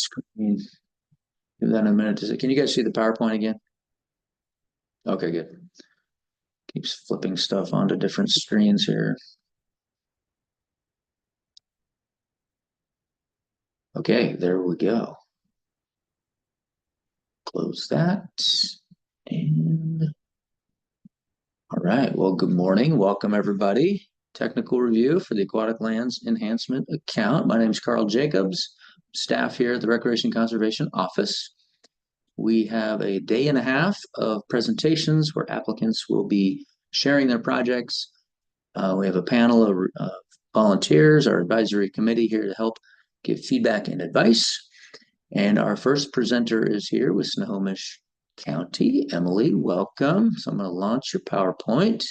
screen. Give that a minute to see. Can you guys see the PowerPoint again? Okay, good. Keeps flipping stuff onto different screens here. Okay, there we go. Close that. And all right, well, good morning. Welcome, everybody. Technical review for the Aquatic Lands Enhancement account. My name is Carl Jacobs, staff here at the Recreation Conservation Office. We have a day and a half of presentations where applicants will be sharing their projects. We have a panel of volunteers, our advisory committee here to help give feedback and advice. And our first presenter is here with Snohomish County. Emily, welcome. So I'm going to launch your PowerPoint.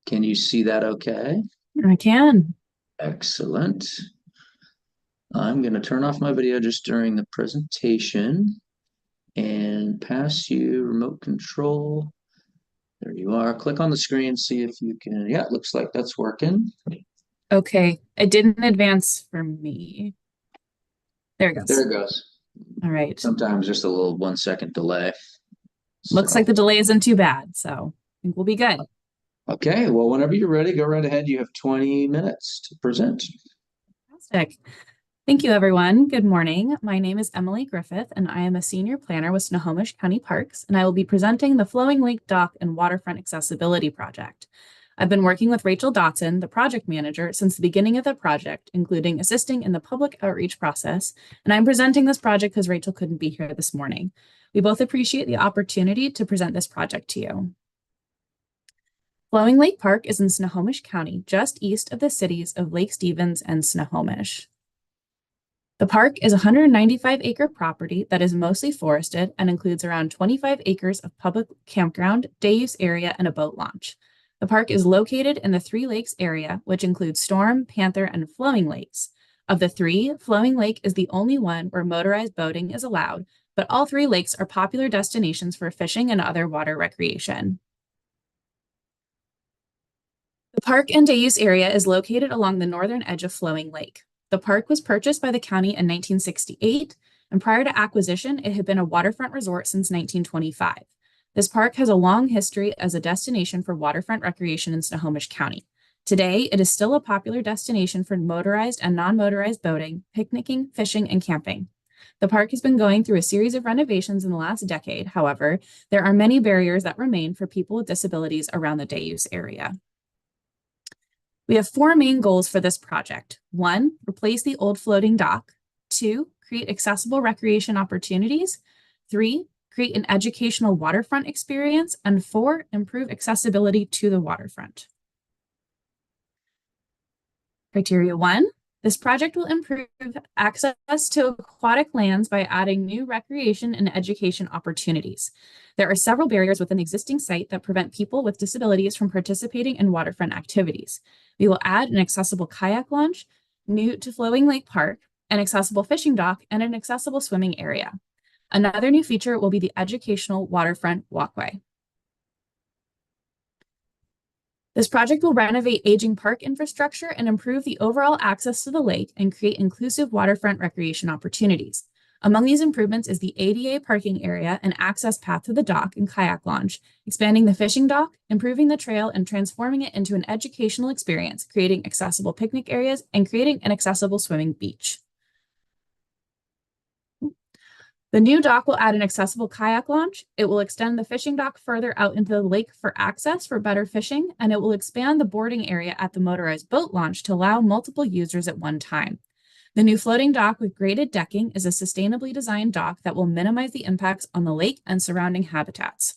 Can you see that okay? I can. Excellent. I'm going to turn off my video just during the presentation and pass you remote control. There you are. Click on the screen, see if you can. Yeah, it looks like that's working. Okay. It didn't advance for me. There it goes. There it goes. All right. Sometimes just a little 1 second delay. Looks like the delay isn't too bad, so I think we'll be good. Okay, well, whenever you're ready, go right ahead. You have 20 minutes to present. Fantastic. Thank you, everyone. Good morning. My name is Emily Griffith, and I am a senior planner with Snohomish County Parks, and I will be presenting the Flowing Lake Dock and Waterfront Accessibility Project. I've been working with Rachel Dotson, the project manager, since the beginning of the project, including assisting in the public outreach process, and I'm presenting this project because Rachel couldn't be here this morning. We both appreciate the opportunity to present this project to you. Flowing Lake Park is in Snohomish County, just east of the cities of Lake Stevens and Snohomish. The park is a 195-acre property that is mostly forested and includes around 25 acres of public campground, day use area, and a boat launch. The park is located in the Three Lakes area, which includes Storm, Panther, and Flowing Lakes. Of the three, Flowing Lake is the only one where motorized boating is allowed, but all three lakes are popular destinations for fishing and other water recreation. The park and day use area is located along the northern edge of Flowing Lake. The park was purchased by the county in 1968, and prior to acquisition, it had been a waterfront resort since 1925. This park has a long history as a destination for waterfront recreation in Snohomish County. Today, it is still a popular destination for motorized and non-motorized boating, picnicking, fishing, and camping. The park has been going through a series of renovations in the last decade. However, there are many barriers that remain for people with disabilities around the day use area. We have four main goals for this project. 1, replace the old floating dock. 2, create accessible recreation opportunities. 3, create an educational waterfront experience. And 4, improve accessibility to the waterfront. Criteria 1, this project will improve access to aquatic lands by adding new recreation and education opportunities. There are several barriers within the existing site that prevent people with disabilities from participating in waterfront activities. We will add an accessible kayak launch, new to Flowing Lake Park, an accessible fishing dock, and an accessible swimming area. Another new feature will be the educational waterfront walkway. This project will renovate aging park infrastructure and improve the overall access to the lake and create inclusive waterfront recreation opportunities. Among these improvements is the ADA parking area and access path to the dock and kayak launch, expanding the fishing dock, improving the trail, and transforming it into an educational experience, creating accessible picnic areas, and creating an accessible swimming beach. The new dock will add an accessible kayak launch. It will extend the fishing dock further out into the lake for access for better fishing, and it will expand the boarding area at the motorized boat launch to allow multiple users at one time. The new floating dock with graded decking is a sustainably designed dock that will minimize the impacts on the lake and surrounding habitats.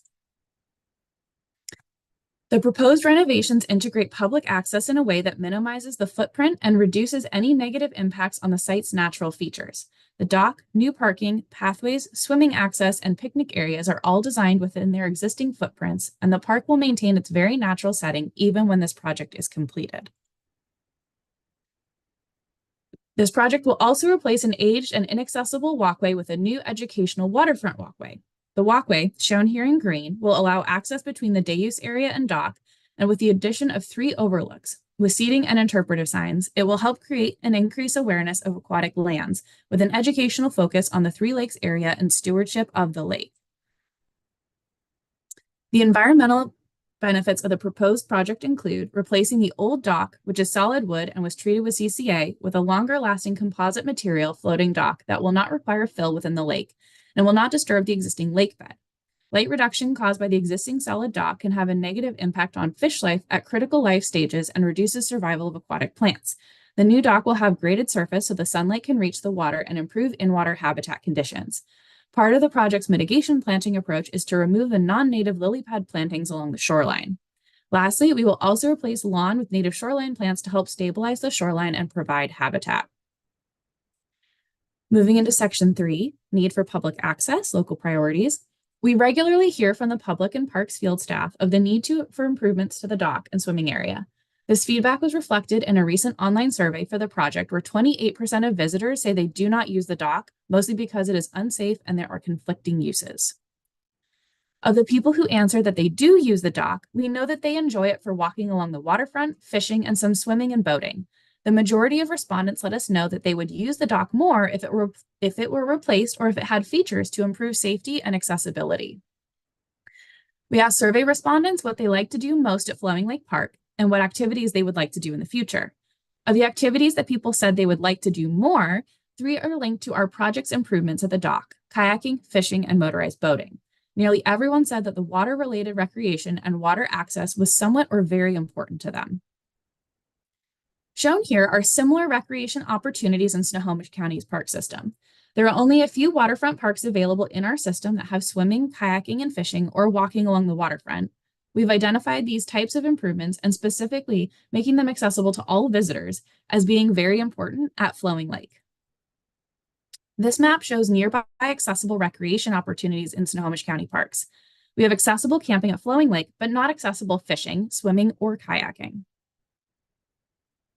The proposed renovations integrate public access in a way that minimizes the footprint and reduces any negative impacts on the site's natural features. The dock, new parking, pathways, swimming access, and picnic areas are all designed within their existing footprints, and the park will maintain its very natural setting even when this project is completed. This project will also replace an aged and inaccessible walkway with a new educational waterfront walkway. The walkway, shown here in green, will allow access between the day use area and dock, and with the addition of 3 overlooks, With seating and interpretive signs, it will help create and increase awareness of aquatic lands with an educational focus on the Three Lakes area and stewardship of the lake. The environmental benefits of the proposed project include replacing the old dock, which is solid wood and was treated with CCA, with a longer lasting composite material floating dock that will not require fill within the lake and will not disturb the existing lake bed. Light reduction caused by the existing solid dock can have a negative impact on fish life at critical life stages and reduces survival of aquatic plants. The new dock will have graded surface so the sunlight can reach the water and improve in-water habitat conditions. Part of the project's mitigation planting approach is to remove the non-native lily pad plantings along the shoreline. Lastly, we will also replace lawn with native shoreline plants to help stabilize the shoreline and provide habitat. Moving into section 3, need for public access, local priorities. We regularly hear from the public and parks field staff of the need for improvements to the dock and swimming area. This feedback was reflected in a recent online survey for the project where 28% of visitors say they do not use the dock, mostly because it is unsafe and there are conflicting uses. Of the people who answer that they do use the dock, we know that they enjoy it for walking along the waterfront, fishing, and some swimming and boating. The majority of respondents let us know that they would use the dock more if it were replaced or if it had features to improve safety and accessibility. We asked survey respondents what they like to do most at Flowing Lake Park and what activities they would like to do in the future. Of the activities that people said they would like to do more, 3 are linked to our project's improvements at the dock: kayaking, fishing, and motorized boating. Nearly everyone said that the water-related recreation and water access was somewhat or very important to them. Shown here are similar recreation opportunities in Snohomish County's park system. There are only a few waterfront parks available in our system that have swimming, kayaking, and fishing, or walking along the waterfront. We've identified these types of improvements and specifically making them accessible to all visitors as being very important at Flowing Lake. This map shows nearby accessible recreation opportunities in Snohomish County parks. We have accessible camping at Flowing Lake, but not accessible fishing, swimming, or kayaking.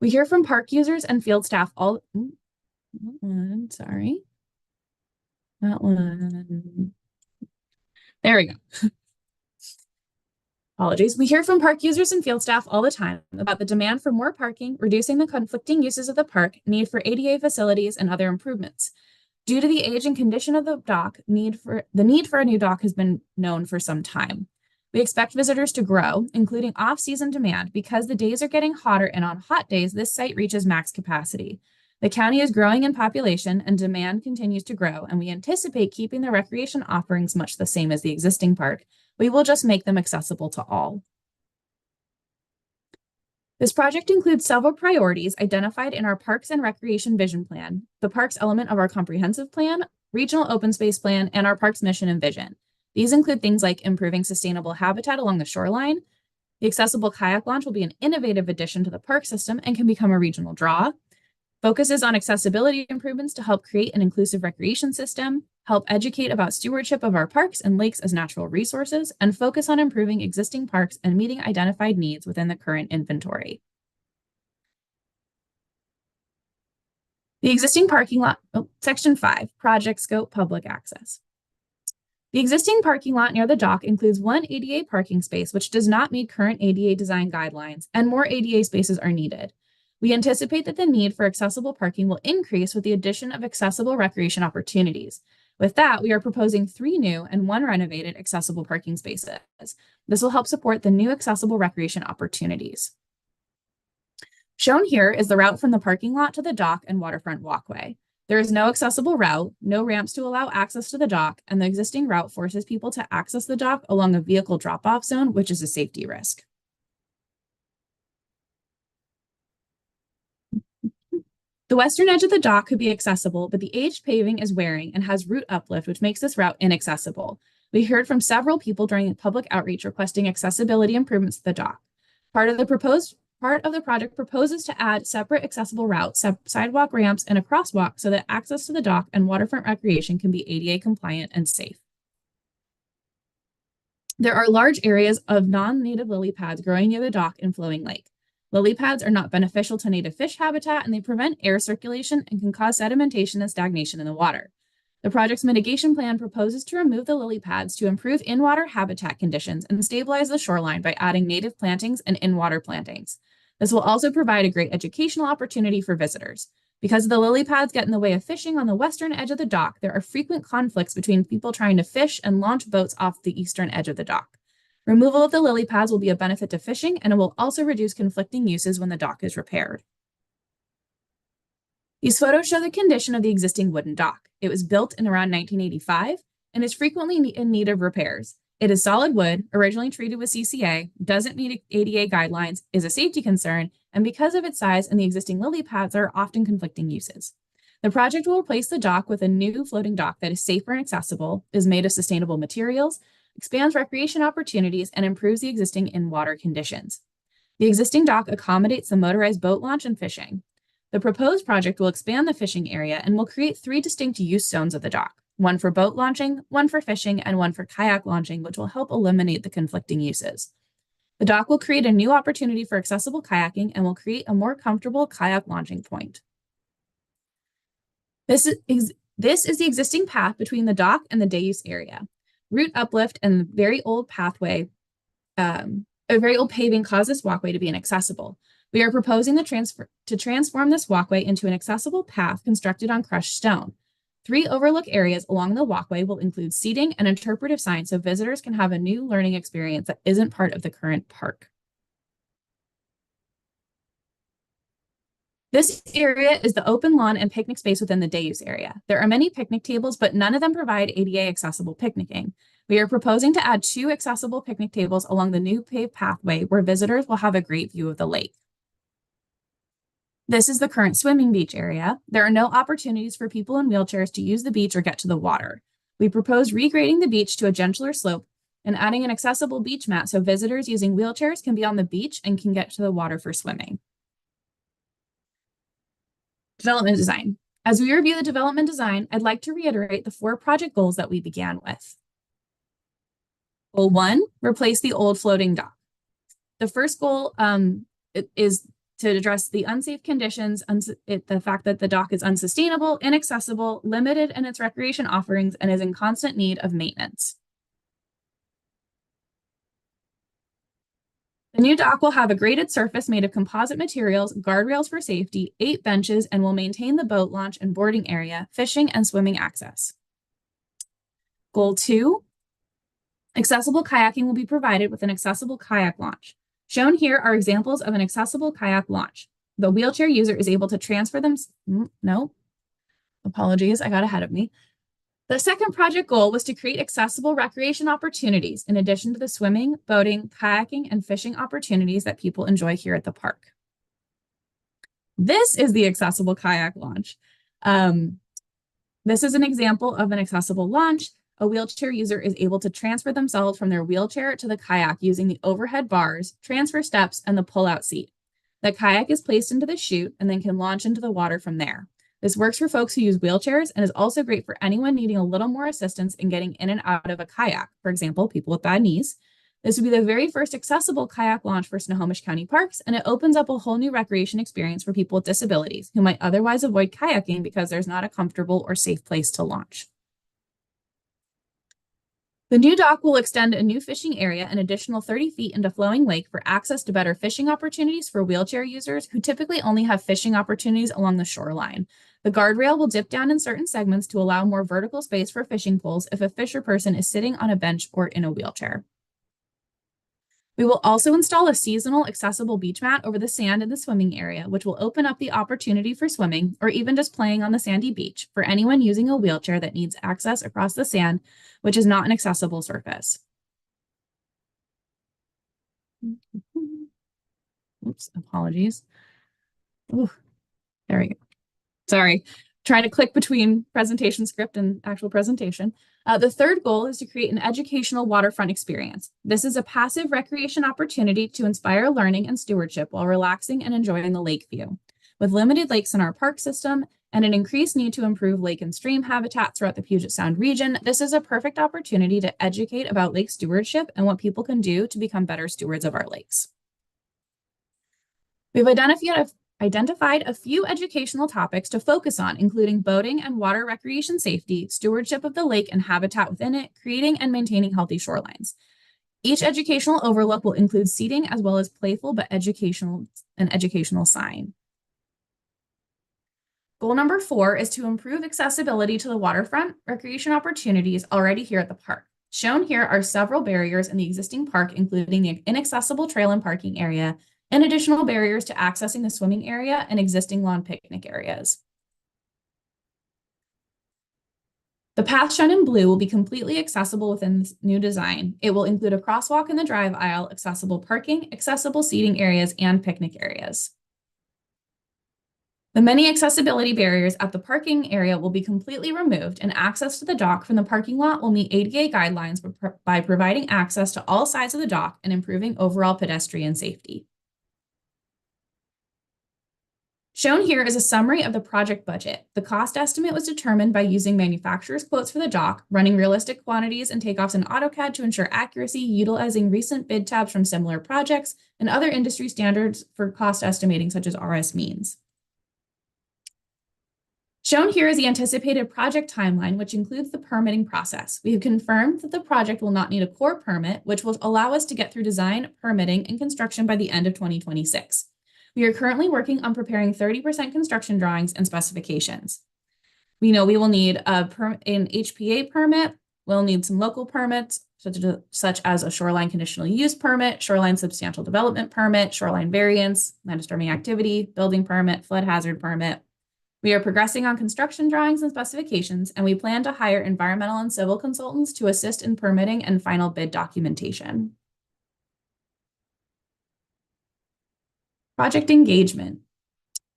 We hear from park users and field staff all, sorry. That one. There we go. Apologies. We hear from park users and field staff all the time about the demand for more parking, reducing the conflicting uses of the park, need for ADA facilities, and other improvements. Due to the age and condition of the dock, the need for a new dock has been known for some time. We expect visitors to grow, including off-season demand, because the days are getting hotter and on hot days, this site reaches max capacity. The county is growing in population and demand continues to grow, and we anticipate keeping the recreation offerings much the same as the existing park. We will just make them accessible to all. This project includes several priorities identified in our Parks and Recreation Vision Plan, the parks element of our comprehensive plan, regional open space plan, and our parks mission and vision. These include things like improving sustainable habitat along the shoreline. The accessible kayak launch will be an innovative addition to the park system and can become a regional draw. Focuses on accessibility improvements to help create an inclusive recreation system, help educate about stewardship of our parks and lakes as natural resources, and focus on improving existing parks and meeting identified needs within the current inventory. The existing parking lot, section 5, project scope, public access. The existing parking lot near the dock includes one ADA parking space, which does not meet current ADA design guidelines, and more ADA spaces are needed. We anticipate that the need for accessible parking will increase with the addition of accessible recreation opportunities. With that, we are proposing 3 new and 1 renovated accessible parking spaces. This will help support the new accessible recreation opportunities. Shown here is the route from the parking lot to the dock and waterfront walkway. There is no accessible route, no ramps to allow access to the dock, and the existing route forces people to access the dock along a vehicle drop-off zone, which is a safety risk. The western edge of the dock could be accessible, but the aged paving is wearing and has root uplift, which makes this route inaccessible. We heard from several people during the public outreach requesting accessibility improvements to the dock. Part of the project proposes to add separate accessible routes, sidewalk ramps, and a crosswalk so that access to the dock and waterfront recreation can be ADA compliant and safe. There are large areas of non-native lily pads growing near the dock in Flowing Lake. Lily pads are not beneficial to native fish habitat, and they prevent air circulation and can cause sedimentation and stagnation in the water. The project's mitigation plan proposes to remove the lily pads to improve in-water habitat conditions and stabilize the shoreline by adding native plantings and in-water plantings. This will also provide a great educational opportunity for visitors. Because the lily pads get in the way of fishing on the western edge of the dock, there are frequent conflicts between people trying to fish and launch boats off the eastern edge of the dock. Removal of the lily pads will be a benefit to fishing, and it will also reduce conflicting uses when the dock is repaired. These photos show the condition of the existing wooden dock. It was built in around 1985 and is frequently in need of repairs. It is solid wood, originally treated with CCA, doesn't meet ADA guidelines, is a safety concern, and because of its size and the existing lily pads, there are often conflicting uses. The project will replace the dock with a new floating dock that is safer and accessible, is made of sustainable materials, expands recreation opportunities, and improves the existing in-water conditions. The existing dock accommodates the motorized boat launch and fishing. The proposed project will expand the fishing area and will create 3 distinct use zones of the dock, one for boat launching, one for fishing, and one for kayak launching, which will help eliminate the conflicting uses. The dock will create a new opportunity for accessible kayaking and will create a more comfortable kayak launching point. This is the existing path between the dock and the day use area. Root uplift and the very old pathway, a very old paving caused this walkway to be inaccessible. We are proposing to transform this walkway into an accessible path constructed on crushed stone. 3 overlook areas along the walkway will include seating and interpretive signs so visitors can have a new learning experience that isn't part of the current park. This area is the open lawn and picnic space within the day use area. There are many picnic tables, but none of them provide ADA accessible picnicking. We are proposing to add 2 accessible picnic tables along the new paved pathway where visitors will have a great view of the lake. This is the current swimming beach area. There are no opportunities for people in wheelchairs to use the beach or get to the water. We propose regrading the beach to a gentler slope and adding an accessible beach mat so visitors using wheelchairs can be on the beach and can get to the water for swimming. Development design. As we review the development design, I'd like to reiterate the 4 project goals that we began with. Goal 1, replace the old floating dock. The first goal is to address the unsafe conditions, the fact that the dock is unsustainable, inaccessible, limited in its recreation offerings, and is in constant need of maintenance. The new dock will have a graded surface made of composite materials, guardrails for safety, 8 benches, and will maintain the boat launch and boarding area, fishing and swimming access. Goal 2, accessible kayaking will be provided with an accessible kayak launch. Shown here are examples of an accessible kayak launch. The wheelchair user is able to transfer them. No, apologies, I got ahead of me. The second project goal was to create accessible recreation opportunities in addition to the swimming, boating, kayaking, and fishing opportunities that people enjoy here at the park. This is the accessible kayak launch. This is an example of an accessible launch. A wheelchair user is able to transfer themselves from their wheelchair to the kayak using the overhead bars, transfer steps, and the pull-out seat. The kayak is placed into the chute and then can launch into the water from there. This works for folks who use wheelchairs and is also great for anyone needing a little more assistance in getting in and out of a kayak. For example, people with bad knees. This would be the very first accessible kayak launch for Snohomish County Parks, and it opens up a whole new recreation experience for people with disabilities who might otherwise avoid kayaking because there's not a comfortable or safe place to launch. The new dock will extend a new fishing area an additional 30 feet into Flowing Lake for access to better fishing opportunities for wheelchair users who typically only have fishing opportunities along the shoreline. The guardrail will dip down in certain segments to allow more vertical space for fishing poles if a fisher person is sitting on a bench or in a wheelchair. We will also install a seasonal accessible beach mat over the sand in the swimming area, which will open up the opportunity for swimming or even just playing on the sandy beach for anyone using a wheelchair that needs access across the sand, which is not an accessible surface. Oops, apologies. Ooh, there we go. Sorry, trying to click between presentation script and actual presentation. The third goal is to create an educational waterfront experience. This is a passive recreation opportunity to inspire learning and stewardship while relaxing and enjoying the lake view. With limited lakes in our park system and an increased need to improve lake and stream habitat throughout the Puget Sound region, this is a perfect opportunity to educate about lake stewardship and what people can do to become better stewards of our lakes. We've identified a few educational topics to focus on, including boating and water recreation safety, stewardship of the lake and habitat within it, creating and maintaining healthy shorelines. Each educational overlook will include seating as well as playful but an educational sign. Goal number 4 is to improve accessibility to the waterfront recreation opportunities already here at the park. Shown here are several barriers in the existing park, including the inaccessible trail and parking area, and additional barriers to accessing the swimming area and existing lawn picnic areas. The path shown in blue will be completely accessible within this new design. It will include a crosswalk in the drive aisle, accessible parking, accessible seating areas, and picnic areas. The many accessibility barriers at the parking area will be completely removed, and access to the dock from the parking lot will meet ADA guidelines by providing access to all sides of the dock and improving overall pedestrian safety. Shown here is a summary of the project budget. The cost estimate was determined by using manufacturer's quotes for the dock, running realistic quantities and takeoffs in AutoCAD to ensure accuracy, utilizing recent bid tabs from similar projects, and other industry standards for cost estimating, such as RS means. Shown here is the anticipated project timeline, which includes the permitting process. We have confirmed that the project will not need a core permit, which will allow us to get through design, permitting, and construction by the end of 2026. We are currently working on preparing 30% construction drawings and specifications. We know we will need an HPA permit. We'll need some local permits, such as a shoreline conditional use permit, shoreline substantial development permit, shoreline variance, land disturbing activity, building permit, flood hazard permit. We are progressing on construction drawings and specifications, and we plan to hire environmental and civil consultants to assist in permitting and final bid documentation. Project engagement.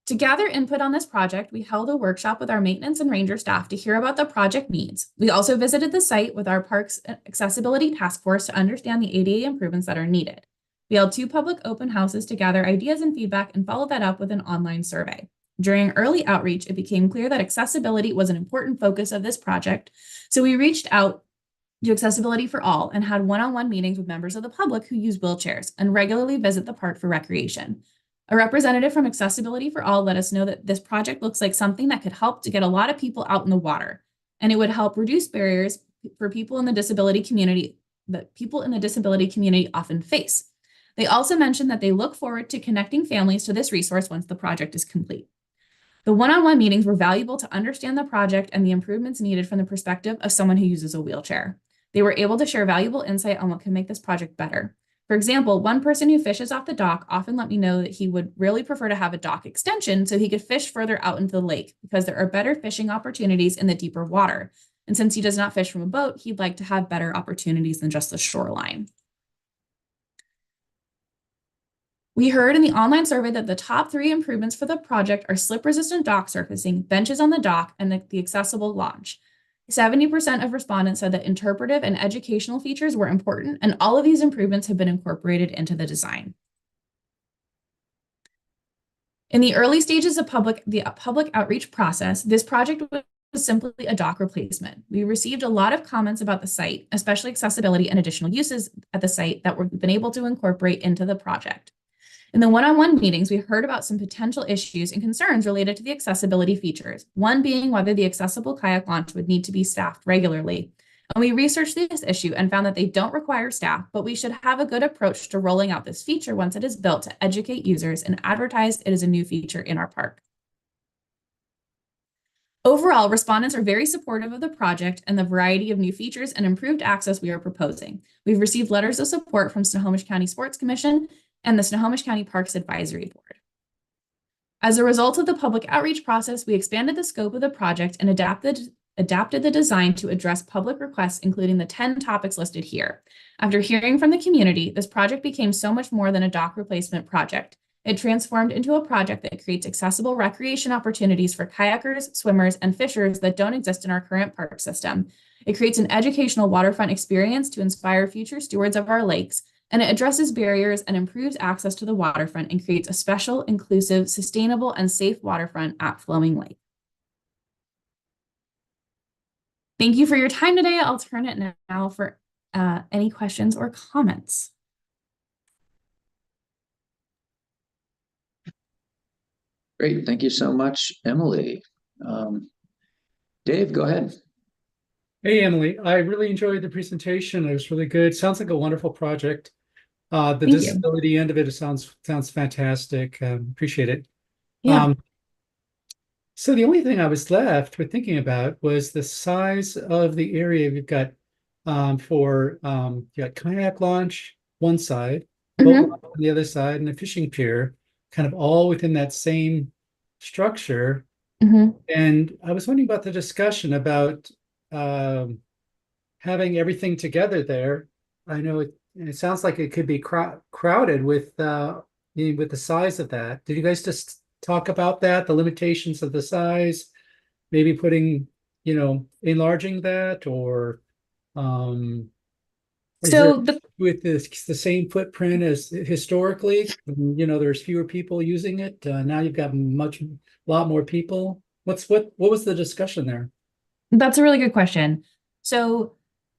To gather input on this project, we held a workshop with our maintenance and ranger staff to hear about the project needs. We also visited the site with our parks accessibility task force to understand the ADA improvements that are needed. We held 2 public open houses to gather ideas and feedback and followed that up with an online survey. During early outreach, it became clear that accessibility was an important focus of this project, so we reached out to Accessibility for All and had one-on-one meetings with members of the public who use wheelchairs and regularly visit the park for recreation. A representative from Accessibility for All let us know that this project looks like something that could help to get a lot of people out in the water, and it would help reduce barriers for people in the disability community that people in the disability community often face. They also mentioned that they look forward to connecting families to this resource once the project is complete. The one-on-one meetings were valuable to understand the project and the improvements needed from the perspective of someone who uses a wheelchair. They were able to share valuable insight on what can make this project better. For example, one person who fishes off the dock often let me know that he would really prefer to have a dock extension so he could fish further out into the lake because there are better fishing opportunities in the deeper water. And since he does not fish from a boat, he'd like to have better opportunities than just the shoreline. We heard in the online survey that the top 3 improvements for the project are slip-resistant dock surfacing, benches on the dock, and the accessible launch. 70% of respondents said that interpretive and educational features were important, and all of these improvements have been incorporated into the design. In the early stages of the public outreach process, this project was simply a dock replacement. We received a lot of comments about the site, especially accessibility and additional uses at the site that we've been able to incorporate into the project. In the one-on-one meetings, we heard about some potential issues and concerns related to the accessibility features, one being whether the accessible kayak launch would need to be staffed regularly. And we researched this issue and found that they don't require staff, but we should have a good approach to rolling out this feature once it is built to educate users and advertise it as a new feature in our park. Overall, respondents are very supportive of the project and the variety of new features and improved access we are proposing. We've received letters of support from Snohomish County Sports Commission and the Snohomish County Parks Advisory Board. As a result of the public outreach process, we expanded the scope of the project and adapted the design to address public requests, including the 10 topics listed here. After hearing from the community, this project became so much more than a dock replacement project. It transformed into a project that creates accessible recreation opportunities for kayakers, swimmers, and fishers that don't exist in our current park system. It creates an educational waterfront experience to inspire future stewards of our lakes, and it addresses barriers and improves access to the waterfront and creates a special, inclusive, sustainable, and safe waterfront at Flowing Lake. Thank you for your time today. I'll turn it now for any questions or comments. Great. Thank you so much, Emily. Dave, go ahead. Hey, Emily, I really enjoyed the presentation. It was really good. Sounds like a wonderful project. The Thank you. disability end of it sounds fantastic. Appreciate it. Yeah. Um, so the only thing I was left with thinking about was the size of the area we've got for you got kayak launch one side, boat Hmm. launch on the other side, and a fishing pier, kind of all within that same structure. Hmm. And I was wondering about the discussion about um, having everything together there. I know it sounds like it could be crowded with the size of that. Did you guys just talk about that, the limitations of the size, maybe enlarging that or um, is there So the with the same footprint as historically? There's fewer people using it. Now you've got a lot more people. What was the discussion there? That's a really good question. So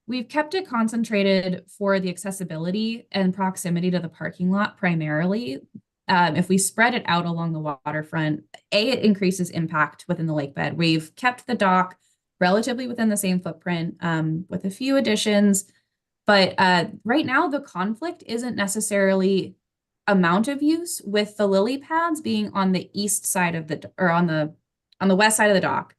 we've kept it concentrated for the accessibility and proximity to the parking lot primarily. If we spread it out along the waterfront, it increases impact within the lake bed. We've kept the dock relatively within the same footprint, with a few additions. But right now, the conflict isn't necessarily amount of use, with the lily pads being on the east side of or on the west side of the dock.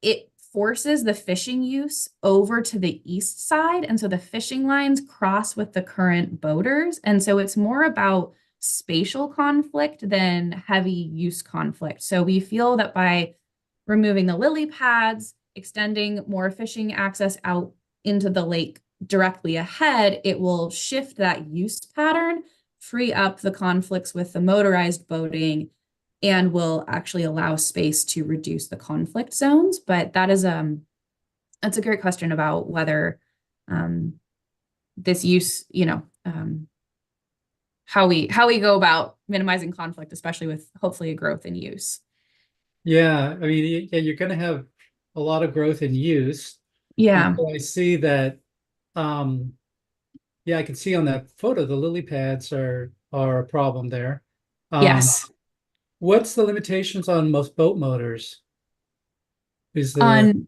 It forces the fishing use over to the east side. And so the fishing lines cross with the current boaters. And so it's more about spatial conflict than heavy use conflict. So we feel that by removing the lily pads, extending more fishing access out into the lake directly ahead, it will shift that use pattern, free up the conflicts with the motorized boating, and will actually allow space to reduce the conflict zones. But that's a great question about whether um, this use, how we go about minimizing conflict, especially with hopefully a growth in use. Yeah, I mean, yeah, you're going to have a lot of growth in use. And Yeah. so I see that, um, yeah, I can see on that photo the lily pads are a problem there. Um, Yes. what's the limitations on most boat motors? Is there, On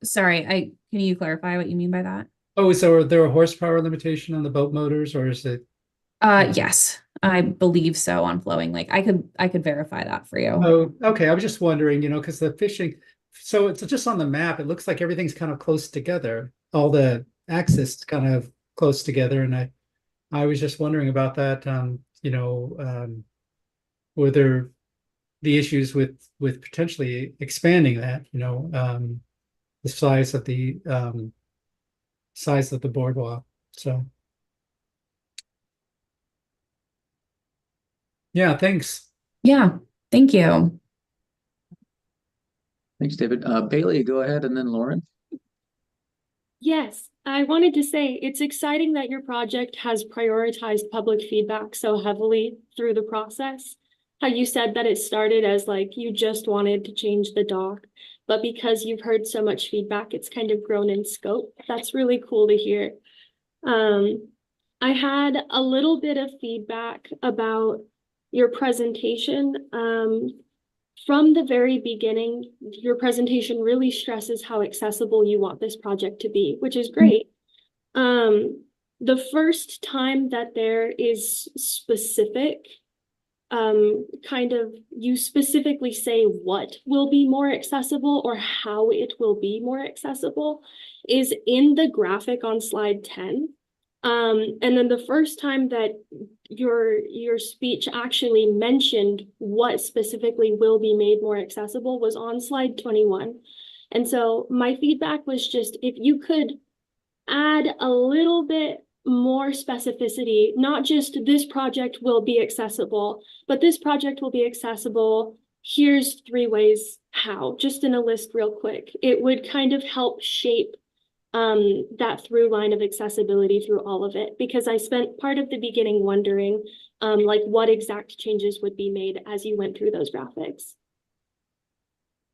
Sorry, I can you clarify what you mean by that? is there a horsepower limitation on the boat motors, or is it? Yes, I believe so on Flowing Lake. I could verify that for you. Oh, okay. I was just wondering, because the fishing, so it's just on the map, it looks like everything's kind of close together. All the axis kind of close together, and I was just wondering about that, whether the issues with potentially expanding that, the size of the boardwalk. So yeah, thanks. Yeah, thank you. Thanks, David. Bailey, go ahead, and then Lauren. Yes, I wanted to say it's exciting that your project has prioritized public feedback so heavily through the process. How you said that it started as like you just wanted to change the dock, but because you've heard so much feedback, it's kind of grown in scope. That's really cool to hear. Um, I had a little bit of feedback about your presentation. From the very beginning, your presentation really stresses how accessible you want this project to be, which is great. Um, the first time that there is specific, kind of you specifically say what will be more accessible or how it will be more accessible is in the graphic on slide 10. And then the first time that your speech actually mentioned what specifically will be made more accessible was on slide 21. And so my feedback was just if you could add a little bit more specificity, not just this project will be accessible, but this project will be accessible. Here's 3 ways how, just in a list real quick. It would kind of help shape that through line of accessibility through all of it, because I spent part of the beginning wondering like what exact changes would be made as you went through those graphics.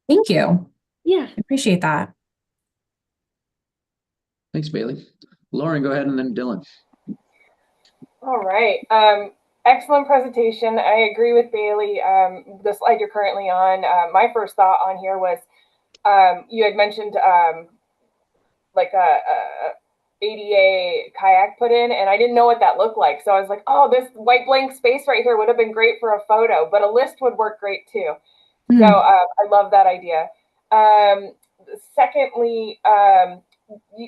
Thank you. I Yeah. appreciate that. Thanks, Bailey. Lauren, go ahead, and then Dylan. All right. Excellent presentation. I agree with Bailey. The slide you're currently on, my first thought on here was you had mentioned like a ADA kayak put in, and I didn't know what that looked like. So I was like, oh, this white blank space right here would have been great for a photo, but a list would work great too. So I love that idea. Secondly,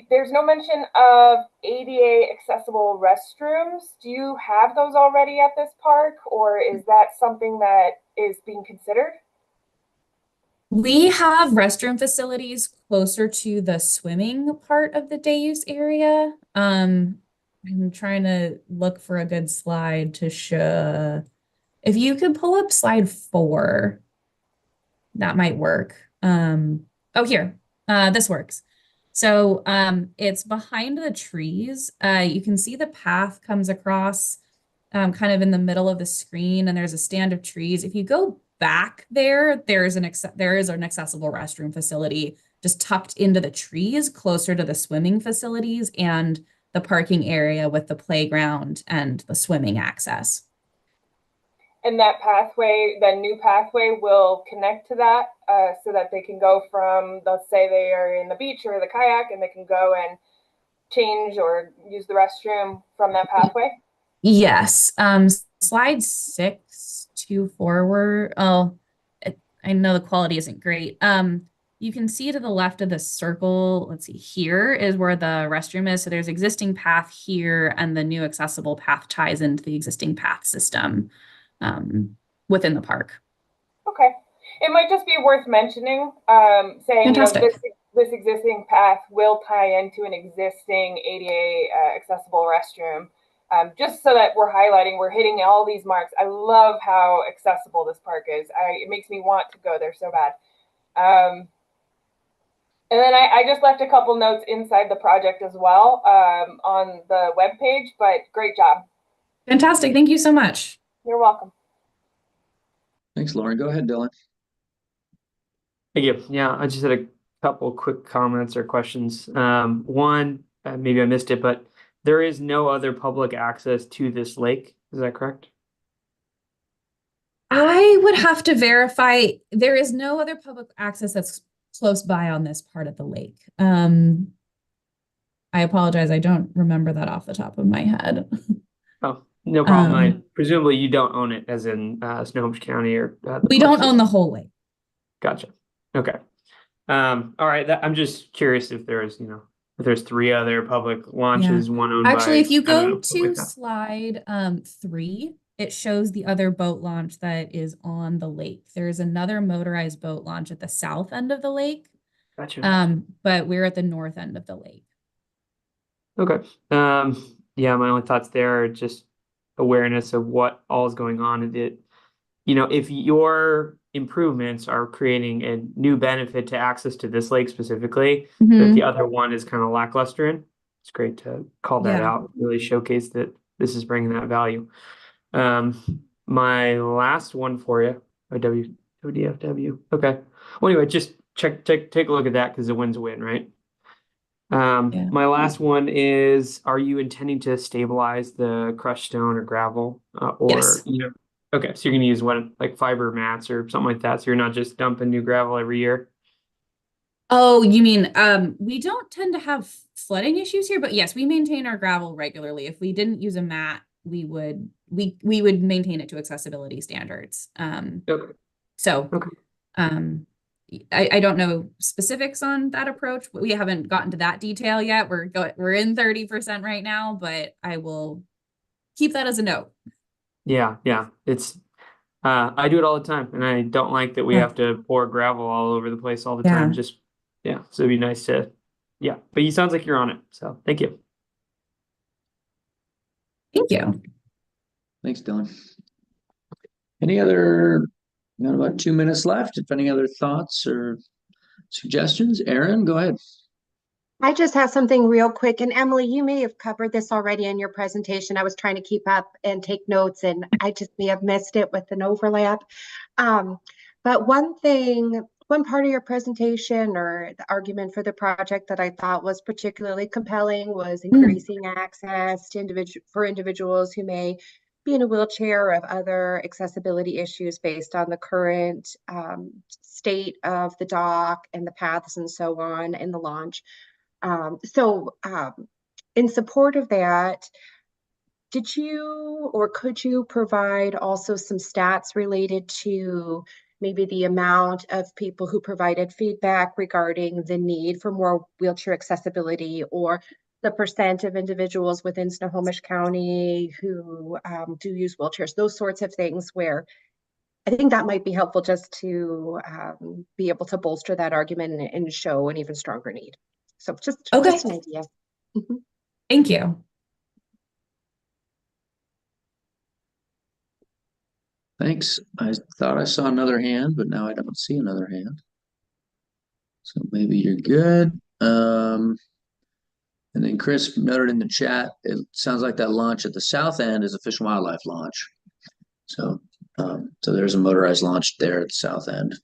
there's no mention of ADA accessible restrooms. Do you have those already at this park, or is that something that is being considered? We have restroom facilities closer to the swimming part of the day use area. I'm trying to look for a good slide to show. If you could pull up slide 4, that might work. Oh, here, this works. So it's behind the trees. You can see the path comes across kind of in the middle of the screen, and there's a stand of trees. If you go back there, there is an accessible restroom facility just tucked into the trees closer to the swimming facilities and the parking area with the playground and the swimming access. And that pathway, the new pathway, will connect to that so that they can go from, let's say they are in the beach or the kayak, and they can go and change or use the restroom from that pathway? Yes. Slide 6 to forward. Oh, I know the quality isn't great. You can see to the left of the circle, let's see, here is where the restroom is. So there's existing path here, and the new accessible path ties into the existing path system within the park. Okay. It might just be worth mentioning, saying, Fantastic. this existing path will tie into an existing ADA accessible restroom, just so that we're highlighting, we're hitting all these marks. I love how accessible this park is. It makes me want to go there so bad. And then I just left a couple notes inside the project as well on the webpage, but great job. Fantastic. Thank you so much. You're welcome. Thanks, Lauren. Go ahead, Dylan. Thank you. Yeah, I just had a couple quick comments or questions. One, maybe I missed it, but there is no other public access to this lake. Is that correct? I would have to verify. There is no other public access that's close by on this part of the lake. I apologize. I don't remember that off the top of my head. Oh, no problem. Presumably you don't own it, as in Snohomish County or we don't own the whole lake. Gotcha. Okay. All right. I'm just curious if there's, if there's 3 other public launches, one owned Actually, by, if you go like to slide 3, it shows the other boat launch that is on the lake. There's another motorized boat launch at the south end of the lake. Gotcha. But we're at the north end of the lake. Okay. Yeah, my only thoughts there are just awareness of what all is going on. And if your improvements are creating a new benefit to access to this lake specifically, that the other one is kind of lackluster in, it's great to call that out, really showcase that this is bringing that value. My last one for you, ODFW. Okay. Well, anyway, just take a look at that because the win's a win, right? My last one is, are you intending to stabilize the crushed stone or gravel? Yes. Okay, so you're going to use like fiber mats or something like that. So you're not just dumping new gravel every year. Oh, you mean, we don't tend to have flooding issues here, but yes, we maintain our gravel regularly. If we didn't use a mat, we would maintain it to accessibility standards. Okay. So, Okay. I don't know specifics on that approach. We haven't gotten to that detail yet. We're in 30% right now, but I will keep that as a note. Yeah. It's I do it all the time, and I don't like that we have to pour gravel all over the place all the time. So it'd be nice to, but you sounds like you're on it. So thank you. Thank you. Thanks, Dylan. Any other, got about 2 minutes left. If any other thoughts or suggestions, Erin, go ahead. I just have something real quick. And Emily, you may have covered this already in your presentation. I was trying to keep up and take notes, and I just may have missed it with an overlap. But one part of your presentation or the argument for the project that I thought was particularly compelling was increasing access to individuals who may be in a wheelchair or have other accessibility issues based on the current state of the dock and the paths and so on in the launch. In support of that, did you or could you provide also some stats related to maybe the amount of people who provided feedback regarding the need for more wheelchair accessibility, or the percent of individuals within Snohomish County who do use wheelchairs, those sorts of things, where I think that might be helpful just to be able to bolster that argument and show an even stronger need. So just an idea. Thank you. Thanks. I thought I saw another hand, but now I don't see another hand. So maybe you're good. And then Chris noted in the chat, it sounds like that launch at the south end is a Fish and Wildlife launch. So there's a motorized launch there at the south end.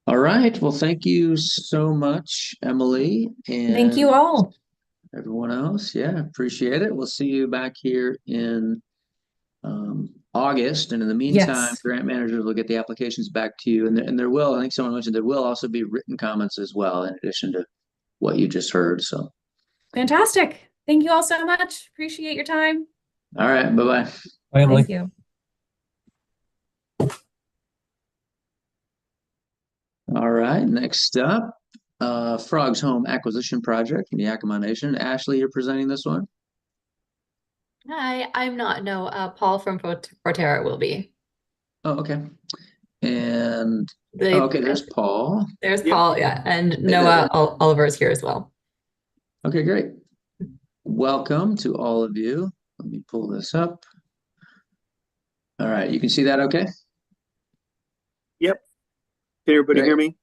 All right. Well, thank you so much, Emily. And thank you all. Everyone else. Yeah, appreciate it. We'll see you back here in August. And in the meantime, grant managers will get the applications back to you. And there will, I think someone mentioned, there will also be written comments as well, in addition to what you just heard. So fantastic. Thank you all so much. Appreciate your time. All right. Bye-bye. Bye, Emily. Thank you. All right. Next up, Frog's Home Acquisition Project in the Yakima Nation. Ashley, you're presenting this one? Hi, I'm not. No, Paul from Proterra will be. Oh, okay. And okay, there's Paul. There's Paul, yeah, and Noah Oliver is here as well. Okay, great. Welcome to all of you. Let me pull this up. All right, you can see that okay? Yep. Can everybody hear me?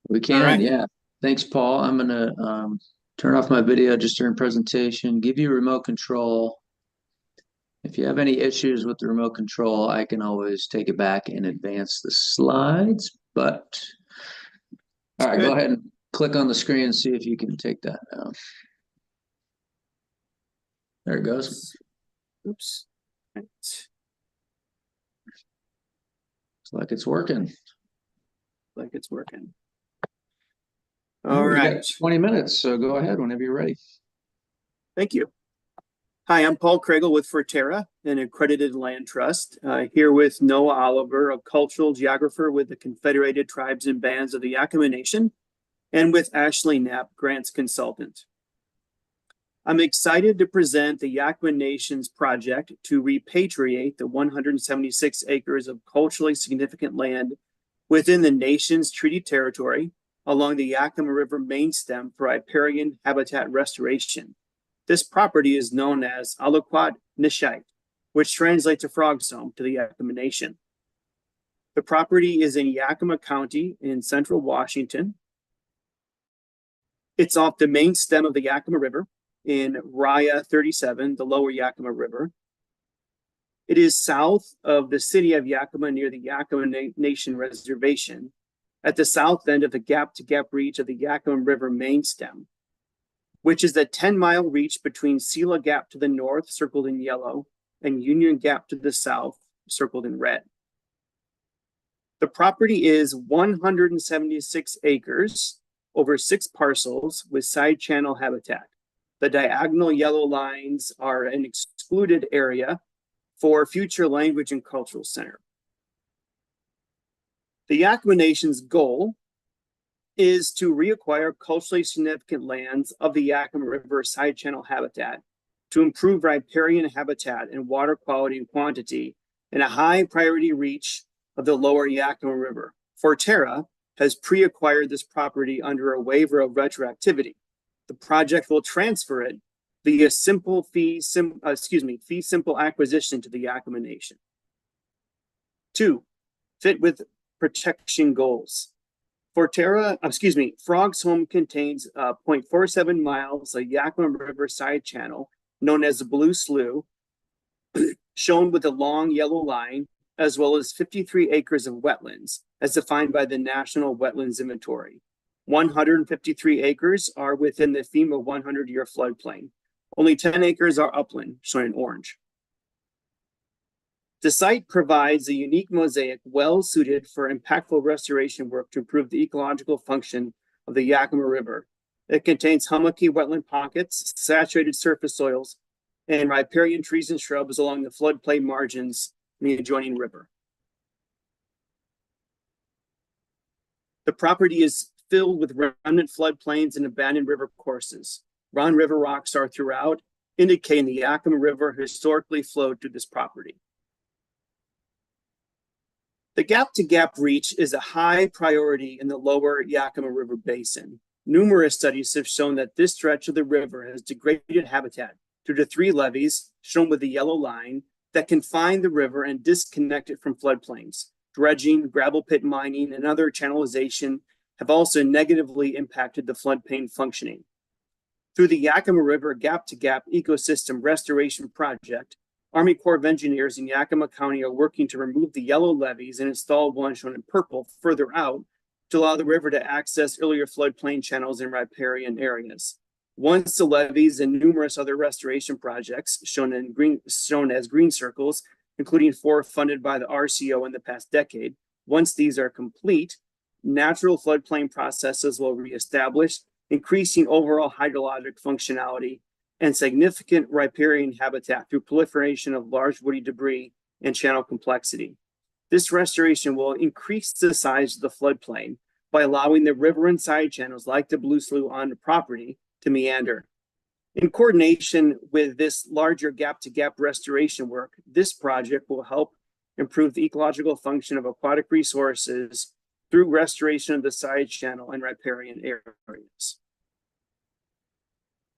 We can, right. Yeah. Thanks, Paul. I'm gonna turn off my video just during presentation, give you remote control. If you have any issues with the remote control, I can always take it back and advance the slides, but all right, go ahead and click on the screen and see if you can take that down. There it goes. Oops. Right. Looks like it's working. Like it's working. All right. Right. 20 minutes, so go ahead whenever you're ready. Thank you. Hi, I'm Paul Kriegel with Forterra, an accredited land trust, here with Noah Oliver, a cultural geographer with the Confederated Tribes and Bands of the Yakima Nation, and with Ashley Knapp, grants consultant. I'm excited to present the Yakima Nation's project to repatriate the 176 acres of culturally significant land within the nation's treaty territory along the Yakima River main stem for riparian habitat restoration. This property is known as Aliquot Nishite, which translates to Frog's Home to the Yakima Nation. The property is in Yakima County in central Washington. It's off the main stem of the Yakima River in Raya 37, the lower Yakima River. It is south of the city of Yakima near the Yakima Nation Reservation, at the south end of the gap-to-gap reach of the Yakima River main stem, which is the 10-mile reach between Sela Gap to the north, circled in yellow, and Union Gap to the south, circled in red. The property is 176 acres over 6 parcels with side channel habitat. The diagonal yellow lines are an excluded area for future language and cultural center. The Yakima Nation's goal is to reacquire culturally significant lands of the Yakima River side channel habitat to improve riparian habitat and water quality and quantity in a high priority reach of the lower Yakima River. Forterra has pre-acquired this property under a waiver of retroactivity. The project will transfer it via fee simple acquisition to the Yakima Nation. 2, fit with protection goals. Frog's Home contains 0.47 miles of Yakima River side channel known as the Blue Slough, shown with a long yellow line, as well as 53 acres of wetlands, as defined by the National Wetlands Inventory. 153 acres are within the FEMA 100-year floodplain. Only 10 acres are upland, shown in orange. The site provides a unique mosaic well suited for impactful restoration work to improve the ecological function of the Yakima River. It contains hummocky wetland pockets, saturated surface soils, and riparian trees and shrubs along the floodplain margins in the adjoining river. The property is filled with remnant floodplains and abandoned river courses. Round river rocks are throughout, indicating the Yakima River historically flowed through this property. The gap-to-gap reach is a high priority in the lower Yakima River basin. Numerous studies have shown that this stretch of the river has degraded habitat due to 3 levees, shown with the yellow line, that confine the river and disconnect it from floodplains. Dredging, gravel pit mining, and other channelization have also negatively impacted the floodplain functioning. Through the Yakima River Gap-to-Gap Ecosystem Restoration Project, Army Corps of Engineers in Yakima County are working to remove the yellow levees and install one shown in purple further out to allow the river to access earlier floodplain channels in riparian areas. Once the levees and numerous other restoration projects shown as green circles, including 4 funded by the RCO in the past decade, once these are complete, natural floodplain processes will reestablish, increasing overall hydrologic functionality and significant riparian habitat through proliferation of large woody debris and channel complexity. This restoration will increase the size of the floodplain by allowing the river and side channels like the Blue Slough on the property to meander. In coordination with this larger gap-to-gap restoration work, this project will help improve the ecological function of aquatic resources through restoration of the side channel and riparian areas.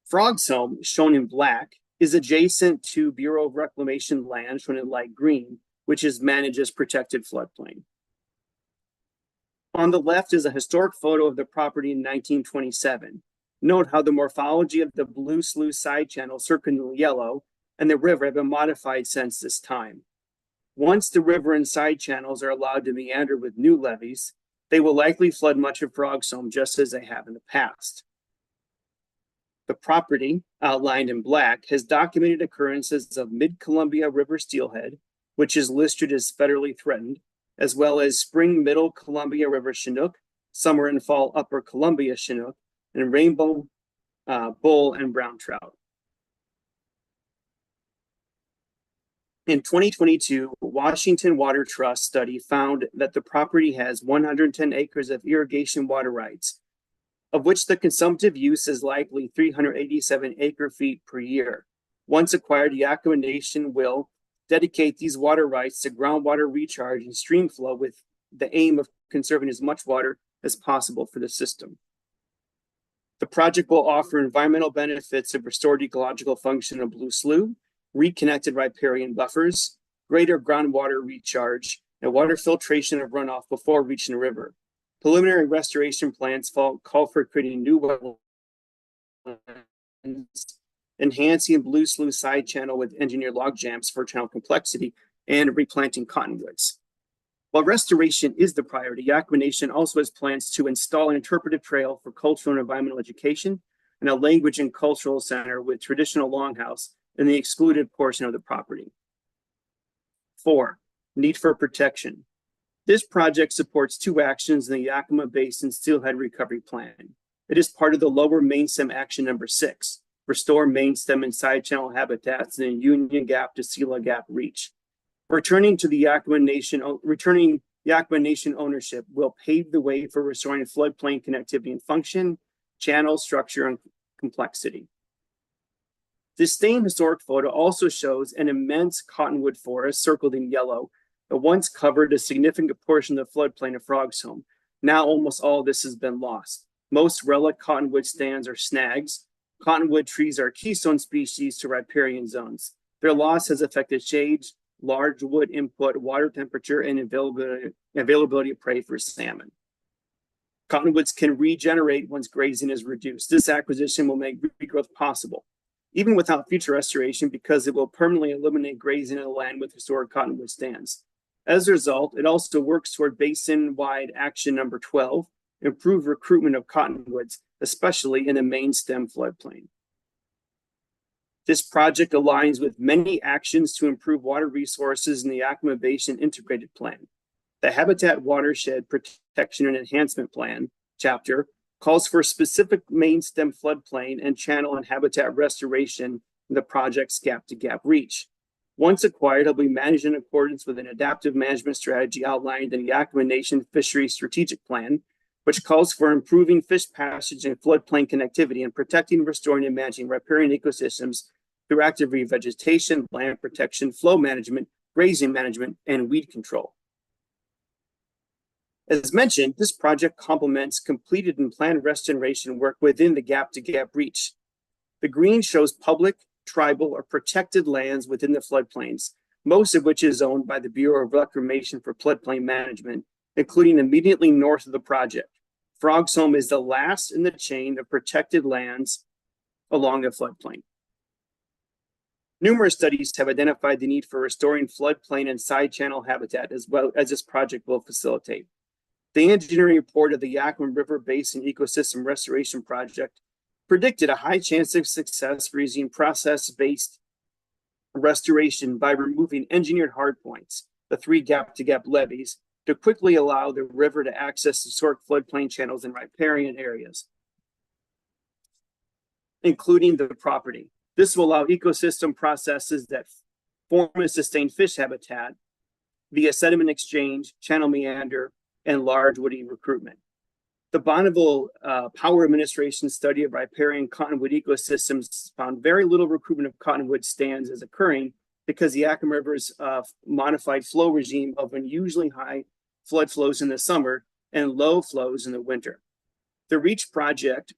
Frog's Home, shown in black, is adjacent to Bureau of Reclamation land, shown in light green, which is managed as protected floodplain. On the left is a historic photo of the property in 1927. Note how the morphology of the Blue Slough side channel circled in yellow and the river have been modified since this time. Once the river and side channels are allowed to meander with new levees, they will likely flood much of Frog's Home just as they have in the past. The property, outlined in black, has documented occurrences of Mid-Columbia River steelhead, which is listed as federally threatened, as well as spring Middle Columbia River Chinook, summer and fall Upper Columbia Chinook, and rainbow bull and brown trout. In 2022, Washington Water Trust study found that the property has 110 acres of irrigation water rights, of which the consumptive use is likely 387 acre-feet per year. Once acquired, Yakima Nation will dedicate these water rights to groundwater recharge and stream flow with the aim of conserving as much water as possible for the system. The project will offer environmental benefits of restored ecological function of Blue Slough, reconnected riparian buffers, greater groundwater recharge, and water filtration of runoff before reaching the river. Preliminary restoration plans call for creating new wetlands, enhancing Blue Slough side channel with engineered log jams for channel complexity, and replanting cottonwoods. While restoration is the priority, Yakima Nation also has plans to install an interpretive trail for cultural and environmental education and a language and cultural center with traditional longhouse in the excluded portion of the property. 4, need for protection. This project supports 2 actions in the Yakima Basin Steelhead Recovery Plan. It is part of the Lower Main Stem Action Number 6, restore main stem and side channel habitats in Union Gap to Sela Gap Reach. Returning Yakima Nation ownership will pave the way for restoring floodplain connectivity and function, channel structure, and complexity. This same historic photo also shows an immense cottonwood forest circled in yellow that once covered a significant portion of the floodplain of Frog's Home. Now almost all of this has been lost. Most relic cottonwood stands are snags. Cottonwood trees are keystone species to riparian zones. Their loss has affected shades, large wood input, water temperature, and availability of prey for salmon. Cottonwoods can regenerate once grazing is reduced. This acquisition will make regrowth possible, even without future restoration, because it will permanently eliminate grazing in the land with historic cottonwood stands. As a result, it also works toward basin-wide action number 12, improve recruitment of cottonwoods, especially in the main stem floodplain. This project aligns with many actions to improve water resources in the Yakima Basin Integrated Plan. The Habitat Watershed Protection and Enhancement Plan chapter calls for specific main stem floodplain and channel and habitat restoration in the project's gap-to-gap reach. Once acquired, it will be managed in accordance with an adaptive management strategy outlined in the Yakima Nation Fisheries Strategic Plan, which calls for improving fish passage and floodplain connectivity and protecting, restoring, and managing riparian ecosystems through active revegetation, land protection, flow management, grazing management, and weed control. As mentioned, this project complements completed and planned restoration work within the gap-to-gap reach. The green shows public, tribal, or protected lands within the floodplains, most of which is owned by the Bureau of Reclamation for Floodplain Management, including immediately north of the project. Frog's Home is the last in the chain of protected lands along the floodplain. Numerous studies have identified the need for restoring floodplain and side channel habitat, as well as this project will facilitate. The engineering report of the Yakima River Basin Ecosystem Restoration Project predicted a high chance of success for using process-based restoration by removing engineered hardpoints, the 3 gap-to-gap levees, to quickly allow the river to access historic floodplain channels in riparian areas, including the property. This will allow ecosystem processes that form and sustain fish habitat via sediment exchange, channel meander, and large woody recruitment. The Bonneville Power Administration study of riparian cottonwood ecosystems found very little recruitment of cottonwood stands is occurring because the Yakima River's modified flow regime of unusually high flood flows in the summer and low flows in the winter. The Reaches project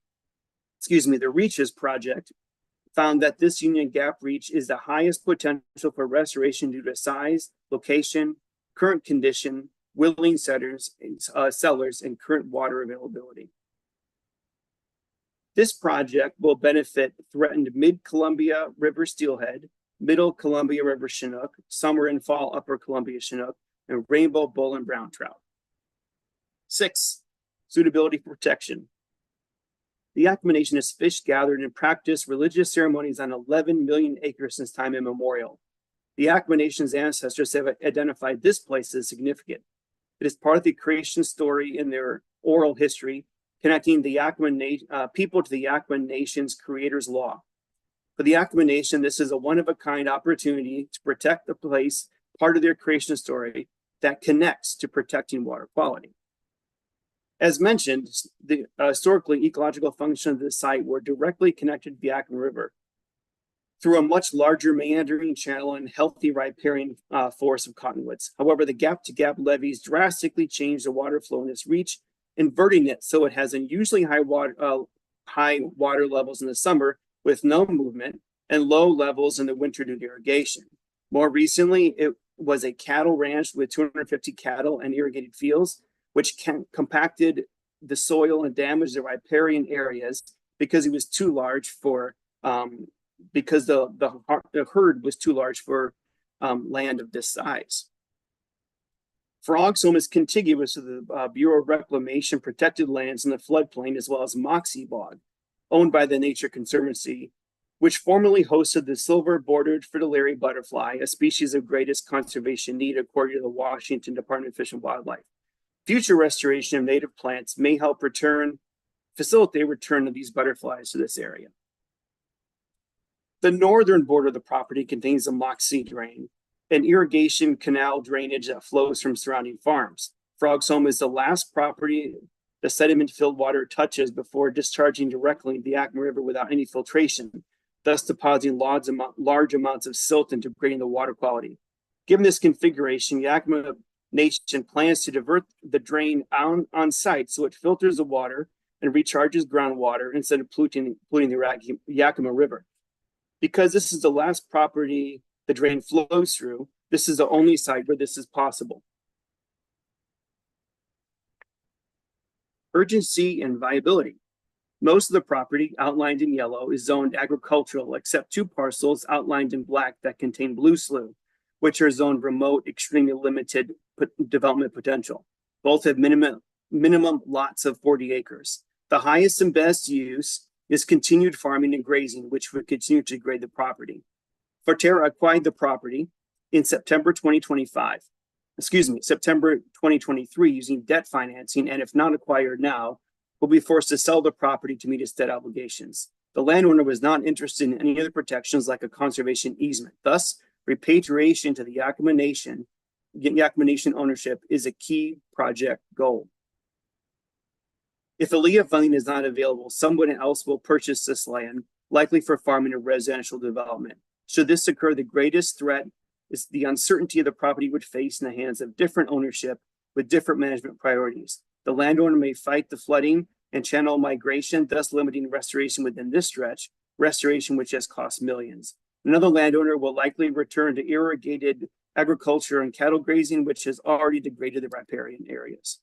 found that this Union Gap reach is the highest potential for restoration due to size, location, current condition, willing sellers, and current water availability. This project will benefit threatened mid-Columbia River steelhead, middle Columbia River chinook, summer and fall upper Columbia chinook, and rainbow bull and brown trout. 6, suitability for protection. The Yakima Nation has fished, gathered, and practiced religious ceremonies on 11 million acres since time immemorial. The Yakima Nation's ancestors have identified this place as significant. It is part of the creation story in their oral history, connecting the Yakima people to the Yakima Nation's creator's law. For the Yakima Nation, this is a one-of-a-kind opportunity to protect the place, part of their creation story, that connects to protecting water quality. As mentioned, the historically ecological functions of the site were directly connected to the Yakima River through a much larger meandering channel and healthy riparian forest of cottonwoods. However, the gap-to-gap levees drastically changed the water flow in this reach, inverting it so it has unusually high water levels in the summer with no movement and low levels in the winter due to irrigation. More recently, it was a cattle ranch with 250 cattle and irrigated fields, which compacted the soil and damaged the riparian areas because it was too large for because the herd was too large for land of this size. Frog's Home is contiguous to the Bureau of Reclamation protected lands in the floodplain, as well as Moxie Bog, owned by the Nature Conservancy, which formerly hosted the silver-bordered fritillary butterfly, a species of greatest conservation need according to the Washington Department of Fish and Wildlife. Future restoration of native plants may help facilitate return of these butterflies to this area. The northern border of the property contains a Moxie drain, an irrigation canal drainage that flows from surrounding farms. Frog's Home is the last property the sediment-filled water touches before discharging directly into the Yakima River without any filtration, thus depositing large amounts of silt and degrading the water quality. Given this configuration, Yakima Nation plans to divert the drain on site so it filters the water and recharges groundwater instead of polluting the Yakima River. Because this is the last property the drain flows through, this is the only site where this is possible. Urgency and viability. Most of the property outlined in yellow is zoned agricultural, except 2 parcels outlined in black that contain blue slough, which are zoned remote, extremely limited development potential. Both have minimum lots of 40 acres. The highest and best use is continued farming and grazing, which would continue to degrade the property. Forterra acquired the property in September 2023 using debt financing, and if not acquired now, will be forced to sell the property to meet its debt obligations. The landowner was not interested in any other protections like a conservation easement. Thus, repatriation to the Yakima Nation ownership is a key project goal. If ALEA funding is not available, someone else will purchase this land, likely for farming or residential development. Should this occur, the greatest threat is the uncertainty the property would face in the hands of different ownership with different management priorities. The landowner may fight the flooding and channel migration, thus limiting restoration within this stretch, restoration which has cost millions. Another landowner will likely return to irrigated agriculture and cattle grazing, which has already degraded the riparian areas.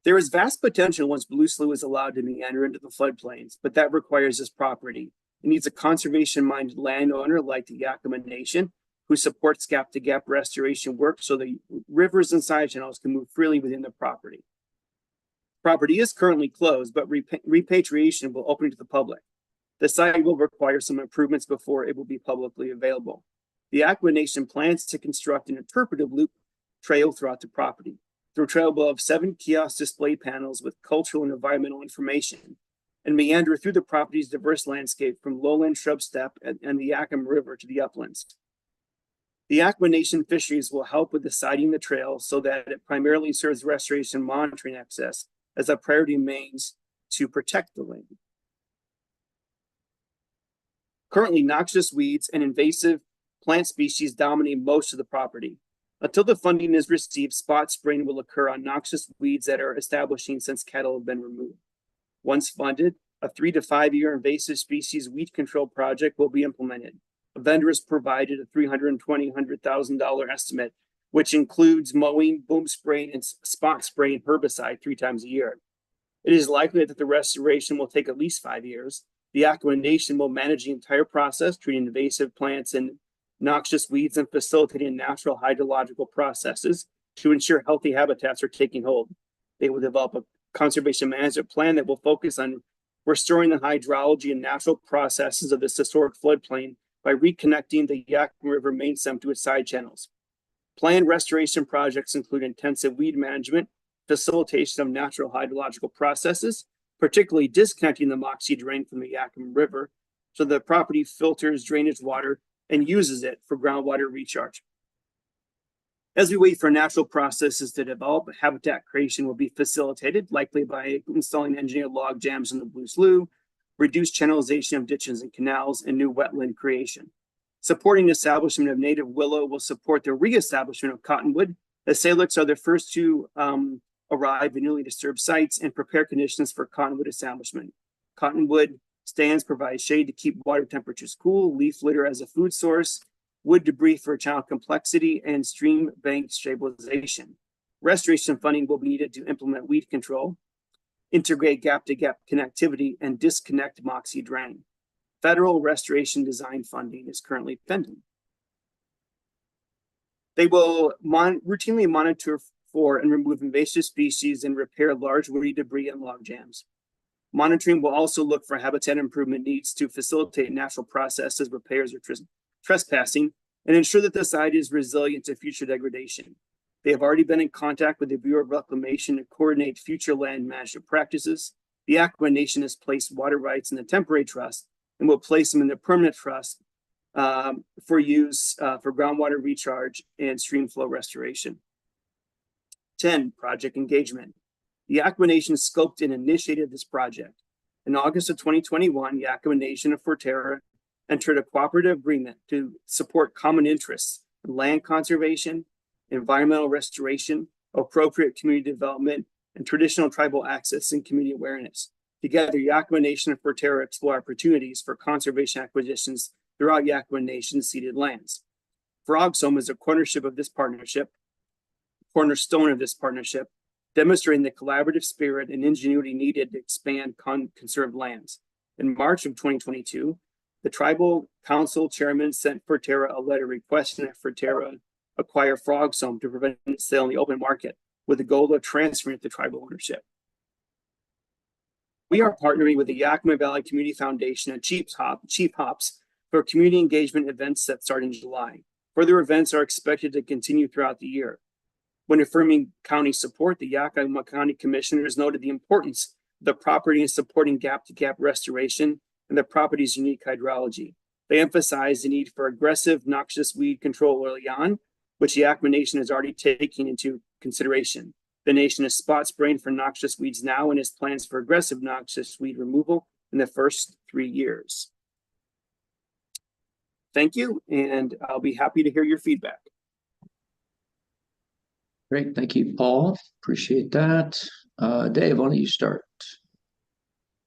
There is vast potential once Blue Slough is allowed to meander into the floodplains, but that requires this property. It needs a conservation-minded landowner like the Yakima Nation, who supports gap-to-gap restoration work so the rivers and side channels can move freely within the property. Property is currently closed, but repatriation will open to the public. The site will require some improvements before it will be publicly available. The Yakima Nation plans to construct an interpretive loop trail throughout the property. The trail will have 7 kiosk display panels with cultural and environmental information and meander through the property's diverse landscape from lowland shrub steppe and the Yakima River to the uplands. The Yakima Nation fisheries will help with deciding the trail so that it primarily serves restoration monitoring access as a priority remains to protect the land. Currently, noxious weeds and invasive plant species dominate most of the property. Until the funding is received, spot spraying will occur on noxious weeds that are establishing since cattle have been removed. Once funded, a 3 to 5 year invasive species weed control project will be implemented. A vendor has provided a $100,000 estimate, which includes mowing, boom spraying, and spot spraying herbicide 3 times a year. It is likely that the restoration will take at least 5 years. The Yakima Nation will manage the entire process, treating invasive plants and noxious weeds and facilitating natural hydrological processes to ensure healthy habitats are taking hold. They will develop a conservation management plan that will focus on restoring the hydrology and natural processes of this historic floodplain by reconnecting the Yakima River main stem to its side channels. Planned restoration projects include intensive weed management, facilitation of natural hydrological processes, particularly disconnecting the Moxie drain from the Yakima River so the property filters drainage water and uses it for groundwater recharge. As we wait for natural processes to develop, habitat creation will be facilitated, likely by installing engineered log jams in the Blue Slough, reduced channelization of ditches and canals, and new wetland creation. Supporting the establishment of native willow will support the reestablishment of cottonwood. The Salics are the first to arrive in newly disturbed sites and prepare conditions for cottonwood establishment. Cottonwood stands provide shade to keep water temperatures cool, leaf litter as a food source, wood debris for channel complexity, and stream bank stabilization. Restoration funding will be needed to implement weed control, integrate gap-to-gap connectivity, and disconnect Moxie drain. Federal restoration design funding is currently pending. They will routinely monitor for and remove invasive species and repair large woody debris and log jams. Monitoring will also look for habitat improvement needs to facilitate natural processes, repairs, or trespassing, and ensure that the site is resilient to future degradation. They have already been in contact with the Bureau of Reclamation to coordinate future land management practices. The Yakima Nation has placed water rights in the temporary trust and will place them in the permanent trust for use for groundwater recharge and stream flow restoration. 10, project engagement. The Yakima Nation scoped and initiated this project. In August of 2021, Yakima Nation and Forterra entered a cooperative agreement to support common interests in land conservation, environmental restoration, appropriate community development, and traditional tribal access and community awareness. Together, Yakima Nation and Forterra explore opportunities for conservation acquisitions throughout Yakima Nation ceded lands. Frogsome is a cornerstone of this partnership, demonstrating the collaborative spirit and ingenuity needed to expand conserved lands. In March of 2022, the Tribal Council Chairman sent Forterra a letter requesting that Forterra acquire Frogsome to prevent its sale in the open market with the goal of transferring it to tribal ownership. We are partnering with the Yakima Valley Community Foundation and Chief Hops for community engagement events that start in July. Further events are expected to continue throughout the year. When affirming county support, the Yakima County Commissioners noted the importance of the property in supporting gap-to-gap restoration and the property's unique hydrology. They emphasized the need for aggressive noxious weed control early on, which the Yakima Nation is already taking into consideration. The nation is spot spraying for noxious weeds now and has plans for aggressive noxious weed removal in the first 3 years. Thank you, and I'll be happy to hear your feedback. Great, thank you, Paul. Appreciate that. Dave, why don't you start?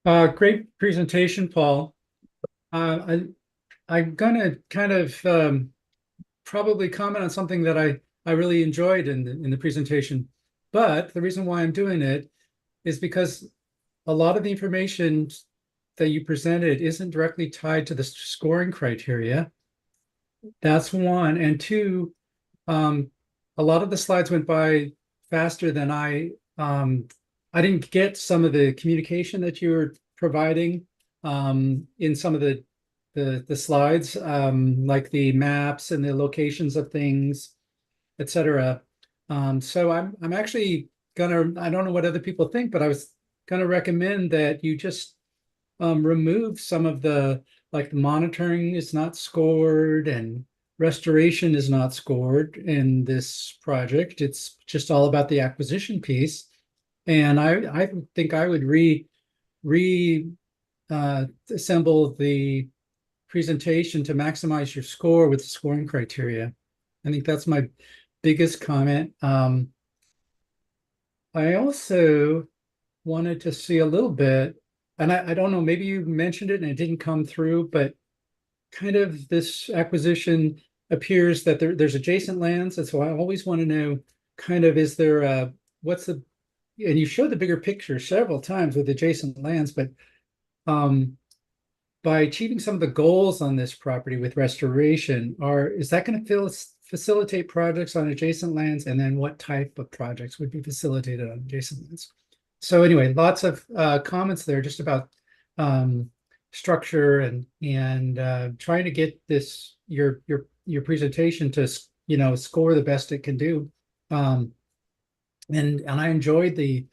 Great presentation, Paul. I'm gonna kind of probably comment on something that I really enjoyed in the presentation. But the reason why I'm doing it is because a lot of the information that you presented isn't directly tied to the scoring criteria. That's one. And two, a lot of the slides went by faster than I didn't get some of the communication that you were providing in some of the slides, like the maps and the locations of things, etc. So I'm actually gonna, I don't know what other people think, but I was gonna recommend that you just remove some of the, like the monitoring is not scored and restoration is not scored in this project. It's just all about the acquisition piece. And I think I would assemble the presentation to maximize your score with the scoring criteria. I think that's my biggest comment. I also wanted to see a little bit, and I don't know, maybe you mentioned it and it didn't come through, but kind of this acquisition appears that there's adjacent lands. And so I always want to know kind of, is there what's the, and you showed the bigger picture several times with adjacent lands, but by achieving some of the goals on this property with restoration, is that going to facilitate projects on adjacent lands? And then what type of projects would be facilitated on adjacent lands? So anyway, lots of comments there just about structure and trying to get this your presentation to score the best it can do. And I enjoyed the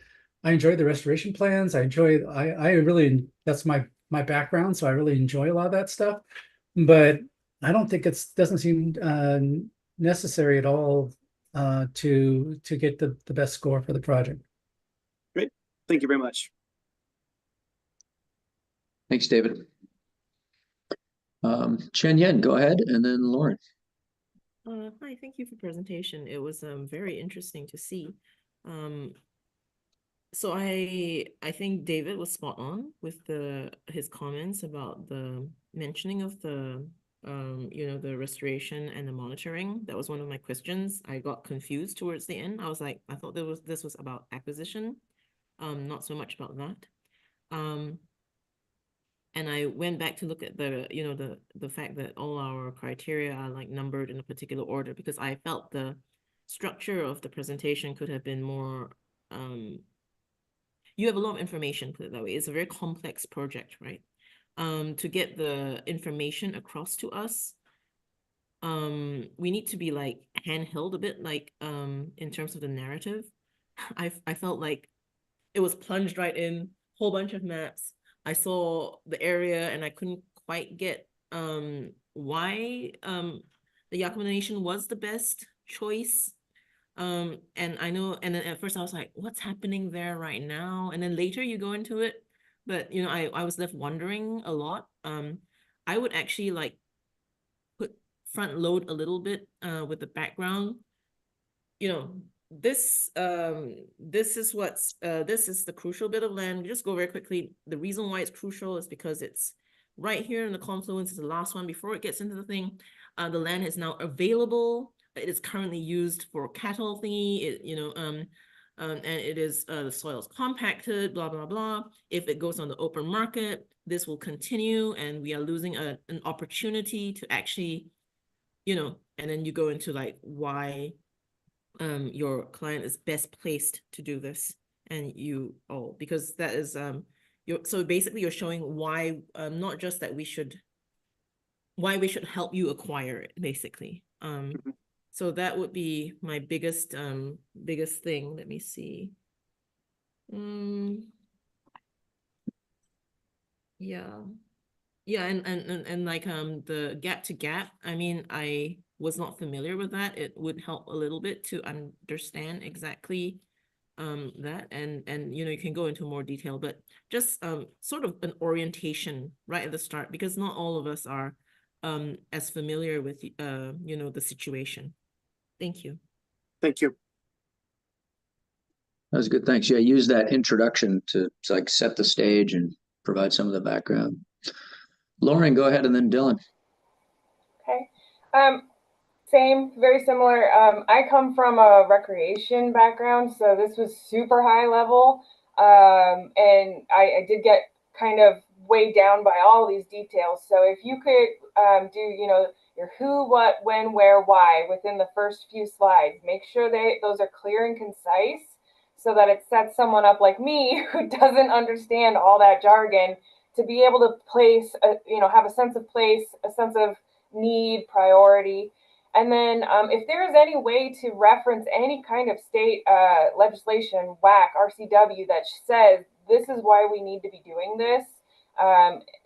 restoration plans. I really, that's my background, so I really enjoy a lot of that stuff. But I don't think doesn't seem necessary at all to get the best score for the project. Great, thank you very much. Thanks, David. Chen Yen, go ahead, and then Lauren. Hi, thank you for presentation. It was very interesting to see. So I think David was spot on with his comments about the mentioning of the the restoration and the monitoring. That was one of my questions. I got confused towards the end. I was like, I thought this was about acquisition, not so much about that. And I went back to look at the fact that all our criteria are like numbered in a particular order, because I felt the structure of the presentation could have been more, you have a lot of information, put it that way. It's a very complex project, right? To get the information across to us, we need to be like handheld a bit, like in terms of the narrative. I felt like it was plunged right in, whole bunch of maps. I saw the area and I couldn't quite get why the Yakima Nation was the best choice. And I know, and then at first I was like, what's happening there right now? And then later you go into it, but I was left wondering a lot. I would actually like put front load a little bit with the background. This is the crucial bit of land. Just go very quickly. The reason why it's crucial is because it's right here in the confluence. Is the last one before it gets into the thing. The land is now available. It is currently used for cattle thingy. And it is the soil is compacted. Blah blah blah. If it goes on the open market, this will continue, and we are losing an opportunity to actually, and then you go into like why your client is best placed to do this, and because that is so basically you're showing why, not just that why we should help you acquire it, basically. So that would be my biggest thing. Let me see. Yeah. Yeah, and like the gap to gap, I mean, I was not familiar with that. It would help a little bit to understand exactly that, and you know, you can go into more detail, but just sort of an orientation right at the start, because not all of us are as familiar with you know, the situation. Thank you. Thank you. That was good. Thanks. Yeah, use that introduction to like set the stage and provide some of the background. Lauren, go ahead, and then Dylan. Okay. Same, very similar. I come from a recreation background, so this was super high level. And I did get kind of weighed down by all these details. So if you could do, you know, your who, what, when, where, why within the first few slides, make sure those are clear and concise so that it sets someone up like me who doesn't understand all that jargon to be able to place, you know, have a sense of place, a sense of need, priority. And then if there is any way to reference any kind of state legislation, WAC, RCW, that says this is why we need to be doing this,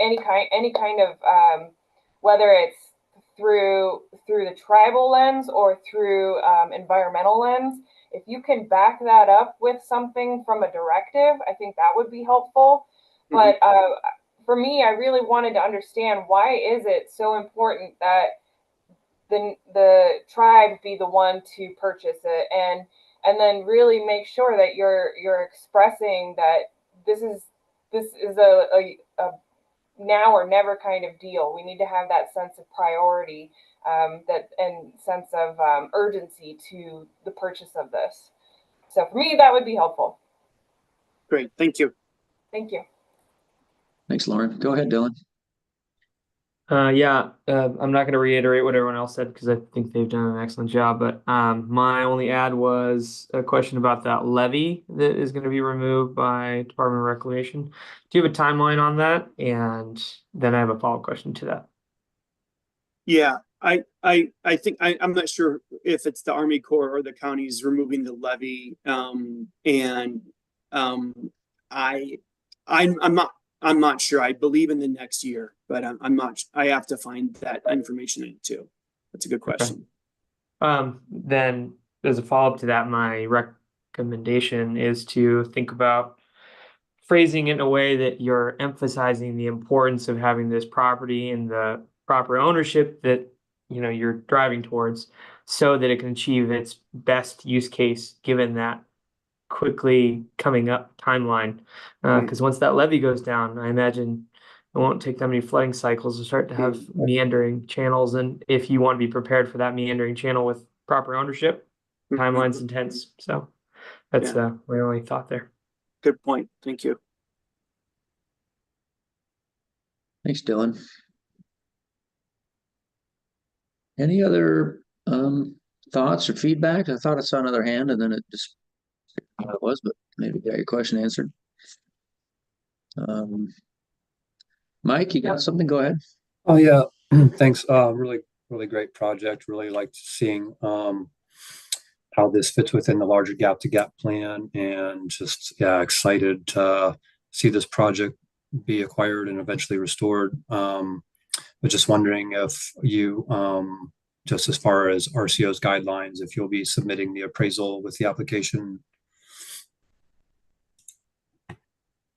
any kind of whether it's through the tribal lens or through environmental lens, if you can back that up with something from a directive, I think that would be helpful. But for me, I really wanted to understand, why is it so important that the tribe be the one to purchase it, and then really make sure that you're expressing that this is a now or never kind of deal. We need to have that sense of priority, that and sense of urgency to the purchase of this. So for me, that would be helpful. Great, thank you. Thank you. Thanks, Lauren. Go ahead, Dylan. Yeah, I'm not going to reiterate what everyone else said because I think they've done an excellent job. But my only add was a question about that levy that is going to be removed by Department of Reclamation. Do you have a timeline on that? And then I have a follow-up question to that. Yeah, I think I'm not sure if it's the Army Corps or the counties removing the levy. I'm not sure. I believe in the next year, but I'm not. I have to find that information in too. That's a good question. Okay. Then as a follow-up to that, my recommendation is to think about phrasing it in a way that you're emphasizing the importance of having this property and the proper ownership that, you know, you're driving towards, so that it can achieve its best use case given that quickly coming up timeline. Because once that levee goes down, I imagine it won't take that many flooding cycles to start to have meandering channels. And if you want to be prepared for that meandering channel with proper ownership, timeline's intense. So that's my only thought there. Good point. Thank you. Thanks, Dylan. Any other thoughts or feedback? I thought I saw another hand, and then it just it was, but maybe got your question answered. Mike, you got something? Go ahead. Oh yeah, thanks. Really great project. Really liked seeing how this fits within the larger gap to gap plan, and just excited to see this project be acquired and eventually restored. But just wondering if you, just as far as RCO's guidelines, if you'll be submitting the appraisal with the application.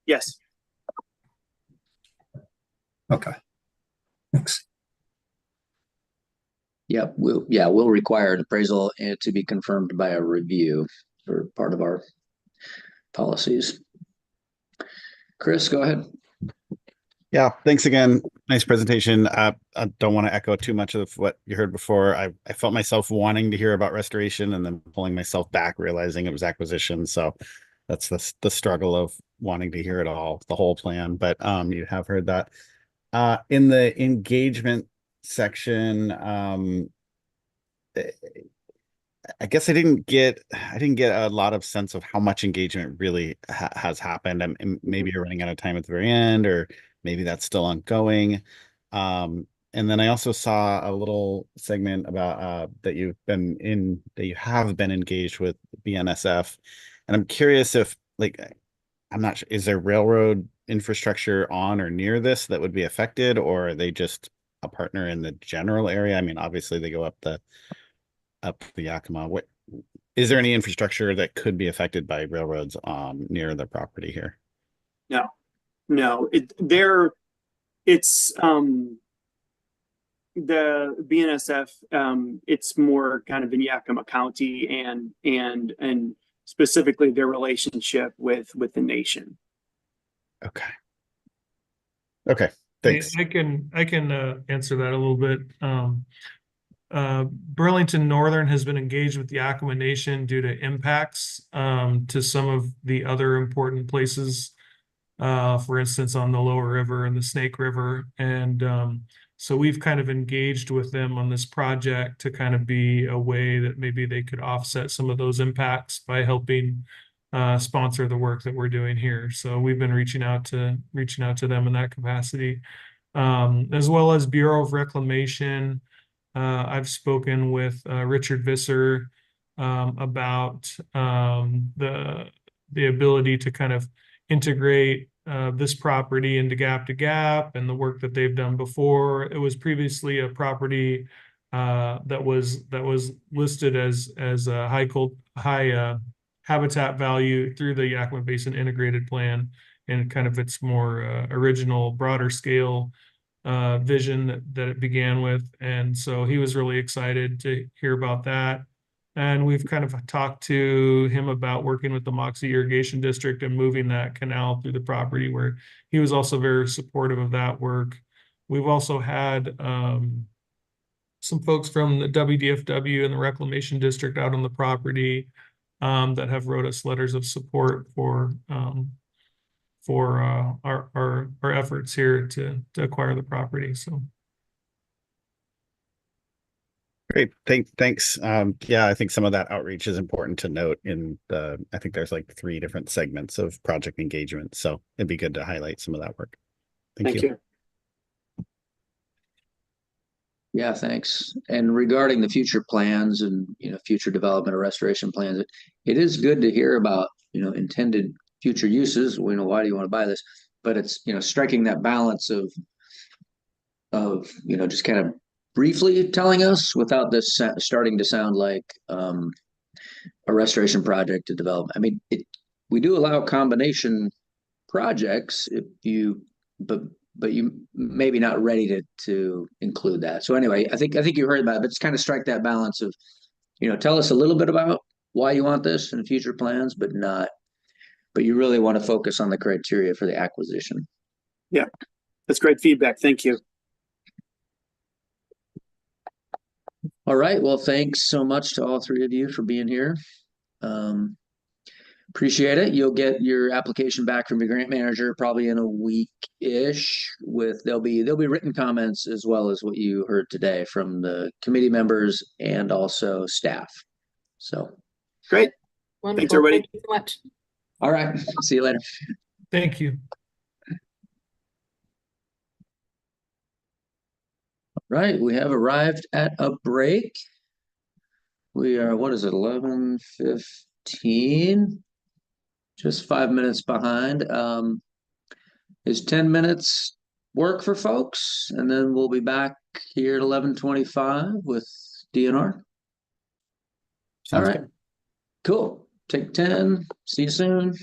Yes. Okay. Thanks. Yeah, we'll require an appraisal to be confirmed by a review for part of our policies. Chris, go ahead. Yeah, thanks again. Nice presentation. I don't want to echo too much of what you heard before. I felt myself wanting to hear about restoration and then pulling myself back, realizing it was acquisition. So that's the struggle of wanting to hear it all, the whole plan. But you have heard that. In the engagement section, I guess I didn't get a lot of sense of how much engagement really has happened, and maybe you're running out of time at the very end, or maybe that's still ongoing. And then I also saw a little segment about that you have been engaged with BNSF, and I'm curious if like I'm not sure, is there railroad infrastructure on or near this that would be affected, or are they just a partner in the general area? I mean, obviously they go up the Yakima. What is there any infrastructure that could be affected by railroads near the property here? No, no, it's the BNSF, it's more kind of in Yakima County and specifically their relationship with the nation. Okay. Okay. Thanks. I can answer that a little bit. Burlington Northern has been engaged with the Yakima Nation due to impacts to some of the other important places, for instance, on the Lower River and the Snake River. And so we've kind of engaged with them on this project to kind of be a way that maybe they could offset some of those impacts by helping sponsor the work that we're doing here. So we've been reaching out to them in that capacity, as well as Bureau of Reclamation. I've spoken with Richard Visser about the ability to kind of integrate this property into Gap to Gap and the work that they've done before. It was previously a property that was listed as a high habitat value through the Yakima Basin Integrated Plan and kind of its more original, broader scale vision that it began with. And so he was really excited to hear about that. And we've kind of talked to him about working with the Moxie Irrigation District and moving that canal through the property, where he was also very supportive of that work. We've also had some folks from the WDFW and the Reclamation District out on the property that have wrote us letters of support for our efforts here to acquire the property. So Great. Thanks. Yeah, I think some of that outreach is important to note I think there's like 3 different segments of project engagement. So it'd be good to highlight some of that work. Thank you. Yeah, thanks. And regarding the future plans and future development or restoration plans, it is good to hear about intended future uses. We know, why do you want to buy this? But it's striking that balance of just kind of briefly telling us without this starting to sound like a restoration project to develop. I mean, we do allow combination projects if you, but you maybe not ready to include that. So anyway, I think you heard about it, but it's kind of strike that balance of, tell us a little bit about why you want this in future plans, but you really want to focus on the criteria for the acquisition. Yeah, that's great feedback. Thank you. All right. Well, thanks so much to all 3 of you for being here. Appreciate it. You'll get your application back from your grant manager probably in a week-ish. There'll be written comments as well as what you heard today from the committee members and also staff. So great. Wonderful. Thanks, everybody. Thank you so much. All right. See you later. thank you. Right. We have arrived at a break. We are, what is it, 11:15? Just 5 minutes behind. Is 10 minutes work for folks? And then we'll be back here at 11:25 with DNR. All right. Good. Cool. Take 10. See you soon.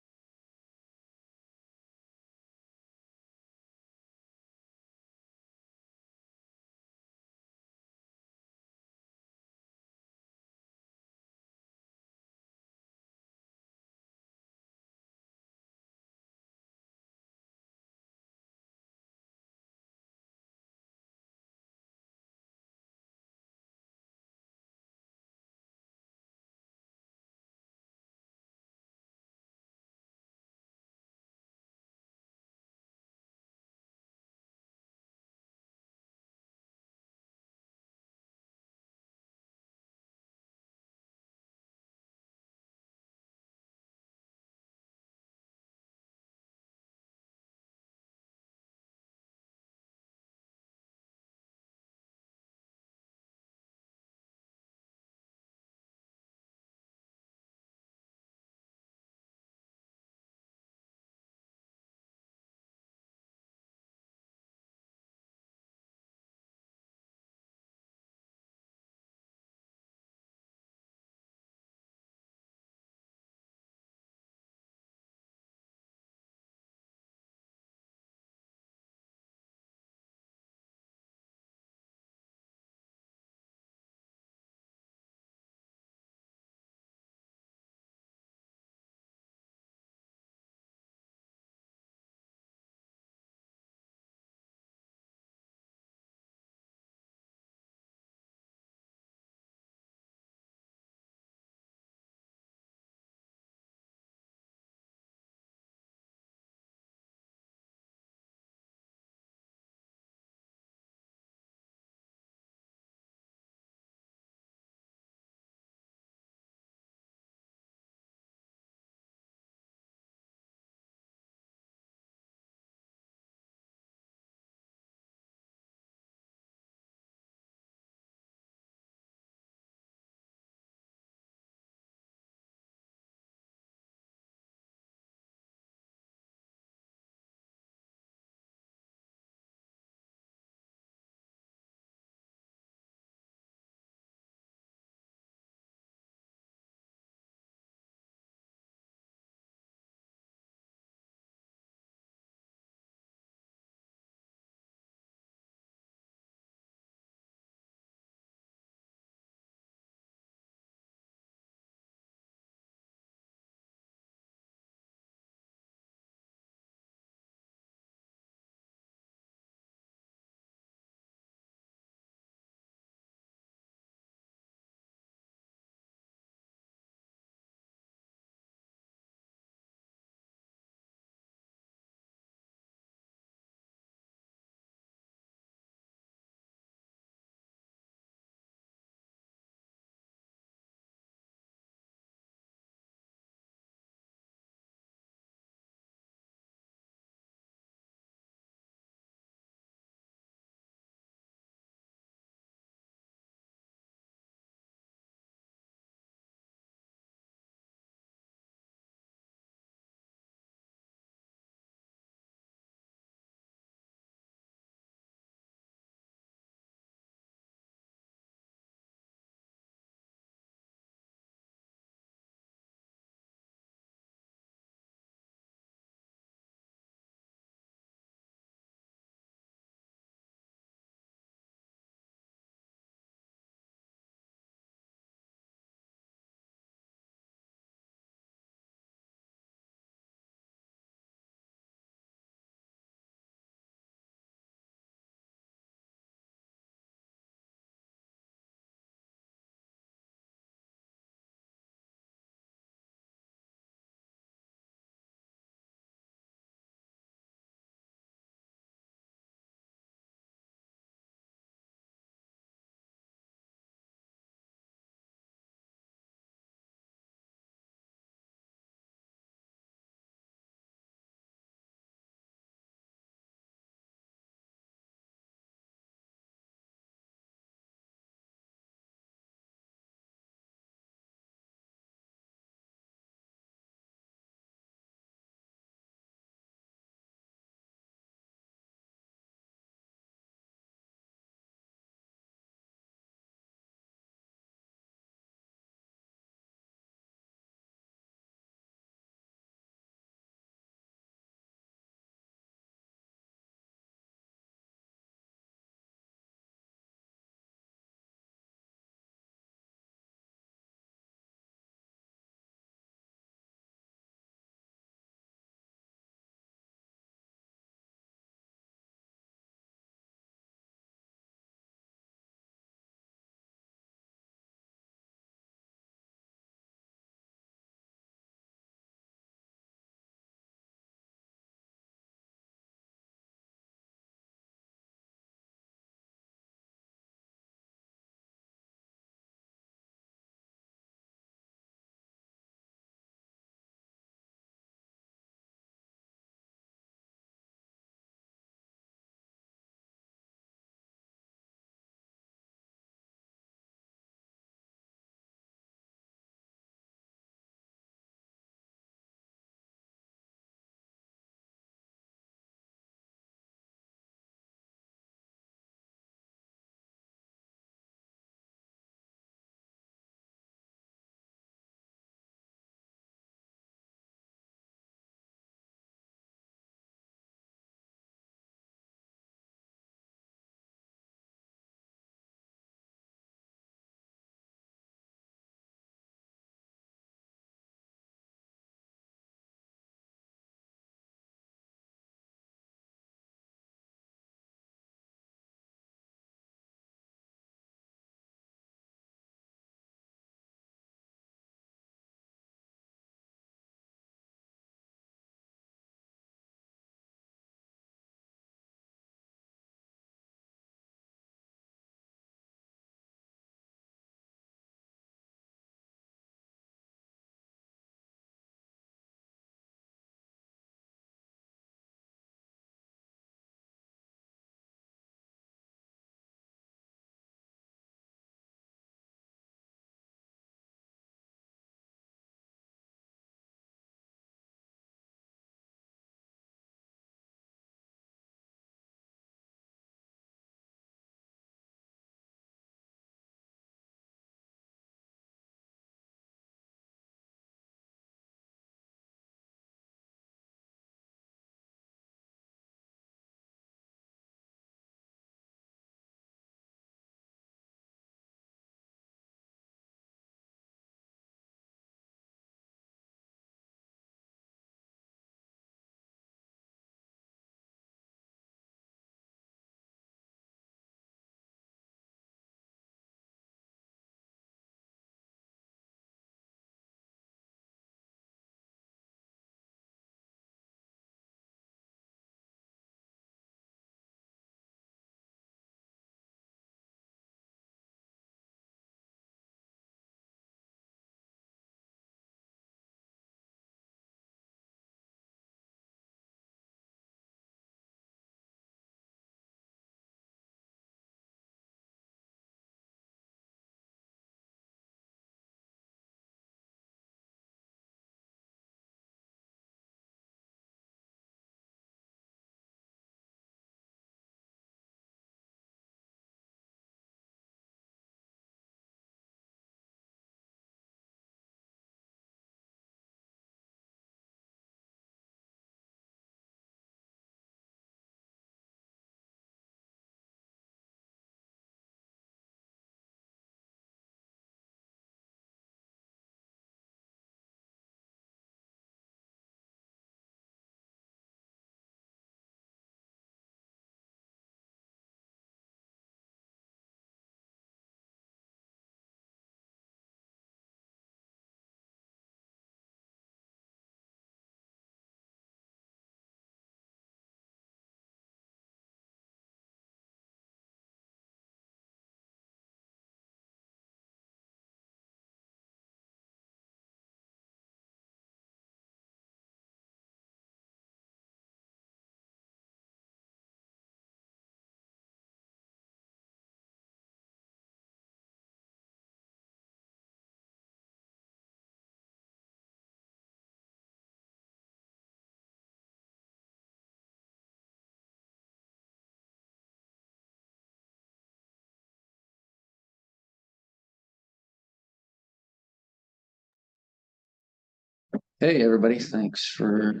Hey, everybody. Thanks for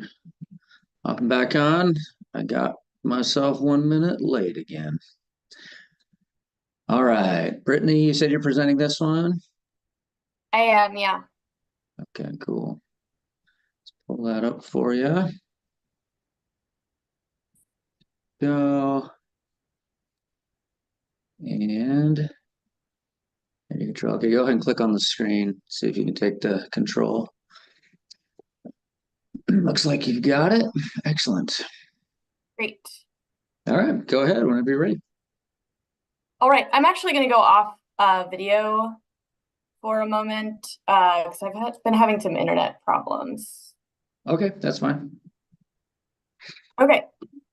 hopping back on. I got myself 1 minute late again. All right. Brittany, you said you're presenting this one? I am, yeah. Okay, cool. Let's pull that up for you. Go. And there you control. Okay, go ahead and click on the screen. See if you can take the control. Looks like you've got it. Excellent. Great. All right, go ahead whenever you're ready. All right, I'm actually going to go off video for a moment because I've been having some internet problems. Okay, that's fine. Okay,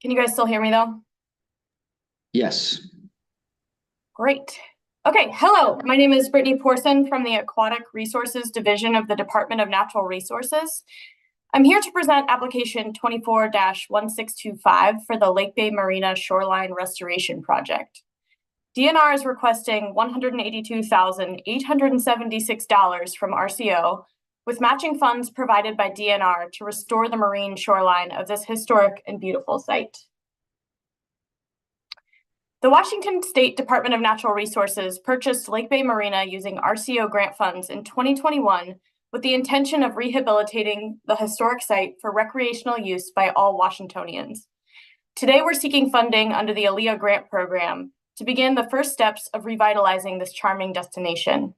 can you guys still hear me though? Yes. Great. Okay, hello, my name is Brittany Porson from the Aquatic Resources Division of the Department of Natural Resources. I'm here to present application 24-1625 for the Lake Bay Marina Shoreline Restoration Project. DNR is requesting $182,876 from RCO, with matching funds provided by DNR to restore the marine shoreline of this historic and beautiful site. The Washington State Department of Natural Resources purchased Lake Bay Marina using RCO grant funds in 2021 with the intention of rehabilitating the historic site for recreational use by all Washingtonians. Today, we're seeking funding under the ALEA grant program to begin the first steps of revitalizing this charming destination.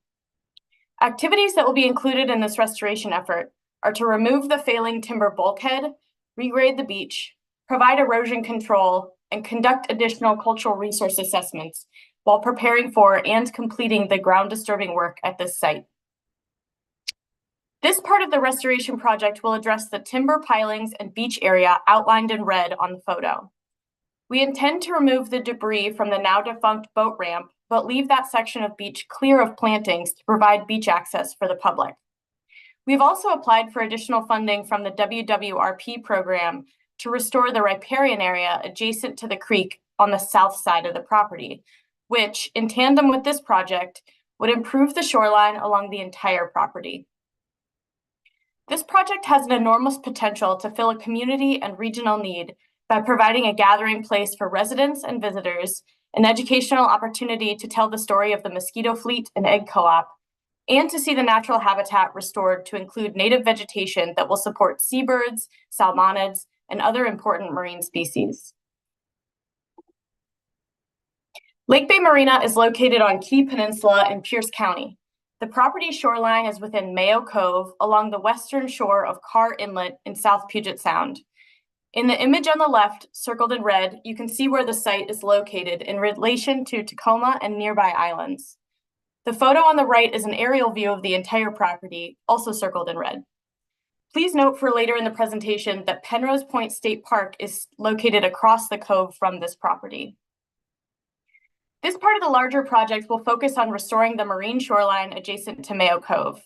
Activities that will be included in this restoration effort are to remove the failing timber bulkhead, regrade the beach, provide erosion control, and conduct additional cultural resource assessments while preparing for and completing the ground disturbing work at this site. This part of the restoration project will address the timber pilings and beach area outlined in red on the photo. We intend to remove the debris from the now defunct boat ramp, but leave that section of beach clear of plantings to provide beach access for the public. We've also applied for additional funding from the WWRP program to restore the riparian area adjacent to the creek on the south side of the property, which, in tandem with this project, would improve the shoreline along the entire property. This project has an enormous potential to fill a community and regional need by providing a gathering place for residents and visitors, an educational opportunity to tell the story of the mosquito fleet and egg co-op, and to see the natural habitat restored to include native vegetation that will support seabirds, salmonids, and other important marine species. Lake Bay Marina is located on Key Peninsula in Pierce County. The property shoreline is within Mayo Cove along the western shore of Carr Inlet in South Puget Sound. In the image on the left, circled in red, you can see where the site is located in relation to Tacoma and nearby islands. The photo on the right is an aerial view of the entire property, also circled in red. Please note for later in the presentation that Penrose Point State Park is located across the cove from this property. This part of the larger project will focus on restoring the marine shoreline adjacent to Mayo Cove.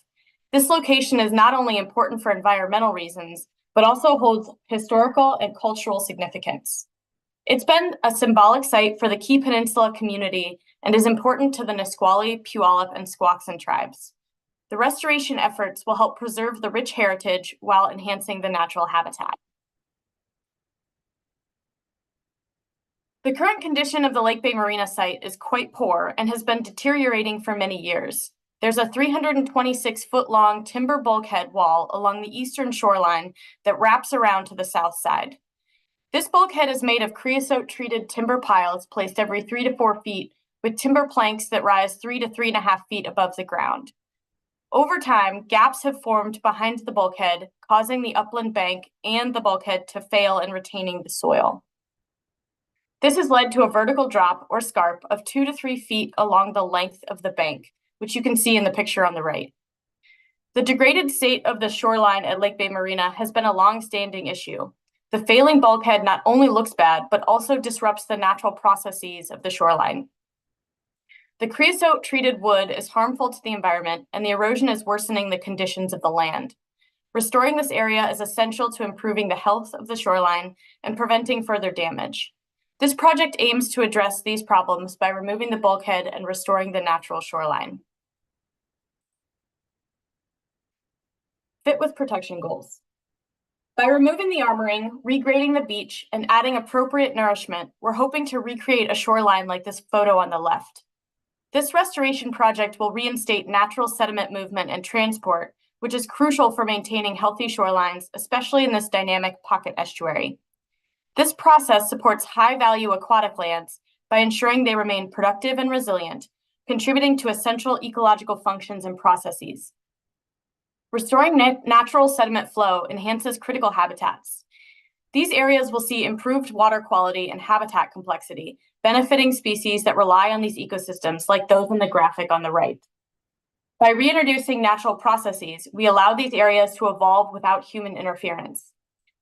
This location is not only important for environmental reasons, but also holds historical and cultural significance. It's been a symbolic site for the Key Peninsula community and is important to the Nisqually, Puyallup, and Squaxin tribes. The restoration efforts will help preserve the rich heritage while enhancing the natural habitat. The current condition of the Lake Bay Marina site is quite poor and has been deteriorating for many years. There's a 326-foot-long timber bulkhead wall along the eastern shoreline that wraps around to the south side. This bulkhead is made of creosote-treated timber piles placed every 3 to 4 feet with timber planks that rise 3 to 3.5 feet above the ground. Over time, gaps have formed behind the bulkhead, causing the upland bank and the bulkhead to fail in retaining the soil. This has led to a vertical drop or scarp of 2 to 3 feet along the length of the bank, which you can see in the picture on the right. The degraded state of the shoreline at Lake Bay Marina has been a long-standing issue. The failing bulkhead not only looks bad, but also disrupts the natural processes of the shoreline. The creosote-treated wood is harmful to the environment, and the erosion is worsening the conditions of the land. Restoring this area is essential to improving the health of the shoreline and preventing further damage. This project aims to address these problems by removing the bulkhead and restoring the natural shoreline. fit with protection goals. By removing the armoring, regrading the beach, and adding appropriate nourishment, we're hoping to recreate a shoreline like this photo on the left. This restoration project will reinstate natural sediment movement and transport, which is crucial for maintaining healthy shorelines, especially in this dynamic pocket estuary. This process supports high-value aquatic lands by ensuring they remain productive and resilient, contributing to essential ecological functions and processes. Restoring natural sediment flow enhances critical habitats. These areas will see improved water quality and habitat complexity, benefiting species that rely on these ecosystems like those in the graphic on the right. By reintroducing natural processes, we allow these areas to evolve without human interference.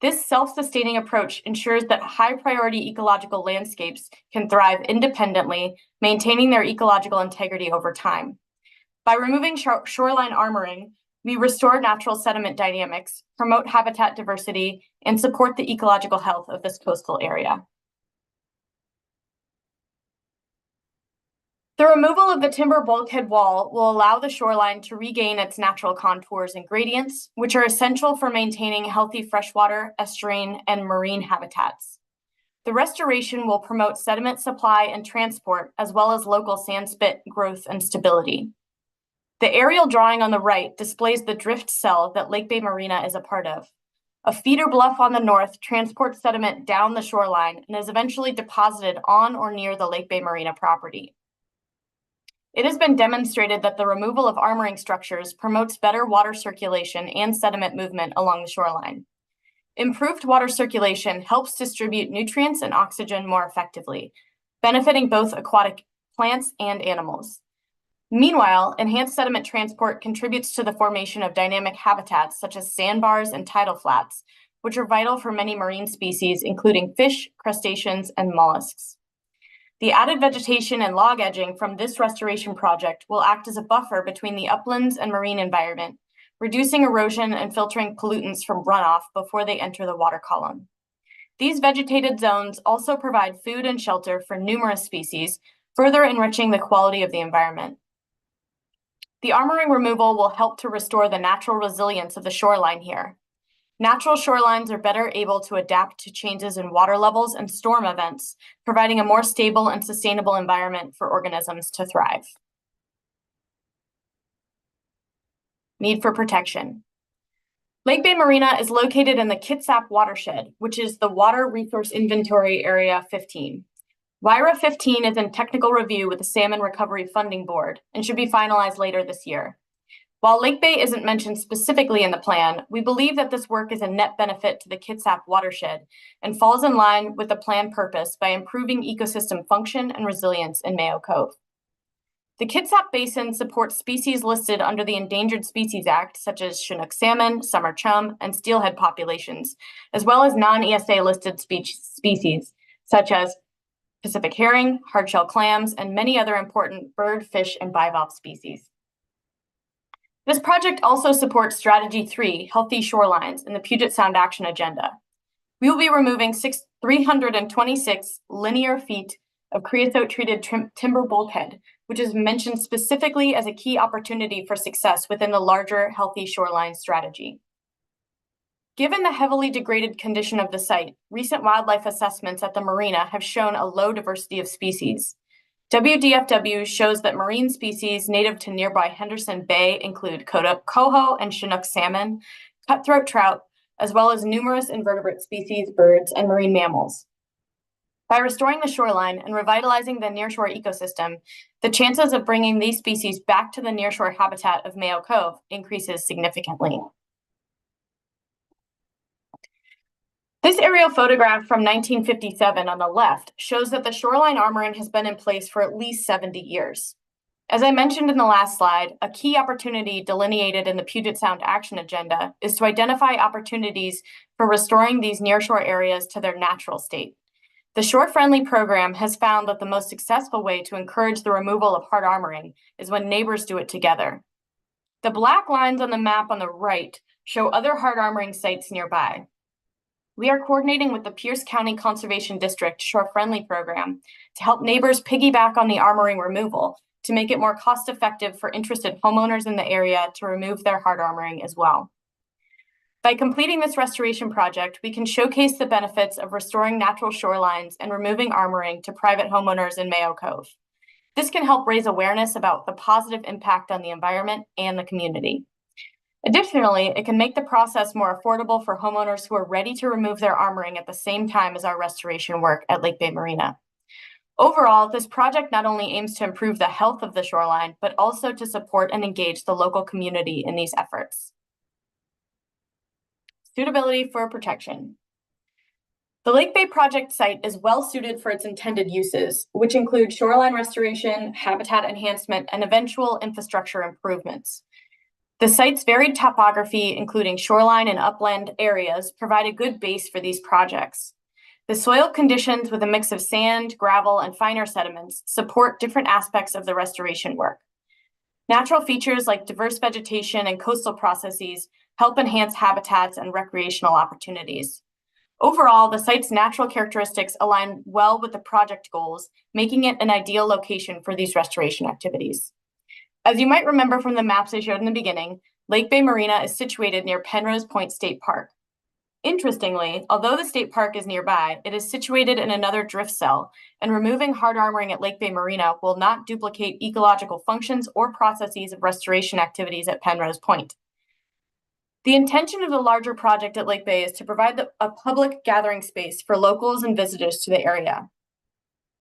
This self-sustaining approach ensures that high-priority ecological landscapes can thrive independently, maintaining their ecological integrity over time. By removing shoreline armoring, we restore natural sediment dynamics, promote habitat diversity, and support the ecological health of this coastal area. The removal of the timber bulkhead wall will allow the shoreline to regain its natural contours and gradients, which are essential for maintaining healthy freshwater, estuarine, and marine habitats. The restoration will promote sediment supply and transport, as well as local sandspit growth and stability. The aerial drawing on the right displays the drift cell that Lake Bay Marina is a part of. A feeder bluff on the north transports sediment down the shoreline and is eventually deposited on or near the Lake Bay Marina property. It has been demonstrated that the removal of armoring structures promotes better water circulation and sediment movement along the shoreline. Improved water circulation helps distribute nutrients and oxygen more effectively, benefiting both aquatic plants and animals. Meanwhile, enhanced sediment transport contributes to the formation of dynamic habitats such as sandbars and tidal flats, which are vital for many marine species, including fish, crustaceans, and mollusks. The added vegetation and log edging from this restoration project will act as a buffer between the uplands and marine environment, reducing erosion and filtering pollutants from runoff before they enter the water column. These vegetated zones also provide food and shelter for numerous species, further enriching the quality of the environment. The armoring removal will help to restore the natural resilience of the shoreline here. Natural shorelines are better able to adapt to changes in water levels and storm events, providing a more stable and sustainable environment for organisms to thrive. Need for protection. Lake Bay Marina is located in the Kitsap watershed, which is the Water Resource Inventory Area 15. WIRA 15 is in technical review with the Salmon Recovery Funding Board and should be finalized later this year. While Lake Bay isn't mentioned specifically in the plan, we believe that this work is a net benefit to the Kitsap watershed and falls in line with the plan purpose by improving ecosystem function and resilience in Mayo Cove. The Kitsap Basin supports species listed under the Endangered Species Act, such as Chinook salmon, summer chum, and steelhead populations, as well as non-ESA listed species, such as Pacific herring, hardshell clams, and many other important bird, fish, and bivalve species. This project also supports Strategy 3, Healthy Shorelines, in the Puget Sound Action Agenda. We will be removing 326 linear feet of creosote-treated timber bulkhead, which is mentioned specifically as a key opportunity for success within the larger Healthy Shoreline strategy. Given the heavily degraded condition of the site, recent wildlife assessments at the marina have shown a low diversity of species. WDFW shows that marine species native to nearby Henderson Bay include coho and Chinook salmon, cutthroat trout, as well as numerous invertebrate species, birds, and marine mammals. By restoring the shoreline and revitalizing the nearshore ecosystem, the chances of bringing these species back to the nearshore habitat of Mayo Cove increases significantly. This aerial photograph from 1957 on the left shows that the shoreline armoring has been in place for at least 70 years. As I mentioned in the last slide, a key opportunity delineated in the Puget Sound Action Agenda is to identify opportunities for restoring these nearshore areas to their natural state. The Shore-Friendly program has found that the most successful way to encourage the removal of hard armoring is when neighbors do it together. The black lines on the map on the right show other hard armoring sites nearby. We are coordinating with the Pierce County Conservation District Shore-Friendly program to help neighbors piggyback on the armoring removal to make it more cost-effective for interested homeowners in the area to remove their hard armoring as well. By completing this restoration project, we can showcase the benefits of restoring natural shorelines and removing armoring to private homeowners in Mayo Cove. This can help raise awareness about the positive impact on the environment and the community. Additionally, it can make the process more affordable for homeowners who are ready to remove their armoring at the same time as our restoration work at Lake Bay Marina. Overall, this project not only aims to improve the health of the shoreline, but also to support and engage the local community in these efforts. Suitability for protection. The Lake Bay project site is well suited for its intended uses, which include shoreline restoration, habitat enhancement, and eventual infrastructure improvements. The site's varied topography, including shoreline and upland areas, provide a good base for these projects. The soil conditions with a mix of sand, gravel, and finer sediments support different aspects of the restoration work. Natural features like diverse vegetation and coastal processes help enhance habitats and recreational opportunities. Overall, the site's natural characteristics align well with the project goals, making it an ideal location for these restoration activities. As you might remember from the maps I showed in the beginning, Lake Bay Marina is situated near Penrose Point State Park. Interestingly, although the state park is nearby, it is situated in another drift cell, and removing hard armoring at Lake Bay Marina will not duplicate ecological functions or processes of restoration activities at Penrose Point. The intention of the larger project at Lake Bay is to provide a public gathering space for locals and visitors to the area.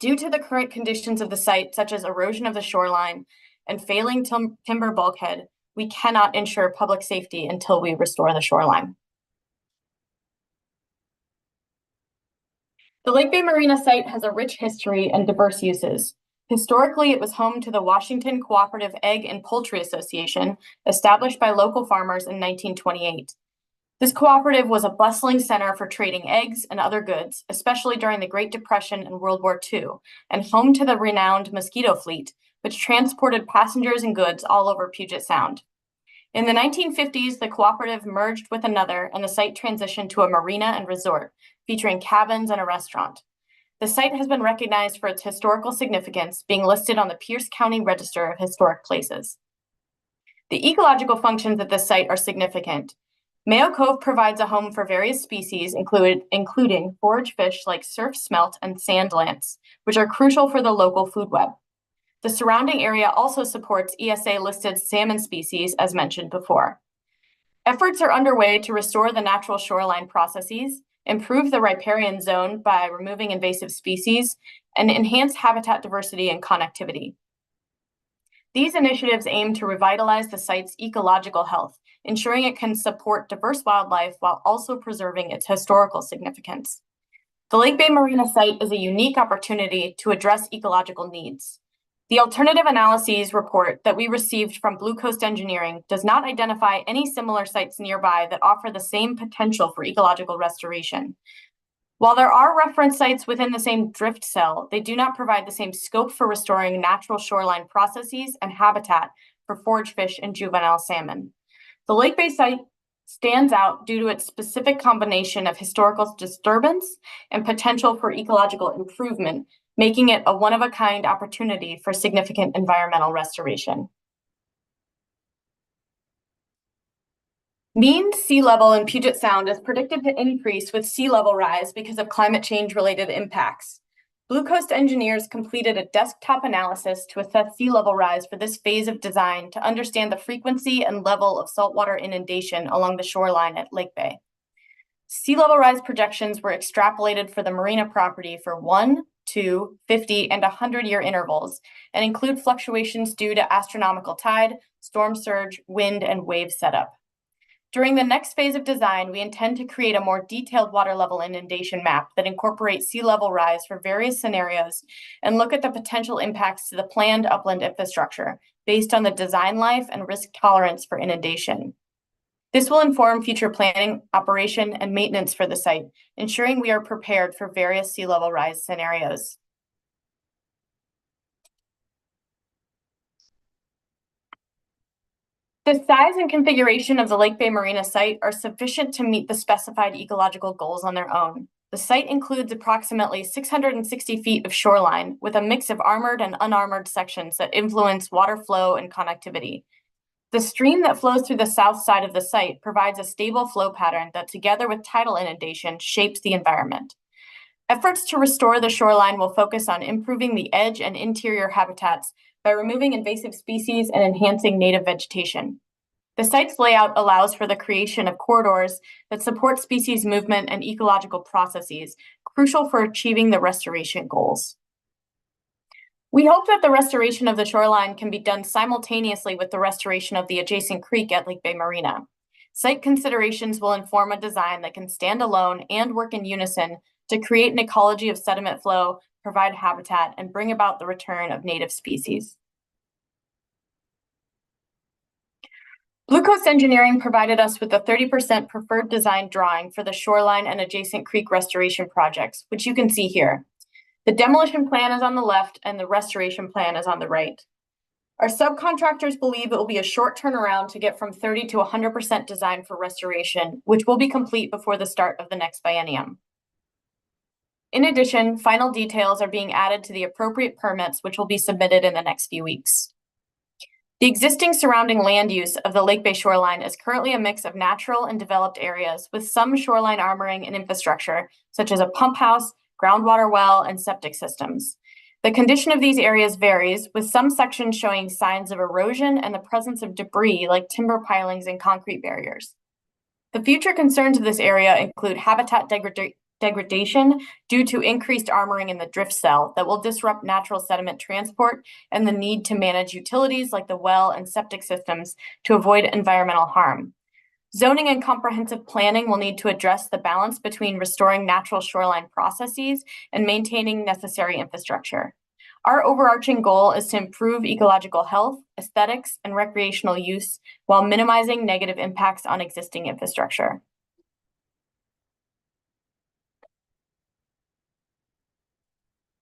Due to the current conditions of the site, such as erosion of the shoreline and failing timber bulkhead, we cannot ensure public safety until we restore the shoreline. The Lake Bay Marina site has a rich history and diverse uses. Historically, it was home to the Washington Cooperative Egg and Poultry Association, established by local farmers in 1928. This cooperative was a bustling center for trading eggs and other goods, especially during the Great Depression and World War II, and home to the renowned Mosquito Fleet, which transported passengers and goods all over Puget Sound. In the 1950s, the cooperative merged with another, and the site transitioned to a marina and resort, featuring cabins and a restaurant. The site has been recognized for its historical significance, being listed on the Pierce County Register of Historic Places. The ecological functions at this site are significant. Mayo Cove provides a home for various species, including forage fish like surf smelt and sand lance, which are crucial for the local food web. The surrounding area also supports ESA-listed salmon species, as mentioned before. Efforts are underway to restore the natural shoreline processes, improve the riparian zone by removing invasive species, and enhance habitat diversity and connectivity. These initiatives aim to revitalize the site's ecological health, ensuring it can support diverse wildlife while also preserving its historical significance. The Lake Bay Marina site is a unique opportunity to address ecological needs. The alternative analyses report that we received from Blue Coast Engineering does not identify any similar sites nearby that offer the same potential for ecological restoration. While there are reference sites within the same drift cell, they do not provide the same scope for restoring natural shoreline processes and habitat for forage fish and juvenile salmon. The Lake Bay site stands out due to its specific combination of historical disturbance and potential for ecological improvement, making it a one-of-a-kind opportunity for significant environmental restoration. Mean sea level in Puget Sound is predicted to increase with sea level rise because of climate change-related impacts. Blue Coast engineers completed a desktop analysis to assess sea level rise for this phase of design to understand the frequency and level of saltwater inundation along the shoreline at Lake Bay. Sea level rise projections were extrapolated for the marina property for 1, 2, 50, and 100-year intervals, and include fluctuations due to astronomical tide, storm surge, wind, and wave setup. During the next phase of design, we intend to create a more detailed water level inundation map that incorporates sea level rise for various scenarios and look at the potential impacts to the planned upland infrastructure based on the design life and risk tolerance for inundation. This will inform future planning, operation, and maintenance for the site, ensuring we are prepared for various sea level rise scenarios. The size and configuration of the Lake Bay Marina site are sufficient to meet the specified ecological goals on their own. The site includes approximately 660 feet of shoreline with a mix of armored and unarmored sections that influence water flow and connectivity. The stream that flows through the south side of the site provides a stable flow pattern that, together with tidal inundation, shapes the environment. Efforts to restore the shoreline will focus on improving the edge and interior habitats by removing invasive species and enhancing native vegetation. The site's layout allows for the creation of corridors that support species movement and ecological processes, crucial for achieving the restoration goals. We hope that the restoration of the shoreline can be done simultaneously with the restoration of the adjacent creek at Lake Bay Marina. Site considerations will inform a design that can stand alone and work in unison to create an ecology of sediment flow, provide habitat, and bring about the return of native species. Blue Coast Engineering provided us with a 30% preferred design drawing for the shoreline and adjacent creek restoration projects, which you can see here. The demolition plan is on the left and the restoration plan is on the right. Our subcontractors believe it will be a short turnaround to get from 30 to 100% design for restoration, which will be complete before the start of the next biennium. In addition, final details are being added to the appropriate permits, which will be submitted in the next few weeks. The existing surrounding land use of the Lake Bay shoreline is currently a mix of natural and developed areas with some shoreline armoring and infrastructure, such as a pump house, groundwater well, and septic systems. The condition of these areas varies, with some sections showing signs of erosion and the presence of debris like timber pilings and concrete barriers. The future concerns of this area include habitat degradation due to increased armoring in the drift cell that will disrupt natural sediment transport and the need to manage utilities like the well and septic systems to avoid environmental harm. Zoning and comprehensive planning will need to address the balance between restoring natural shoreline processes and maintaining necessary infrastructure. Our overarching goal is to improve ecological health, aesthetics, and recreational use while minimizing negative impacts on existing infrastructure.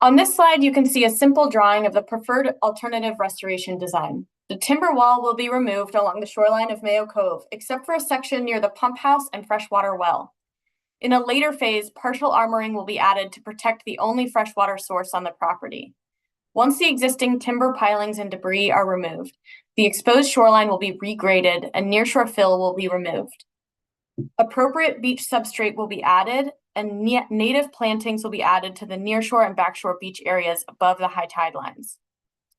On this slide, you can see a simple drawing of the preferred alternative restoration design. The timber wall will be removed along the shoreline of Mayo Cove, except for a section near the pump house and freshwater well. In a later phase, partial armoring will be added to protect the only freshwater source on the property. Once the existing timber pilings and debris are removed, the exposed shoreline will be regraded and nearshore fill will be removed. Appropriate beach substrate will be added and native plantings will be added to the nearshore and backshore beach areas above the high tide lines.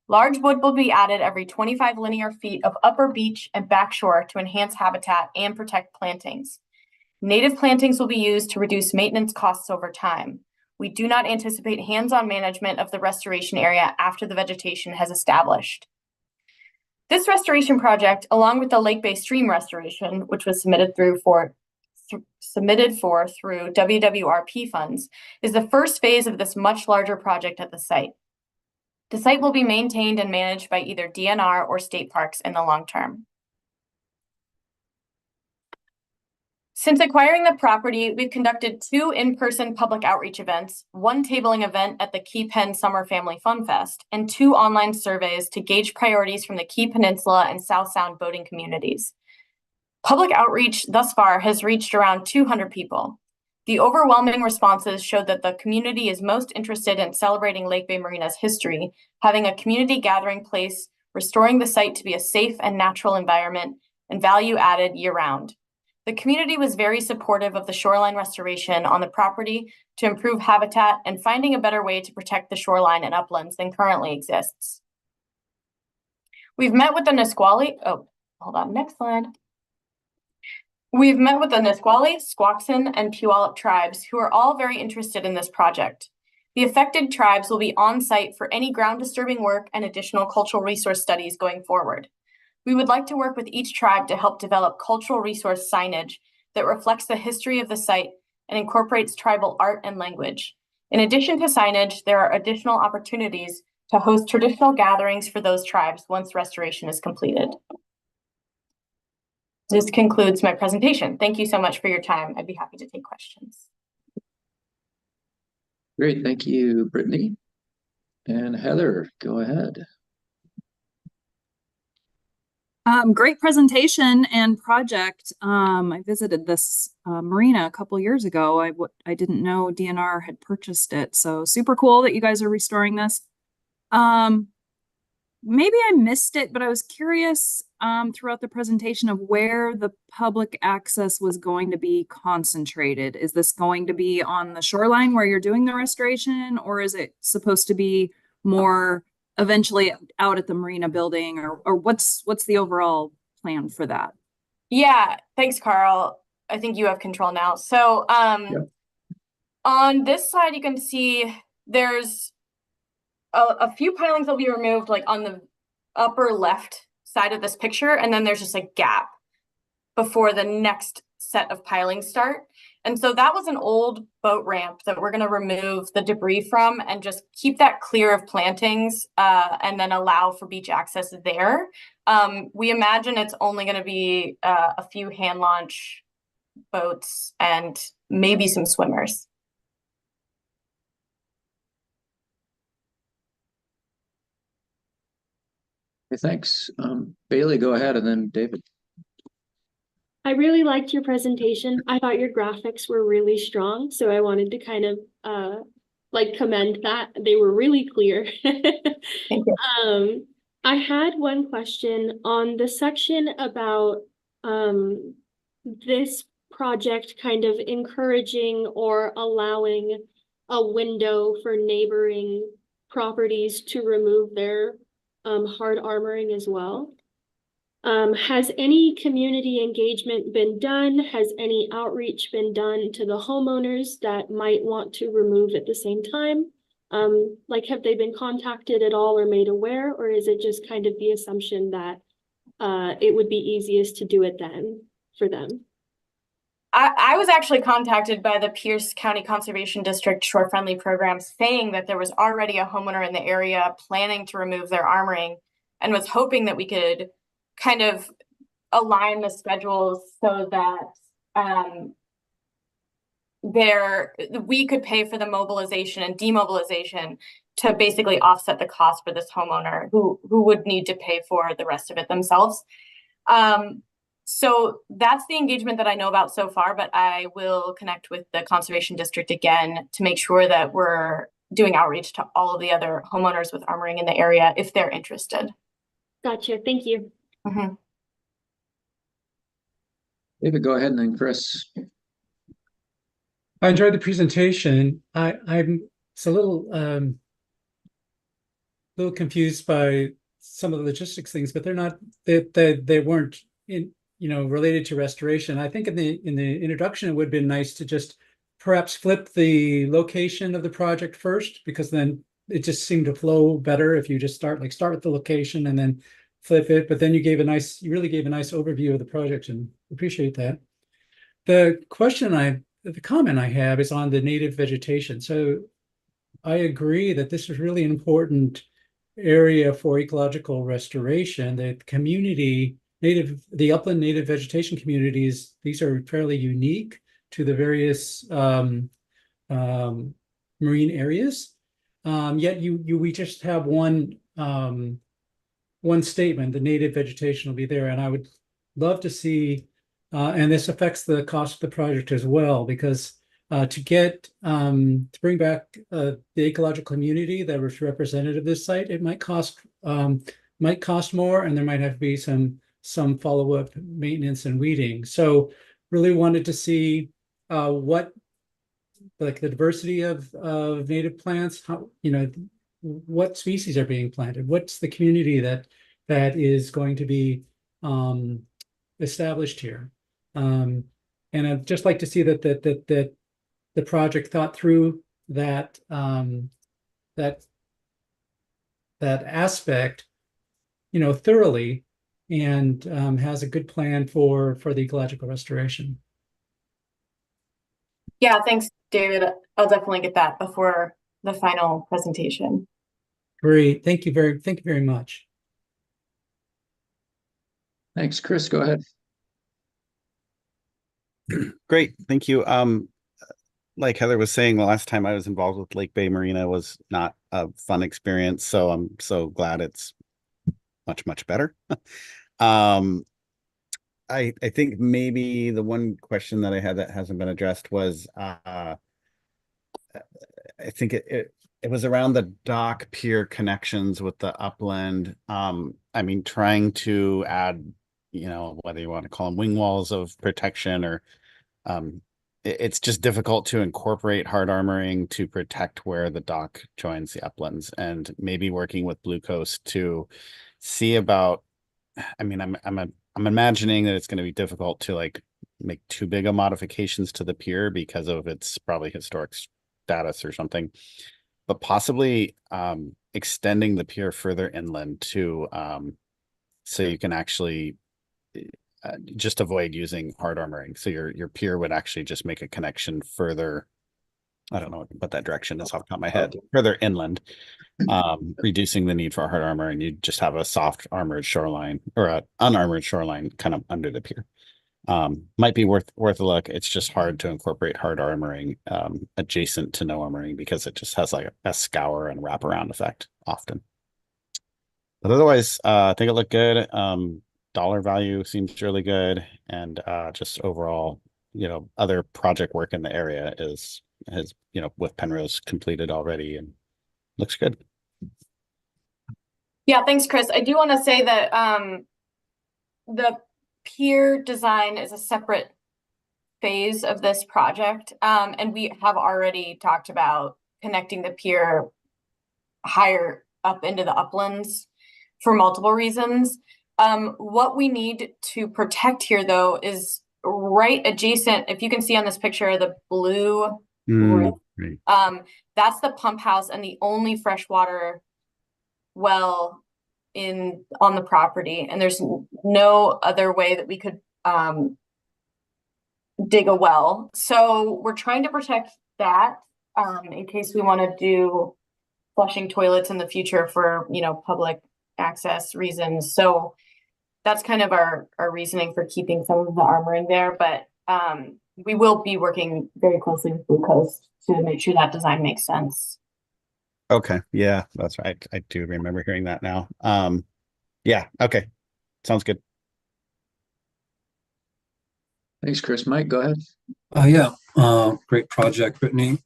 Large wood will be added every 25 linear feet of upper beach and backshore to enhance habitat and protect plantings. Native plantings will be used to reduce maintenance costs over time. We do not anticipate hands-on management of the restoration area after the vegetation has established. This restoration project, along with the Lake Bay stream restoration, which was submitted for through WWRP funds, is the first phase of this much larger project at the site. The site will be maintained and managed by either DNR or state parks in the long term. Since acquiring the property, we've conducted 2 in-person public outreach events, 1 tabling event at the Key Penn Summer Family Fun Fest, and 2 online surveys to gauge priorities from the Key Peninsula and South Sound boating communities. Public outreach thus far has reached around 200 people. The overwhelming responses showed that the community is most interested in celebrating Lake Bay Marina's history, having a community gathering place, restoring the site to be a safe and natural environment, and value added year-round. The community was very supportive of the shoreline restoration on the property to improve habitat and finding a better way to protect the shoreline and uplands than currently exists. We've met with the Nisqually, next slide. We've met with the Nisqually, Squaxin, and Puyallup tribes who are all very interested in this project. The affected tribes will be on site for any ground disturbing work and additional cultural resource studies going forward. We would like to work with each tribe to help develop cultural resource signage that reflects the history of the site and incorporates tribal art and language. In addition to signage, there are additional opportunities to host traditional gatherings for those tribes once restoration is completed. This concludes my presentation. Thank you so much for your time. I'd be happy to take questions. Great, thank you, Brittany. And Heather, go ahead. Great presentation and project. I visited this marina a couple years ago. I didn't know DNR had purchased it, so super cool that you guys are restoring this. maybe I missed it, but I was curious throughout the presentation of where the public access was going to be concentrated. Is this going to be on the shoreline where you're doing the restoration, or is it supposed to be more eventually out at the marina building, or what's the overall plan for that? Yeah, thanks, Carl. I think you have control now. So Yep. on this side, you can see there's a few pilings that will be removed, like on the upper left side of this picture, and then there's just a gap before the next set of pilings start. And so that was an old boat ramp that we're going to remove the debris from and just keep that clear of plantings and then allow for beach access there. We imagine it's only going to be a few hand launch boats and maybe some swimmers. Okay, thanks. Bailey, go ahead, and then David. I really liked your presentation. I thought your graphics were really strong, so I wanted to kind of like commend that. They were really clear. Thank you. I had one question on the section about this project kind of encouraging or allowing a window for neighboring properties to remove their hard armoring as well. Has any community engagement been done? Has any outreach been done to the homeowners that might want to remove at the same time? Like, have they been contacted at all or made aware, or is it just kind of the assumption that it would be easiest to do it then for them? I was actually contacted by the Pierce County Conservation District Shore Friendly Program saying that there was already a homeowner in the area planning to remove their armoring and was hoping that we could kind of align the schedules so that we could pay for the mobilization and demobilization to basically offset the cost for this homeowner who would need to pay for the rest of it themselves. So that's the engagement that I know about so far, but I will connect with the Conservation District again to make sure that we're doing outreach to all of the other homeowners with armoring in the area if they're interested. Gotcha. Thank you. Mm-hmm. David, go ahead, and then Chris. I enjoyed the presentation. I'm a little confused by some of the logistics things, but they're not they weren't related to restoration. I think in the introduction it would have been nice to just perhaps flip the location of the project first, because then it just seemed to flow better if you just start with the location and then flip it. But then you really gave a nice overview of the project, and appreciate that. The comment I have is on the native vegetation. So I agree that this is really an important area for ecological restoration. The upland native vegetation communities, these are fairly unique to the various marine areas. Yet we just have one statement: the native vegetation will be there, and I would love to see. And this affects the cost of the project as well, because to bring back the ecological community that was representative of this site, it might cost more, and there might have to be some follow-up maintenance and weeding. So really wanted to see what, like, the diversity of native plants, what species are being planted, what's the community that is going to be established here. And I'd just like to see that the project thought through that aspect, thoroughly, and has a good plan for the ecological restoration. Yeah, thanks, David. I'll definitely get that before the final presentation. Great. Thank you very much. Thanks, Chris. Go ahead. Great, thank you. Like Heather was saying, the last time I was involved with Lake Bay Marina was not a fun experience, so I'm so glad it's much better. I think maybe the one question that I had that hasn't been addressed was I think it was around the dock pier connections with the upland. I mean, trying to add, whether you want to call them wing walls of protection or it's just difficult to incorporate hard armoring to protect where the dock joins the uplands, and maybe working with Blue Coast to see about. I mean, I'm imagining that it's going to be difficult to like make too big of modifications to the pier because of its probably historic status or something, but possibly extending the pier further inland to so you can actually just avoid using hard armoring. So your pier would actually just make a connection further. I don't know what that direction is off the top of my head. Further inland, reducing the need for hard armor, and you just have a soft armored shoreline or a unarmored shoreline kind of under the pier. Might be worth a look. It's just hard to incorporate hard armoring adjacent to no armoring because it just has like a scour and wraparound effect often. But otherwise, I think it looked good. Dollar value seems really good, and just overall, other project work in the area has with Penrose completed already and looks good. Yeah, thanks, Chris. I do want to say that the pier design is a separate phase of this project, and we have already talked about connecting the pier higher up into the uplands for multiple reasons. What we need to protect here, though, is right adjacent. If you can see on this picture, the blue roof, that's the pump house and the only freshwater well on the property, and there's no other way that we could dig a well. So we're trying to protect that in case we want to do flushing toilets in the future for public access reasons. So that's kind of our reasoning for keeping some of the armoring there, but we will be working very closely with Blue Coast to make sure that design makes sense. Okay, yeah, that's right. I do remember hearing that now. Yeah, okay, sounds good. Thanks, Chris. Mike, go ahead. Yeah, great project, Brittany.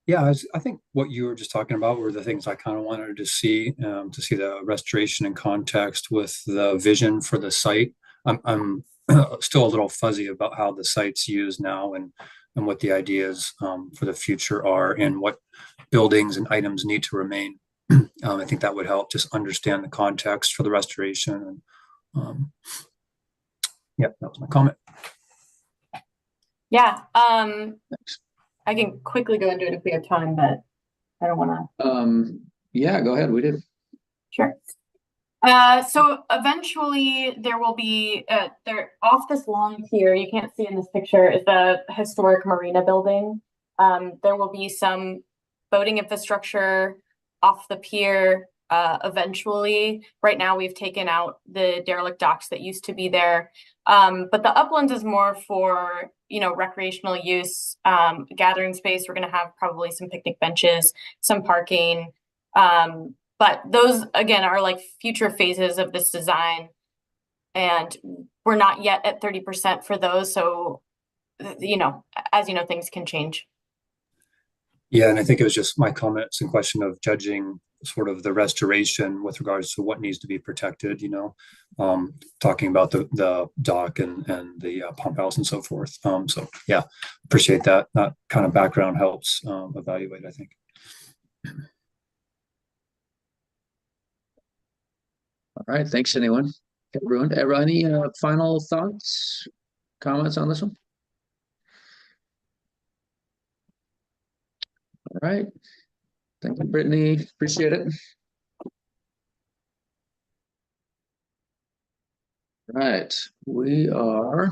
Yeah, I think what you were just talking about were the things I kind of wanted to see the restoration in context with the vision for the site. I'm still a little fuzzy about how the site's used now and what the ideas for the future are and what buildings and items need to remain. I think that would help just understand the context for the restoration. And yeah, that was my comment. Yeah, I can quickly go into it if we have time, but I don't want to. Yeah, go ahead. We did. Sure. So eventually there will be there off this long pier, you can't see in this picture, is the historic marina building. There will be some boating infrastructure off the pier eventually. Right now we've taken out the derelict docks that used to be there. But the uplands is more for recreational use, gathering space. We're going to have probably some picnic benches, some parking. But those, again, are like future phases of this design. And we're not yet at 30% for those. So, as things can change. Yeah, and I think it was just my comments and question of judging sort of the restoration with regards to what needs to be protected, talking about the dock and the pump house and so forth. So yeah, appreciate that. That kind of background helps evaluate, I think. All right, thanks anyone. Everyone, any final thoughts, comments on this one? All right. Thank you, Brittany. Appreciate it. All right, we are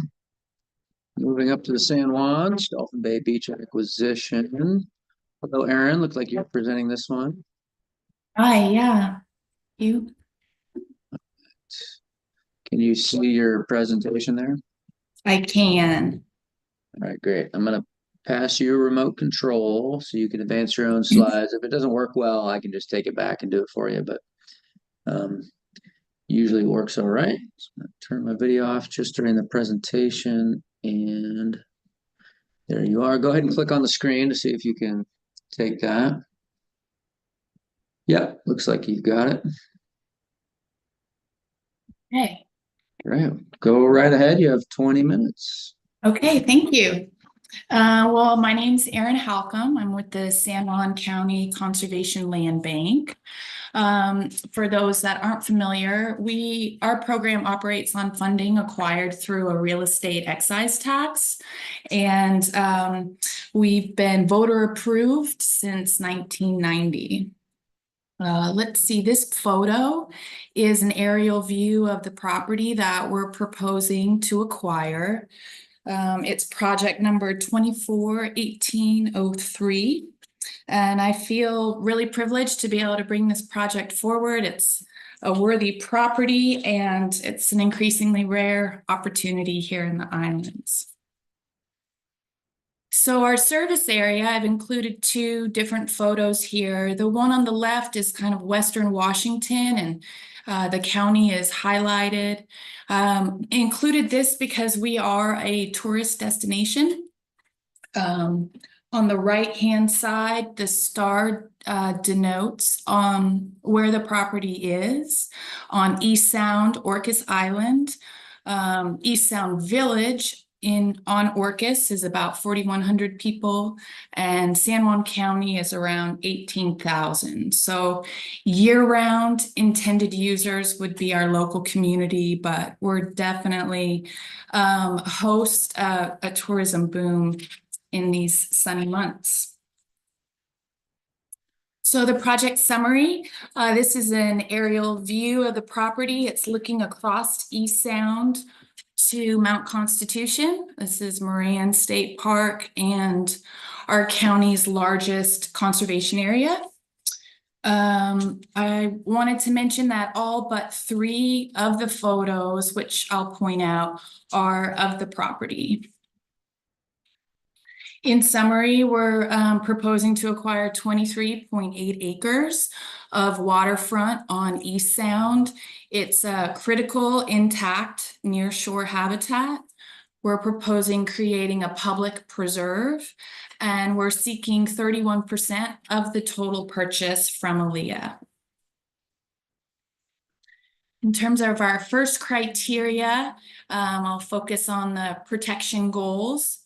moving up to the San Juans, Dolphin Bay Beach acquisition. Hello, Erin. Looks like you're presenting this one. Hi, yeah. You? Can you see your presentation there? I can. All right, great. I'm going to pass you a remote control so you can advance your own slides. If it doesn't work well, I can just take it back and do it for you, but usually it works all right. So I'm going to turn my video off just during the presentation, and there you are. Go ahead and click on the screen to see if you can take that. Yep, looks like you've got it. Okay. Right, go right ahead. You have 20 minutes. Okay, thank you. Well, my name's Erin Halcomb. I'm with the San Juan County Conservation Land Bank. For those that aren't familiar, our program operates on funding acquired through a real estate excise tax. And we've been voter approved since 1990. Let's see, this photo is an aerial view of the property that we're proposing to acquire. It's project number 241803. And I feel really privileged to be able to bring this project forward. It's a worthy property and it's an increasingly rare opportunity here in the islands. So our service area, I've included two different photos here. The one on the left is kind of Western Washington, and the county is highlighted. Included this because we are a tourist destination. On the right-hand side, the star denotes where the property is on East Sound, Orcas Island. East Sound Village on Orcas is about 4,100 people, and San Juan County is around 18,000. So year-round intended users would be our local community, but we're definitely host a tourism boom in these sunny months. So the project summary, this is an aerial view of the property. It's looking across East Sound to Mount Constitution. This is Moran State Park and our county's largest conservation area. I wanted to mention that all but 3 of the photos, which I'll point out, are of the property. In summary, we're proposing to acquire 23.8 acres of waterfront on East Sound. It's a critical, intact, nearshore habitat. We're proposing creating a public preserve, and we're seeking 31% of the total purchase from ALEA. In terms of our first criteria, I'll focus on the protection goals.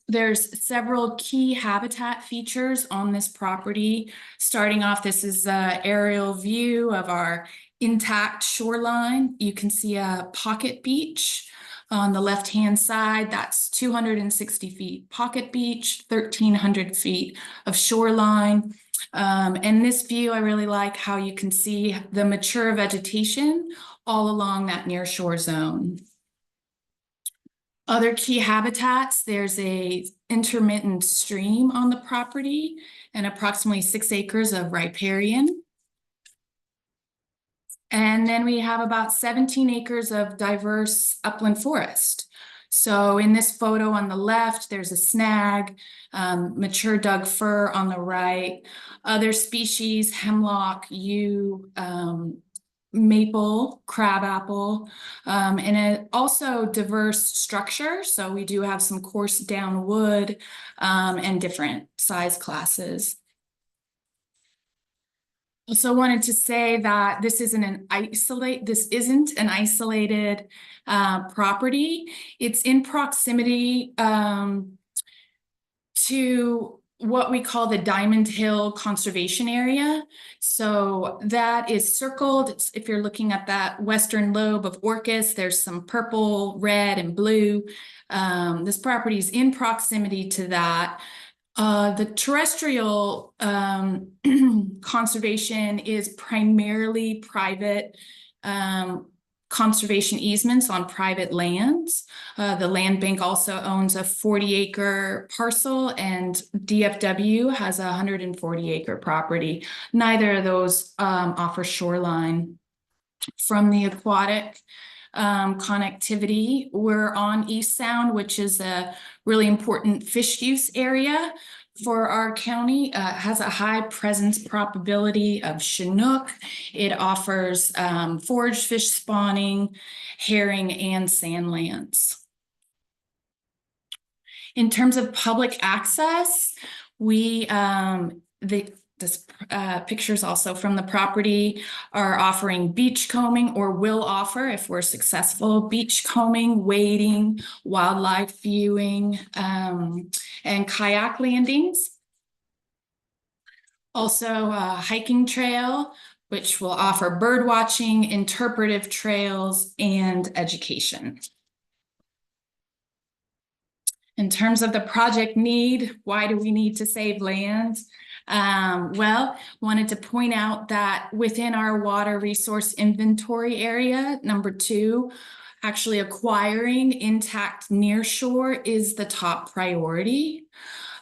There's several key habitat features on this property. Starting off, this is an aerial view of our intact shoreline. You can see a pocket beach on the left-hand side. That's 260 feet pocket beach, 1,300 feet of shoreline. And this view, I really like how you can see the mature vegetation all along that nearshore zone. Other key habitats, there's a intermittent stream on the property and approximately 6 acres of riparian. And then we have about 17 acres of diverse upland forest. So in this photo on the left, there's a snag, mature Doug fir on the right, other species, hemlock, yew, maple, crabapple, and also diverse structure. So we do have some coarse down wood and different size classes. Also wanted to say that this isn't an isolated property. It's in proximity to what we call the Diamond Hill Conservation Area. So that is circled. If you're looking at that western lobe of Orcas, there's some purple, red, and blue. This property is in proximity to that. The terrestrial conservation is primarily private conservation easements on private lands. The land bank also owns a 40-acre parcel, and DFW has a 140-acre property. Neither of those offer shoreline. From the aquatic connectivity, we're on East Sound, which is a really important fish use area for our county. Has a high presence probability of Chinook. It offers forage fish spawning, herring, and sand lance. In terms of public access, the this pictures also from the property are offering beach combing, or will offer, if we're successful, beach combing, wading, wildlife viewing, and kayak landings. Also a hiking trail, which will offer bird watching, interpretive trails, and education. In terms of the project need, why do we need to save land? Well, wanted to point out that within our water resource inventory area, number 2, actually acquiring intact nearshore is the top priority.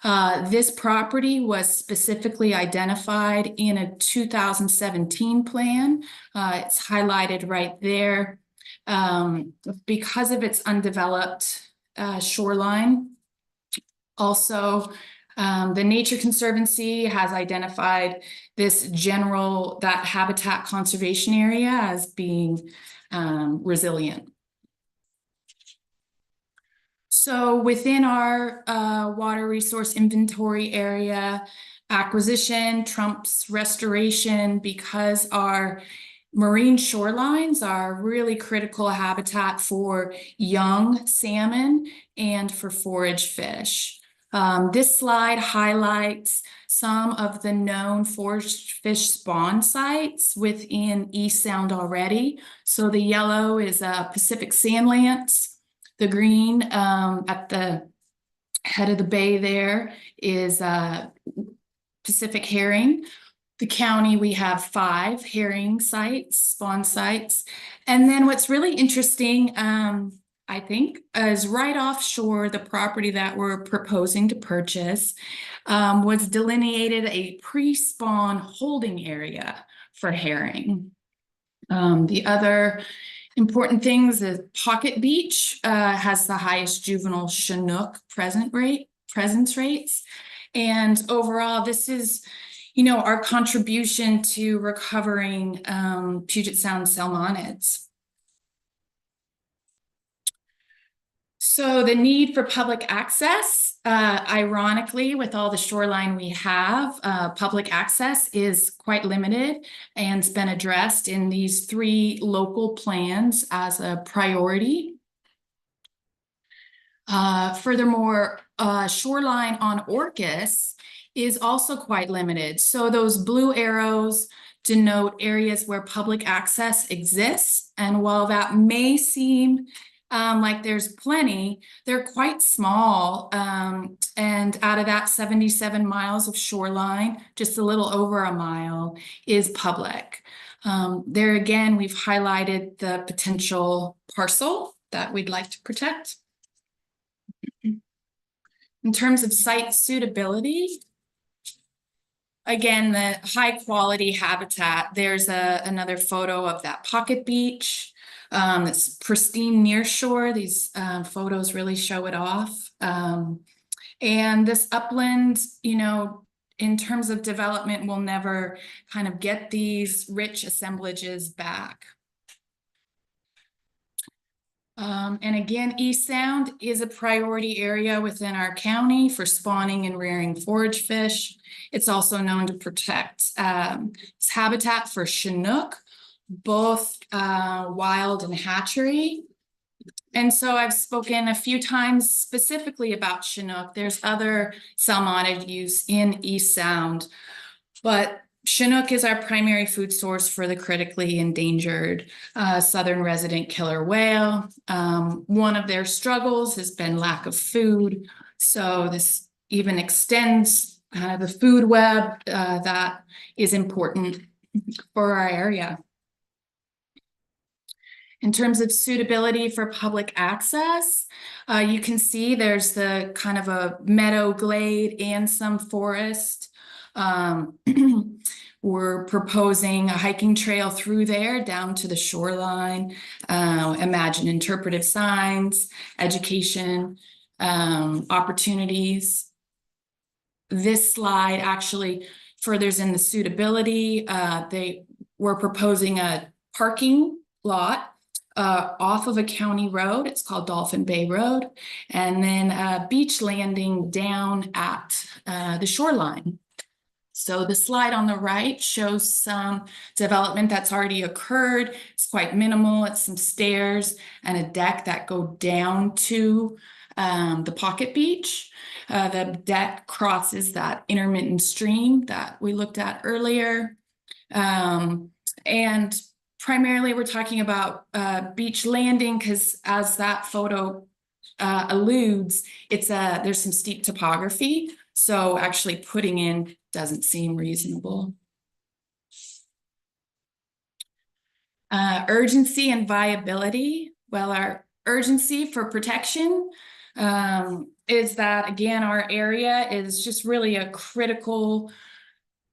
This property was specifically identified in a 2017 plan. It's highlighted right there. Because of its undeveloped shoreline. Also, the Nature Conservancy has identified this that habitat conservation area as being resilient. So within our water resource inventory area, acquisition trumps restoration because our marine shorelines are really critical habitat for young salmon and for forage fish. This slide highlights some of the known forage fish spawn sites within East Sound already. So the yellow is Pacific sand lance. The green at the head of the bay there is Pacific herring. The county, we have 5 herring sites, spawn sites. And then what's really interesting, I think, is right offshore, the property that we're proposing to purchase was delineated a pre-spawn holding area for herring. The other important things is Pocket Beach has the highest juvenile Chinook presence rates. And overall, this is, our contribution to recovering Puget Sound salmonids. So the need for public access, ironically, with all the shoreline we have, public access is quite limited and it's been addressed in these 3 local plans as a priority. Furthermore, shoreline on Orcas is also quite limited. So those blue arrows denote areas where public access exists. And while that may seem like there's plenty, they're quite small. And out of that 77 miles of shoreline, just a little over a mile is public. There again, we've highlighted the potential parcel that we'd like to protect. In terms of site suitability, again, the high quality habitat, there's another photo of that Pocket Beach. It's pristine near shore. These photos really show it off. And this upland, in terms of development, will never kind of get these rich assemblages back. And again, East Sound is a priority area within our county for spawning and rearing forage fish. It's also known to protect habitat for Chinook, both wild and hatchery. And so I've spoken a few times specifically about Chinook. There's other salmonid use in East Sound, but Chinook is our primary food source for the critically endangered southern resident killer whale. One of their struggles has been lack of food. So this even extends kind of the food web that is important for our area. In terms of suitability for public access, you can see there's the kind of a meadow glade and some forest. We're proposing a hiking trail through there down to the shoreline. Imagine interpretive signs, education, opportunities. This slide actually furthers in the suitability. They were proposing a parking lot off of a county road. It's called Dolphin Bay Road, and then a beach landing down at the shoreline. So the slide on the right shows some development that's already occurred. It's quite minimal. It's some stairs and a deck that go down to the pocket beach. The deck crosses that intermittent stream that we looked at earlier. And primarily we're talking about beach landing because as that photo alludes, there's some steep topography. So actually putting in doesn't seem reasonable. Urgency and viability. Well, our urgency for protection is that, again, our area is just really a critical,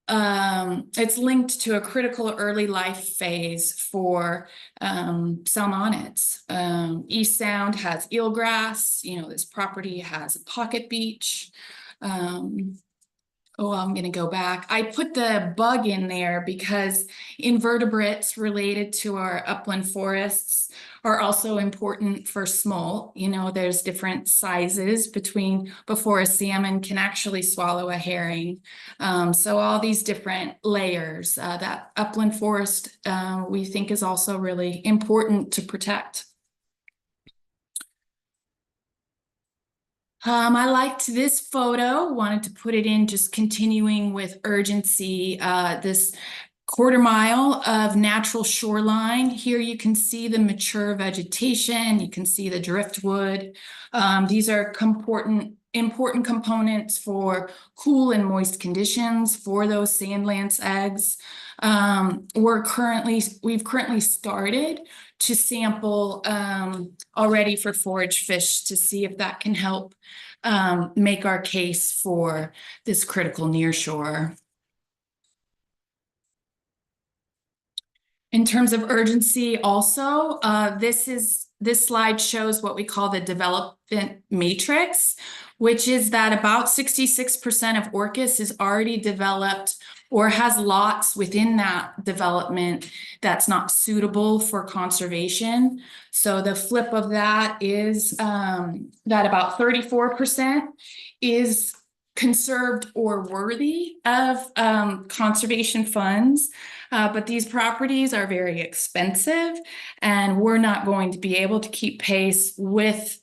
it's linked to a critical early life phase for salmonids. East Sound has eelgrass, this property has a pocket beach. I'm going to go back. I put the bug in there because invertebrates related to our upland forests are also important for smolt. There's different sizes before a salmon can actually swallow a herring. So all these different layers, that upland forest we think is also really important to protect. I liked this photo, wanted to put it in just continuing with urgency. This quarter mile of natural shoreline. Here you can see the mature vegetation. You can see the driftwood. These are important components for cool and moist conditions for those sand lance eggs. We've currently started to sample already for forage fish to see if that can help make our case for this critical nearshore. In terms of urgency also, this slide shows what we call the development matrix, which is that about 66% of Orcas is already developed or has lots within that development that's not suitable for conservation. So the flip of that is that about 34% is conserved or worthy of conservation funds. But these properties are very expensive and we're not going to be able to keep pace with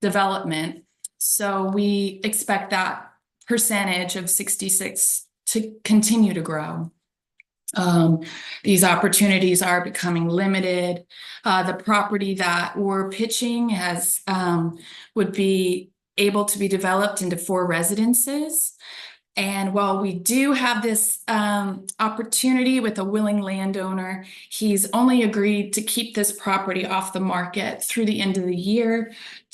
development. So we expect that percentage of 66 to continue to grow. These opportunities are becoming limited. The property that we're pitching would be able to be developed into 4 residences. And while we do have this opportunity with a willing landowner, he's only agreed to keep this property off the market through the end of the year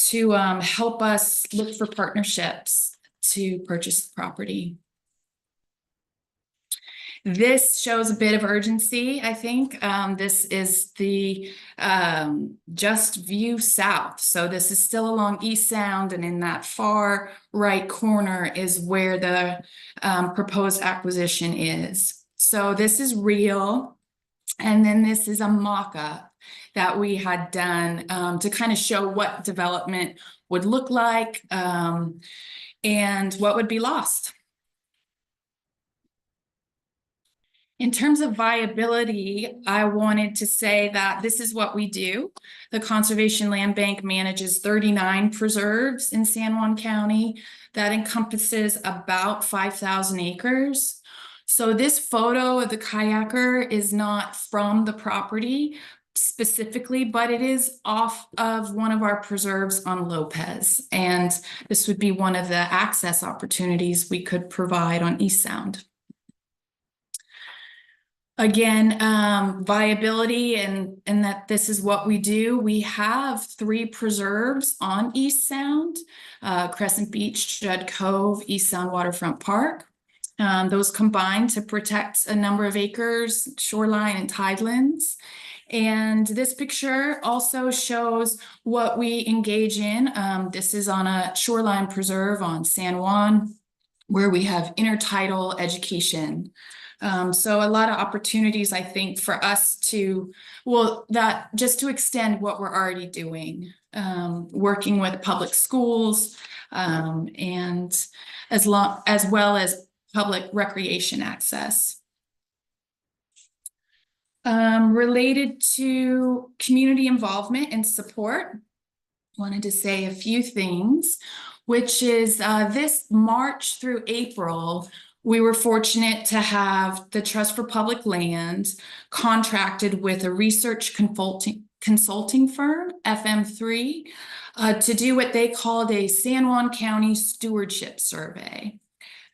to help us look for partnerships to purchase the property. This shows a bit of urgency, I think. This is the just view south. So this is still along East Sound, and in that far right corner is where the proposed acquisition is. So this is real. And then this is a mock-up that we had done to kind of show what development would look like and what would be lost. In terms of viability, I wanted to say that this is what we do. The Conservation Land Bank manages 39 preserves in San Juan County. That encompasses about 5,000 acres. So this photo of the kayaker is not from the property specifically, but it is off of one of our preserves on Lopez. And this would be one of the access opportunities we could provide on East Sound. Again, viability and that this is what we do. We have 3 preserves on East Sound, Crescent Beach, Judd Cove, East Sound Waterfront Park. Those combine to protect a number of acres, shoreline and tidelands. And this picture also shows what we engage in. This is on a shoreline preserve on San Juan, where we have intertidal education. So a lot of opportunities, I think, for us to, just to extend what we're already doing, working with public schools, and as well as public recreation access. Related to community involvement and support, wanted to say a few things, which is this March through April, we were fortunate to have the Trust for Public Lands contracted with a research consulting firm, FM3, to do what they called a San Juan County Stewardship Survey.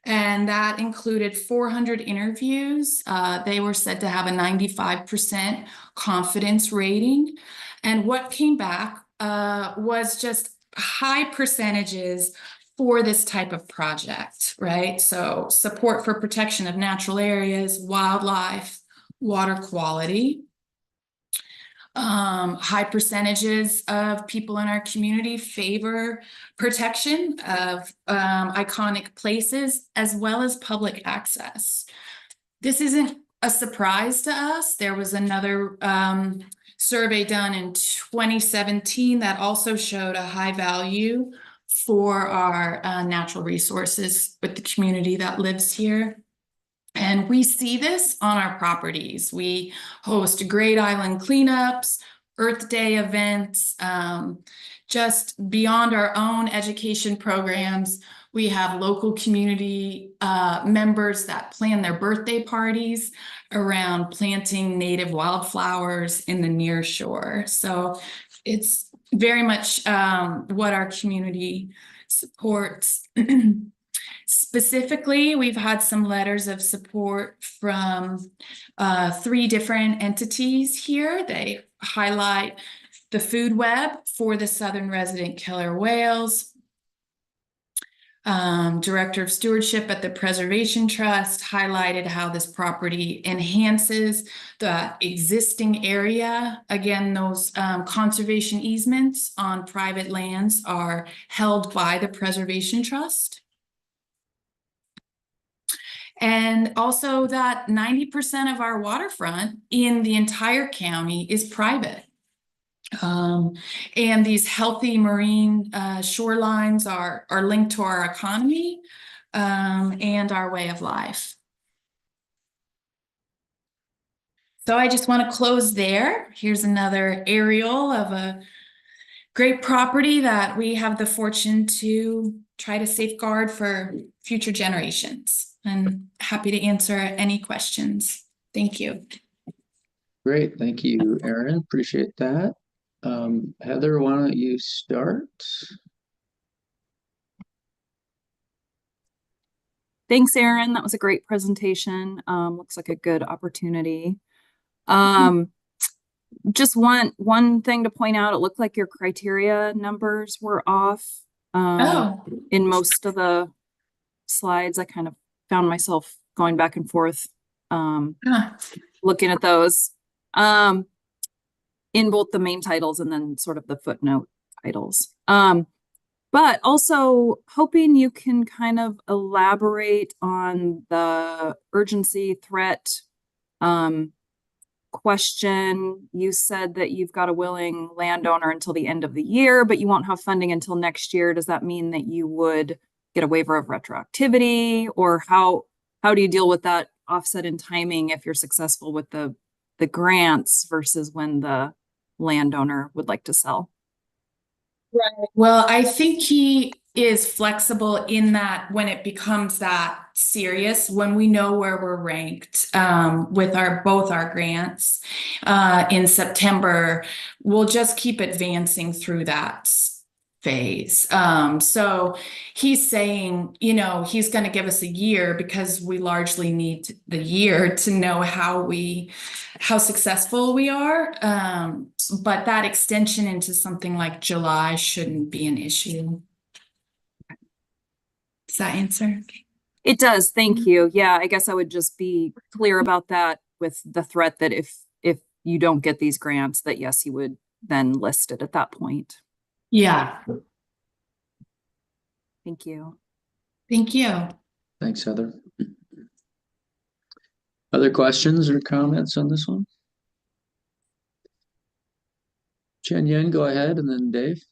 And that included 400 interviews. They were said to have a 95% confidence rating. And what came back was just high percentages for this type of project, right? So support for protection of natural areas, wildlife, water quality. High percentages of people in our community favor protection of iconic places as well as public access. This isn't a surprise to us. There was another survey done in 2017 that also showed a high value for our natural resources with the community that lives here. And we see this on our properties. We host Great Island cleanups, Earth Day events, just beyond our own education programs. We have local community members that plan their birthday parties around planting native wildflowers in the near shore. So it's very much what our community supports. Specifically, we've had some letters of support from 3 different entities here. They highlight the food web for the southern resident killer whales. Director of Stewardship at the Preservation Trust highlighted how this property enhances the existing area. Again, those conservation easements on private lands are held by the Preservation Trust. And also that 90% of our waterfront in the entire county is private. And these healthy marine shorelines are linked to our economy and our way of life. So I just want to close there. Here's another aerial of a great property that we have the fortune to try to safeguard for future generations. I'm happy to answer any questions. Thank you. Great. Thank you, Erin. Appreciate that. Heather, why don't you start? Thanks, Erin. That was a great presentation. Looks like a good opportunity. Just one thing to point out, it looked like your criteria numbers were off in most of the slides. I kind of found myself going back and forth looking at those in both the main titles and then sort of the footnote titles. But also hoping you can kind of elaborate on the urgency threat question. You said that you've got a willing landowner until the end of the year, but you won't have funding until next year. Does that mean that you would get a waiver of retroactivity, or how do you deal with that offset in timing if you're successful with the grants versus when the landowner would like to sell? Right. Well, I think he is flexible in that when it becomes that serious, when we know where we're ranked with both our grants in September, we'll just keep advancing through that phase. So he's saying, he's going to give us a year because we largely need the year to know how successful we are. But that extension into something like July shouldn't be an issue. Does that answer? It does. Thank you. Yeah, I guess I would just be clear about that with the threat that if you don't get these grants, that yes, you would then list it at that point. Yeah. Thank you. Thank you. Thanks, Heather. Other questions or comments on this one? Chen Yen, go ahead, and then Dave.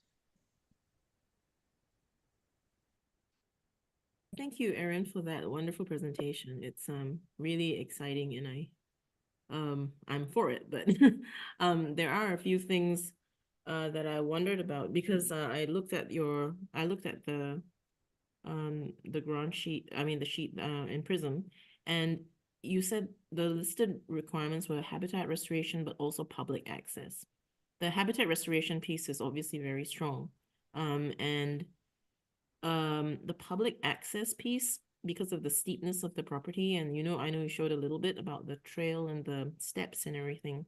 thank you, Erin, for that wonderful presentation. It's really exciting, and I'm for it, but there are a few things that I wondered about because I looked at the grant sheet, the sheet in Prism, and you said the listed requirements were habitat restoration, but also public access. The habitat restoration piece is obviously very strong. And the public access piece, because of the steepness of the property, and I know you showed a little bit about the trail and the steps and everything.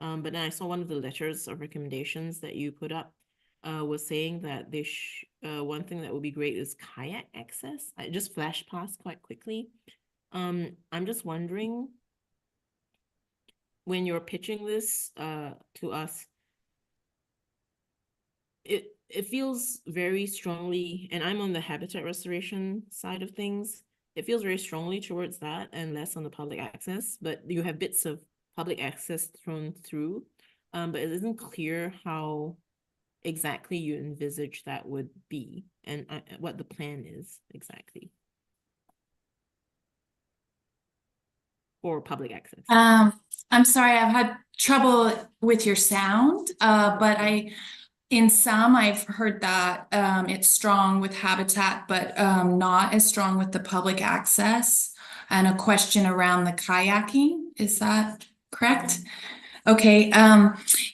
But then I saw one of the letters of recommendations that you put up was saying that one thing that would be great is kayak access. I just flashed past quite quickly. I'm just wondering, when you're pitching this to us, it feels very strongly, and I'm on the habitat restoration side of things. It feels very strongly towards that and less on the public access, but you have bits of public access thrown through. But it isn't clear how exactly you envisage that would be and what the plan is exactly for public access. I'm sorry, I've had trouble with your sound, but in some I've heard that it's strong with habitat, but not as strong with the public access. And a question around the kayaking, is that correct? Okay,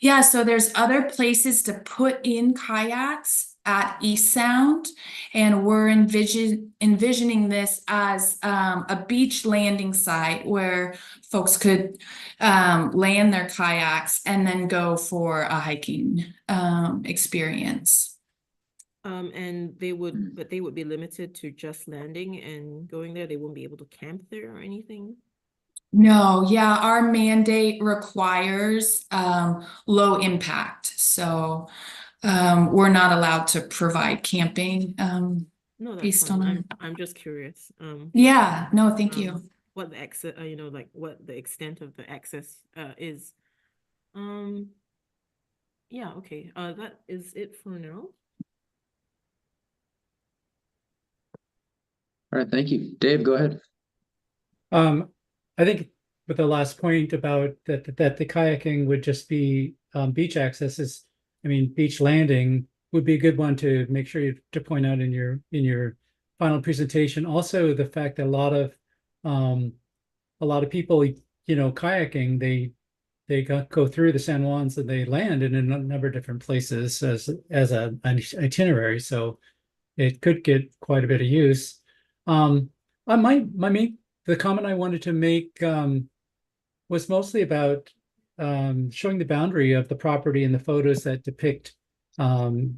yeah, so there's other places to put in kayaks at East Sound, and we're envisioning this as a beach landing site where folks could land their kayaks and then go for a hiking experience. And they would be limited to just landing and going there. They won't be able to camp there or anything. No, yeah, our mandate requires low impact. So we're not allowed to provide camping No, that's based fine. on I'm just curious. Yeah, no, thank you. What the access, like what the extent of the access is. Yeah, okay. That is it for now. All right, thank you. Dave, go ahead. I think with the last point about that the kayaking would just be beach access is, beach landing would be a good one to make sure to point out in your final presentation. Also, the fact that a lot of people, kayaking, they go through the San Juans and they land in a number of different places as an itinerary. So it could get quite a bit of use. The comment I wanted to make was mostly about showing the boundary of the property in the photos that depict the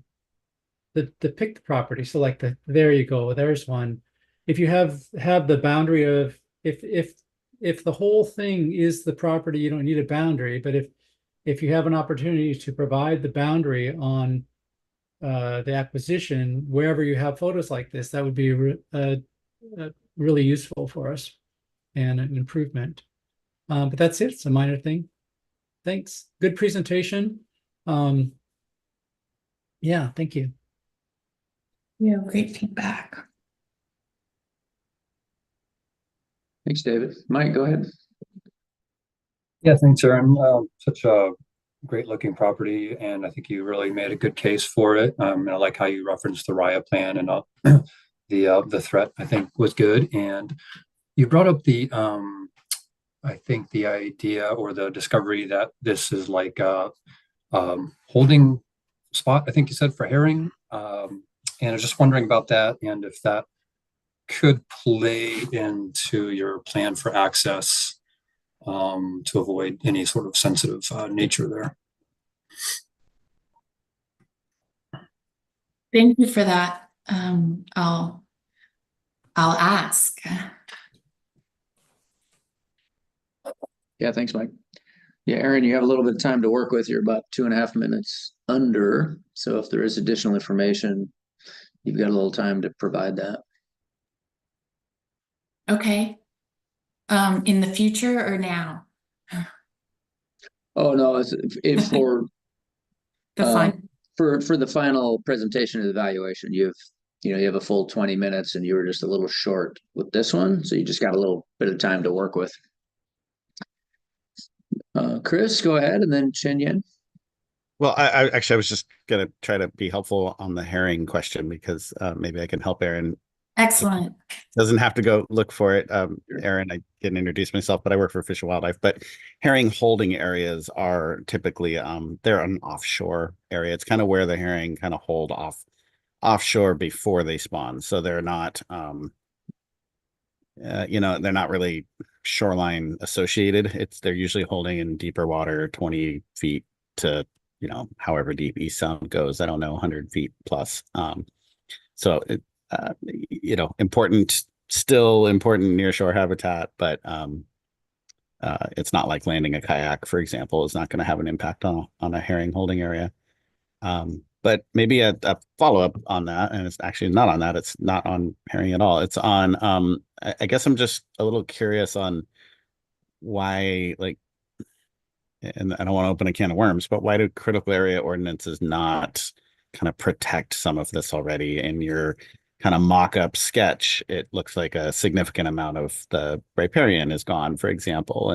property. So like there you go, there's one. If you have the boundary of if the whole thing is the property, you don't need a boundary. But if you have an opportunity to provide the boundary on the acquisition, wherever you have photos like this, that would be really useful for us and an improvement. But that's it. It's a minor thing. Thanks. Good presentation. Yeah, thank you. Yeah, great feedback. Thanks, David. Mike, go ahead. Yeah, thanks, Aaron. Such a great looking property, and I think you really made a good case for it. And I like how you referenced the RIA plan and the threat, I think, was good. And you brought up I think the idea or the discovery that this is like a holding spot, I think you said, for herring. And I was just wondering about that and if that could play into your plan for access to avoid any sort of sensitive nature there. Thank you for that. I'll ask. Yeah, thanks, Mike. Yeah, Aaron, you have a little bit of time to work with. You're about 2.5 minutes under. So if there is additional information, you've got a little time to provide that. Okay. In the future or now? Oh no, it's for the for the final presentation of the evaluation. You you have a full 20 minutes and you were just a little short with this one. So you just got a little bit of time to work with. Chris, go ahead, and then Chen Yin. Well, I actually, I was just going to try to be helpful on the herring question because maybe I can help Aaron. Excellent. Doesn't have to go look for it. Aaron, I didn't introduce myself, but I work for Fish and Wildlife. But herring holding areas are typically they're an offshore area. It's kind of where the herring kind of hold offshore before they spawn. So they're not they're not really shoreline associated. They're usually holding in deeper water, 20 feet to however deep east sound goes. I don't know, 100 feet plus. So it, still important nearshore habitat, but it's not like landing a kayak, for example, is not going to have an impact on a herring holding area. But maybe a follow-up on that, and it's actually not on that. It's not on herring at all. It's on, I guess I'm just a little curious on why, and I don't want to open a can of worms, but why do critical area ordinances not kind of protect some of this already? In your kind of mock-up sketch, it looks like a significant amount of the riparian is gone, for example,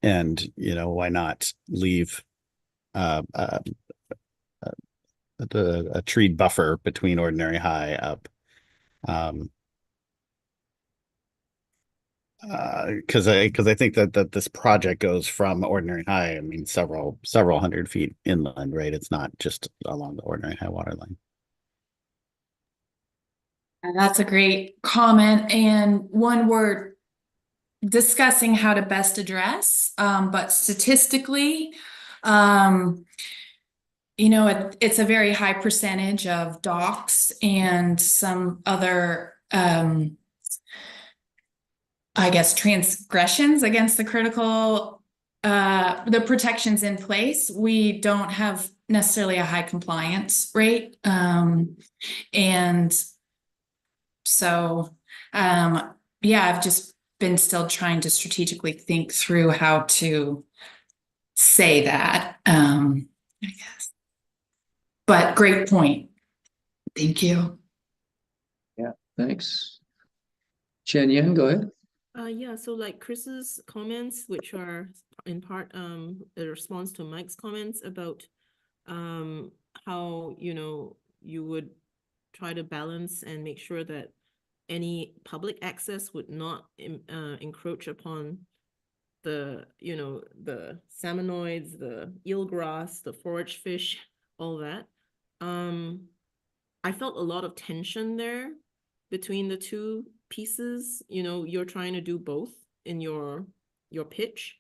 and why not leave a treed buffer between ordinary high up? Because I think that this project goes from ordinary high, I mean, several hundred feet inland, right? It's not just along the ordinary high water line. And that's a great comment, and one we're discussing how to best address. But statistically, it's a very high percentage of docks and some other I guess transgressions against the critical the protections in place. We don't have necessarily a high compliance rate, and so I've just been still trying to strategically think through how to say that, I guess. But great point. Thank you. Yeah, thanks. Chen Yin, go ahead. Yeah, so like Chris's comments, which are in part a response to Mike's comments about how you would try to balance and make sure that any public access would not encroach upon the the salmonoids, the eelgrass, the forage fish, all that. I felt a lot of tension there between the two pieces. You're trying to do both in your pitch,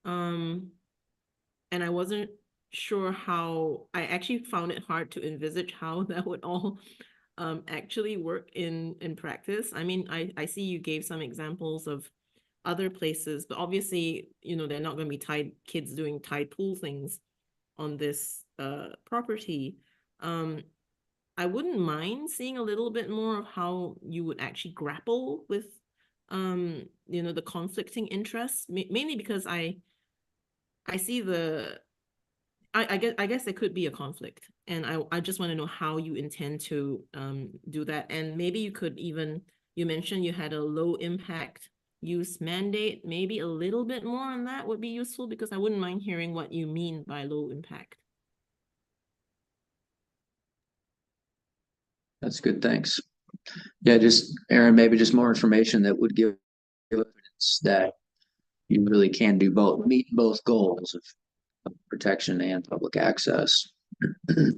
and I wasn't sure how. I actually found it hard to envisage how that would all actually work in practice. I mean, I see you gave some examples of other places, but obviously, they're not going to be kids doing tide pool things on this property. I wouldn't mind seeing a little bit more of how you would actually grapple with the conflicting interests, mainly because I see I guess there could be a conflict, and I just want to know how you intend to do that. And maybe you could you mentioned you had a low impact use mandate. Maybe a little bit more on that would be useful, because I wouldn't mind hearing what you mean by low impact. That's good, thanks. Yeah, just Aaron, maybe just more information that would give evidence that you really can do both, meet both goals of protection and public access. Thank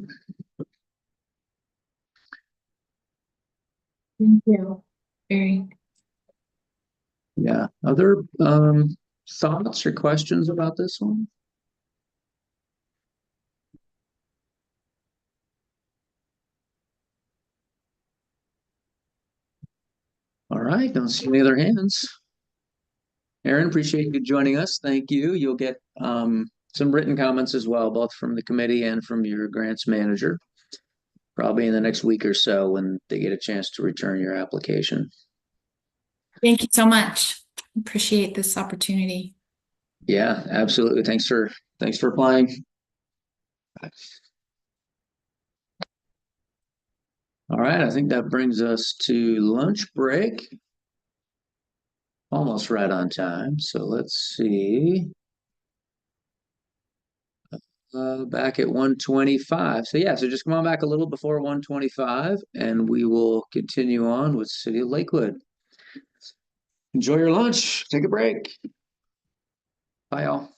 you. Very. Yeah. Other thoughts or questions about this one? All right, don't see any other hands. Aaron, appreciate you joining us. Thank you. You'll get some written comments as well, both from the committee and from your grants manager, probably in the next week or so when they get a chance to return your application. Thank you so much. Appreciate this opportunity. Yeah, absolutely. Thanks for applying. All right, I think that brings us to lunch break. Almost right on time. So let's see. Back at 1:25. So yeah, so just come on back a little before 1:25 and we will continue on with City of Lakewood. Enjoy your lunch. Take a break. Bye, y'all.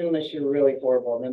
unless you're really horrible, then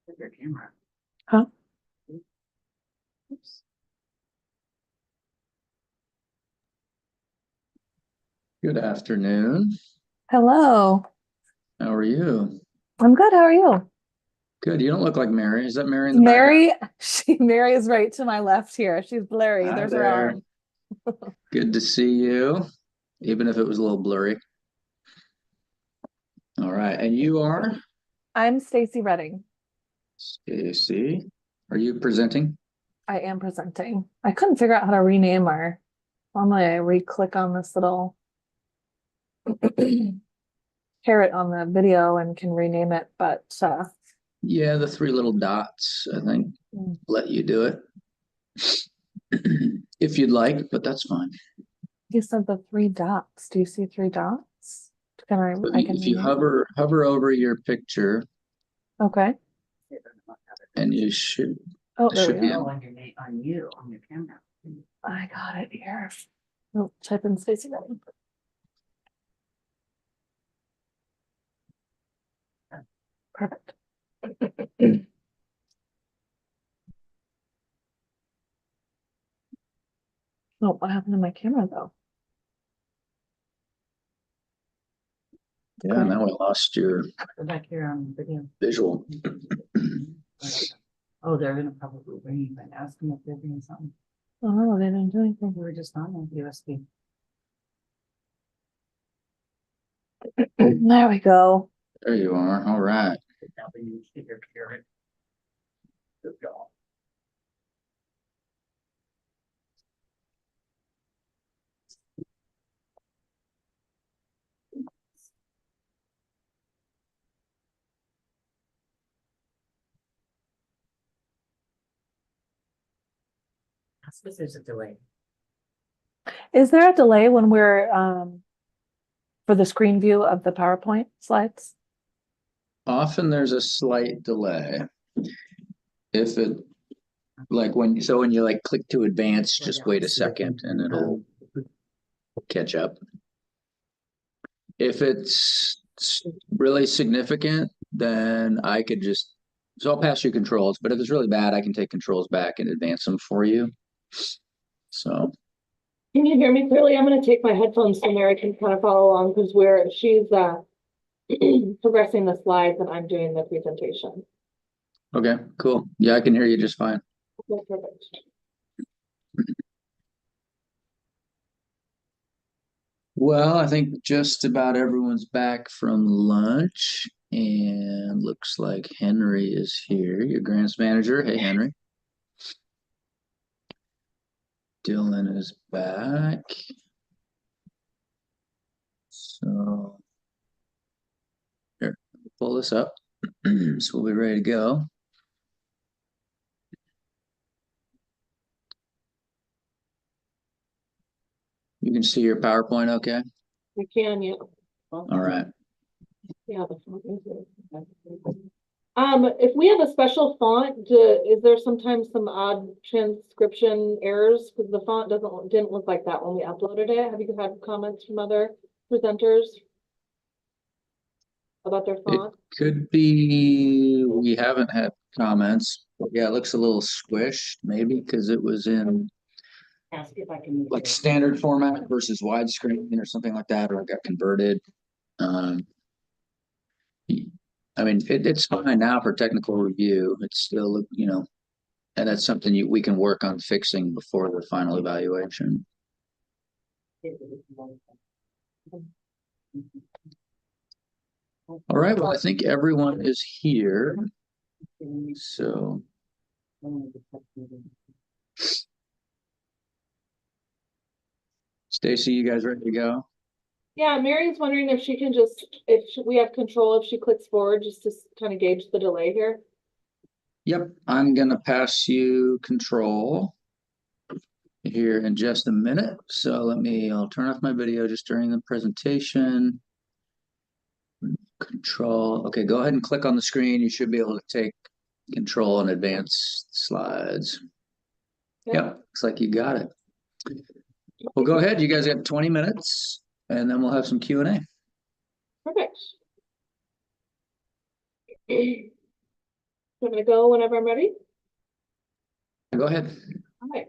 Your camera. Huh? Good afternoon. Hello. How are you? I'm good. How are you? Good. You don't look like Mary. Is that Mary in the background? Mary is right to my left here. She's blurry. Hi There's her there. arm. Good to see you, even if it was a little blurry. All right. And you are? I'm Stacy Redding. Stacy. Are you presenting? I am presenting. I couldn't figure out how to rename our. Normally I re-click on this little carrot on the video and can rename it, but Yeah, the three little dots, I think, let you do it. If you'd like, but that's fine. you said the three dots. Do you see three dots? Can I can If you rename it? hover over your picture, Okay. and you should Oh, there should we be go. On you on your camera. I got it here. Oh, type in Stacy Redding. Perfect. Oh, what happened to my camera though? Yeah, now I lost your Go back here on the video. visual. Oh, they're gonna probably bring you, but ask them if they're doing something. Oh, they didn't do anything. We were just on the USB. There we go. There you are. All right. Now we need to get your carrot. Good job. I suppose there's a delay. Is there a delay when we're for the screen view of the PowerPoint slides? Often there's a slight delay. If it when you like click to advance, just wait a second and it'll catch up. If it's really significant, then I could so I'll pass you controls, but if it's really bad, I can take controls back and advance them for you. So Can you hear me clearly? I'm going to take my headphones so Mary can kind of follow along because she's progressing the slides and I'm doing the presentation. okay, cool. Yeah, I can hear you just fine. Okay, perfect. Well, I think just about everyone's back from lunch, and looks like Henry is here, your grants manager. Hey, Henry. Dylan is back. So here, pull this up. So we'll be ready to go. You can see your PowerPoint okay? We can, yeah. All right. Yeah, the font is good. If we have a special font, is there sometimes some odd transcription errors because the font didn't look like that when we uploaded it? Have you had comments from other presenters about their font? It could be we haven't had comments, but yeah, it looks a little squished, maybe because it was in Ask if I can. like standard format versus widescreen or something like that, or it got converted. I mean, it's fine now for technical review. It's still, and that's something we can work on fixing before the final evaluation. All right, well, I think everyone is here. So Stacy, you guys ready to go? Yeah, Mary's wondering if she can we have control if she clicks forward just to kind of gauge the delay here. Yep, I'm gonna pass you control here in just a minute. So I'll turn off my video just during the presentation. Control, okay, go ahead and click on the screen. You should be able to take control and advance slides. Yep, looks like you got it. Well, go ahead. You guys have 20 minutes and then we'll have some Q&A. Perfect. I'm going to go whenever I'm ready. Go ahead. All right.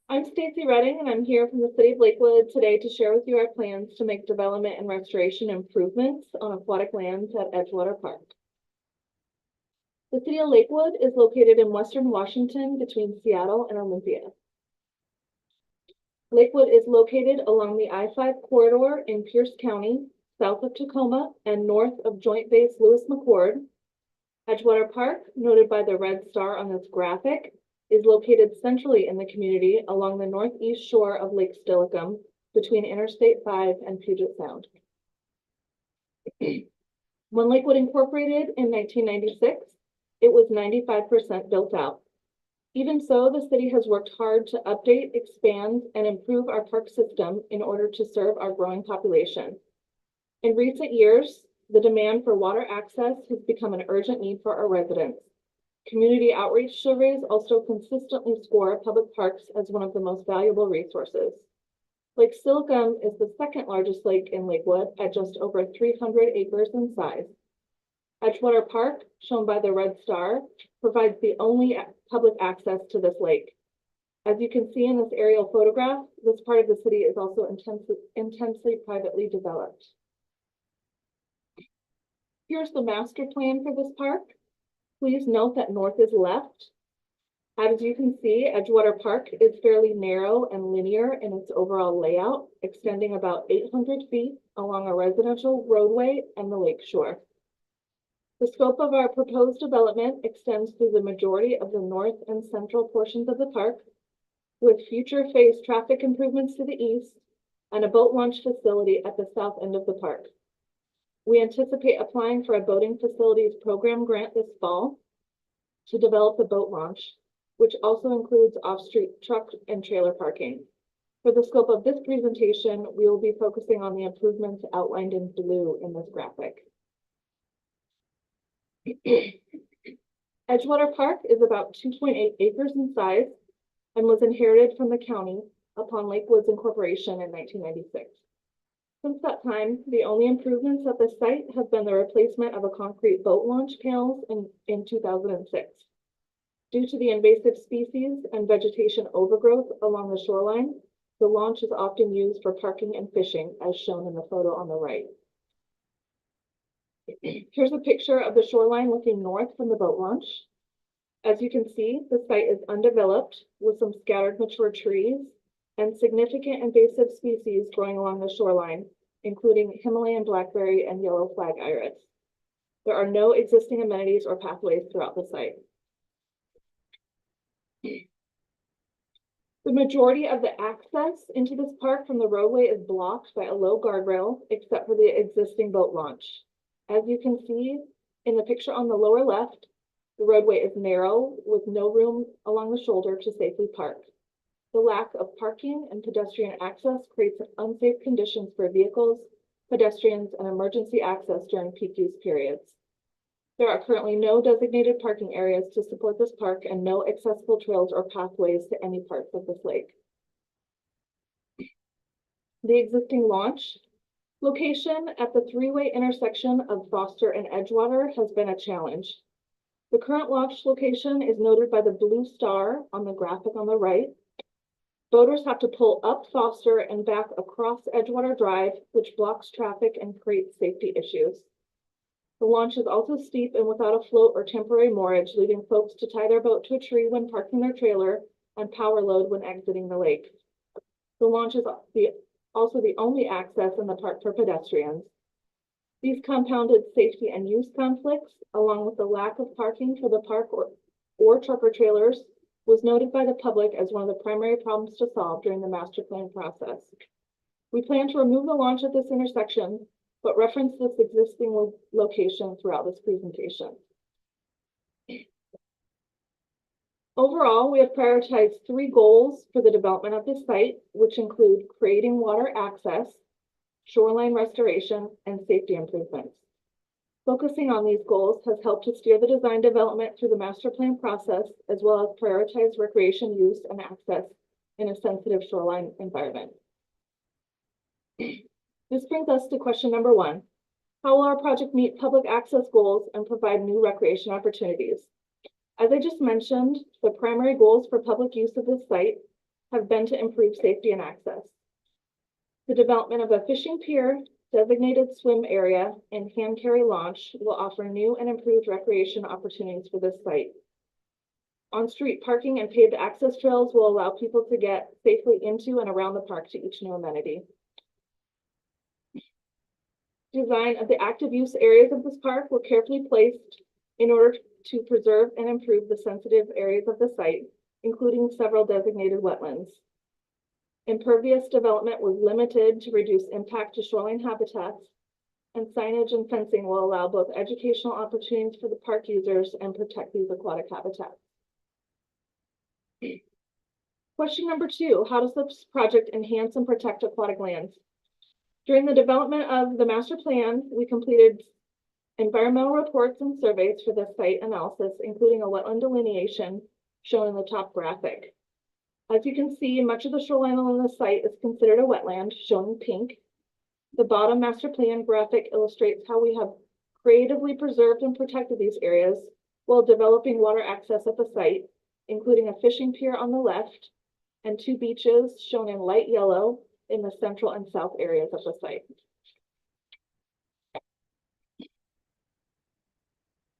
I'm Stacy Redding, and I'm here from the City of Lakewood today to share with you our plans to make development and restoration improvements on aquatic lands at Edgewater Park. The City of Lakewood is located in western Washington between Seattle and Olympia. Lakewood is located along the I-5 corridor in Pierce County, south of Tacoma and north of Joint Base Lewis McChord. Edgewater Park, noted by the red star on this graphic, is located centrally in the community along the northeast shore of Lake Steilacoom between Interstate 5 and Puget Sound. When Lakewood incorporated in 1996, it was 95% built out. Even so, the city has worked hard to update, expand, and improve our park system in order to serve our growing population. In recent years, the demand for water access has become an urgent need for our residents. Community outreach surveys also consistently score public parks as one of the most valuable resources. Lake Steilacoom is the second largest lake in Lakewood at just over 300 acres in size. Edgewater Park, shown by the red star, provides the only public access to this lake. As you can see in this aerial photograph, this part of the city is also intensely privately developed. Here's the master plan for this park. Please note that north is left. As you can see, Edgewater Park is fairly narrow and linear in its overall layout, extending about 800 feet along a residential roadway and the lake shore. The scope of our proposed development extends through the majority of the north and central portions of the park, with future phase traffic improvements to the east and a boat launch facility at the south end of the park. We anticipate applying for a boating facilities program grant this fall to develop the boat launch, which also includes off-street truck and trailer parking. For the scope of this presentation, we will be focusing on the improvements outlined in blue in this graphic. Edgewater Park is about 2.8 acres in size and was inherited from the county upon Lakewood's incorporation in 1996. Since that time, the only improvements at the site have been the replacement of a concrete boat launch panels in 2006. Due to the invasive species and vegetation overgrowth along the shoreline, the launch is often used for parking and fishing, as shown in the photo on the right. Here's a picture of the shoreline looking north from the boat launch. As you can see, the site is undeveloped with some scattered mature trees and significant invasive species growing along the shoreline, including Himalayan blackberry and yellow flag iris. There are no existing amenities or pathways throughout the site. The majority of the access into this park from the roadway is blocked by a low guardrail, except for the existing boat launch. As you can see in the picture on the lower left, the roadway is narrow with no room along the shoulder to safely park. The lack of parking and pedestrian access creates unsafe conditions for vehicles, pedestrians, and emergency access during peak use periods. There are currently no designated parking areas to support this park and no accessible trails or pathways to any parts of this lake. The existing launch location at the three-way intersection of Foster and Edgewater has been a challenge. The current launch location is noted by the blue star on the graphic on the right. Boaters have to pull up Foster and back across Edgewater Drive, which blocks traffic and creates safety issues. The launch is also steep and without a float or temporary moorage, leaving folks to tie their boat to a tree when parking their trailer and power load when exiting the lake. The launch is also the only access in the park for pedestrians. These compounded safety and use conflicts, along with the lack of parking for the park or trucker trailers, was noted by the public as one of the primary problems to solve during the master plan process. We plan to remove the launch at this intersection, but reference this existing location throughout this presentation. Overall, we have prioritized 3 goals for the development of this site, which include creating water access, shoreline restoration, and safety improvements. Focusing on these goals has helped to steer the design development through the master plan process, as well as prioritize recreation use and access in a sensitive shoreline environment. This brings us to question number 1. How will our project meet public access goals and provide new recreation opportunities? As I just mentioned, the primary goals for public use of this site have been to improve safety and access. The development of a fishing pier, designated swim area, and hand carry launch will offer new and improved recreation opportunities for this site. On-street parking and paved access trails will allow people to get safely into and around the park to each new amenity. Design of the active use areas of this park were carefully placed in order to preserve and improve the sensitive areas of the site, including several designated wetlands. Impervious development was limited to reduce impact to shoreline habitats, and signage and fencing will allow both educational opportunities for the park users and protect these aquatic habitats. Question number 2, how does this project enhance and protect aquatic lands? During the development of the master plan, we completed environmental reports and surveys for the site analysis, including a wetland delineation shown in the top graphic. As you can see, much of the shoreline along the site is considered a wetland, shown in pink. The bottom master plan graphic illustrates how we have creatively preserved and protected these areas while developing water access at the site, including a fishing pier on the left and 2 beaches shown in light yellow in the central and south areas of the site.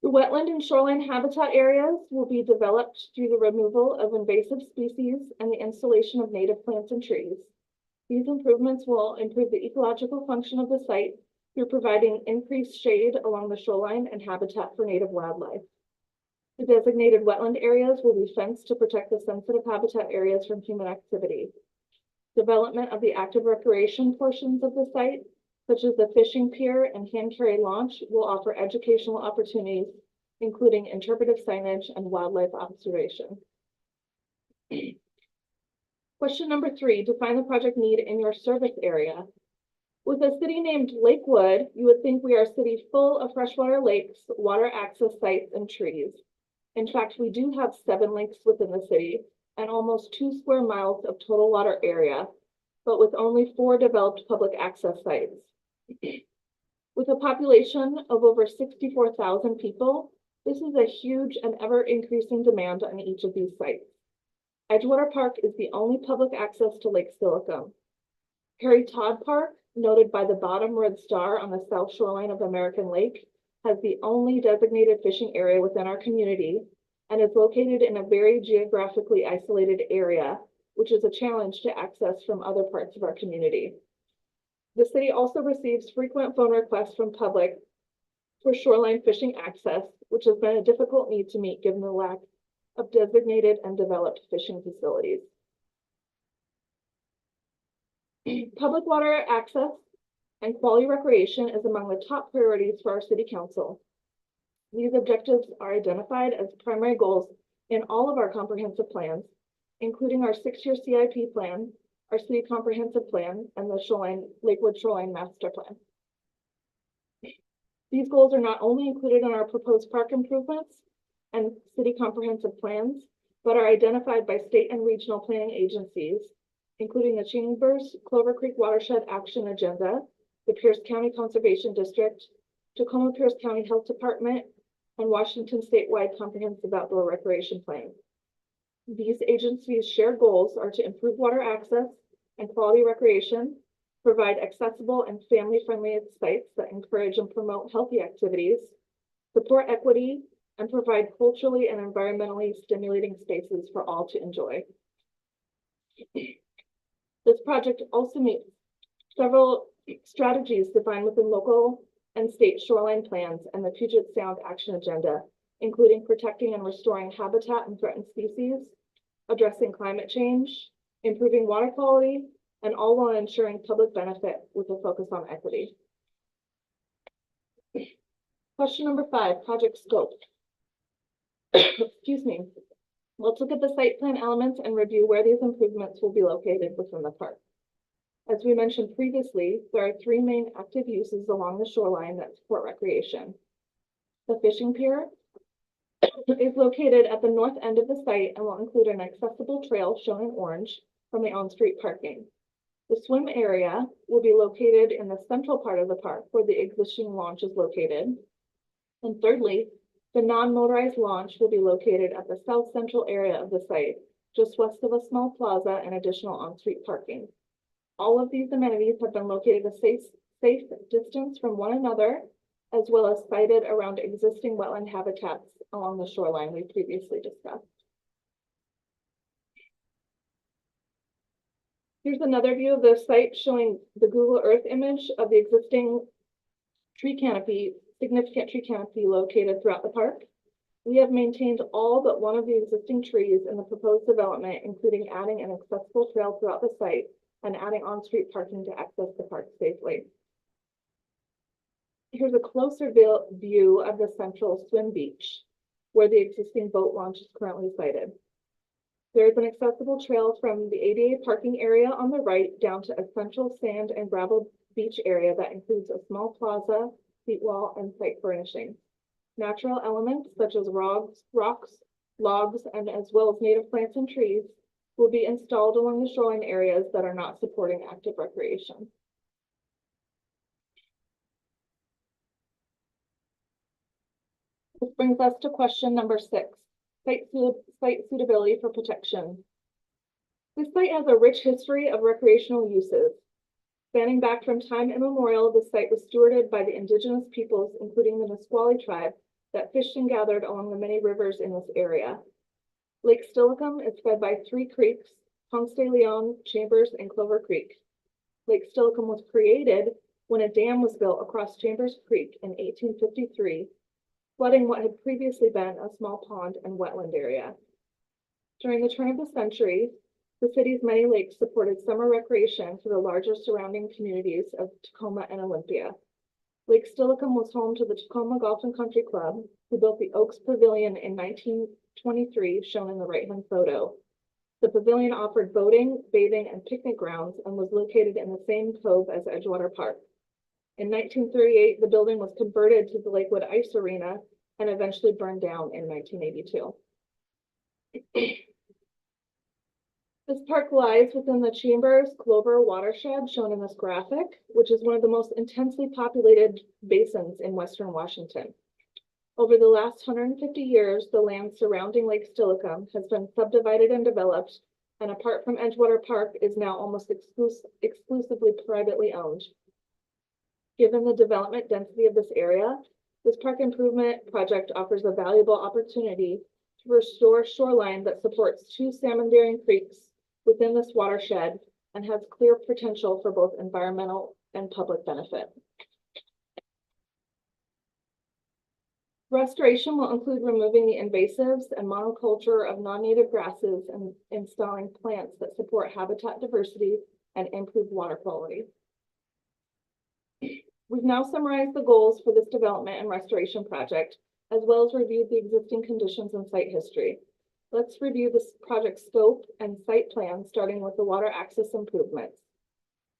The wetland and shoreline habitat areas will be developed through the removal of invasive species and the installation of native plants and trees. These improvements will improve the ecological function of the site through providing increased shade along the shoreline and habitat for native wildlife. The designated wetland areas will be fenced to protect the sensitive habitat areas from human activity. Development of the active recreation portions of the site, such as the fishing pier and hand carry launch, will offer educational opportunities, including interpretive signage and wildlife observation. Question number 3, define the project need in your service area. With a city named Lakewood, you would think we are a city full of freshwater lakes, water access sites, and trees. In fact, we do have 7 lakes within the city and almost 2 square miles of total water area, but with only 4 developed public access sites. With a population of over 64,000 people, this is a huge and ever-increasing demand on each of these sites. Edgewater Park is the only public access to Lake Silicon. Harry Todd Park, noted by the bottom red star on the south shoreline of American Lake, has the only designated fishing area within our community and is located in a very geographically isolated area, which is a challenge to access from other parts of our community. The city also receives frequent phone requests from public for shoreline fishing access, which has been a difficult need to meet given the lack of designated and developed fishing facilities. Public water access and quality recreation is among the top priorities for our city council. These objectives are identified as primary goals in all of our comprehensive plans, including our 6-year CIP plan, our city comprehensive plan, and the Lakewood Shoreline Master Plan. These goals are not only included in our proposed park improvements and city comprehensive plans, but are identified by state and regional planning agencies, including the Chamber's Clover Creek Watershed Action Agenda, the Pierce County Conservation District, Tacoma Pierce County Health Department, and Washington Statewide Comprehensive Outdoor Recreation Plan. These agencies' shared goals are to improve water access and quality recreation, provide accessible and family-friendly sites that encourage and promote healthy activities, support equity, and provide culturally and environmentally stimulating spaces for all to enjoy. This project also meets several strategies defined within local and state shoreline plans and the Puget Sound Action Agenda, including protecting and restoring habitat and threatened species, addressing climate change, improving water quality, and all while ensuring public benefit with a focus on equity. Question number 5, project scope. Excuse me. Let's look at the site plan elements and review where these improvements will be located within the park. As we mentioned previously, there are 3 main active uses along the shoreline that support recreation. The fishing pier is located at the north end of the site and will include an accessible trail shown in orange from the on-street parking. The swim area will be located in the central part of the park where the existing launch is located. And thirdly, the non-motorized launch will be located at the south central area of the site, just west of a small plaza and additional on-street parking. All of these amenities have been located a safe distance from one another, as well as sited around existing wetland habitats along the shoreline we previously discussed. Here's another view of the site showing the Google Earth image of the existing significant tree canopy located throughout the park. We have maintained all but one of the existing trees in the proposed development, including adding an accessible trail throughout the site and adding on-street parking to access the park safely. Here's a closer view of the central swim beach, where the existing boat launch is currently sited. There is an accessible trail from the ADA parking area on the right down to a central sand and gravel beach area that includes a small plaza, seat wall, and site furnishing. Natural elements such as rocks, logs, and as well as native plants and trees will be installed along the shoreline areas that are not supporting active recreation. This brings us to question number 6, site suitability for protection. This site has a rich history of recreational uses. Spanning back from time immemorial, the site was stewarded by the indigenous peoples, including the Nisqually tribe, that fished and gathered along the many rivers in this area. Lake Steilacoom is fed by 3 creeks, Ponce de Leon, Chambers, and Clover Creek. Lake Steilacoom was created when a dam was built across Chambers Creek in 1853, flooding what had previously been a small pond and wetland area. During the turn of the century, the city's many lakes supported summer recreation for the larger surrounding communities of Tacoma and Olympia. Lake Steilacoom was home to the Tacoma Golf and Country Club, who built the Oaks Pavilion in 1923, shown in the right-hand photo. The pavilion offered boating, bathing, and picnic grounds and was located in the same cove as Edgewater Park. In 1938, the building was converted to the Lakewood Ice Arena and eventually burned down in 1982. This park lies within the Chambers Clover watershed shown in this graphic, which is one of the most intensely populated basins in Western Washington. Over the last 150 years, the land surrounding Lake Steilacoom has been subdivided and developed, and apart from Edgewater Park, is now almost exclusively privately owned. Given the development density of this area, this park improvement project offers a valuable opportunity to restore shoreline that supports 2 salmon-bearing creeks within this watershed and has clear potential for both environmental and public benefit. Restoration will include removing the invasives and monoculture of non-native grasses and installing plants that support habitat diversity and improve water quality. We've now summarized the goals for this development and restoration project, as well as reviewed the existing conditions and site history. Let's review this project scope and site plan, starting with the water access improvements.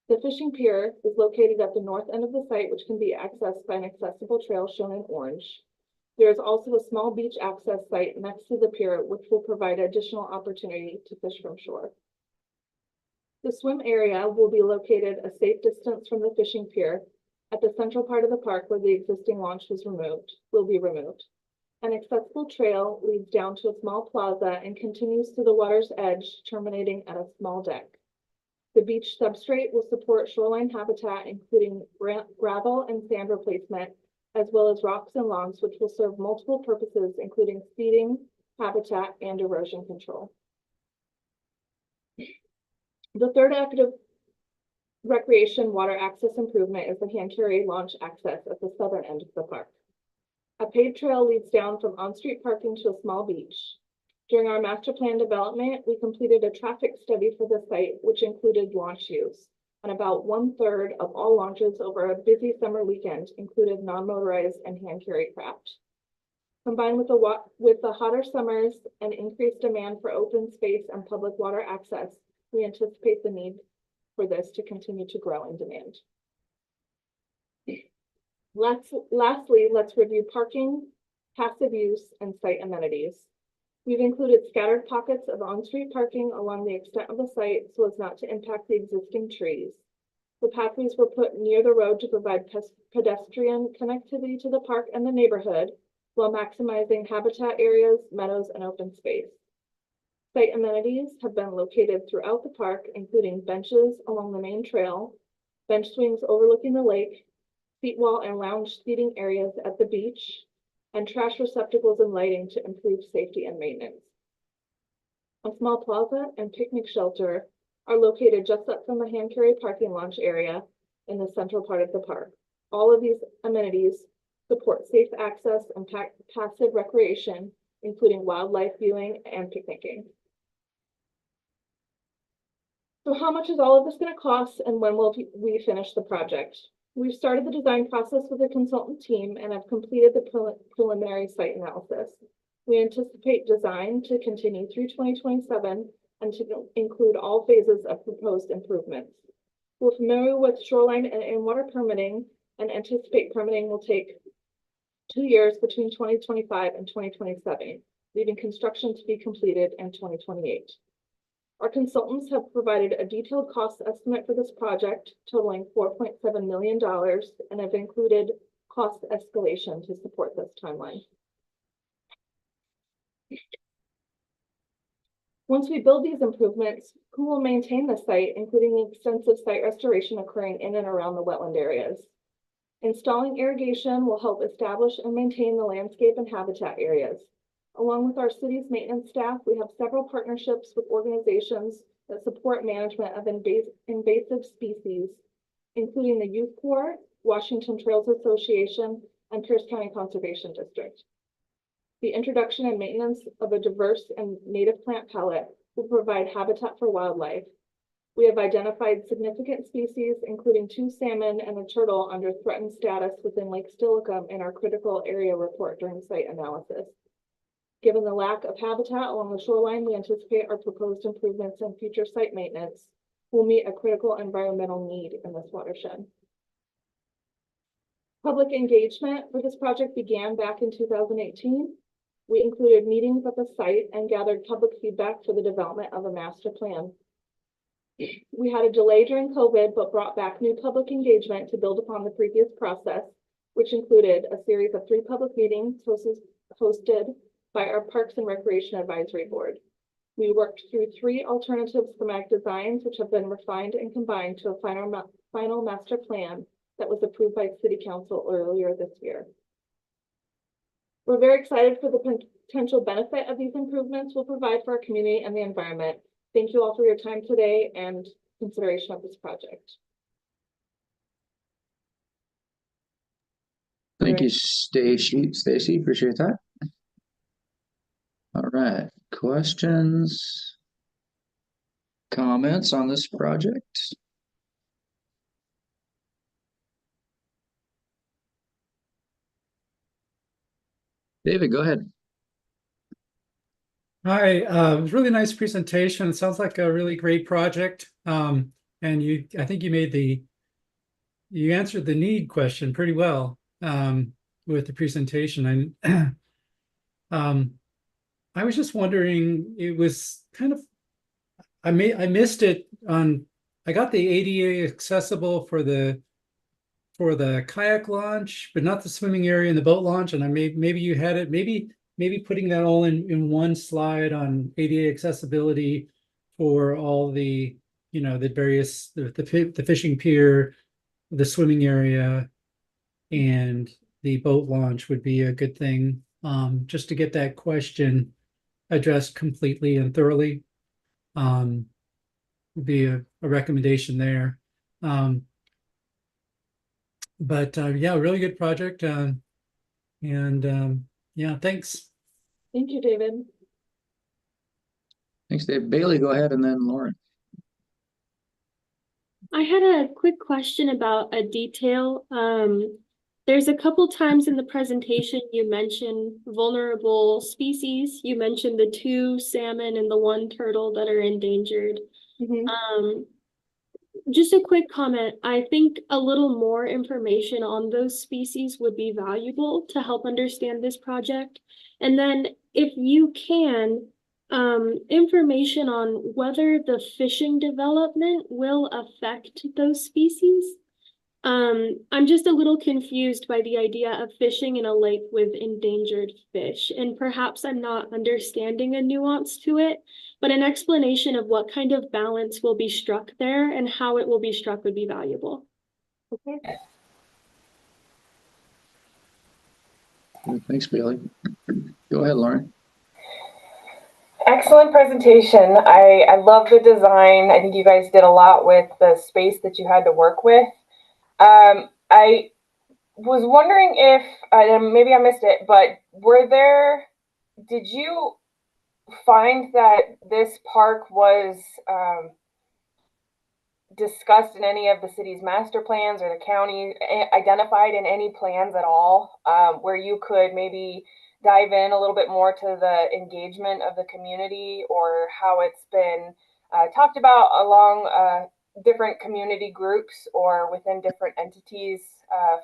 The fishing pier is located at the north end of the site, which can be accessed by an accessible trail shown in orange. There is also a small beach access site next to the pier, which will provide additional opportunity to fish from shore. The swim area will be located a safe distance from the fishing pier at the central part of the park where the existing launch will be removed. An accessible trail leads down to a small plaza and continues to the water's edge, terminating at a small deck. The beach substrate will support shoreline habitat, including gravel and sand replacement, as well as rocks and logs, which will serve multiple purposes, including seeding, habitat, and erosion control. The third active recreation water access improvement is the hand carry launch access at the southern end of the park. A paved trail leads down from on-street parking to a small beach. During our master plan development, we completed a traffic study for the site, which included launch use, and about 1/3 of all launches over a busy summer weekend included non-motorized and hand carry craft. Combined with the hotter summers and increased demand for open space and public water access, we anticipate the need for this to continue to grow in demand. Lastly, let's review parking, passive use, and site amenities. We've included scattered pockets of on-street parking along the extent of the site so as not to impact the existing trees. The pathways were put near the road to provide pedestrian connectivity to the park and the neighborhood while maximizing habitat areas, meadows, and open space. Site amenities have been located throughout the park, including benches along the main trail, bench swings overlooking the lake, seat wall and lounge seating areas at the beach, and trash receptacles and lighting to improve safety and maintenance. A small plaza and picnic shelter are located just up from the hand carry parking launch area in the central part of the park. All of these amenities support safe access and passive recreation, including wildlife viewing and picnicking. So how much is all of this going to cost, and when will we finish the project? We've started the design process with a consultant team and have completed the preliminary site analysis. We anticipate design to continue through 2027 and to include all phases of proposed improvements. We're familiar with shoreline and in-water permitting and anticipate permitting will take 2 years between 2025 and 2027, leaving construction to be completed in 2028. Our consultants have provided a detailed cost estimate for this project totaling $4.7 million and have included cost escalation to support this timeline. Once we build these improvements, who will maintain the site, including the extensive site restoration occurring in and around the wetland areas? Installing irrigation will help establish and maintain the landscape and habitat areas. Along with our city's maintenance staff, we have several partnerships with organizations that support management of invasive species, including the Youth Corps, Washington Trails Association, and Pierce County Conservation District. The introduction and maintenance of a diverse and native plant palette will provide habitat for wildlife. We have identified significant species, including 2 salmon and a turtle under threatened status within Lake Steilacoom in our critical area report during site analysis. Given the lack of habitat along the shoreline, we anticipate our proposed improvements and future site maintenance will meet a critical environmental need in this watershed. Public engagement for this project began back in 2018. We included meetings at the site and gathered public feedback for the development of a master plan. We had a delay during COVID, but brought back new public engagement to build upon the previous process, which included a series of 3 public meetings hosted by our Parks and Recreation Advisory Board. We worked through 3 alternative schematic designs, which have been refined and combined to a final master plan that was approved by City Council earlier this year. We're very excited for the potential benefit of these improvements will provide for our community and the environment. Thank you all for your time today and consideration of this project. Thank you, Stacy. Appreciate that. All right, questions, comments on this project? David, go ahead. Hi, it was a really nice presentation. It sounds like a really great project. And I think you answered the need question pretty well with the presentation. And I was just wondering, it was kind of, I missed it on, I got the ADA accessible for the kayak launch, but not the swimming area and the boat launch. And maybe you had it, maybe putting that all in one slide on ADA accessibility for all the, the various, the fishing pier, the swimming area, and the boat launch would be a good thing, just to get that question addressed completely and thoroughly. Would be a recommendation there. But yeah, really good project. Yeah, thanks. Thank you, David. Thanks, Dave. Bailey, go ahead, and then Lauren. I had a quick question about a detail. There's a couple times in the presentation you mentioned vulnerable species. You mentioned the 2 salmon and the 1 turtle that are endangered. Just a quick comment. I think a little more information on those species would be valuable to help understand this project. And then if you can, information on whether the fishing development will affect those species. I'm just a little confused by the idea of fishing in a lake with endangered fish, and perhaps I'm not understanding a nuance to it, but an explanation of what kind of balance will be struck there and how it will be struck would be valuable. Okay. Thanks, Bailey. Go ahead, Lauren. Excellent presentation. I love the design. I think you guys did a lot with the space that you had to work with. I was wondering if, maybe I missed it, but did you find that this park was discussed in any of the city's master plans or the county identified in any plans at all, where you could maybe dive in a little bit more to the engagement of the community or how it's been talked about along different community groups or within different entities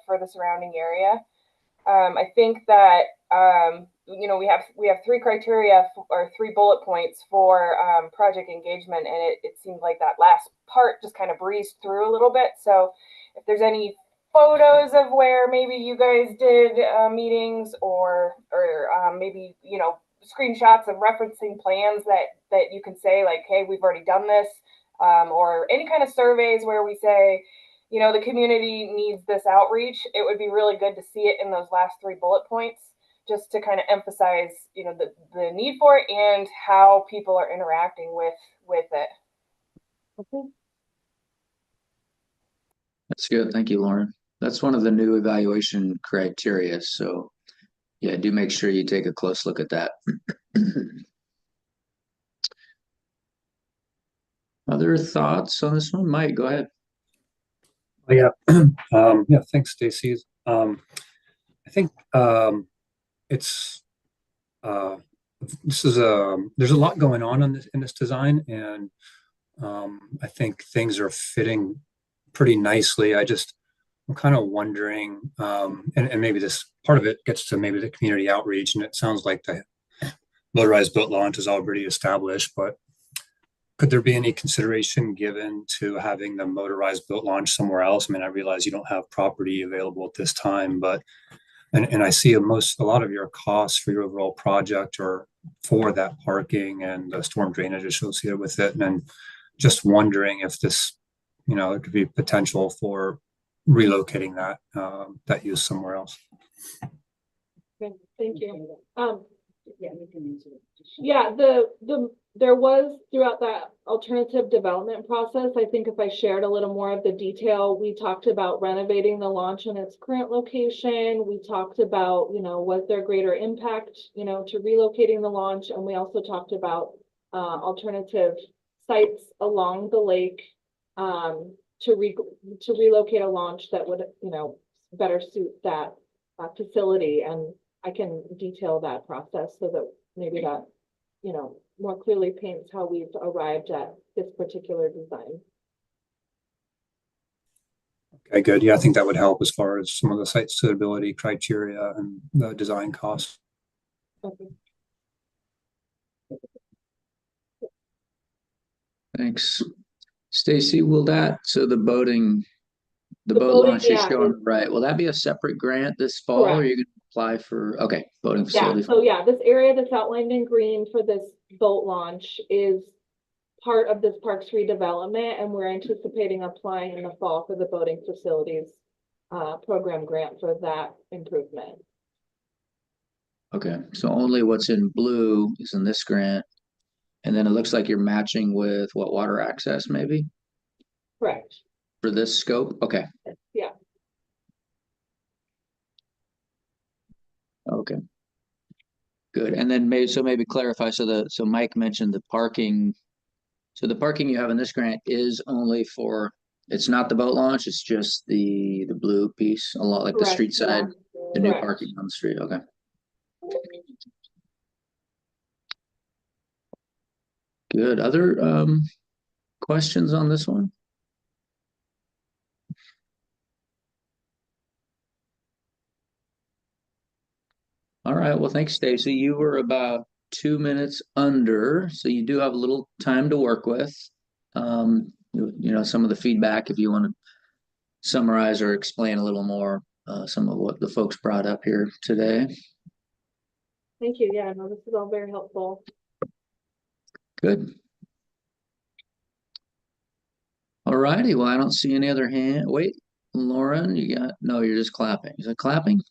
for the surrounding area? I think that we have three criteria or 3 bullet points for project engagement, and it seemed like that last part just kind of breezed through a little bit. So if there's any photos of where maybe you guys did meetings or maybe screenshots of referencing plans that you can say like, hey, we've already done this, or any kind of surveys where we say, the community needs this outreach, it would be really good to see it in those last 3 bullet points, just to kind of emphasize, the need for it and how people are interacting with it. Okay. That's good. Thank you, Lauren. That's one of the new evaluation criteria. So yeah, do make sure you take a close look at that. Other thoughts on this one? Mike, go ahead. Yeah. Yeah, thanks, Stacy. I think it's this is there's a lot going on in this design, and I think things are fitting pretty nicely. I'm kind of wondering, and maybe this part of it gets to maybe the community outreach, and it sounds like the motorized boat launch is already established, but could there be any consideration given to having the motorized boat launch somewhere else? I mean, I realize you don't have property available at this time, but and I see a lot of your costs for your overall project are for that parking and the storm drainage associated with it. And just wondering if this, there could be potential for relocating that use somewhere else. Okay, thank you. Yeah, there was throughout that alternative development process, I think if I shared a little more of the detail, we talked about renovating the launch in its current location. We talked about, was there greater impact, to relocating the launch? And we also talked about alternative sites along the lake to relocate a launch that would, better suit that facility. And I can detail that process so that maybe that, more clearly paints how we've arrived at this particular design. Okay, good. Yeah, I think that would help as far as some of the site suitability criteria and the design costs. Okay. Thanks. Stacy, so the boating launch you're showing, right? Will that be a separate grant this fall, or are you going to apply for, boating facility? Yeah, so this area that's outlined in green for this boat launch is part of this parks redevelopment, and we're anticipating applying in the fall for the boating facilities program grant for that improvement. Okay, so only what's in blue is in this grant, and then it looks like you're matching with what, water access maybe? Correct. For this scope? Okay. Yeah. Okay. Good. And then maybe clarify, so Mike mentioned the parking. So the parking you have in this grant is only for, it's not the boat launch, it's just the blue piece, a lot like the street side, the new parking on the street. Okay. Good. Other questions on this one? All right. Well, thanks, Stacy. You were about 2 minutes under, so you do have a little time to work with. Some of the feedback, if you want to summarize or explain a little more, some of what the folks brought up here today. Thank you. Yeah, no, this is all very helpful. Good. All righty. Well, I don't see any other hand. Wait, Lauren, no, you're just clapping. Is it clapping?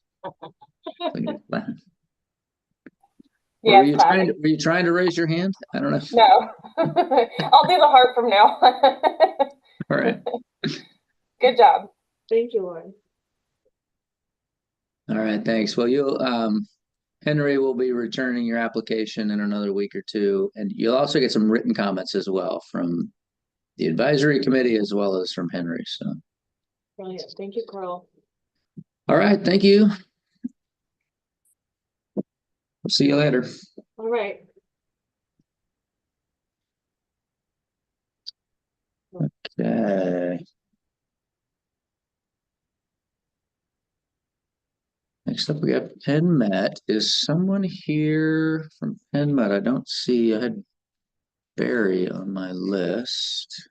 Yeah, Were it's you clapping. were you trying to raise your hand? I don't know. No, I'll do the heart from now. All right. Good job. Thank you, Lauren. All right, thanks. Well, Henry will be returning your application in another week or two, and you'll also get some written comments as well from the advisory committee as well as from Henry. So, Brilliant. Thank you, Carl. all right, thank you. We'll see you later. All right. Okay. Next up, we got PenMet. Is someone here from PenMet? I don't see. I had Barry on my list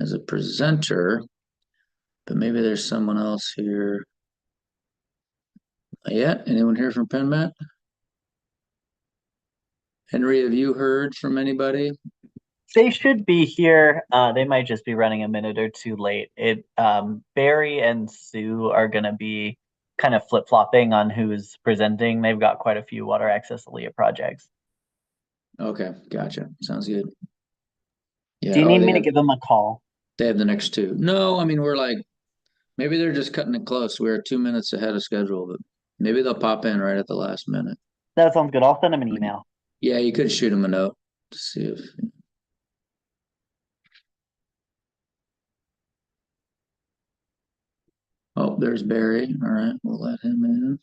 as a presenter, but maybe there's someone else here. Not yet? Anyone here from PenMet? Henry, have you heard from anybody? They should be here. They might just be running a minute or two late. Barry and Sue are gonna be kind of flip-flopping on who's presenting. They've got quite a few water access ALEA projects. Okay, gotcha. Sounds good. Yeah. Do you need me to give them a call? They have the next two. No, I mean, maybe they're just cutting it close. We're 2 minutes ahead of schedule, but maybe they'll pop in right at the last minute. That sounds good. I'll send them an email. Yeah, you could shoot them a note to see if. Oh, there's Barry. All right, we'll let him in.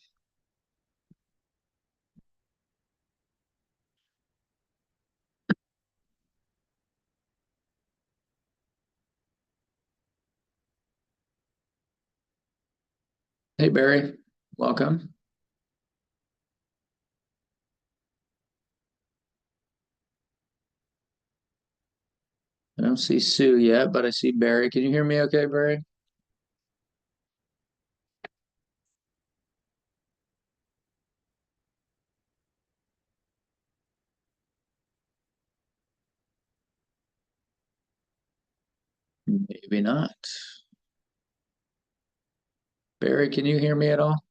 Hey, Barry, welcome. I don't see Sue yet, but I see Barry. Can you hear me okay, Barry? Maybe not. Barry, can you hear me at all?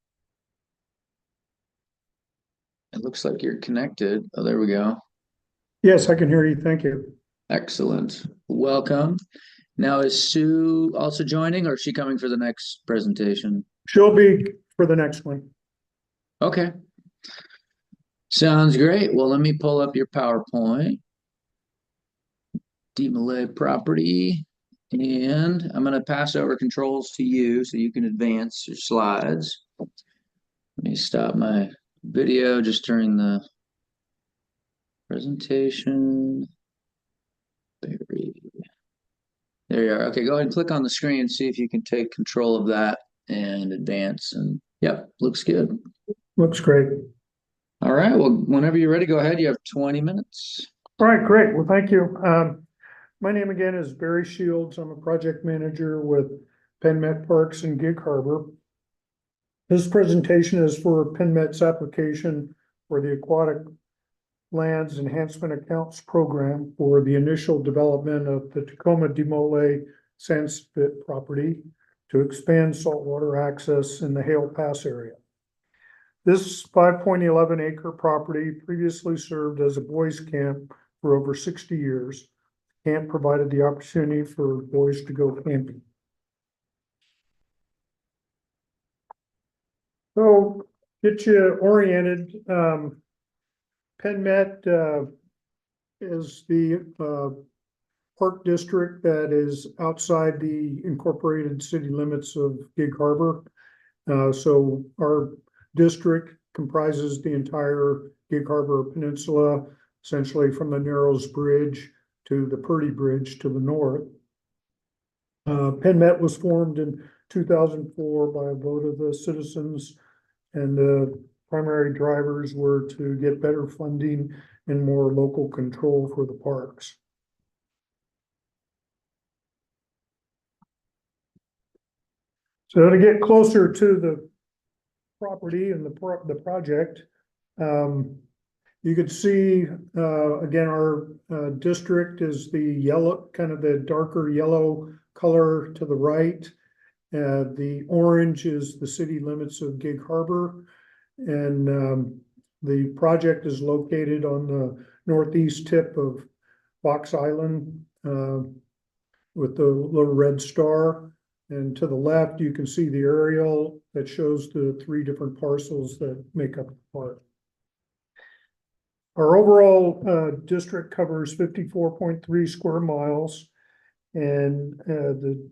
It looks like you're connected. Oh, there we go. Yes, I can hear you. Thank you. Excellent. Welcome. Now, is Sue also joining, or is she coming for the next presentation? She'll be for the next one. Okay. Sounds great. Well, let me pull up your PowerPoint. Demolay property. And I'm going to pass over controls to you so you can advance your slides. Let me stop my video just during the presentation. There you are. Okay, go ahead and click on the screen and see if you can take control of that and advance. And yep, looks good. Looks great. All right. Well, whenever you're ready, go ahead. You have 20 minutes. All right, great. Well, thank you. My name again is Barry Shields. I'm a project manager with PenMet Parks in Gig Harbor. This presentation is for PenMet's application for the Aquatic Lands Enhancement Accounts Program for the initial development of the Tacoma Demolay Sandspit property to expand saltwater access in the Hale Pass area. This 5.11 acre property previously served as a boys' camp for over 60 years. Camp provided the opportunity for boys to go camping. So, get you oriented. PenMet is the park district that is outside the incorporated city limits of Gig Harbor. So our district comprises the entire Gig Harbor Peninsula, essentially from the Narrows Bridge to the Purdy Bridge to the north. PenMet was formed in 2004 by a vote of the citizens, and the primary drivers were to get better funding and more local control for the parks. So to get closer to the property and the project, you could see, again, our district is the yellow, kind of the darker yellow color to the right. The orange is the city limits of Gig Harbor. And the project is located on the northeast tip of Fox Island with the little red star. And to the left, you can see the aerial that shows the 3 different parcels that make up the park. Our overall district covers 54.3 square miles, and the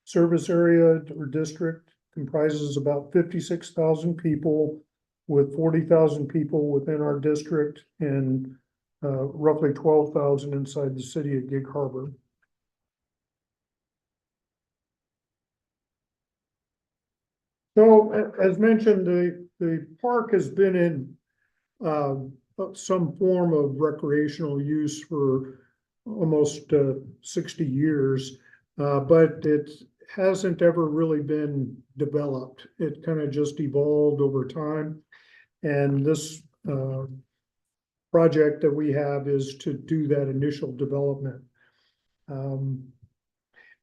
service area or district comprises about 56,000 people, with 40,000 people within our district and roughly 12,000 inside the city of Gig Harbor. So, as mentioned, the park has been in some form of recreational use for almost 60 years, but it hasn't ever really been developed. It kind of just evolved over time. And this project that we have is to do that initial development.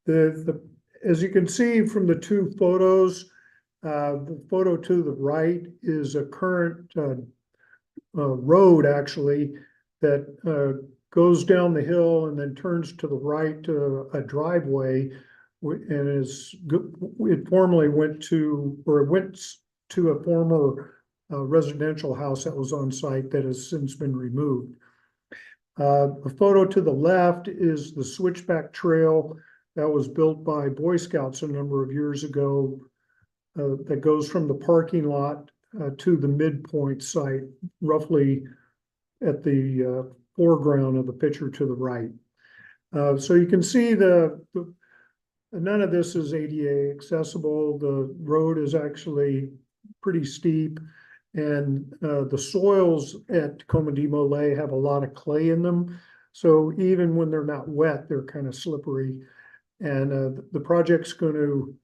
As you can see from the 2 photos, the photo to the right is a current road, actually, that goes down the hill and then turns to the right to a driveway, and it formerly went to a former residential house that was on site that has since been removed. The photo to the left is the switchback trail that was built by Boy Scouts a number of years ago, that goes from the parking lot to the midpoint site, roughly at the foreground of the picture to the right. So you can see none of this is ADA accessible. The road is actually pretty steep, and the soils at Comodimo Lake have a lot of clay in them. So even when they're not wet, they're kind of slippery. And the project's going to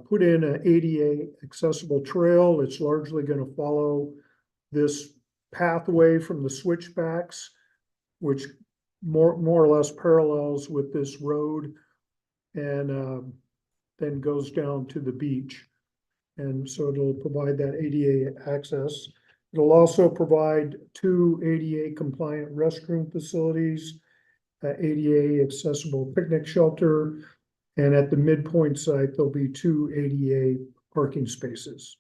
put in an ADA accessible trail. It's largely going to follow this pathway from the switchbacks, which more or less parallels with this road, and then goes down to the beach. And so it'll provide that ADA access. It'll also provide 2 ADA compliant restroom facilities, ADA accessible picnic shelter, and at the midpoint site, there'll be 2 ADA parking spaces.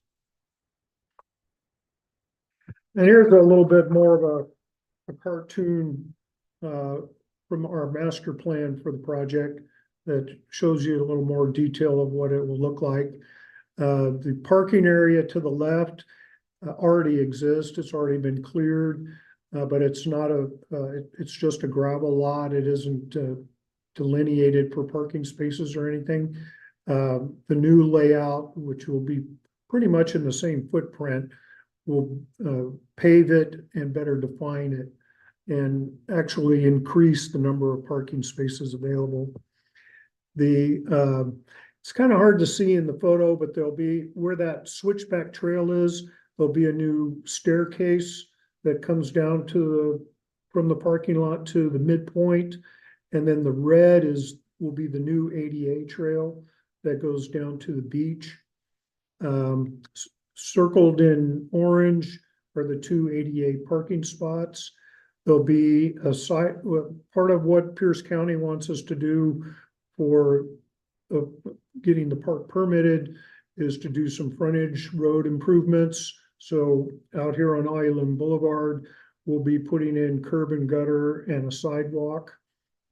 And here's a little bit more of a cartoon from our master plan for the project that shows you a little more detail of what it will look like. The parking area to the left already exists. It's already been cleared, but it's not it's just a gravel lot. It isn't delineated for parking spaces or anything. The new layout, which will be pretty much in the same footprint, will pave it and better define it and actually increase the number of parking spaces available. It's kind of hard to see in the photo, but there'll be, where that switchback trail is, there'll be a new staircase that comes down from the parking lot to the midpoint. And then the red will be the new ADA trail that goes down to the beach. Circled in orange are the 2 ADA parking spots. There'll be a site, part of what Pierce County wants us to do for getting the park permitted is to do some frontage road improvements. So out here on Island Boulevard, we'll be putting in curb and gutter and a sidewalk,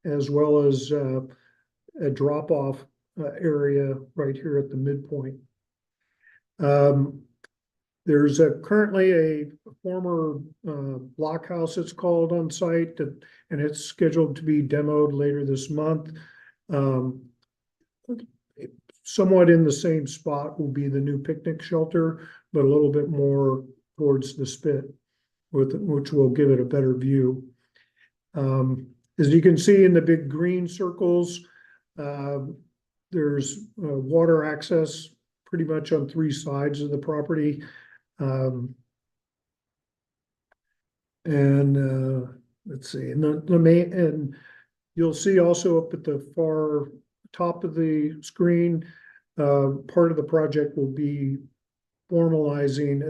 as well as a drop-off area right here at the midpoint. There's currently a former blockhouse, it's called, on site, and it's scheduled to be demoed later this month. somewhat in the same spot will be the new picnic shelter, but a little bit more towards the spit, which will give it a better view. As you can see in the big green circles, there's water access pretty much on 3 sides of the property. Let's see, and the main, and you'll see also up at the far top of the screen, part of the project will be formalizing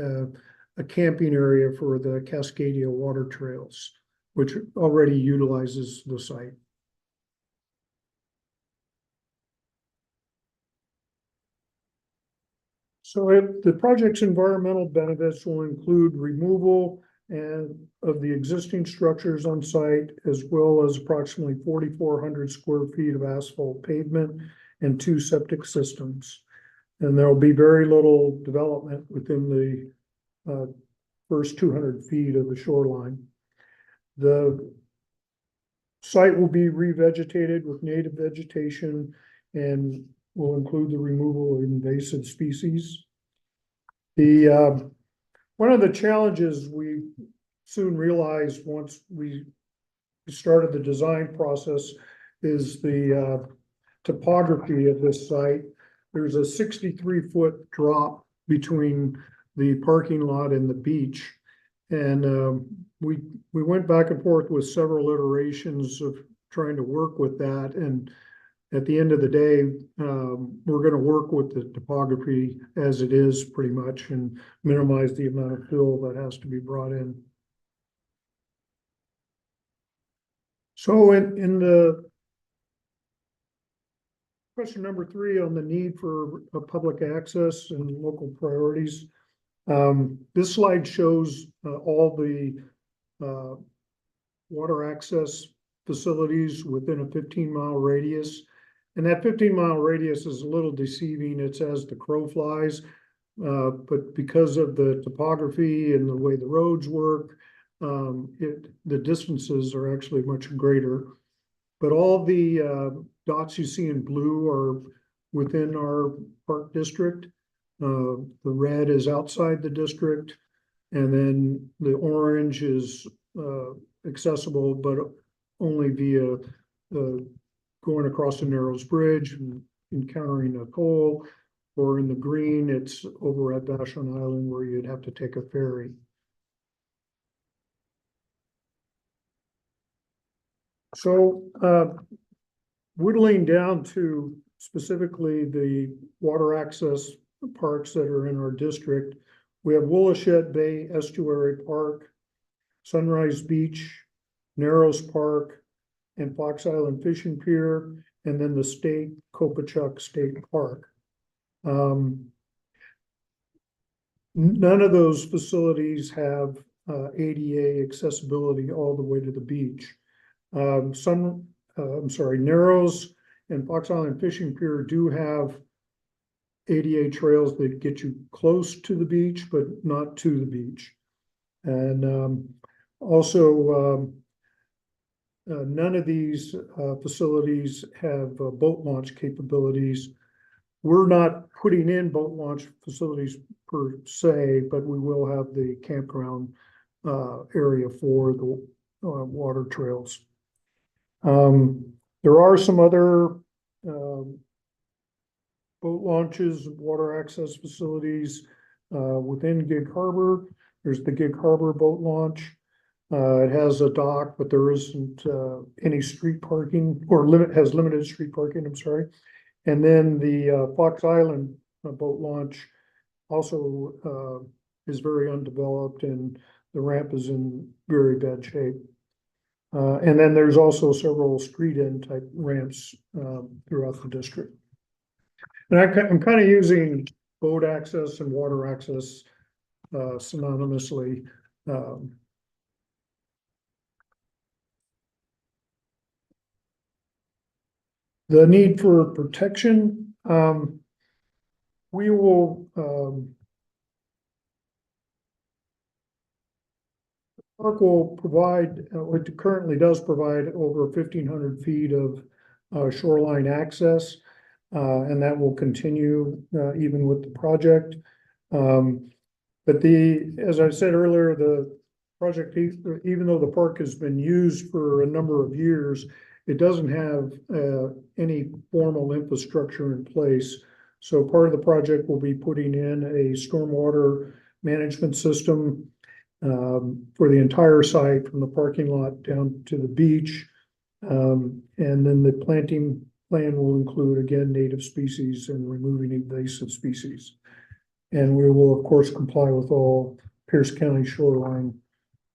a camping area for the Cascadia Water Trails, which already utilizes the site. So the project's environmental benefits will include removal of the existing structures on site, as well as approximately 4,400 square feet of asphalt pavement and 2 septic systems. And there will be very little development within the first 200 feet of the shoreline. The site will be revegetated with native vegetation and will include the removal of invasive species. One of the challenges we soon realized once we started the design process is the topography of this site. There's a 63-foot drop between the parking lot and the beach. And we went back and forth with several iterations of trying to work with that. And at the end of the day, we're going to work with the topography as it is pretty much and minimize the amount of fill that has to be brought in. So in the question number 3 on the need for public access and local priorities, this slide shows all the water access facilities within a 15-mile radius. And that 15-mile radius is a little deceiving. It's as the crow flies, but because of the topography and the way the roads work, the distances are actually much greater. But all the dots you see in blue are within our park district. The red is outside the district, and then the orange is accessible, but only via going across the Narrows Bridge and encountering a pole, or in the green, it's over at Vashon Island where you'd have to take a ferry. So whittling down to specifically the water access parks that are in our district, we have Woolachet Bay Estuary Park, Sunrise Beach, Narrows Park, and Fox Island Fishing Pier, and then the state Kopachuk State Park. None of those facilities have ADA accessibility all the way to the beach. Narrows and Fox Island Fishing Pier do have ADA trails that get you close to the beach, but not to the beach. And also, none of these facilities have boat launch capabilities. We're not putting in boat launch facilities per se, but we will have the campground area for the water trails. There are some other boat launches, water access facilities within Gig Harbor. There's the Gig Harbor boat launch. It has a dock, but there isn't any street parking, or has limited street parking, I'm sorry. And then the Fox Island boat launch also is very undeveloped, and the ramp is in very bad shape. And then there's also several street end type ramps throughout the district. And I'm kind of using boat access and water access synonymously. The need for protection, we will park will provide, it currently does provide over 1,500 feet of shoreline access. and that will continue even with the project. But as I said earlier, the project, even though the park has been used for a number of years, it doesn't have any formal infrastructure in place. So part of the project will be putting in a stormwater management system for the entire site, from the parking lot down to the beach. And then the planting plan will include, again, native species and removing invasive species. And we will, of course, comply with all Pierce County shoreline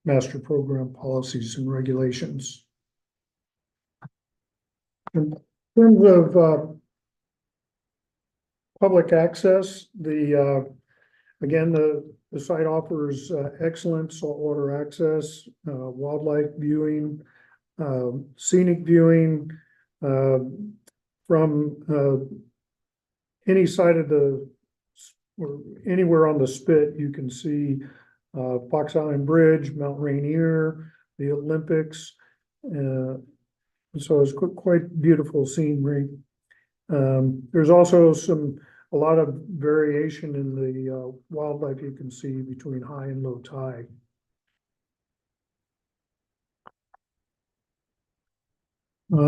master program policies and regulations. In terms of public access, again, the site offers excellent saltwater access, wildlife viewing, scenic viewing from any side of or anywhere on the spit. You can see Fox Island Bridge, Mount Rainier, the Olympics. So it's quite beautiful scenery. There's also a lot of variation in the wildlife you can see between high and low tide.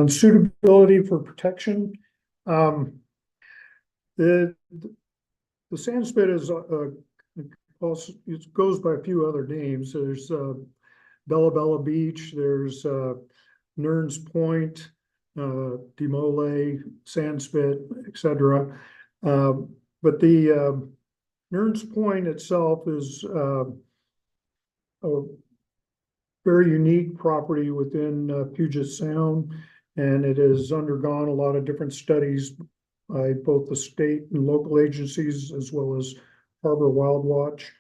Suitability for protection. The sand spit is also, it goes by a few other names. There's Bella Bella Beach, there's Nerns Point, Demole, Sandspit, etc. But the Nerns Point itself is a very unique property within Puget Sound, and it has undergone a lot of different studies by both the state and local agencies, as well as Harbor Wild Watch.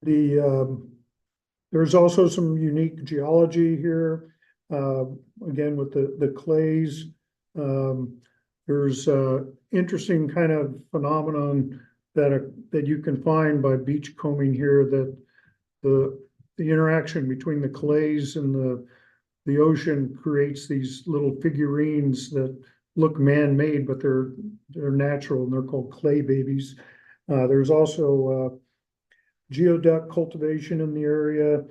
There's also some unique geology here. Again, with the clays, there's interesting kind of phenomenon that you can find by beach combing here, that the interaction between the clays and the ocean creates these little figurines that look man-made, but they're natural, and they're called clay babies. There's also geoduck cultivation in the area.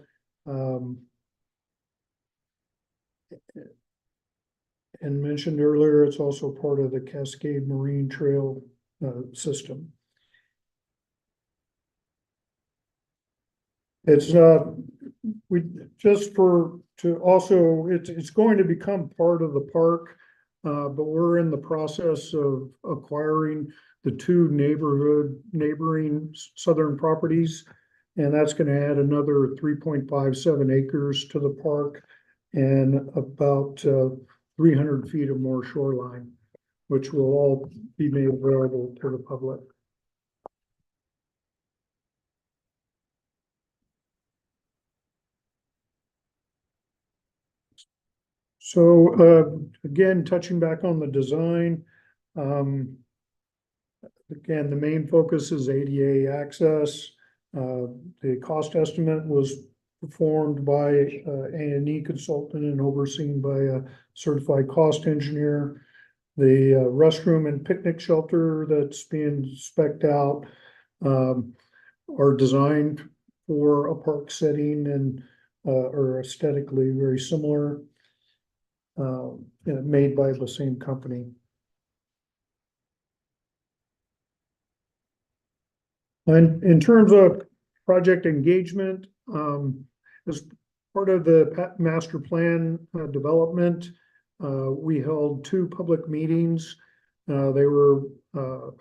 And mentioned earlier, it's also part of the Cascade Marine Trail system. It's it's going to become part of the park, but we're in the process of acquiring the two neighboring southern properties, and that's going to add another 3.57 acres to the park and about 300 feet or more shoreline, which will all be made available to the public. So again, touching back on the design, again, the main focus is ADA access. The cost estimate was performed by A&E consultant and overseen by a certified cost engineer. The restroom and picnic shelter that's being spec'd out are designed for a park setting and are aesthetically very similar, made by the same company. And in terms of project engagement, as part of the master plan development, we held 2 public meetings. They were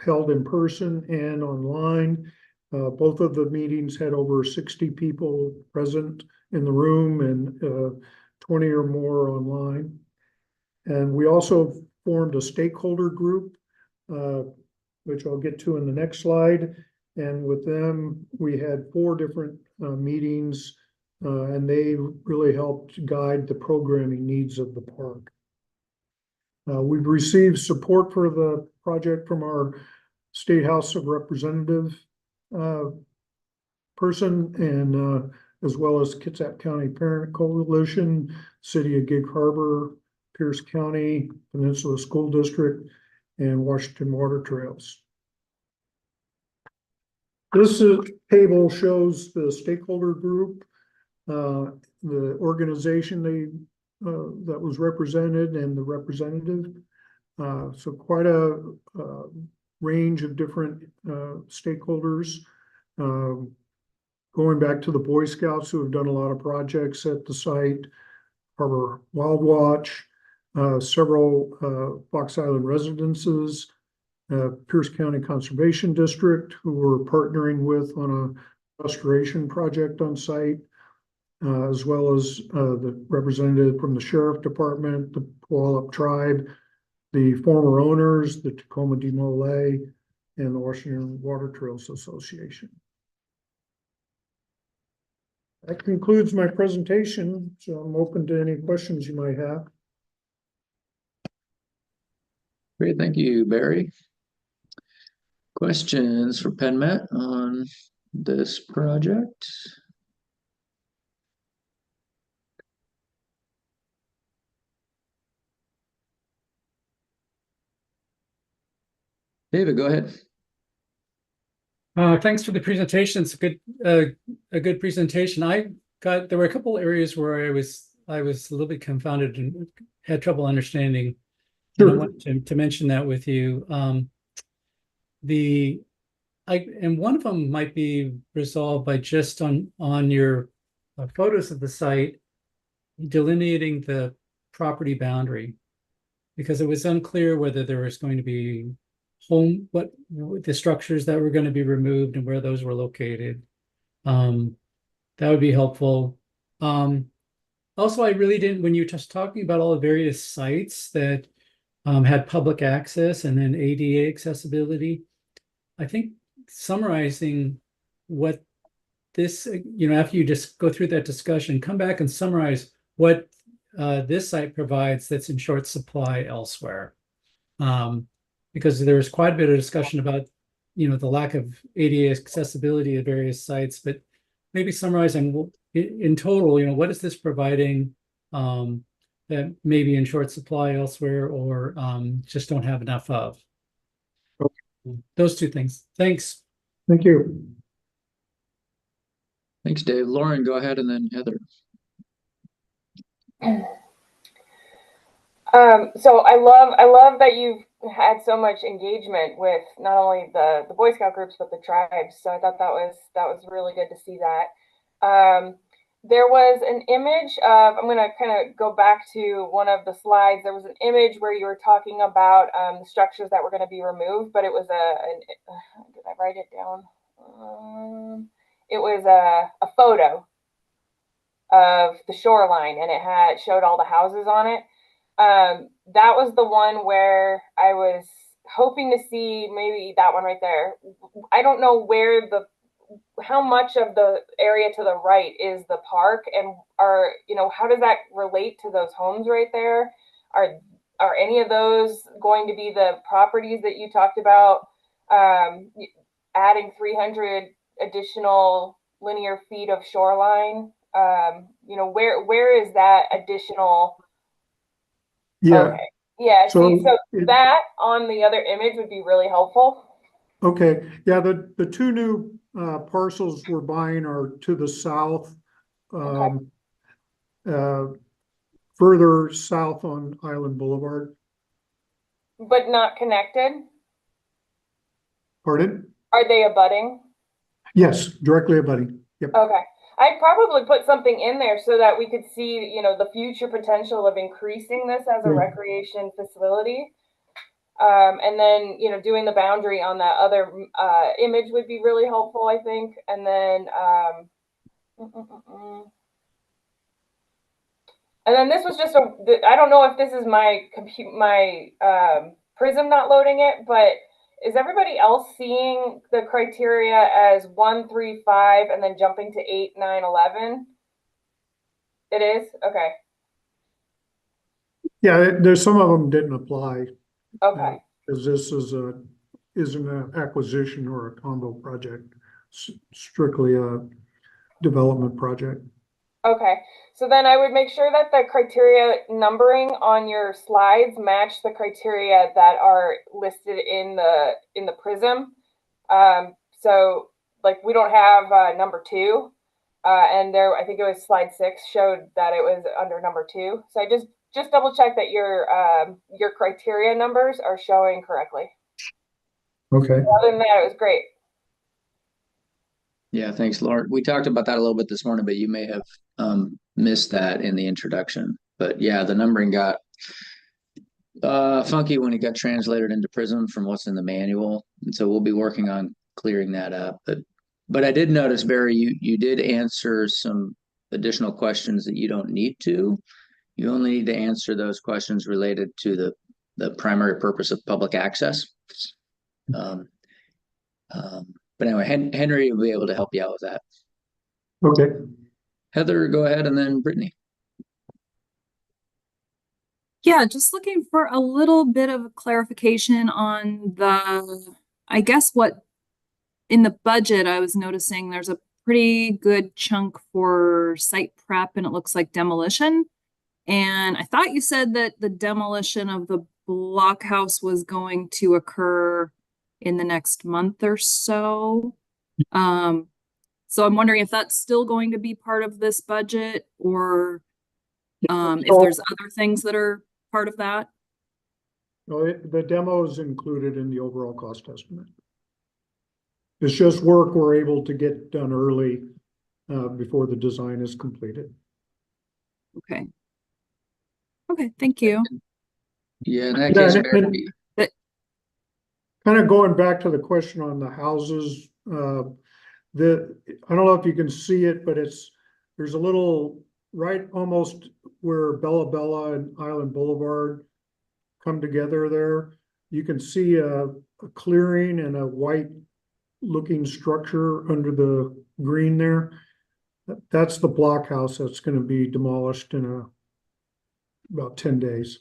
held in person and online. Both of the meetings had over 60 people present in the room and 20 or more online. And we also formed a stakeholder group, which I'll get to in the next slide. And with them, we had 4 different meetings, and they really helped guide the programming needs of the park. We've received support for the project from our State House of Representative person, and as well as Kitsap County Parent Coalition, City of Gig Harbor, Pierce County, Peninsula School District, and Washington Water Trails. This table shows the stakeholder group, the organization that was represented and the representative. So quite a range of different stakeholders. Going back to the Boy Scouts who have done a lot of projects at the site, Harbor Wild Watch, several Fox Island residences, Pierce County Conservation District, who we're partnering with on a restoration project on site, as well as the representative from the Sheriff Department, the Puyallup Tribe, the former owners, the Tacoma Demole, and the Washington Water Trails Association. That concludes my presentation, so I'm open to any questions you might have. Great, thank you, Barry. Questions for PenMet on this project? David, go ahead. Thanks for the presentation. It's a good presentation. There were a couple areas where I was a little bit confounded and had trouble understanding. Sure. And I wanted to mention that with you. And one of them might be resolved by just on your photos of the site, delineating the property boundary, because it was unclear whether there was going to be what the structures that were going to be removed and where those were located. That would be helpful. Also, I really didn't, when you were just talking about all the various sites that had public access and then ADA accessibility, I think summarizing what this, after you just go through that discussion, come back and summarize what this site provides that's in short supply elsewhere. Because there was quite a bit of discussion about, the lack of ADA accessibility at various sites, but maybe summarizing in total, what is this providing that may be in short supply elsewhere or just don't have enough of? Okay. Those two things. Thanks. Thank you. Thanks, Dave. Lauren, go ahead, and then Heather. So I love that you've had so much engagement with not only the Boy Scout groups but the tribes. So I thought that was really good to see that. There was an image of, I'm going to kind of go back to one of the slides. There was an image where you were talking about the structures that were going to be removed, but it was did I write it down? It was a photo of the shoreline, and it showed all the houses on it. That was the one where I was hoping to see maybe that one right there. I don't know how much of the area to the right is the park, and how does that relate to those homes right there? Are any of those going to be the properties that you talked about, adding 300 additional linear feet of shoreline? Where is that additional? Yeah. Okay. Yeah. So that on the other image would be really helpful. Okay. Yeah. The two new parcels we're buying are to the south, further south on Island Boulevard. But not connected? Pardon? Are they abutting? Yes, directly abutting. Yep. Okay. I'd probably put something in there so that we could see, the future potential of increasing this as a recreation facility. And then, doing the boundary on that other image would be really helpful, I think. And then, this was just I don't know if this is my Prism not loading it, but is everybody else seeing the criteria as 1, 3, 5, and then jumping to 8, 9, 11? It is? Okay. Yeah, there's some of them didn't apply. Okay. Because this isn't an acquisition or a combo project, strictly a development project. Okay, so then I would make sure that the criteria numbering on your slides match the criteria that are listed in the prism. So like we don't have number 2, and there I think it was slide 6 showed that it was under number 2. So I just double check that your criteria numbers are showing correctly. Okay. Other than that, it was great. Yeah, thanks, Lauren. We talked about that a little bit this morning, but you may have missed that in the introduction. But yeah, the numbering got funky when it got translated into Prism from what's in the manual, and so we'll be working on clearing that up. But I did notice, Barry, you did answer some additional questions that you don't need to. You only need to answer those questions related to the primary purpose of public access. But anyway, Henry will be able to help you out with that. Okay. Heather, go ahead, and then Brittany. Yeah, just looking for a little bit of clarification on I guess what in the budget I was noticing there's a pretty good chunk for site prep and it looks like demolition. And I thought you said that the demolition of the blockhouse was going to occur in the next month or so. So I'm wondering if that's still going to be part of this budget or if there's other things that are part of that. No, the demo is included in the overall cost estimate. It's just work we're able to get done early before the design is completed. Okay. Okay, thank you. Yeah, in that case, Barry. Kind of going back to the question on the houses, I don't know if you can see it, but there's a little right almost where Bella Bella and Island Boulevard come together there. You can see a clearing and a white looking structure under the green there. That's the blockhouse that's going to be demolished in about 10 days.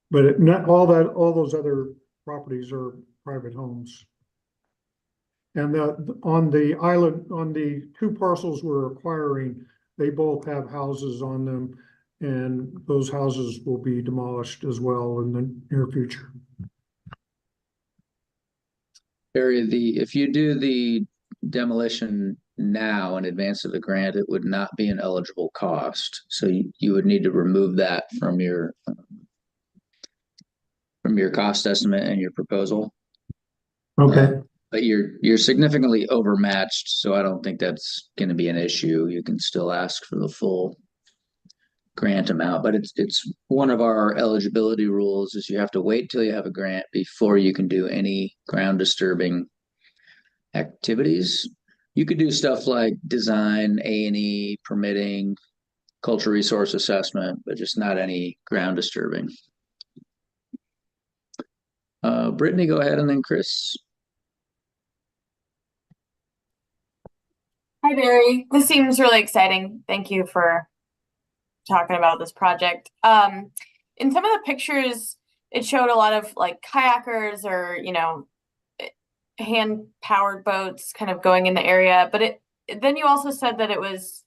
But not all those other properties are private homes. And on the island, on the 2 parcels we're acquiring, they both have houses on them, and those houses will be demolished as well in the near future. Barry, if you do the demolition now in advance of the grant, it would not be an eligible cost. So you would need to remove that from your cost estimate and your proposal. Okay. But you're significantly overmatched, so I don't think that's going to be an issue. You can still ask for the full grant amount, but it's one of our eligibility rules is you have to wait till you have a grant before you can do any ground disturbing activities. You could do stuff like design, A&E, permitting, cultural resource assessment, but just not any ground disturbing. Brittany, go ahead, and then Chris. Hi, Barry. This seems really exciting. Thank you for talking about this project. In some of the pictures, it showed a lot of like kayakers or, hand-powered boats kind of going in the area. But then you also said that it was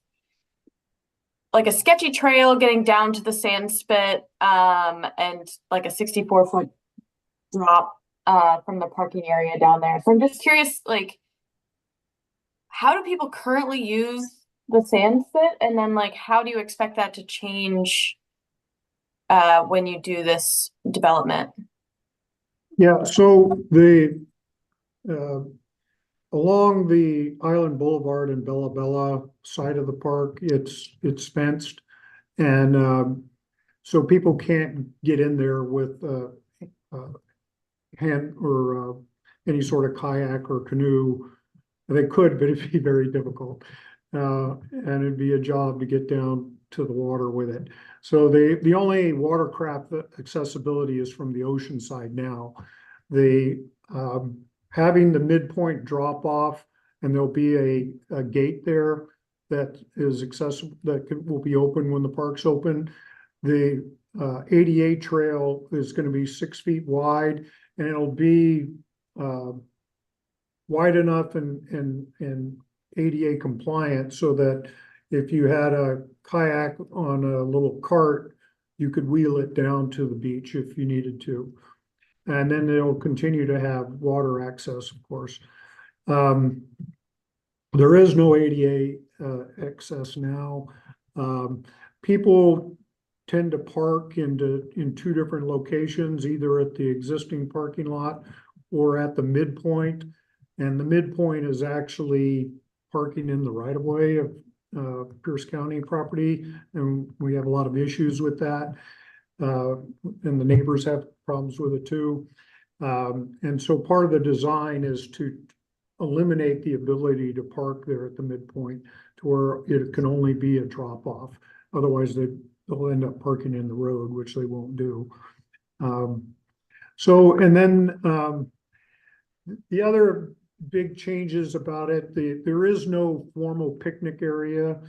like a sketchy trail getting down to the sand spit and like a 64-foot drop from the parking area down there. So I'm just curious, like, how do people currently use the sand spit? And then like, how do you expect that to change when you do this development? Yeah, so along the Island Boulevard and Bella Bella side of the park, it's fenced, and so people can't get in there with hand or any sort of kayak or canoe. They could, but it'd be very difficult, and it'd be a job to get down to the water with it. So the only watercraft accessibility is from the ocean side now. Having the midpoint drop off, and there'll be a gate there that is accessible, will be open when the park's open. The ADA trail is going to be 6 feet wide, and it'll be wide enough and ADA compliant so that if you had a kayak on a little cart, you could wheel it down to the beach if you needed to. And then they'll continue to have water access, of course. There is no ADA access now. People tend to park in two different locations, either at the existing parking lot or at the midpoint. And the midpoint is actually parking in the right of way of Pierce County property. And we have a lot of issues with that. And the neighbors have problems with it too. And so part of the design is to eliminate the ability to park there at the midpoint to where it can only be a drop off. Otherwise, they'll end up parking in the road, which they won't do. And then the other big changes about it, there is no formal picnic area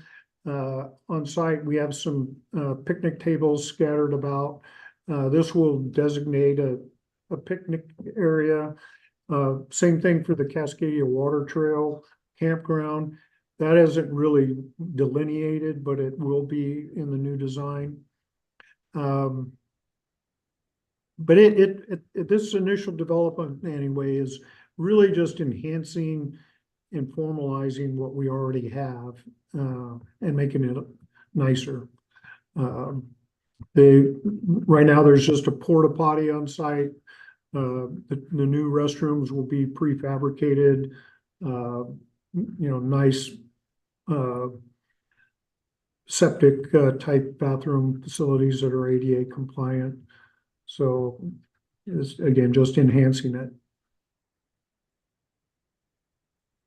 on site. We have some picnic tables scattered about. This will designate a picnic area. Same thing for the Cascadia Water Trail campground. That isn't really delineated, but it will be in the new design. But this initial development anyway is really just enhancing and formalizing what we already have and making it nicer. Right now there's just a porta potty on site. The new restrooms will be prefabricated, nice septic type bathroom facilities that are ADA compliant. So it's, again, just enhancing it.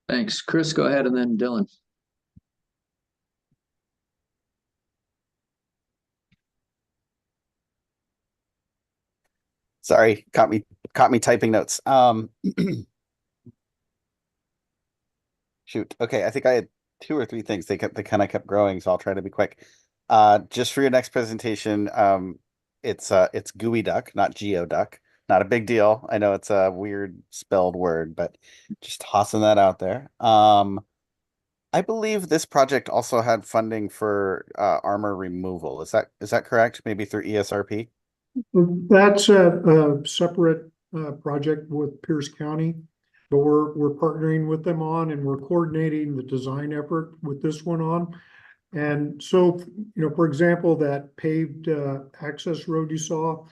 Thanks. Chris, go ahead, and then Dylan. Sorry, caught me typing notes. Shoot. Okay, I think I had 2 or 3 things. They kind of kept growing, so I'll try to be quick. Just for your next presentation, it's gooey duck, not geoduck. Not a big deal. I know it's a weird spelled word, but just tossing that out there. I believe this project also had funding for armor removal. Is that correct? Maybe through ESRP? That's a separate project with Pierce County, but we're partnering with them on, and we're coordinating the design effort with this one on. And so, for example, that paved access road you saw,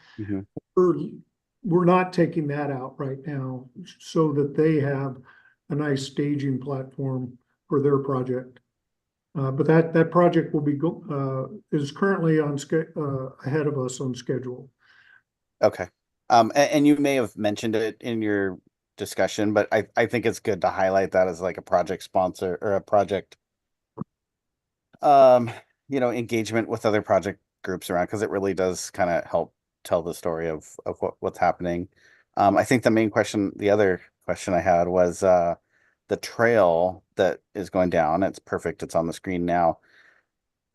we're not taking that out right now so that they have a nice staging platform for their project. But that project will be is currently on ahead of us on schedule. Okay. And you may have mentioned it in your discussion, but I think it's good to highlight that as like a project sponsor or a project engagement with other project groups around, because it really does kind of help tell the story of what's happening. I think the other question I had was the trail that is going down. It's perfect. It's on the screen now.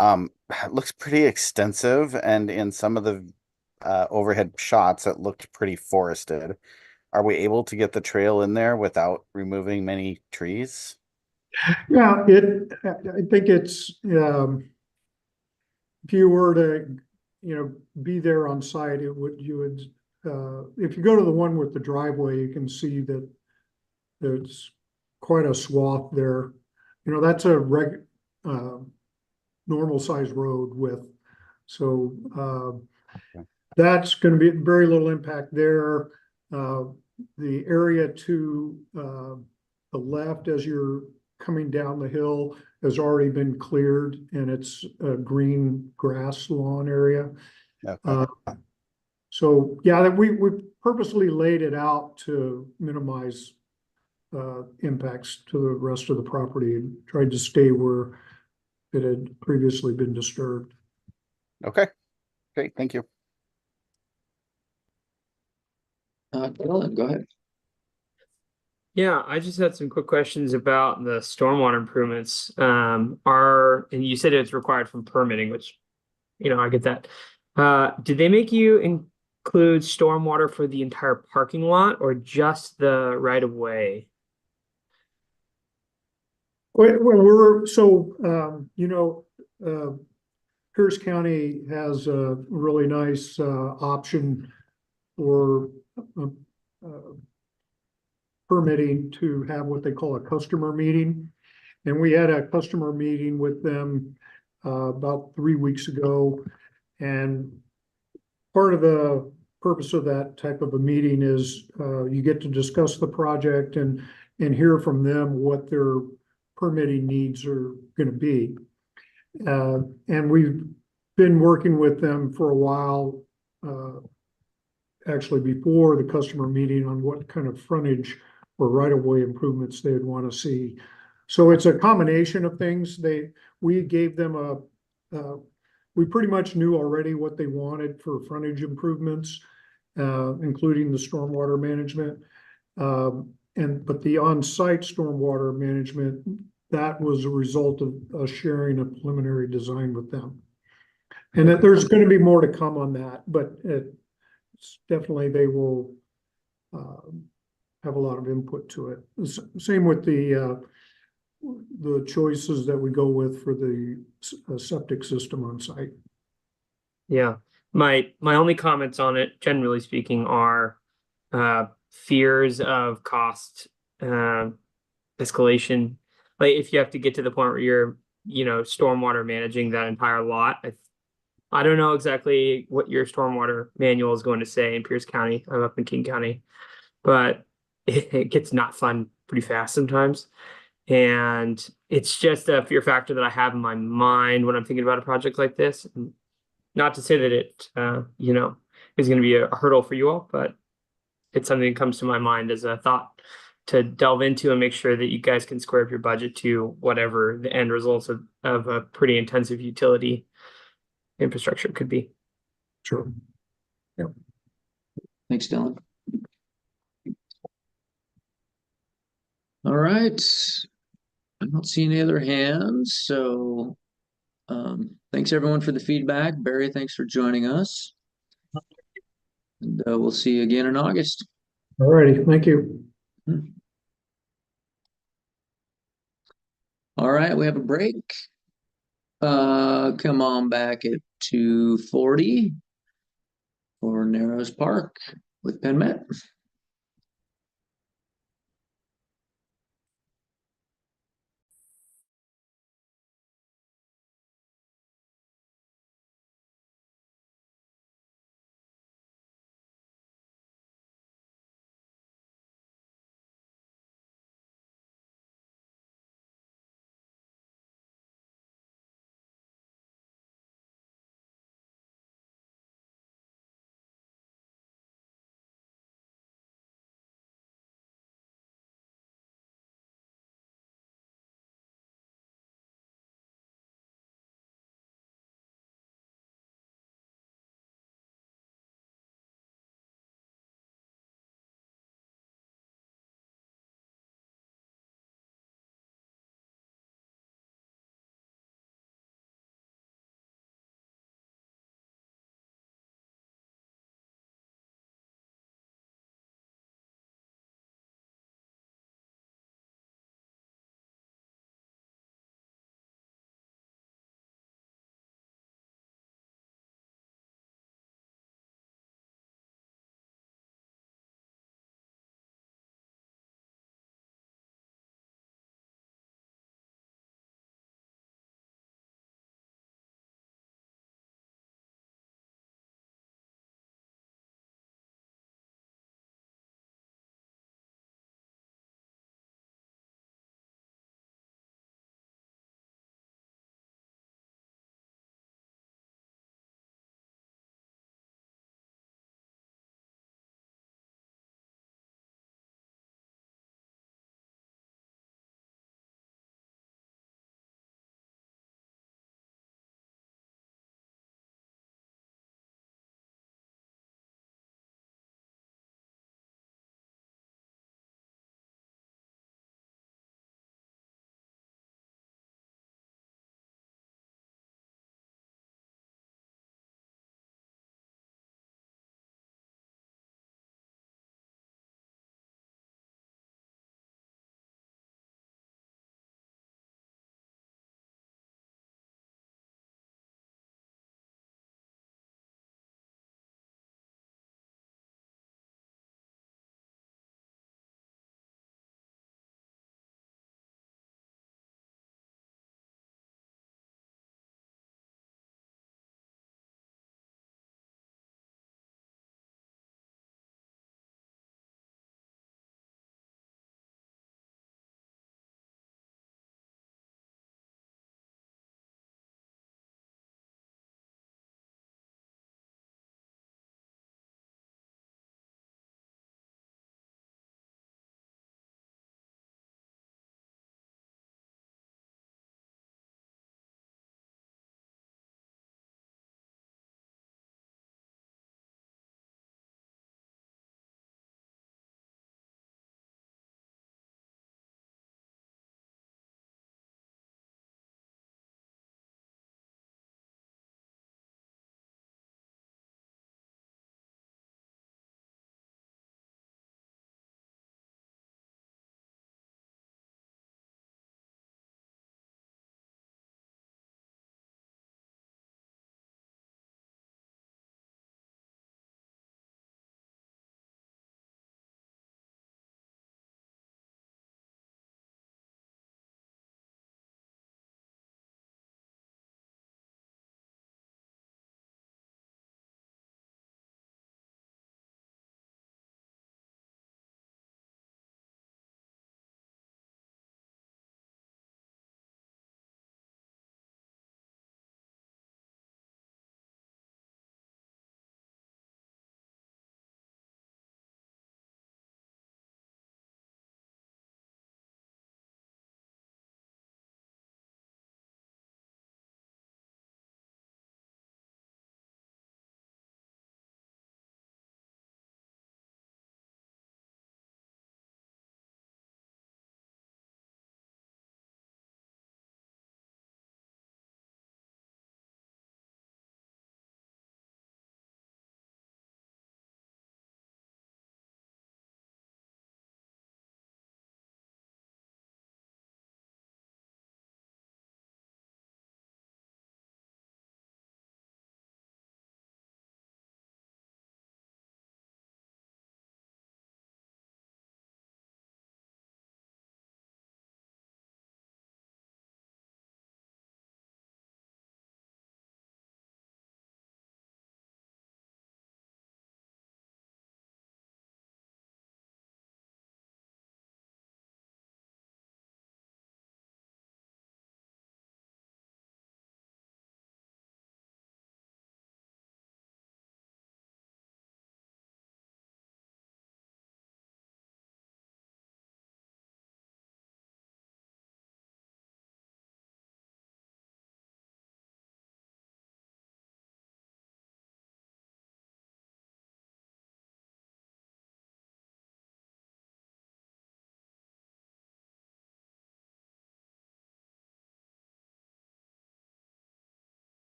It looks pretty extensive, and in some of the overhead shots, it looked pretty forested. Are we able to get the trail in there without removing many trees? Yeah, I think it's if you were to be there on site, you would if you go to the one with the driveway, you can see that there's quite a swath there. That's a normal size road width, so that's going to be very little impact there. The area to the left as you're coming down the hill has already been cleared, and it's a green grass lawn area. Okay. So yeah, we purposely laid it out to minimize impacts to the rest of the property and tried to stay where it had previously been disturbed. Okay, great, thank you. Dylan, go ahead. Yeah, I just had some quick questions about the stormwater improvements. And you said it's required from permitting, which, I get that. Did they make you include stormwater for the entire parking lot or just the right of way? Pierce County has a really nice option for uh, uh, permitting to have what they call a customer meeting. And we had a customer meeting with them about 3 weeks ago. And part of the purpose of that type of a meeting is you get to discuss the project and hear from them what their permitting needs are going to be. And we've been working with them for a while, actually before the customer meeting, on what kind of frontage or right-of-way improvements they'd want to see. So it's a combination of things. We gave them we pretty much knew already what they wanted for frontage improvements, including the stormwater management. But the on-site stormwater management, that was a result of us sharing a preliminary design with them. And that there's going to be more to come on that, but it's definitely they will have a lot of input to it. Same with the choices that we go with for the septic system on site. Yeah. My only comments on it, generally speaking, are fears of cost escalation. Like if you have to get to the point where you're, stormwater managing that entire lot. I don't know exactly what your stormwater manual is going to say in Pierce County. I'm up in King County, but it gets not fun pretty fast sometimes. And it's just a fear factor that I have in my mind when I'm thinking about a project like this. And not to say that it, is going to be a hurdle for you all, but it's something that comes to my mind as a thought to delve into and make sure that you guys can square up your budget to whatever the end results of a pretty intensive utility infrastructure could be. Sure. Yep. Thanks, Dylan. All right. I don't see any other hands, so thanks everyone for the feedback. Barry, thanks for joining us. And we'll see you again in August. All righty, thank you. All right, we have a break. Come on back at 2:40 for Narrows Park with Penn Met.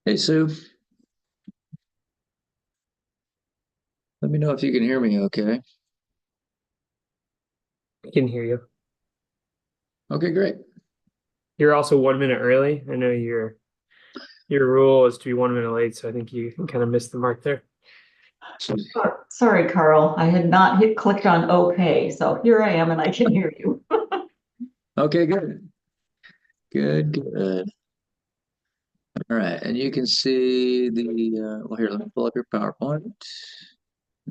Hey, Sue. Let me know if you can hear me okay. I can hear you. Okay, great. You're also 1 minute early. I know your rule is to be 1 minute late, so I think you kind of missed the mark there. Sorry, Carl. I had not clicked on OK, so here I am and I can hear you. Okay, good. Good. All right, and you can see well, here, let me pull up your PowerPoint.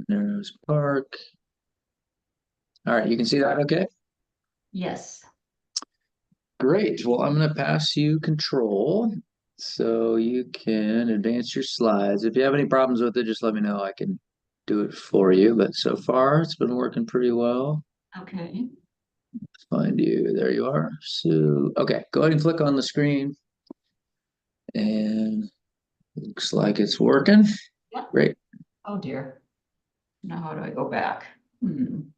Narrows Park. All right, you can see that okay? Yes. Great. Well, I'm going to pass you control so you can advance your slides. If you have any problems with it, just let me know. I can do it for you. But so far, it's been working pretty well. Okay. Let's find you. There you are. So, okay, go ahead and click on the screen. And looks like it's working. Yep. Great. Oh dear. Now how do I go back? In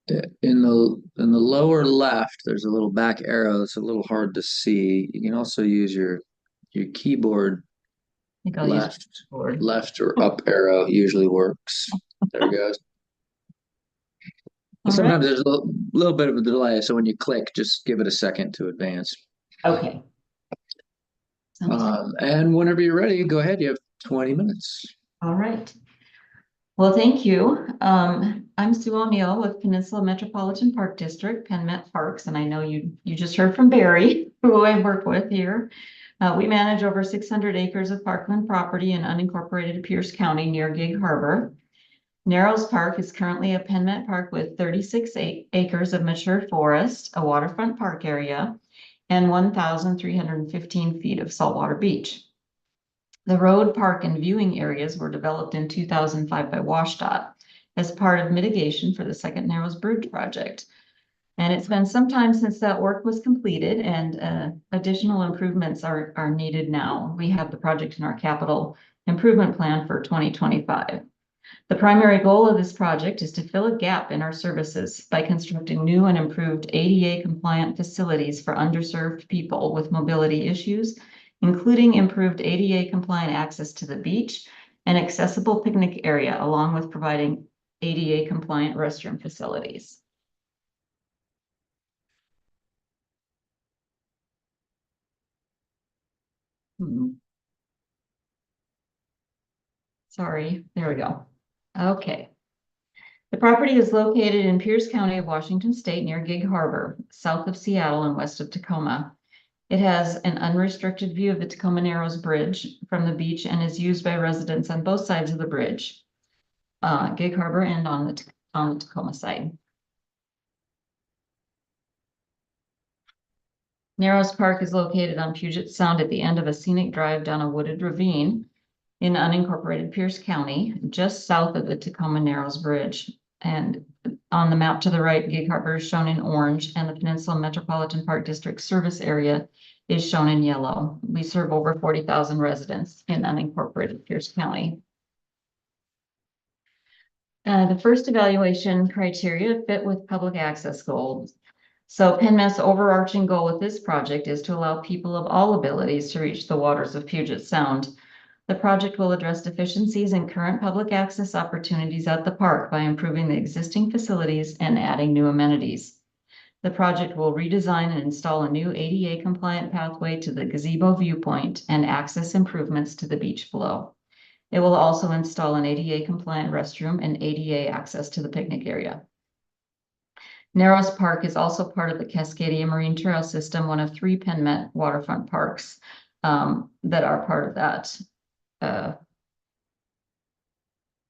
the lower left, there's a little back arrow that's a little hard to see. You can also use your keyboard think I'll use left or up arrow usually works. There it goes. All Sometimes right. there's a little bit of a delay, so when you click, just give it a second to advance. Okay. And whenever you're ready, go ahead. You have 20 minutes. All right. Well, thank you. I'm Sue O'Neill with Peninsula Metropolitan Park District, PenMet Parks, and I know you just heard from Barry, who I work with here. We manage over 600 acres of parkland property in unincorporated Pierce County near Gig Harbor. Narrows Park is currently a PenMet park with 36 acres of mature forest, a waterfront park area, and 1,315 feet of saltwater beach. The road, park, and viewing areas were developed in 2005 by WashDOT as part of mitigation for the Second Narrows Bridge project. And it's been some time since that work was completed, and additional improvements are needed now. We have the project in our capital improvement plan for 2025. The primary goal of this project is to fill a gap in our services by constructing new and improved ADA compliant facilities for underserved people with mobility issues, including improved ADA compliant access to the beach and accessible picnic area, along with providing ADA compliant restroom facilities. Sorry, there we go. Okay. The property is located in Pierce County of Washington State near Gig Harbor, south of Seattle and west of Tacoma. It has an unrestricted view of the Tacoma Narrows Bridge from the beach and is used by residents on both sides of the bridge, Gig Harbor and on the Tacoma side. Narrows Park is located on Puget Sound at the end of a scenic drive down a wooded ravine in unincorporated Pierce County, just south of the Tacoma Narrows Bridge. And on the map to the right, Gig Harbor is shown in orange, and the Peninsula Metropolitan Park District service area is shown in yellow. We serve over 40,000 residents in unincorporated Pierce County. The first evaluation criteria fit with public access goals. So PennMet's overarching goal with this project is to allow people of all abilities to reach the waters of Puget Sound. The project will address deficiencies in current public access opportunities at the park by improving the existing facilities and adding new amenities. The project will redesign and install a new ADA compliant pathway to the gazebo viewpoint and access improvements to the beach below. It will also install an ADA compliant restroom and ADA access to the picnic area. Narrows Park is also part of the Cascadia Marine Trail System, one of 3 PennMet waterfront parks that are part of that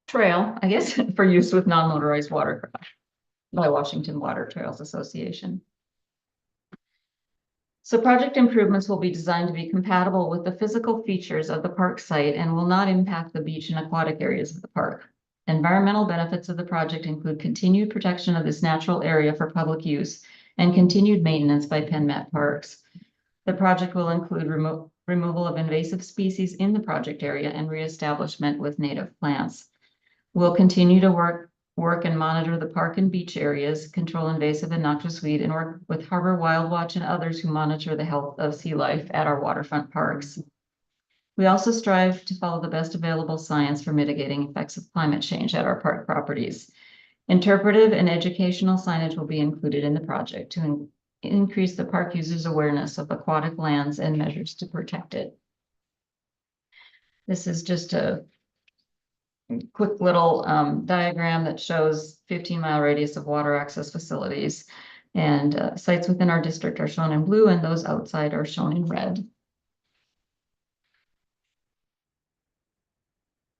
trail, I guess, for use with non-motorized watercraft by Washington Water Trails Association. So project improvements will be designed to be compatible with the physical features of the park site and will not impact the beach and aquatic areas of the park. Environmental benefits of the project include continued protection of this natural area for public use and continued maintenance by PennMet Parks. The project will include removal of invasive species in the project area and reestablishment with native plants. We'll continue to work and monitor the park and beach areas, control invasive and noxious weed, and work with Harbor Wild Watch and others who monitor the health of sea life at our waterfront parks. We also strive to follow the best available science for mitigating effects of climate change at our park properties. Interpretive and educational signage will be included in the project to increase the park users' awareness of aquatic lands and measures to protect it. This is just a quick little diagram that shows 15-mile radius of water access facilities, and sites within our district are shown in blue and those outside are shown in red.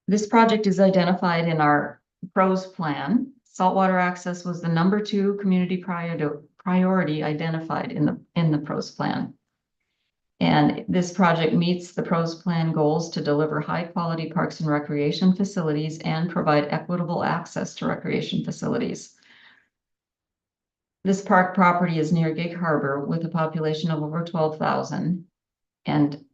This project is identified in our PROS plan. Saltwater access was the #2 community priority identified in the PROS plan. And this project meets the PROS plan goals to deliver high-quality parks and recreation facilities and provide equitable access to recreation facilities. This park property is near Gig Harbor with a population of over 12,000 and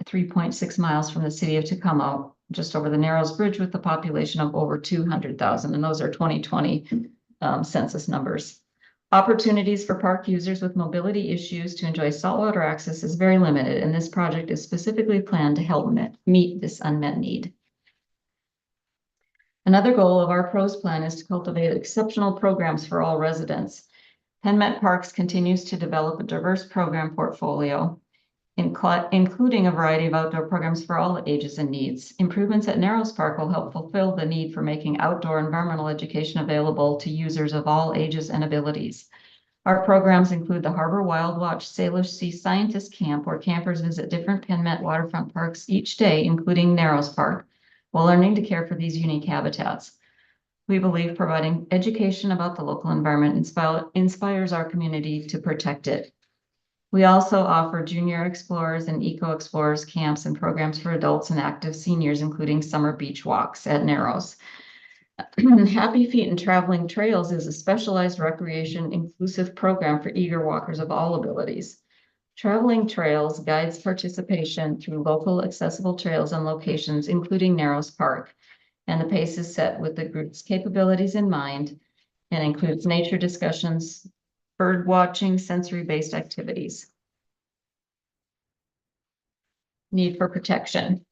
3.6 miles from the city of Tacoma, just over the Narrows Bridge with a population of over 200,000. And those are 2020 census numbers. Opportunities for park users with mobility issues to enjoy saltwater access is very limited, and this project is specifically planned to help meet this unmet need. Another goal of our PROS plan is to cultivate exceptional programs for all residents. PennMet Parks continues to develop a diverse program portfolio, including a variety of outdoor programs for all ages and needs. Improvements at Narrows Park will help fulfill the need for making outdoor environmental education available to users of all ages and abilities. Our programs include the Harbor Wild Watch Sailor Sea Scientist Camp, where campers visit different PennMet waterfront parks each day, including Narrows Park, while learning to care for these unique habitats. We believe providing education about the local environment inspires our community to protect it. We also offer Junior Explorers and Eco Explorers camps and programs for adults and active seniors, including summer beach walks at Narrows. Happy Feet and Traveling Trails is a specialized recreation inclusive program for eager walkers of all abilities. Traveling Trails guides participation through local accessible trails and locations, including Narrows Park, and the pace is set with the group's capabilities in mind and includes nature discussions, bird watching, sensory-based activities. Need for protection.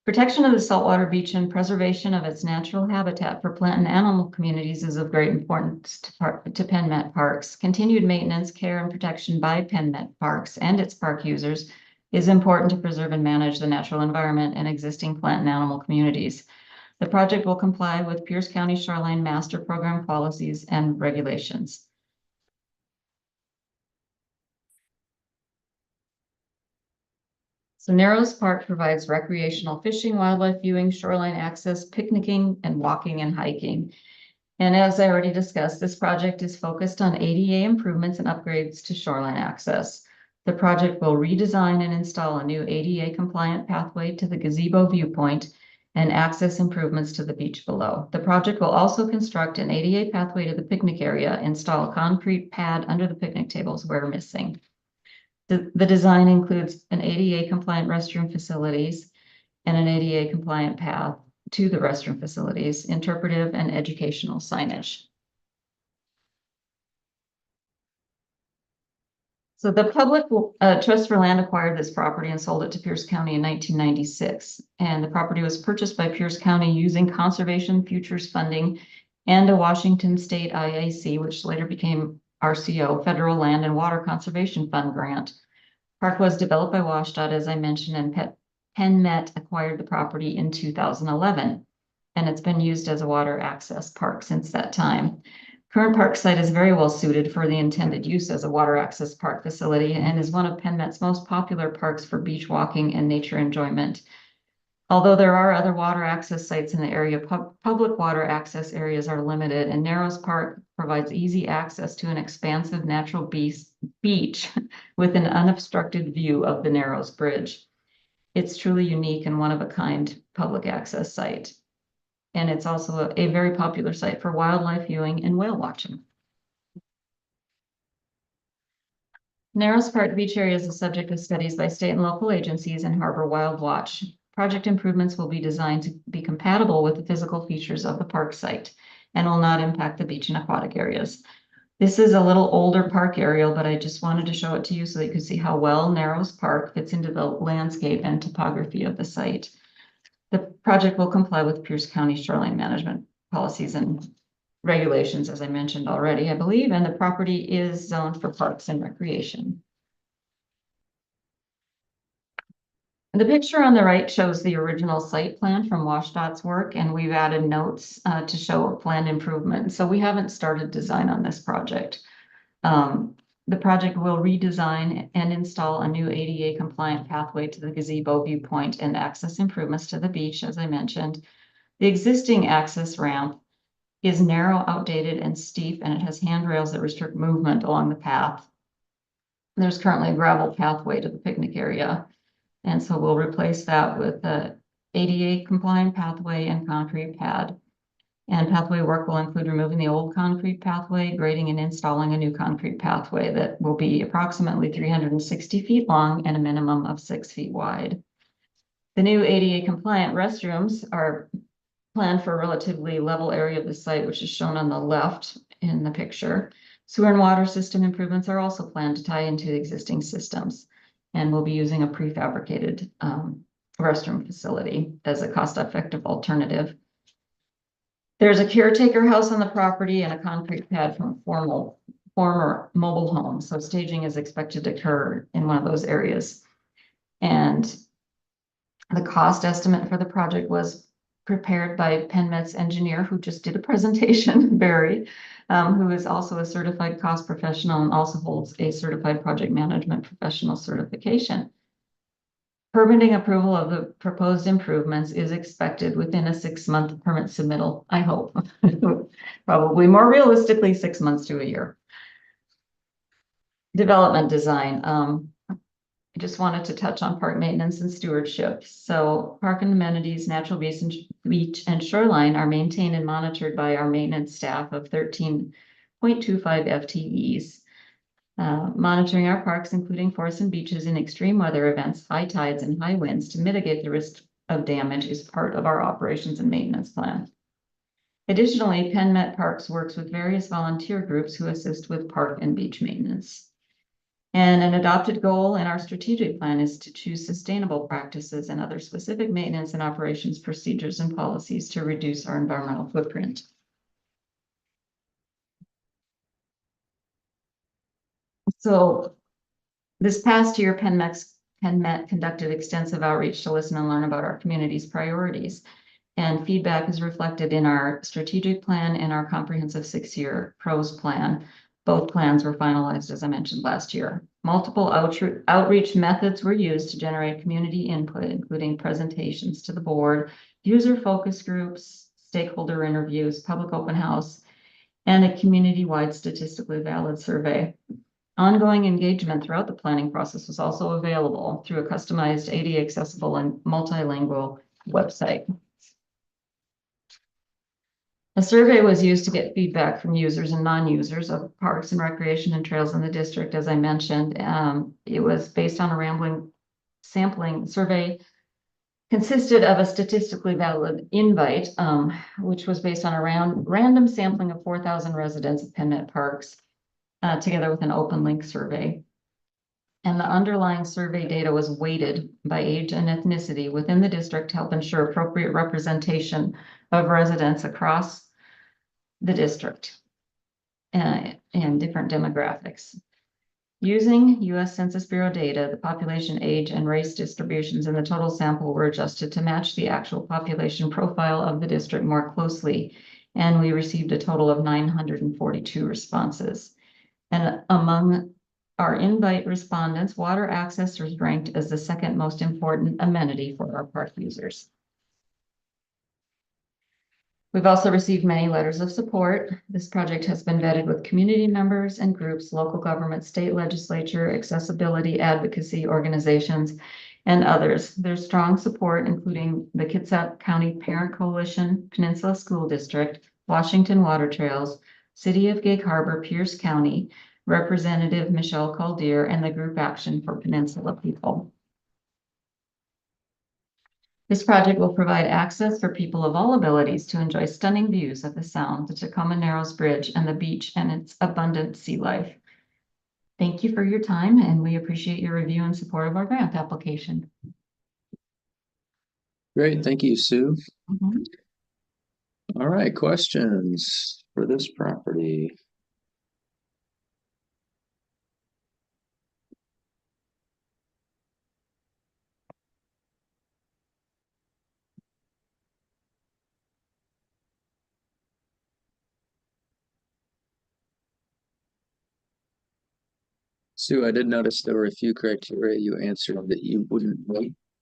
Protection of the saltwater beach and preservation of its natural habitat for plant and animal communities is of great importance to PennMet Parks. Continued maintenance, care, and protection by PennMet Parks and its park users is important to preserve and manage the natural environment and existing plant and animal communities. The project will comply with Pierce County Shoreline Master Program policies and regulations. So Narrows Park provides recreational fishing, wildlife viewing, shoreline access, picnicking, and walking and hiking. And as I already discussed, this project is focused on ADA improvements and upgrades to shoreline access. The project will redesign and install a new ADA compliant pathway to the gazebo viewpoint and access improvements to the beach below. The project will also construct an ADA pathway to the picnic area, install a concrete pad under the picnic tables where missing. The design includes an ADA compliant restroom facilities and an ADA compliant path to the restroom facilities, interpretive and educational signage. So the Public Trust for Land acquired this property and sold it to Pierce County in 1996. And the property was purchased by Pierce County using Conservation Futures funding and a Washington State IAC, which later became RCO, Federal Land and Water Conservation Fund grant. Park was developed by WashDOT, as I mentioned, and PennMet acquired the property in 2011, and it's been used as a water access park since that time. Current park site is very well suited for the intended use as a water access park facility and is one of PennMet's most popular parks for beach walking and nature enjoyment. Although there are other water access sites in the area, public water access areas are limited, and Narrows Park provides easy access to an expansive natural beach with an unobstructed view of the Narrows Bridge. It's truly unique and one-of-a-kind public access site. And it's also a very popular site for wildlife viewing and whale watching. Narrows Park beach area is the subject of studies by state and local agencies and Harbor Wild Watch. Project improvements will be designed to be compatible with the physical features of the park site and will not impact the beach and aquatic areas. This is a little older park aerial, but I just wanted to show it to you so that you could see how well Narrows Park fits into the landscape and topography of the site. The project will comply with Pierce County shoreline management policies and regulations, as I mentioned already, I believe, and the property is zoned for parks and recreation. The picture on the right shows the original site plan from WashDOT's work, and we've added notes to show a planned improvement. So we haven't started design on this project. The project will redesign and install a new ADA compliant pathway to the gazebo viewpoint and access improvements to the beach, as I mentioned. The existing access ramp is narrow, outdated, and steep, and it has handrails that restrict movement along the path. There's currently a gravel pathway to the picnic area. And so we'll replace that with a ADA compliant pathway and concrete pad. And pathway work will include removing the old concrete pathway, grading and installing a new concrete pathway that will be approximately 360 feet long and a minimum of 6 feet wide. The new ADA compliant restrooms are planned for a relatively level area of the site, which is shown on the left in the picture. Sewer and water system improvements are also planned to tie into the existing systems. And we'll be using a prefabricated restroom facility as a cost-effective alternative. There's a caretaker house on the property and a concrete pad from a former mobile home. So staging is expected to occur in one of those areas. And the cost estimate for the project was prepared by PennMet's engineer who just did a presentation, Barry, who is also a certified cost professional and also holds a certified project management professional certification. Permitting approval of the proposed improvements is expected within a 6-month permit submittal, I hope. Probably more realistically, 6 months to a year. Development design. I just wanted to touch on park maintenance and stewardship. So park and amenities, natural beach and shoreline are maintained and monitored by our maintenance staff of 13.25 FTEs. Monitoring our parks, including forests and beaches in extreme weather events, high tides and high winds to mitigate the risk of damage is part of our operations and maintenance plan. Additionally, PennMet Parks works with various volunteer groups who assist with park and beach maintenance. And an adopted goal in our strategic plan is to choose sustainable practices and other specific maintenance and operations procedures and policies to reduce our environmental footprint. So this past year, PennMet conducted extensive outreach to listen and learn about our community's priorities. And feedback is reflected in our strategic plan and our comprehensive 6-year PROS plan. Both plans were finalized, as I mentioned, last year. Multiple outreach methods were used to generate community input, including presentations to the board, user focus groups, stakeholder interviews, public open house, and a community-wide statistically valid survey. Ongoing engagement throughout the planning process was also available through a customized ADA accessible and multilingual website. A survey was used to get feedback from users and non-users of parks and recreation and trails in the district, as I mentioned. It was based on a rambling sampling survey, consisted of a statistically valid invite, which was based on a random sampling of 4,000 residents of PennMet Parks, together with an open link survey. And the underlying survey data was weighted by age and ethnicity within the district to help ensure appropriate representation of residents across the district and different demographics. Using U.S. Census Bureau data, the population age and race distributions in the total sample were adjusted to match the actual population profile of the district more closely, and we received a total of 942 responses. And among our invite respondents, water access was ranked as the second most important amenity for our park users. We've also received many letters of support. This project has been vetted with community members and groups, local government, state legislature, accessibility advocacy organizations, and others. There's strong support, including the Kitsap County Parent Coalition, Peninsula School District, Washington Water Trails, City of Gig Harbor, Pierce County, Representative Michelle Caldeer, and the Group Action for Peninsula People. This project will provide access for people of all abilities to enjoy stunning views of the Sound, the Tacoma Narrows Bridge, and the beach and its abundant sea life. Thank you for your time, and we appreciate your review and support of our grant application. Great, thank you, Sue. Mhm. All right, questions for this property? Sue, I did notice there were a few criteria you answered that you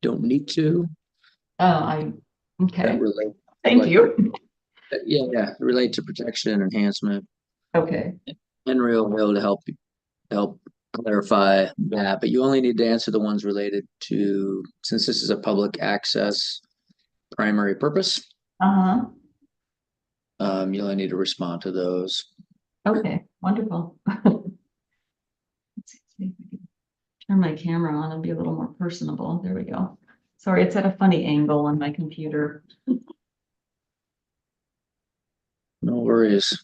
don't need to. Okay. That relate, Thank you. Yeah, relate to protection enhancement. Okay. Henry will be able to help clarify that, but you only need to answer the ones related to, since this is a public access primary purpose, Uh-huh. you only need to respond to those. Okay, wonderful. Let's see if we can turn my camera on and be a little more personable. There we go. Sorry, it's at a funny angle on my computer. No worries.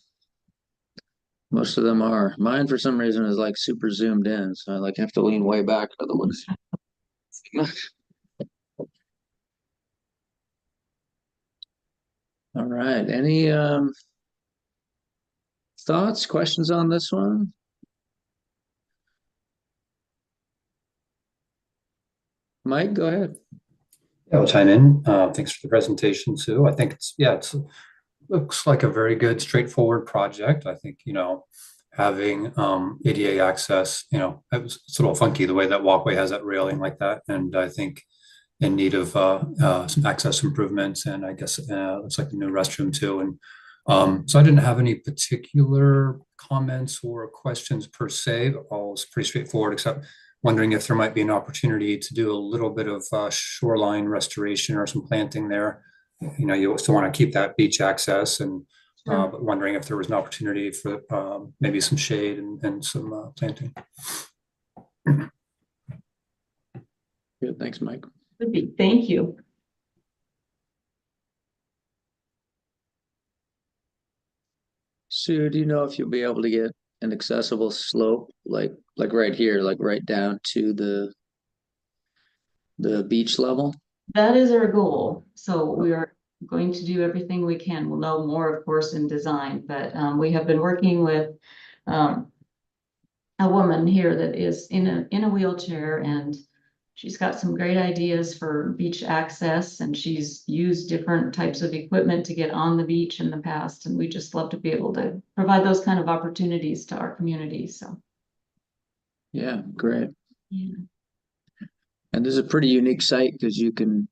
Most of them are. Mine, for some reason, is like super zoomed in, so I like have to lean way back, otherwise. All right. Any thoughts, questions on this one? Mike, go ahead. Yeah, I'll chime in. Thanks for the presentation, Sue. I think it looks like a very good, straightforward project. I think, having ADA access, it's a little funky the way that walkway has that railing like that. And I think in need of some access improvements, and I guess looks like the new restroom too. And so I didn't have any particular comments or questions per se. All was pretty straightforward, except wondering if there might be an opportunity to do a little bit of shoreline restoration or some planting there. You still want to keep that beach access, and Sure. but wondering if there was an opportunity for maybe some shade and some planting. Good, thanks, Mike. Would be. Thank you. Sue, do you know if you'll be able to get an accessible slope like right here, like right down to the beach level? That is our goal. So we are going to do everything we can. We'll know more, of course, in design, but we have been working with a woman here that is in a wheelchair, and she's got some great ideas for beach access, and she's used different types of equipment to get on the beach in the past, and we just love to be able to provide those kind of opportunities to our community. So Yeah, great. yeah. And this is a pretty unique site because you can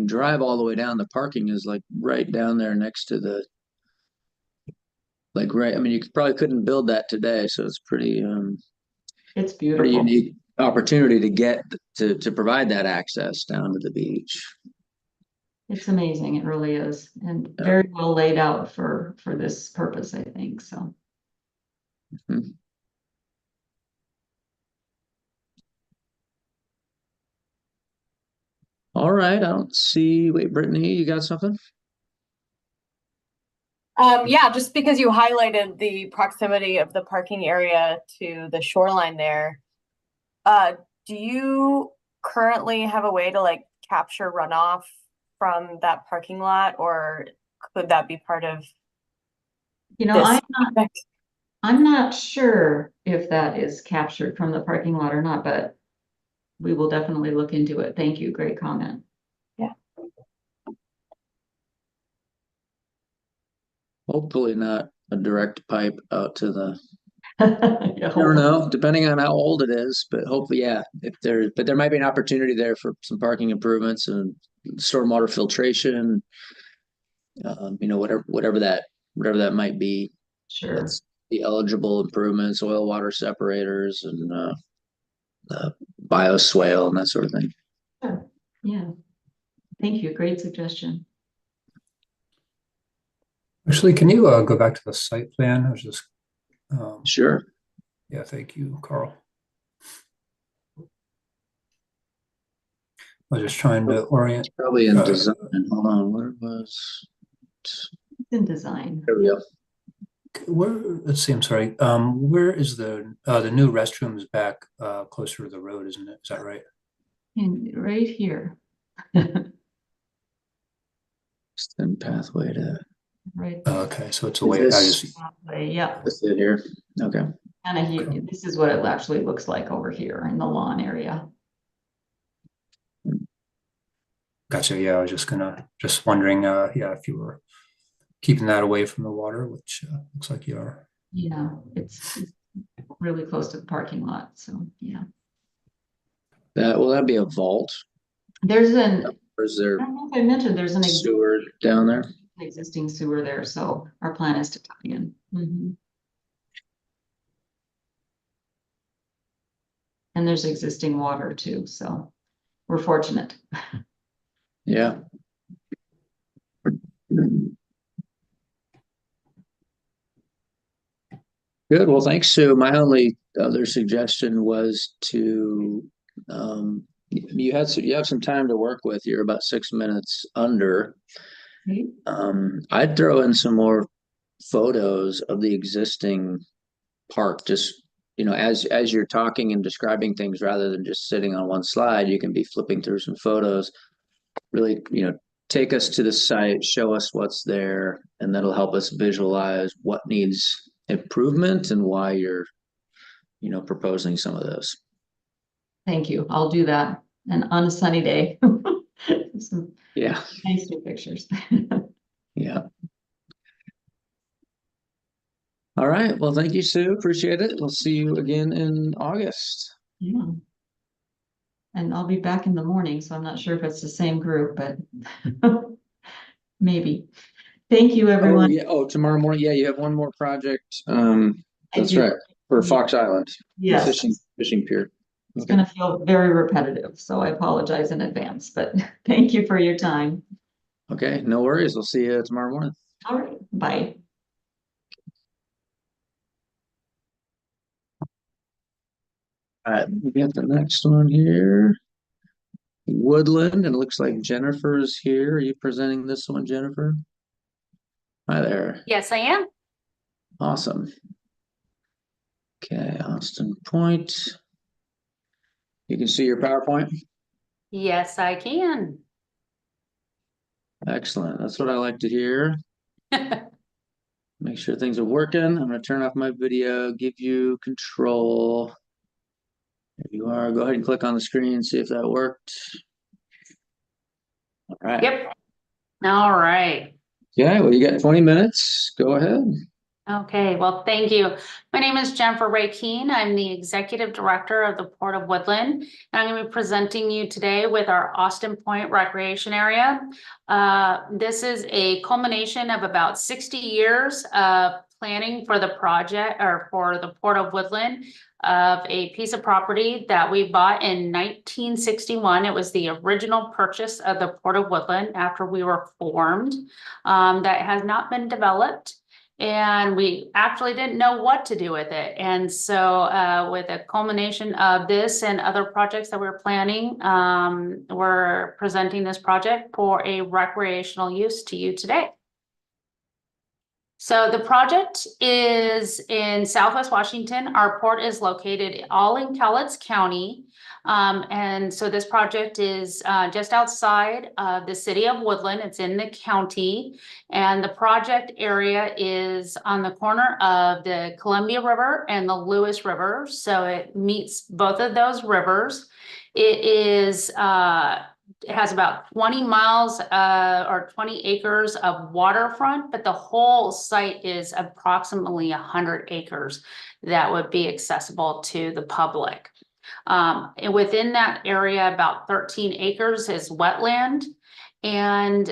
drive all the way down. The parking is like right down there next to the right. I mean, you probably couldn't build that today, so it's pretty it's beautiful. Pretty unique opportunity to get to provide that access down to the beach. It's amazing. It really is, and very well laid out for this purpose, I think. So. Mm-hmm. All right, I don't see. Wait, Brittany, you got something? Yeah, just because you highlighted the proximity of the parking area to the shoreline there, do you currently have a way to like capture runoff from that parking lot, or could that be part of this I'm not sure if that is captured from the parking lot or not, but we will definitely look into it. Thank you. Great comment. Yeah. Hopefully not a direct pipe out to the. Yeah, I don't know, depending on how old it is, but hopefully, yeah. But there might be an opportunity there for some parking improvements and stormwater filtration. Whatever that might be. Sure. That's the eligible improvements, oil water separators, and bioswale and that sort of thing. Sure. Yeah. Thank you. Great suggestion. Actually, can you go back to the site plan? I was just sure. Yeah, thank you, Carl. was just trying to orient. Probably in design. Hold on, where was? It's in design. There we go. Where, let's see, I'm sorry. Where is the new restrooms back closer to the road, isn't it? Is that right? Right here. Extend pathway to. Right. Okay, so it's a way. I just. Pathway, yeah. This it here. Okay. Kind of here. This is what it actually looks like over here in the lawn area. Gotcha. Yeah, I was just wondering. Yeah, if you were keeping that away from the water, which looks like you are. Yeah, it's really close to the parking lot. So yeah. Will that be a vault? There's or is there? I don't know if I mentioned there's an sewer down there? Existing sewer there, so our plan is to tie in. And there's existing water too, so we're fortunate. Yeah. Good. Well, thanks, Sue. My only other suggestion was to you have some time to work with. You're about 6 minutes under. I'd throw in some more photos of the existing park. Just as you're talking and describing things, rather than just sitting on one slide, you can be flipping through some photos. Really, take us to the site, show us what's there, and that'll help us visualize what needs improvement and why you're proposing some of those. Thank you. I'll do that. And on a sunny day. Some nice new pictures. Yeah. All right. Well, thank you, Sue. Appreciate it. We'll see you again in August. Yeah. And I'll be back in the morning, so I'm not sure if it's the same group, but maybe. Thank you, everyone. Tomorrow morning. Yeah, you have one more project. That's right. For Fox Island. Yes. The fishing pier. It's going to feel very repetitive, so I apologize in advance, but thank you for your time. Okay, no worries. We'll see you tomorrow morning. All right. Bye. All right, we got the next one here. Woodland, and it looks like Jennifer's here. Are you presenting this one, Jennifer? Hi there. Yes, I am. Awesome. Okay, Austin Point. You can see your PowerPoint? Yes, I can. Excellent. That's what I like to hear. Make sure things are working. I'm going to turn off my video, give you control. There you are. Go ahead and click on the screen, see if that worked. All right. Yep. All right. Yeah, well, you got 20 minutes. Go ahead. Okay, well, thank you. My name is Jennifer Ray Keene. I'm the Executive Director of the Port of Woodland. And I'm going to be presenting you today with our Austin Point Recreation Area. This is a culmination of about 60 years of planning for the project, or for the Port of Woodland, of a piece of property that we bought in 1961. It was the original purchase of the Port of Woodland after we were formed, that has not been developed. And we actually didn't know what to do with it. And so with a culmination of this and other projects that we're planning, we're presenting this project for a recreational use to you today. So the project is in Southwest Washington. Our port is located all in Cowlitz County. And so this project is just outside of the city of Woodland. It's in the county. And the project area is on the corner of the Columbia River and the Lewis River. So it meets both of those rivers. It has about 20 miles or 20 acres of waterfront, but the whole site is approximately 100 acres that would be accessible to the public. And within that area, about 13 acres is wetland. And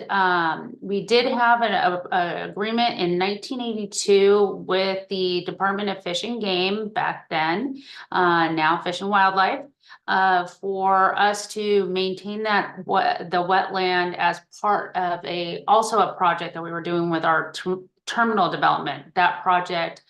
we did have an agreement in 1982 with the Department of Fish and Game back then, now Fish and Wildlife, for us to maintain the wetland as part of also a project that we were doing with our terminal development. That project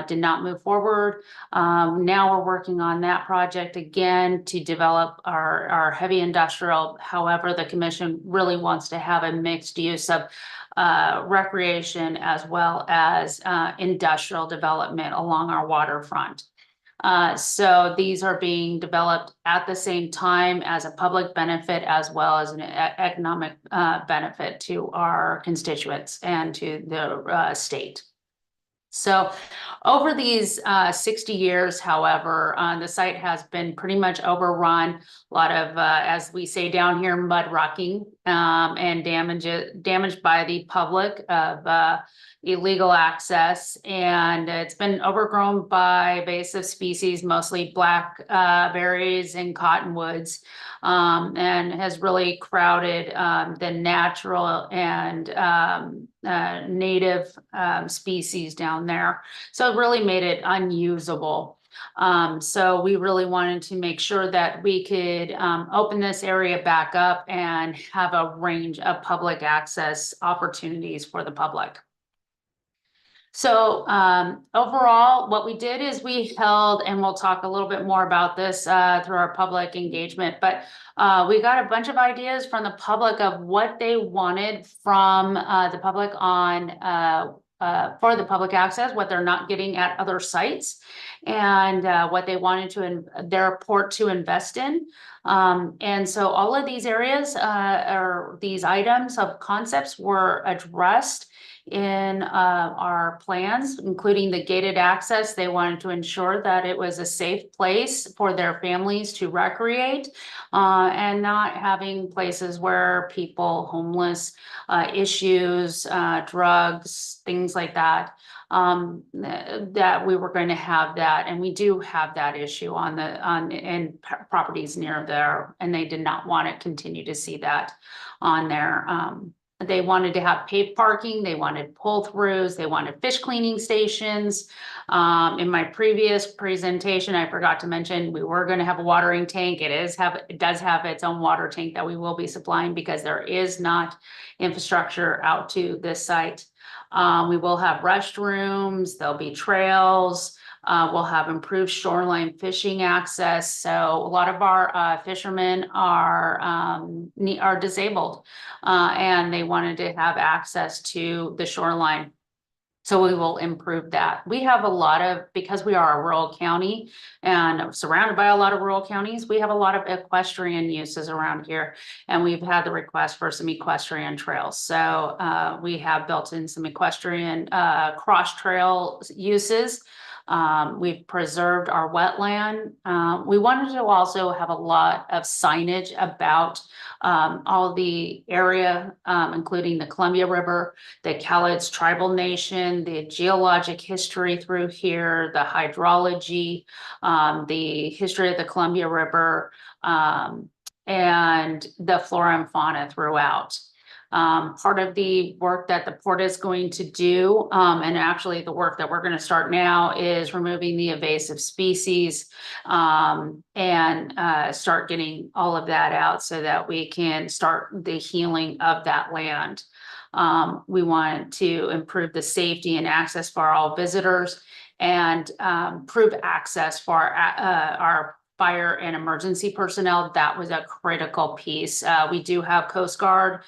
did not move forward. Now we're working on that project again to develop our heavy industrial. However, the commission really wants to have a mixed use of recreation as well as industrial development along our waterfront. So these are being developed at the same time as a public benefit as well as an economic benefit to our constituents and to the state. So over these 60 years, however, the site has been pretty much overrun. A lot of, as we say down here, mud rocking and damaged by the public of illegal access. And it's been overgrown by invasive species, mostly blackberries and cottonwoods, and has really crowded the natural and native species down there. So it really made it unusable. So we really wanted to make sure that we could open this area back up and have a range of public access opportunities for the public. So overall, what we did is we held, and we'll talk a little bit more about this through our public engagement, but we got a bunch of ideas from the public of what they wanted from the public on for the public access, what they're not getting at other sites, and what they wanted to their port to invest in. And so all of these areas or these items of concepts were addressed in our plans, including the gated access. They wanted to ensure that it was a safe place for their families to recreate and not having places where people, homeless issues, drugs, things like that, that we were going to have that. And we do have that issue in properties near there, and they did not want to continue to see that on there. They wanted to have paved parking. They wanted pull-throughs. They wanted fish cleaning stations. In my previous presentation, I forgot to mention we were going to have a watering tank. It does have its own water tank that we will be supplying because there is not infrastructure out to this site. We will have restrooms. There'll be trails. We'll have improved shoreline fishing access. So a lot of our fishermen are disabled, and they wanted to have access to the shoreline. So we will improve that. We have a lot of, because we are a rural county and surrounded by a lot of rural counties, we have a lot of equestrian uses around here. And we've had the request for some equestrian trails. So we have built in some equestrian cross trail uses. We've preserved our wetland. We wanted to also have a lot of signage about all the area, including the Columbia River, the Cowlitz Tribal Nation, the geologic history through here, the hydrology, the history of the Columbia River, and the flora and fauna throughout. Part of the work that the port is going to do, and actually the work that we're going to start now, is removing the invasive species and start getting all of that out so that we can start the healing of that land. We want to improve the safety and access for all visitors and improve access for our fire and emergency personnel. That was a critical piece. We do have Coast Guard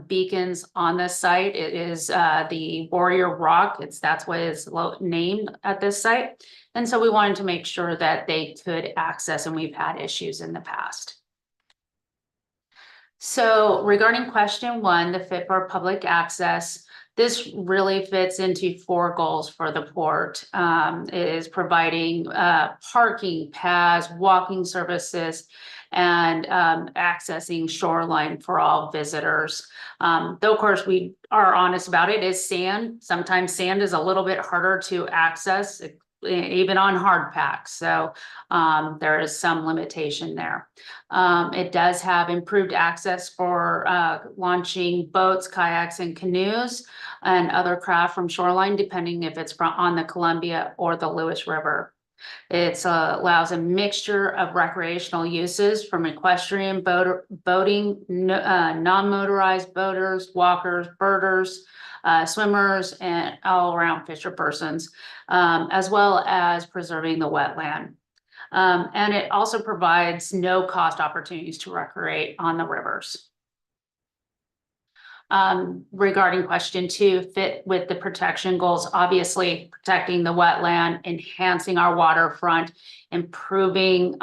beacons on this site. It is the Warrior Rock. That's what it's named at this site. And so we wanted to make sure that they could access, and we've had issues in the past. So regarding question 1, the fit for public access, this really fits into 4 goals for the port. It is providing parking, paths, walking services, and accessing shoreline for all visitors. Though, of course, we are honest about it, is sand. Sometimes sand is a little bit harder to access, even on hard packs. So there is some limitation there. It does have improved access for launching boats, kayaks, and canoes and other craft from shoreline, depending if it's on the Columbia or the Lewis River. It allows a mixture of recreational uses from equestrian, boating, non-motorized boaters, walkers, birders, swimmers, and all-around fisher persons, as well as preserving the wetland. And it also provides no-cost opportunities to recreate on the rivers. Regarding question 2, fit with the protection goals, obviously protecting the wetland, enhancing our waterfront, improving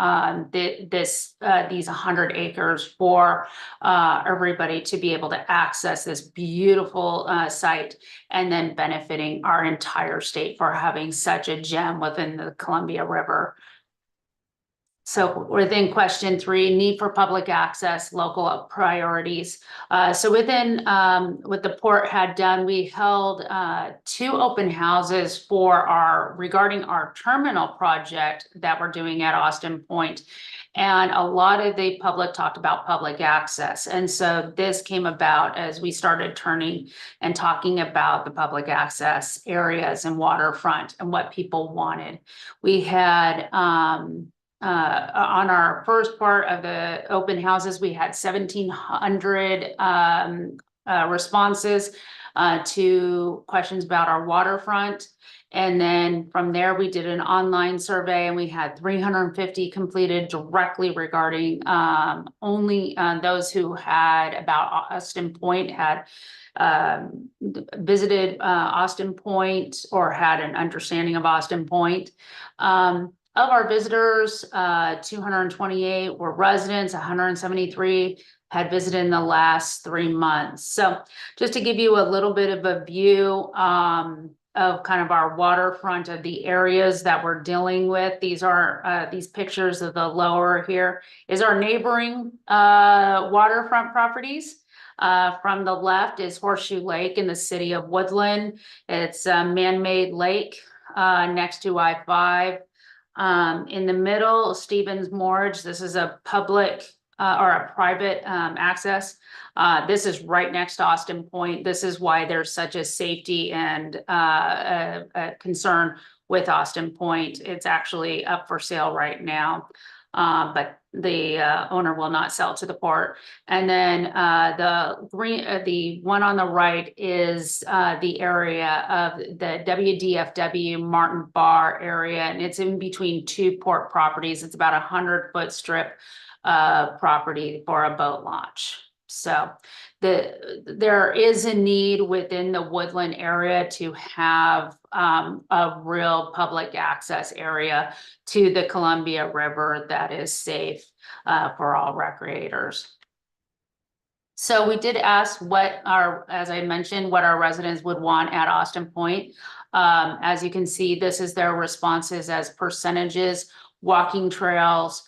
these 100 acres for everybody to be able to access this beautiful site, and then benefiting our entire state for having such a gem within the Columbia River. So within question 3, need for public access, local priorities. So within what the port had done, we held 2 open houses for regarding our terminal project that we're doing at Austin Point. And a lot of the public talked about public access. And so this came about as we started turning and talking about the public access areas and waterfront and what people wanted. We had on our first part of the open houses, we had 1,700 responses to questions about our waterfront. And then from there, we did an online survey and we had 350 completed directly regarding only those who had about Austin Point, had visited Austin Point or had an understanding of Austin Point. Of our visitors, 228 were residents, 173 had visited in the last 3 months. So just to give you a little bit of a view of kind of our waterfront of the areas that we're dealing with. These are these pictures of the lower here is our neighboring waterfront properties. From the left is Horseshoe Lake in the city of Woodland. It's a man-made lake next to I-5. In the middle, Stevens Morge. This is a public or a private access. This is right next to Austin Point. This is why there's such a safety and a concern with Austin Point. It's actually up for sale right now, but the owner will not sell to the port. And then the one on the right is the area of the WDFW Martin Bar area, and it's in between 2 port properties. It's about 100-foot strip property for a boat launch. So there is a need within the Woodland area to have a real public access area to the Columbia River that is safe for all recreators. So we did ask as I mentioned, what our residents would want at Austin Point. As you can see, this is their responses as percentages, walking trails,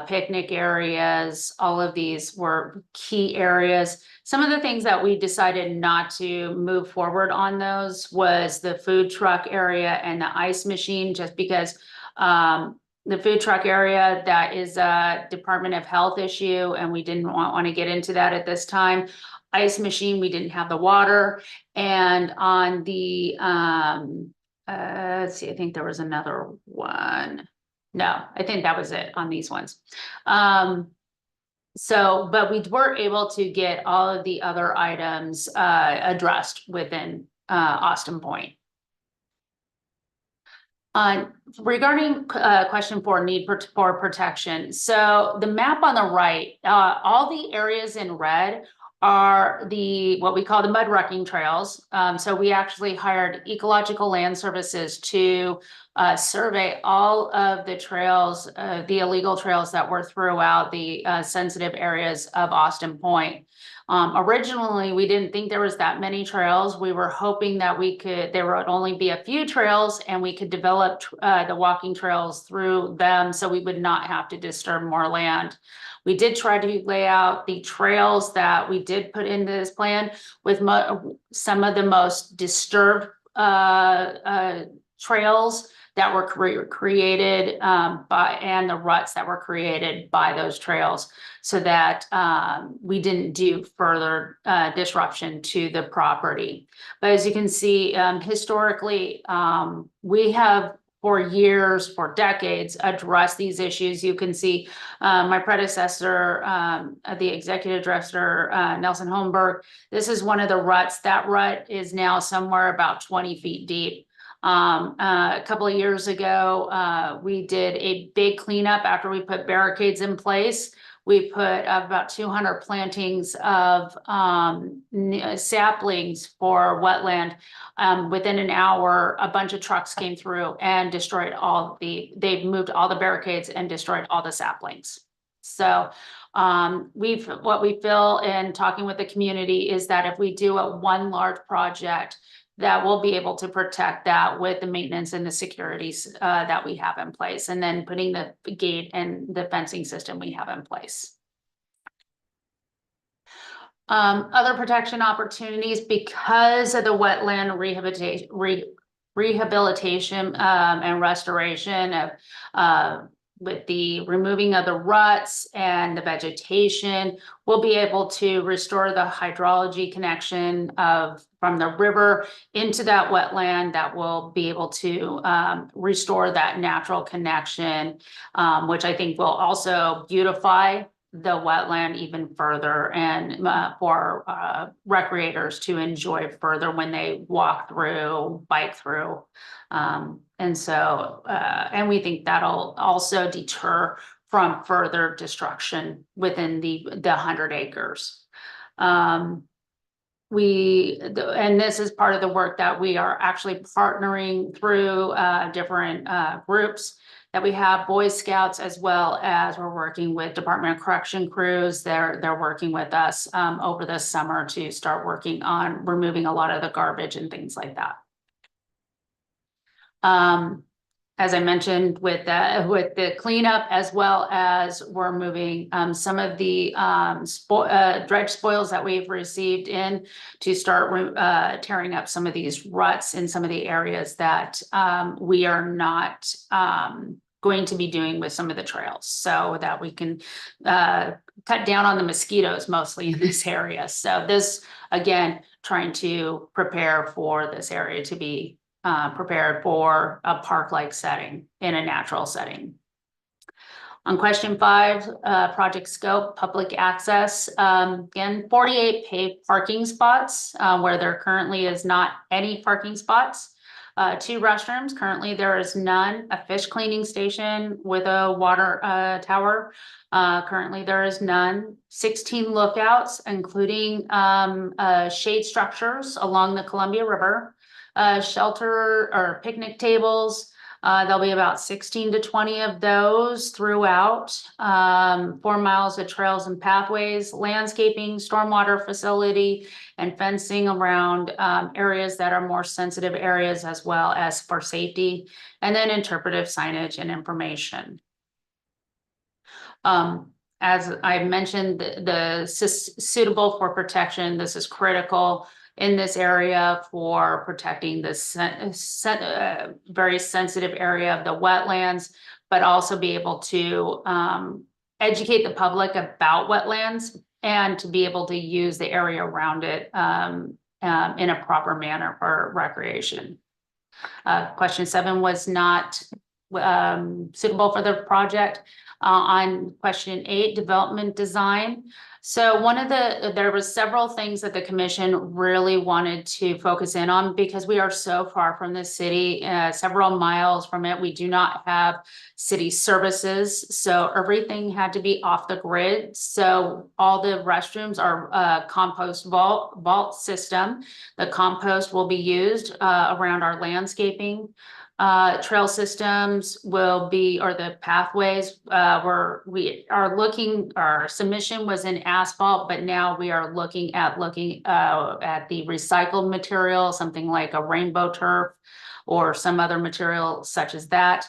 picnic areas. All of these were key areas. Some of the things that we decided not to move forward on those was the food truck area and the ice machine, just because the food truck area, that is a Department of Health issue, and we didn't want to get into that at this time. Ice machine, we didn't have the water. And on the, let's see, I think there was another one. No, I think that was it on these ones. But we were able to get all of the other items addressed within Austin Point. Regarding question 4, need for protection. So the map on the right, all the areas in red are what we call the mud wrecking trails. So we actually hired Ecological Land Services to survey all of the trails, the illegal trails that were throughout the sensitive areas of Austin Point. Originally, we didn't think there was that many trails. We were hoping that there would only be a few trails and we could develop the walking trails through them so we would not have to disturb more land. We did try to lay out the trails that we did put into this plan with some of the most disturbed trails that were created and the ruts that were created by those trails, so that we didn't do further disruption to the property. But as you can see, historically, we have for years, for decades, addressed these issues. You can see my predecessor, the executive director, Nelson Holmberg. This is one of the ruts. That rut is now somewhere about 20 feet deep. A couple of years ago, we did a big cleanup after we put barricades in place. We put about 200 plantings of saplings for wetland. Within an hour, a bunch of trucks came through and destroyed they moved all the barricades and destroyed all the saplings. So what we feel in talking with the community is that if we do one large project, that we'll be able to protect that with the maintenance and the securities that we have in place, and then putting the gate and the fencing system we have in place. Other protection opportunities because of the wetland rehabilitation and restoration of with the removing of the ruts and the vegetation, we'll be able to restore the hydrology connection from the river into that wetland. That will be able to restore that natural connection, which I think will also beautify the wetland even further, and for recreators to enjoy further when they walk through, bike through. And we think that'll also deter from further destruction within the 100 acres. And this is part of the work that we are actually partnering through different groups that we have, Boy Scouts, as well as we're working with Department of Correction crews. They're working with us over the summer to start working on removing a lot of the garbage and things like that. As I mentioned, with the cleanup, as well as we're moving some of the dredge spoils that we've received in to start tearing up some of these ruts in some of the areas that we are not going to be doing with some of the trails, so that we can cut down on the mosquitoes mostly in this area. So this, again, trying to prepare for this area to be prepared for a park-like setting in a natural setting. On question 5, project scope, public access. Again, 48 paved parking spots where there currently is not any parking spots. 2 restrooms, currently there is none. A fish cleaning station with a water tower, currently there is none. 16 lookouts, including shade structures along the Columbia River. Shelter or picnic tables. There'll be about 16 to 20 of those throughout. 4 miles of trails and pathways, landscaping, stormwater facility, and fencing around areas that are more sensitive areas, as well as for safety, and then interpretive signage and information. As I mentioned, the suitable for protection, this is critical in this area for protecting this very sensitive area of the wetlands, but also be able to educate the public about wetlands and to be able to use the area around it in a proper manner for recreation. Question 7 was not suitable for the project. On question 8, development design. So there was several things that the commission really wanted to focus in on, because we are so far from the city, several miles from it. We do not have city services, so everything had to be off the grid. So all the restrooms are compost vault system. The compost will be used around our landscaping. Trail systems will be, or the pathways, we are looking, our submission was in asphalt, but now we are looking at the recycled material, something like a rainbow turf or some other material such as that.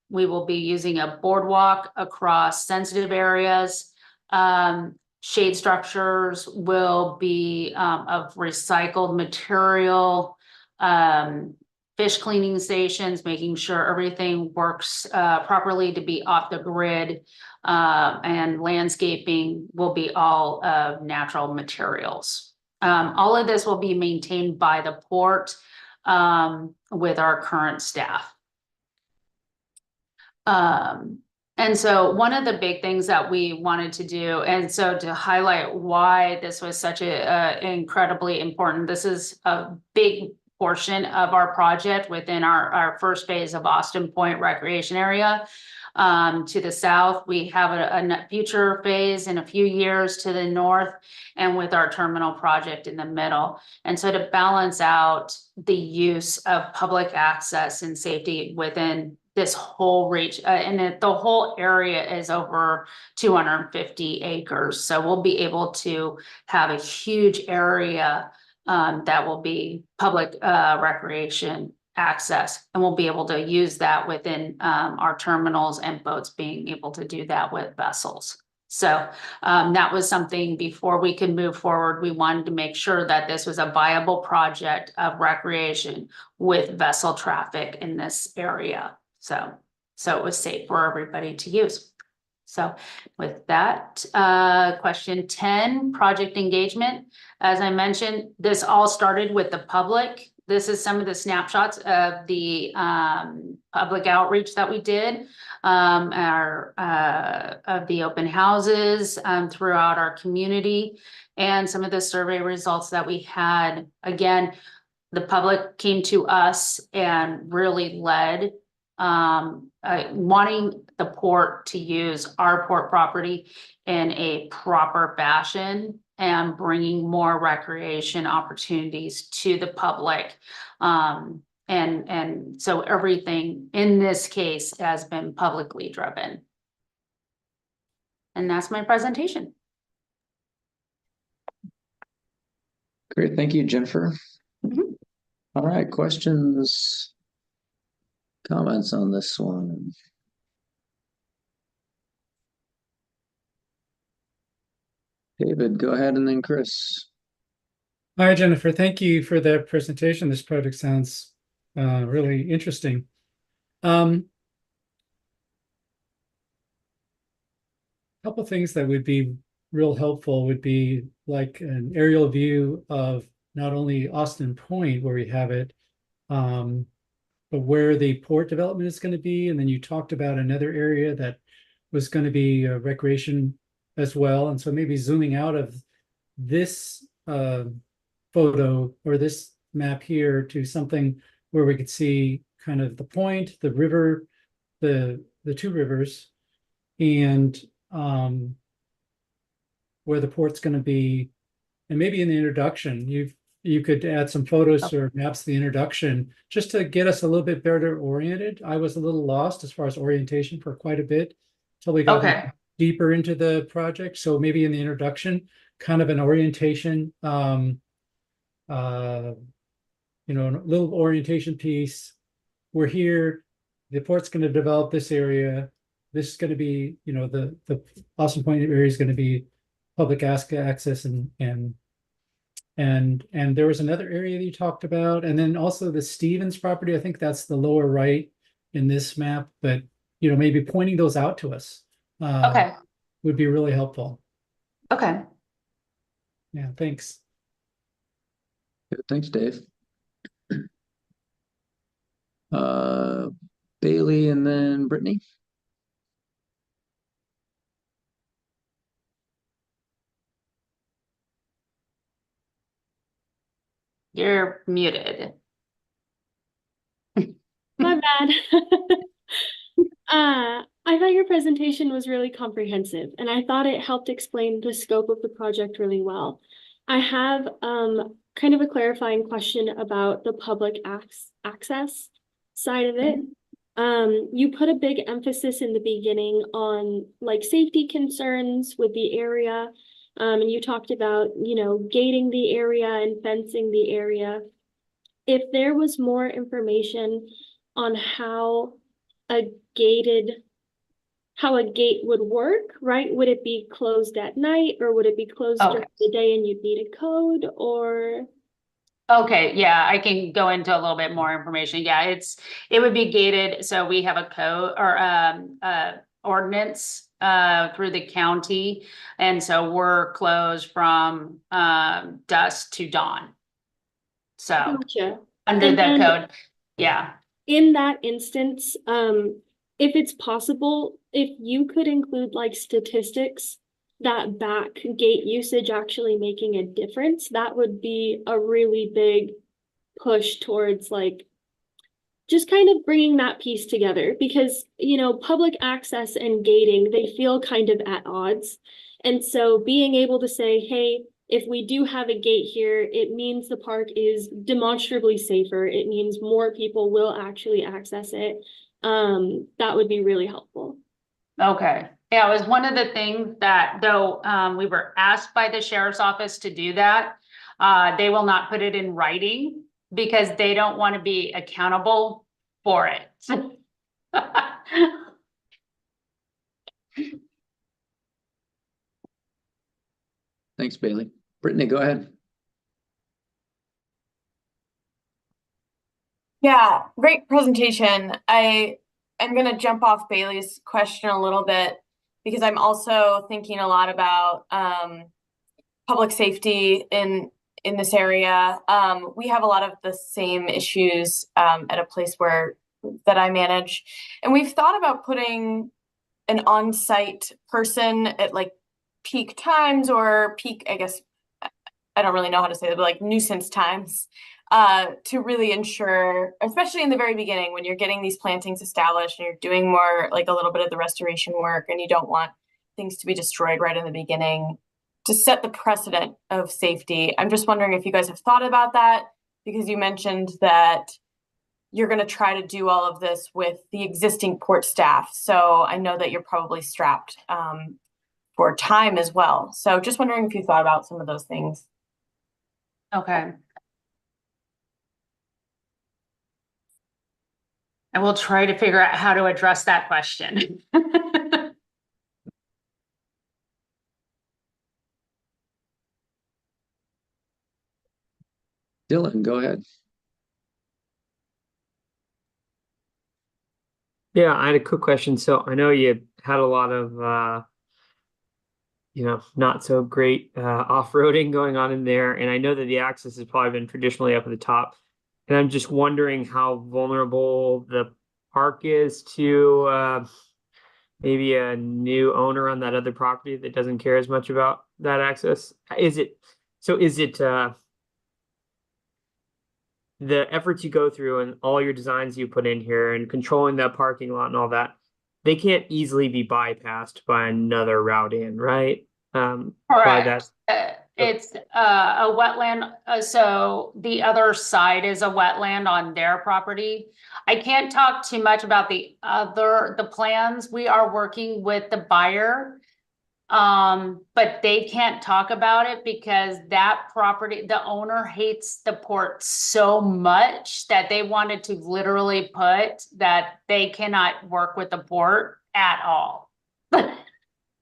We will be using a boardwalk across sensitive areas. Shade structures will be of recycled material. Fish cleaning stations, making sure everything works properly to be off the grid, and landscaping will be all natural materials. All of this will be maintained by the port with our current staff. And so one of the big things that we wanted to do, and so to highlight why this was such a incredibly important, this is a big portion of our project within our first phase of Austin Point Recreation Area. To the south, we have a future phase in a few years to the north, and with our terminal project in the middle. And so to balance out the use of public access and safety within this whole reach, and the whole area is over 250 acres. So we'll be able to have a huge area that will be public recreation access, and we'll be able to use that within our terminals and boats being able to do that with vessels. So that was something before we could move forward. We wanted to make sure that this was a viable project of recreation with vessel traffic in this area. So it was safe for everybody to use. So with that, question 10, project engagement. As I mentioned, this all started with the public. This is some of the snapshots of the public outreach that we did, of the open houses throughout our community, and some of the survey results that we had. Again, the public came to us and really led wanting the port to use our port property in a proper fashion and bringing more recreation opportunities to the public. And so everything in this case has been publicly driven. And that's my presentation. Great, thank you, Jennifer. All right, questions, comments on this one? David, go ahead, and then Chris. Hi, Jennifer. Thank you for that presentation. This project sounds really interesting. Couple things that would be real helpful would be like an aerial view of not only Austin Point, where we have it, but where the port development is going to be. And then you talked about another area that was going to be recreation as well. And so maybe zooming out of this photo or this map here to something where we could see kind of the point, the river, the two rivers, and where the port's going to be. And maybe in the introduction, you could add some photos or maps to the introduction just to get us a little bit better oriented. I was a little lost as far as orientation for quite a bit until we got deeper into the project. So maybe in the introduction, kind of an orientation, you know, a little orientation piece. We're here, the port's going to develop this area. This is going to be, you know, the Austin Point area is going to be public access, and there was another area that you talked about, and then also the Stevens property. I think that's the lower right in this map, but you know, maybe pointing those out to us would be really helpful. Okay. Yeah, thanks. Good, thanks, Dave. Bailey, and then Brittany. You're muted. My bad. I thought your presentation was really comprehensive, and I thought it helped explain the scope of the project really well. I have kind of a clarifying question about the public access side of it. You put a big emphasis in the beginning on like safety concerns with the area. And you talked about, you know, gating the area and fencing the area. If there was more information on how a gate would work, right? Would it be closed at night, or would it be closed during the day and you'd need a code, or? Okay, yeah, I can go into a little bit more information. Yeah, it would be gated. So we have a code or ordinance through the county, and so we're closed from dusk to dawn. So Gotcha. under that code, yeah. In that instance, if it's possible, if you could include like statistics that back gate usage actually making a difference, that would be a really big push towards like just kind of bringing that piece together because, you know, public access and gating, they feel kind of at odds. And so being able to say, hey, if we do have a gate here, it means the park is demonstrably safer. It means more people will actually access it. That would be really helpful. Okay. Yeah, it was one of the things that though we were asked by the sheriff's office to do that. They will not put it in writing because they don't want to be accountable for it. Thanks, Bailey. Brittany, go ahead. Yeah, great presentation. I'm going to jump off Bailey's question a little bit because I'm also thinking a lot about public safety in this area. We have a lot of the same issues at a place that I manage, and we've thought about putting an on-site person at like peak times or peak, I guess, I don't really know how to say that, but like nuisance times to really ensure, especially in the very beginning when you're getting these plantings established and you're doing more like a little bit of the restoration work and you don't want things to be destroyed right in the beginning, to set the precedent of safety. I'm just wondering if you guys have thought about that because you mentioned that you're going to try to do all of this with the existing port staff. So I know that you're probably strapped for time as well. So just wondering if you thought about some of those things. Okay. I will try to figure out how to address that question. Dylan, go ahead. Yeah, I had a quick question. So I know you had a lot of not so great off-roading going on in there, and I know that the access has probably been traditionally up at the top. And I'm just wondering how vulnerable the park is to maybe a new owner on that other property that doesn't care as much about that access. Is it the efforts you go through and all your designs you put in here and controlling that parking lot and all that, they can't easily be bypassed by another route in, right? By Correct. that. It's a wetland, so the other side is a wetland on their property. I can't talk too much about the plans. We are working with the buyer. But they can't talk about it because that property, the owner hates the port so much that they wanted to literally put that they cannot work with the port at all.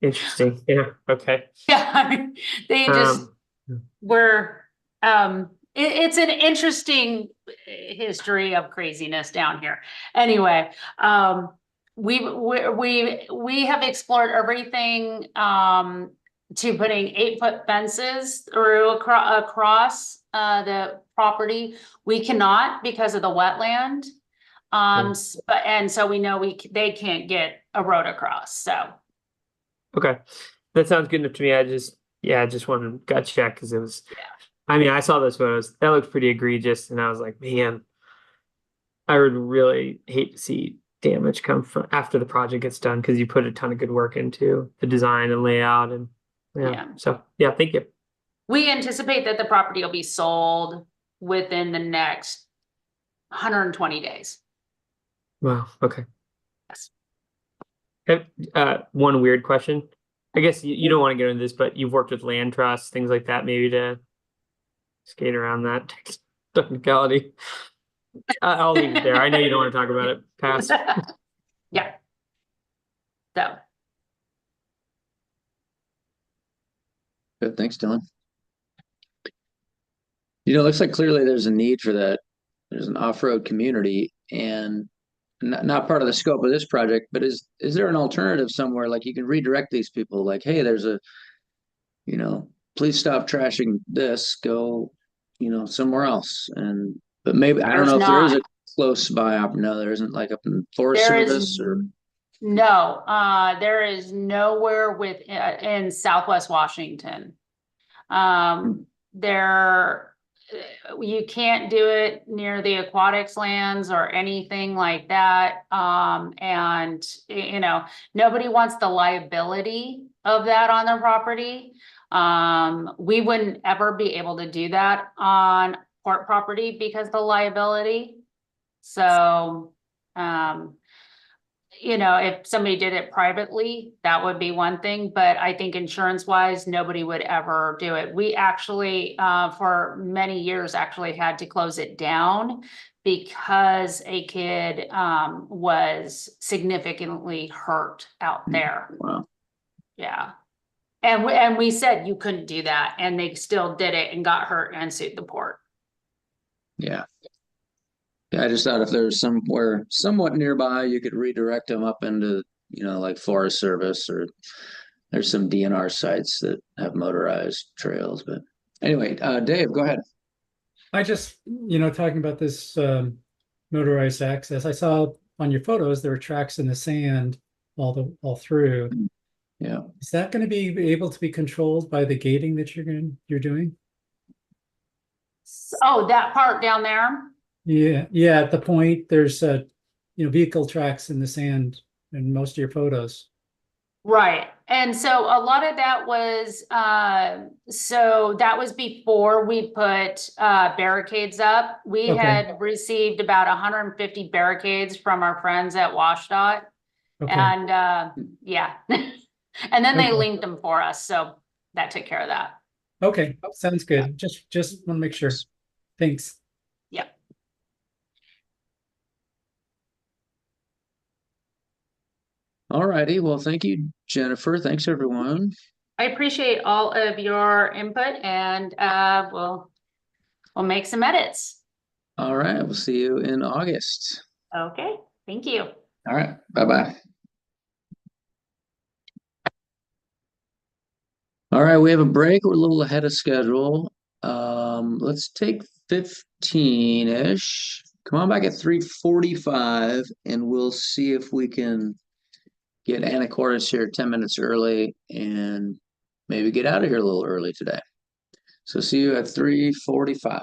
Interesting. Yeah. Okay. Yeah, they just it's an interesting history of craziness down here. Anyway, we have explored everything to putting 8-foot fences through across the property. We cannot because of the wetland. And so we know they can't get a road across. So Okay, that sounds good enough to me. I just wanted to gut check because it was. I mean, I saw those photos. That looked pretty egregious, and I was like, man, I would really hate to see damage come from after the project gets done because you put a ton of good work into the design and layout and So thank you. We anticipate that the property will be sold within the next 120 days. Wow. Okay. Yes. One weird question. I guess you don't want to get into this, but you've worked with land trusts, things like that, maybe to skate around that technicality. I'll leave it there. I know you don't want to talk about it. Pass. Yeah. So. Good. Thanks, Dylan. It looks like clearly there's a need for that. There's an off-road community and not part of the scope of this project, but is there an alternative somewhere like you can redirect these people like, hey, there's a, please stop trashing this, go, somewhere else. But maybe, I don't know if there is a close by. No, there isn't like up in Forest Service or. No, there is nowhere in Southwest Washington. There, you can't do it near the aquatics lands or anything like that. And you know, nobody wants the liability of that on their property. We wouldn't ever be able to do that on port property because the liability. So, you know, if somebody did it privately, that would be one thing, but I think insurance wise, nobody would ever do it. We actually, for many years, actually had to close it down because a kid, was significantly hurt out there. Wow. Yeah. And we said you couldn't do that, and they still did it and got hurt and sued the port. Yeah. Yeah, I just thought if there's somewhere somewhat nearby, you could redirect them up into, you know, like Forest Service, or there's some DNR sites that have motorized trails. But anyway, Dave, go ahead. I just, talking about this motorized access, I saw on your photos there were tracks in the sand all through. Yeah. Is that going to be able to be controlled by the gating that you're doing? Oh, that part down there? Yeah. At the point there's vehicle tracks in the sand in most of your photos. Right. And so a lot of that was, so that was before we put barricades up. We Okay. had received about 150 barricades from our friends at WashDOT. Okay. And yeah. And then they Okay. linked them for us. So that took care of that. Okay, sounds good. Just want to make sure. Thanks. Yeah. All righty. Well, thank you, Jennifer. Thanks, everyone. I appreciate all of your input, and we'll make some edits. All right. We'll see you in August. Okay. Thank you. All right. Bye-bye. All right, we have a break. We're a little ahead of schedule. Let's take 15-ish. Come on back at 3:45, and we'll see if we can get Anacortes here 10 minutes early and maybe get out of here a little early today. So see you at 3:45.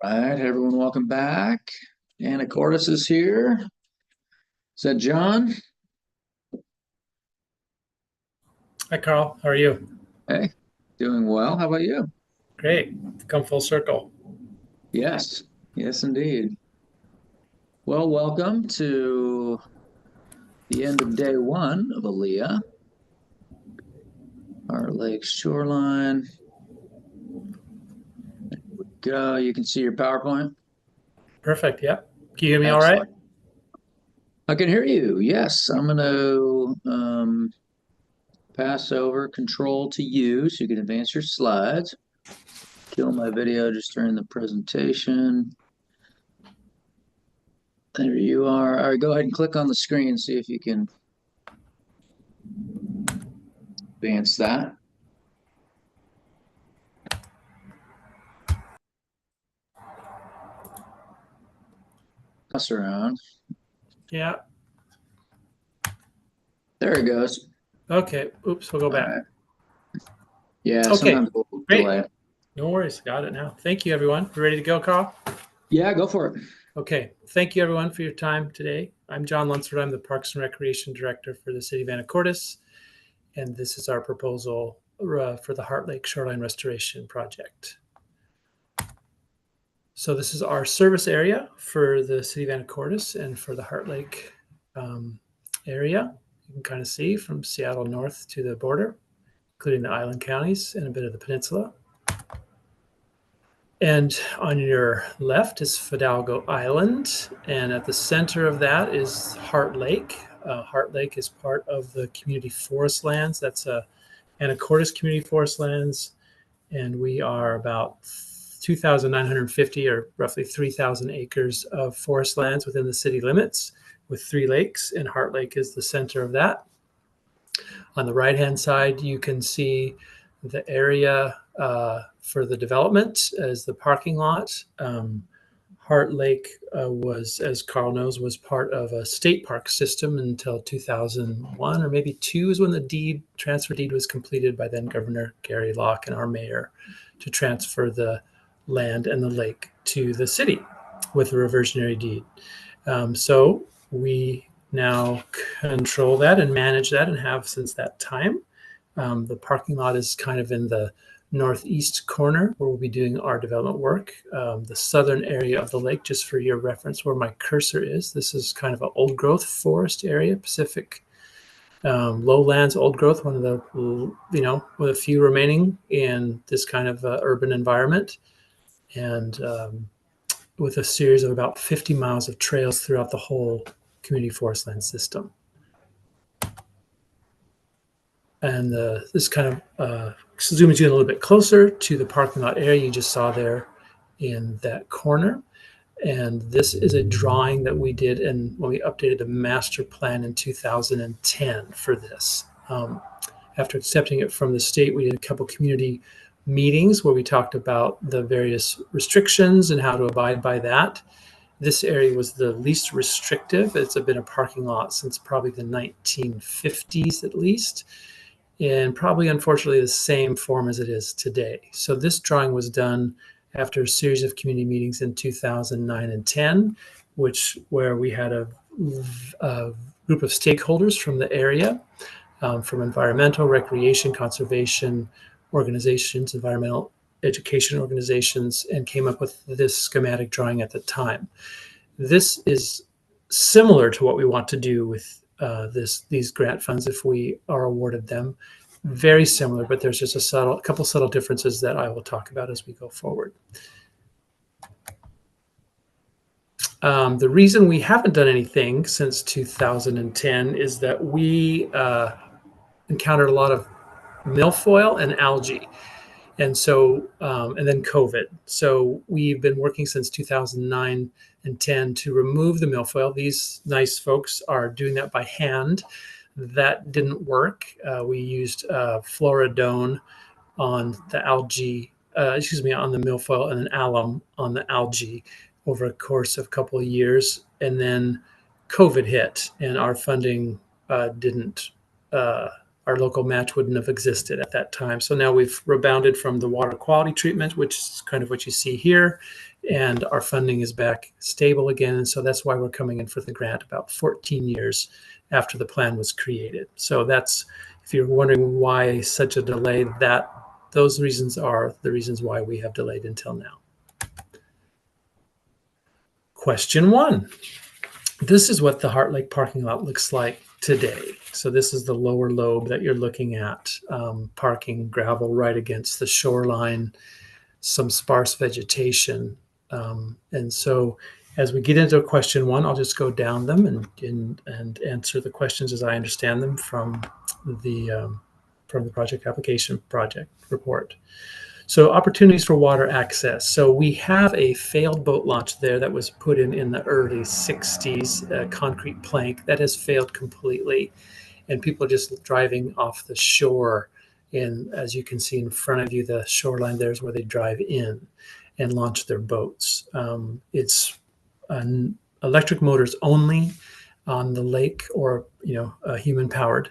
Right, everyone, welcome back. Anna Cordes is here. Is that John? Hi, Carl. How are you? Hey, doing well. How about you? Great. Come full circle. Yes, yes, indeed. Well, welcome to the end of day one of ALEA, our lake shoreline. There we go. You can see your PowerPoint. Perfect. Yeah. Can you hear me all Excellent. right? I can hear you. Yes, I'm going to pass over control to you so you can advance your slides. Kill my video just during the presentation. There you are. All right, go ahead and click on the screen, see if you can advance that. Pass around. Yeah. There it goes. Okay. Oops, we'll go back. Right. Yeah, Okay. sometimes we'll Great. delay. No worries. Got it now. Thank you, everyone. You ready to go, Carl? Yeah, go for it. Okay. Thank you, everyone, for your time today. I'm John Lunsford. I'm the Parks and Recreation Director for the City of Anacortes, and this is our proposal for the Heart Lake Shoreline Restoration Project. So this is our service area for the City of Anacortes and for the Heart Lake area. You can kind of see from Seattle north to the border, including the island counties and a bit of the peninsula. And on your left is Fidalgo Island, and at the center of that is Heart Lake. Heart Lake is part of the community forest lands. That's Anacortes Community Forest Lands, and we are about 2,950 or roughly 3,000 acres of forest lands within the city limits with 3 lakes, and Heart Lake is the center of that. On the right-hand side, you can see the area for the development as the parking lot. Heart Lake was, as Carl knows, was part of a state park system until 2001 or maybe 2 is when the transfer deed was completed by then Governor Gary Locke and our mayor to transfer the land and the lake to the city with a reversionary deed. So we now control that and manage that and have since that time. The parking lot is kind of in the northeast corner where we'll be doing our development work. The southern area of the lake, just for your reference, where my cursor is, this is kind of an old growth forest area, Pacific lowlands, old growth, one of the, with a few remaining in this kind of urban environment. And with a series of about 50 miles of trails throughout the whole community forest land system. And this kind of zooms you in a little bit closer to the parking lot area you just saw there in that corner. And this is a drawing that we did when we updated the master plan in 2010 for this. After accepting it from the state, we did a couple community meetings where we talked about the various restrictions and how to abide by that. This area was the least restrictive. It's been a parking lot since probably the 1950s at least, and probably unfortunately the same form as it is today. So this drawing was done after a series of community meetings in 2009 and 10, where we had a group of stakeholders from the area, from environmental, recreation, conservation organizations, environmental education organizations, and came up with this schematic drawing at the time. This is similar to what we want to do with these grant funds if we are awarded them. Very similar, but there's just a couple subtle differences that I will talk about as we go forward. The reason we haven't done anything since 2010 is that we encountered a lot of milfoil and algae. And so, and then COVID. So we've been working since 2009 and 10 to remove the milfoil. These nice folks are doing that by hand. That didn't work. We used fluoridone on the algae, on the milfoil, and an alum on the algae over a course of a couple of years. And then COVID hit, and our funding didn't. Our local match wouldn't have existed at that time. So now we've rebounded from the water quality treatment, which is kind of what you see here, and our funding is back stable again. And so that's why we're coming in for the grant about 14 years after the plan was created. So that's, if you're wondering why such a delay, those reasons are the reasons why we have delayed until now. Question 1. This is what the Heart Lake parking lot looks like today. So this is the lower lobe that you're looking at, parking gravel right against the shoreline, some sparse vegetation. And so as we get into question 1, I'll just go down them and answer the questions as I understand them from the project application project report. So opportunities for water access. So we have a failed boat launch there that was put in the early 60s, a concrete plank that has failed completely. And people are just driving off the shore. And as you can see in front of you, the shoreline there is where they drive in and launch their boats. It's electric motors only on the lake, or human powered.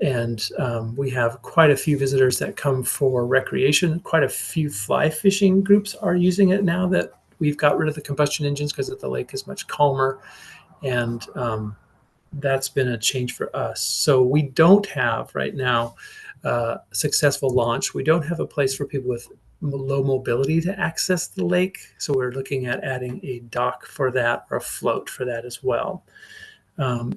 And we have quite a few visitors that come for recreation. Quite a few fly fishing groups are using it now that we've got rid of the combustion engines, because the lake is much calmer. And that's been a change for us. So we don't have right now a successful launch. We don't have a place for people with low mobility to access the lake. So we're looking at adding a dock for that, or a float for that as well.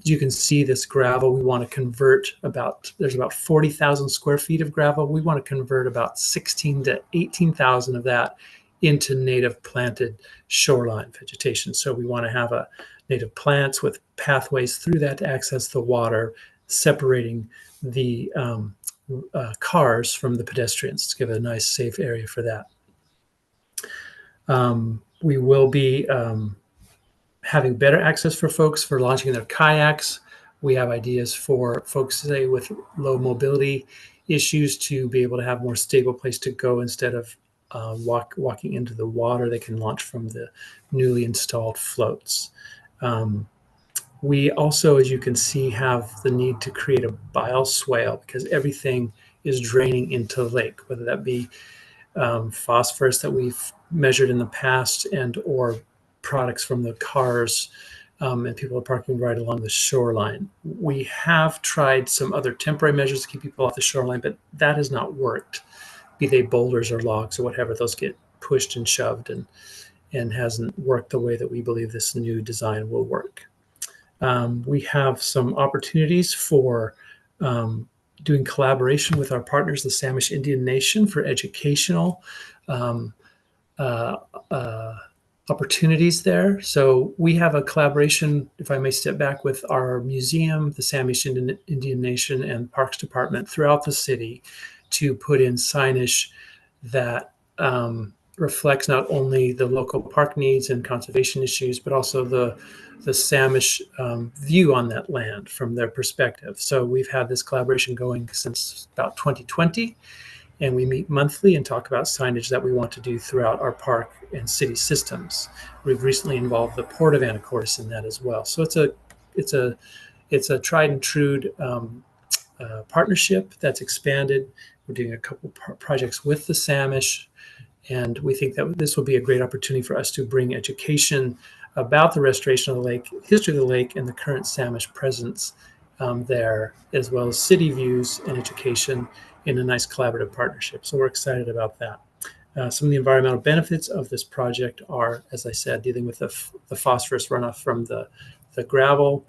You can see this gravel, we want to convert there's about 40,000 square feet of gravel. We want to convert about 16 to 18,000 of that into native planted shoreline vegetation. So we want to have a native plants with pathways through that to access the water, separating the cars from the pedestrians to give a nice safe area for that. We will be having better access for folks for launching their kayaks. We have ideas for folks, say, with low mobility issues, to be able to have more stable place to go instead of walking into the water. They can launch from the newly installed floats. We also, as you can see, have the need to create a bioswale, because everything is draining into the lake, whether that be phosphorus that we've measured in the past, or products from the cars, and people are parking right along the shoreline. We have tried some other temporary measures to keep people off the shoreline, but that has not worked. Be they boulders or logs or whatever, those get pushed and shoved, and hasn't worked the way that we believe this new design will work. We have some opportunities for doing collaboration with our partners, the Samish Indian Nation, for educational opportunities there. So we have a collaboration, if I may step back, with our museum, the Samish Indian Nation, and Parks Department throughout the city to put in signage that reflects not only the local park needs and conservation issues, but also the Samish view on that land from their perspective. So we've had this collaboration going since about 2020. And we meet monthly and talk about signage that we want to do throughout our park and city systems. We've recently involved the Port of Anacortes in that as well. So it's a tried and true partnership that's expanded. We're doing a couple projects with the Samish, and we think that this will be a great opportunity for us to bring education about the restoration of the lake, history of the lake, and the current Samish presence there, as well as city views and education in a nice collaborative partnership. So we're excited about that. Some of the environmental benefits of this project are, as I said, dealing with the phosphorus runoff from the gravel,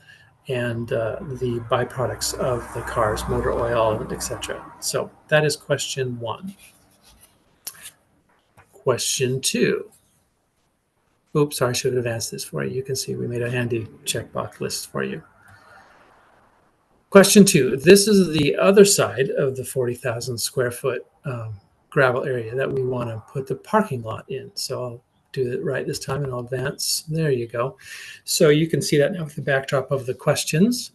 and the byproducts of the cars, motor oil, etc. So that is question 1. Question 2. Oops, sorry, I should have asked this for you. You can see we made a handy checkbox list for you. Question 2. This is the other side of the 40,000 square foot gravel area that we want to put the parking lot in. So I'll do it right this time, and I'll advance. There you go. So you can see that now with the backdrop of the questions.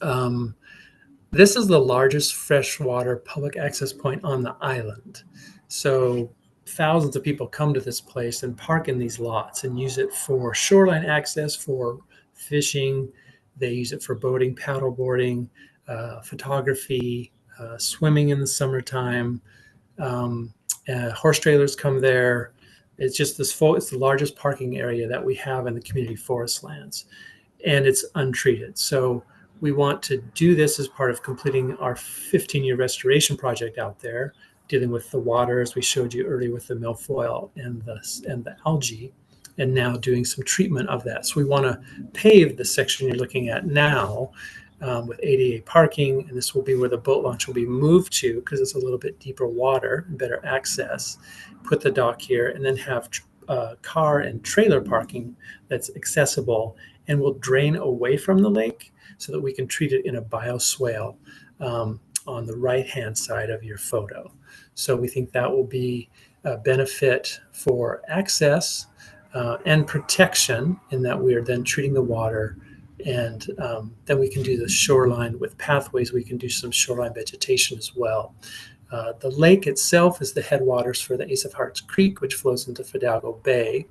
This is the largest freshwater public access point on the island. So thousands of people come to this place and park in these lots and use it for shoreline access, for fishing. They use it for boating, paddle boarding, photography, swimming in the summertime. Horse trailers come there. It's just this it's the largest parking area that we have in the community forest lands, and it's untreated. So we want to do this as part of completing our 15-year restoration project out there, dealing with the water, as we showed you earlier, with the milfoil and the algae, and now doing some treatment of that. So we want to pave the section you're looking at now with ADA parking, and this will be where the boat launch will be moved to because it's a little bit deeper water and better access. Put the dock here, and then have car and trailer parking that's accessible and will drain away from the lake so that we can treat it in a bioswale on the right-hand side of your photo. So we think that will be a benefit for access and protection, in that we are then treating the water, and then we can do the shoreline with pathways. We can do some shoreline vegetation as well. The lake itself is the headwaters for the Ace of Hearts Creek, which flows into Fidalgo Bay.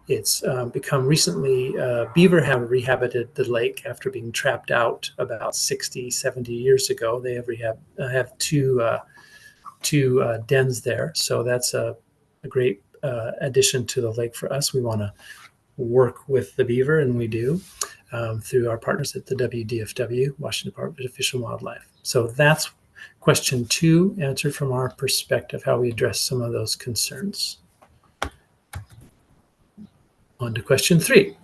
It's become recently, beaver have rehabited the lake after being trapped out about 60, 70 years ago. They have two dens there. So that's a great addition to the lake for us. We want to work with the beaver, and we do through our partners at the WDFW, Washington Department of Fish and Wildlife. So that's question 2, answered from our perspective, how we address some of those concerns. On to question 3.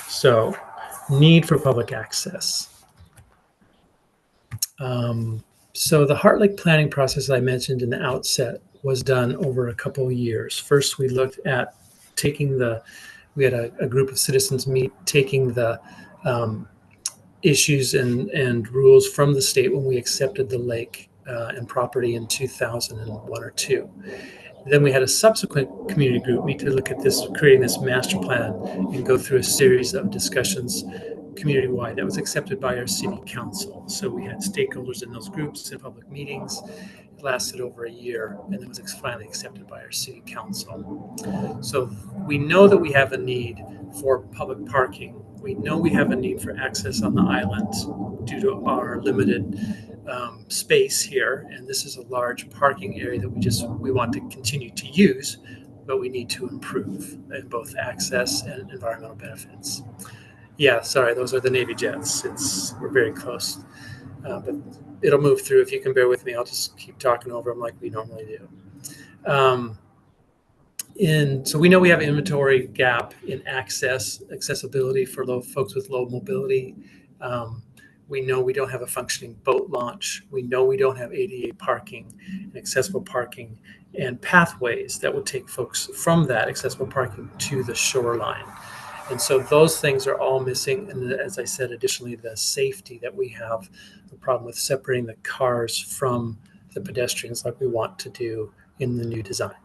So, need for public access. So the Heart Lake planning process I mentioned in the outset was done over a couple of years. First, we looked at we had a group of citizens taking the issues and rules from the state when we accepted the lake and property in 2001 or 2. Then we had a subsequent community group meet to look at this, creating this master plan, and go through a series of discussions community-wide that was accepted by our city council. So we had stakeholders in those groups in public meetings. It lasted over a year, and it was finally accepted by our city council. So we know that we have a need for public parking. We know we have a need for access on the island due to our limited space here, and this is a large parking area that we want to continue to use, but we need to improve in both access and environmental benefits. Yeah, sorry, those are the Navy jets. We're very close, but it'll move through. If you can bear with me, I'll just keep talking over them like we normally do. So we know we have an inventory gap in accessibility for folks with low mobility. We know we don't have a functioning boat launch. We know we don't have ADA parking and accessible parking and pathways that would take folks from that accessible parking to the shoreline. And so those things are all missing. And as I said, additionally, the safety that we have, the problem with separating the cars from the pedestrians like we want to do in the new design.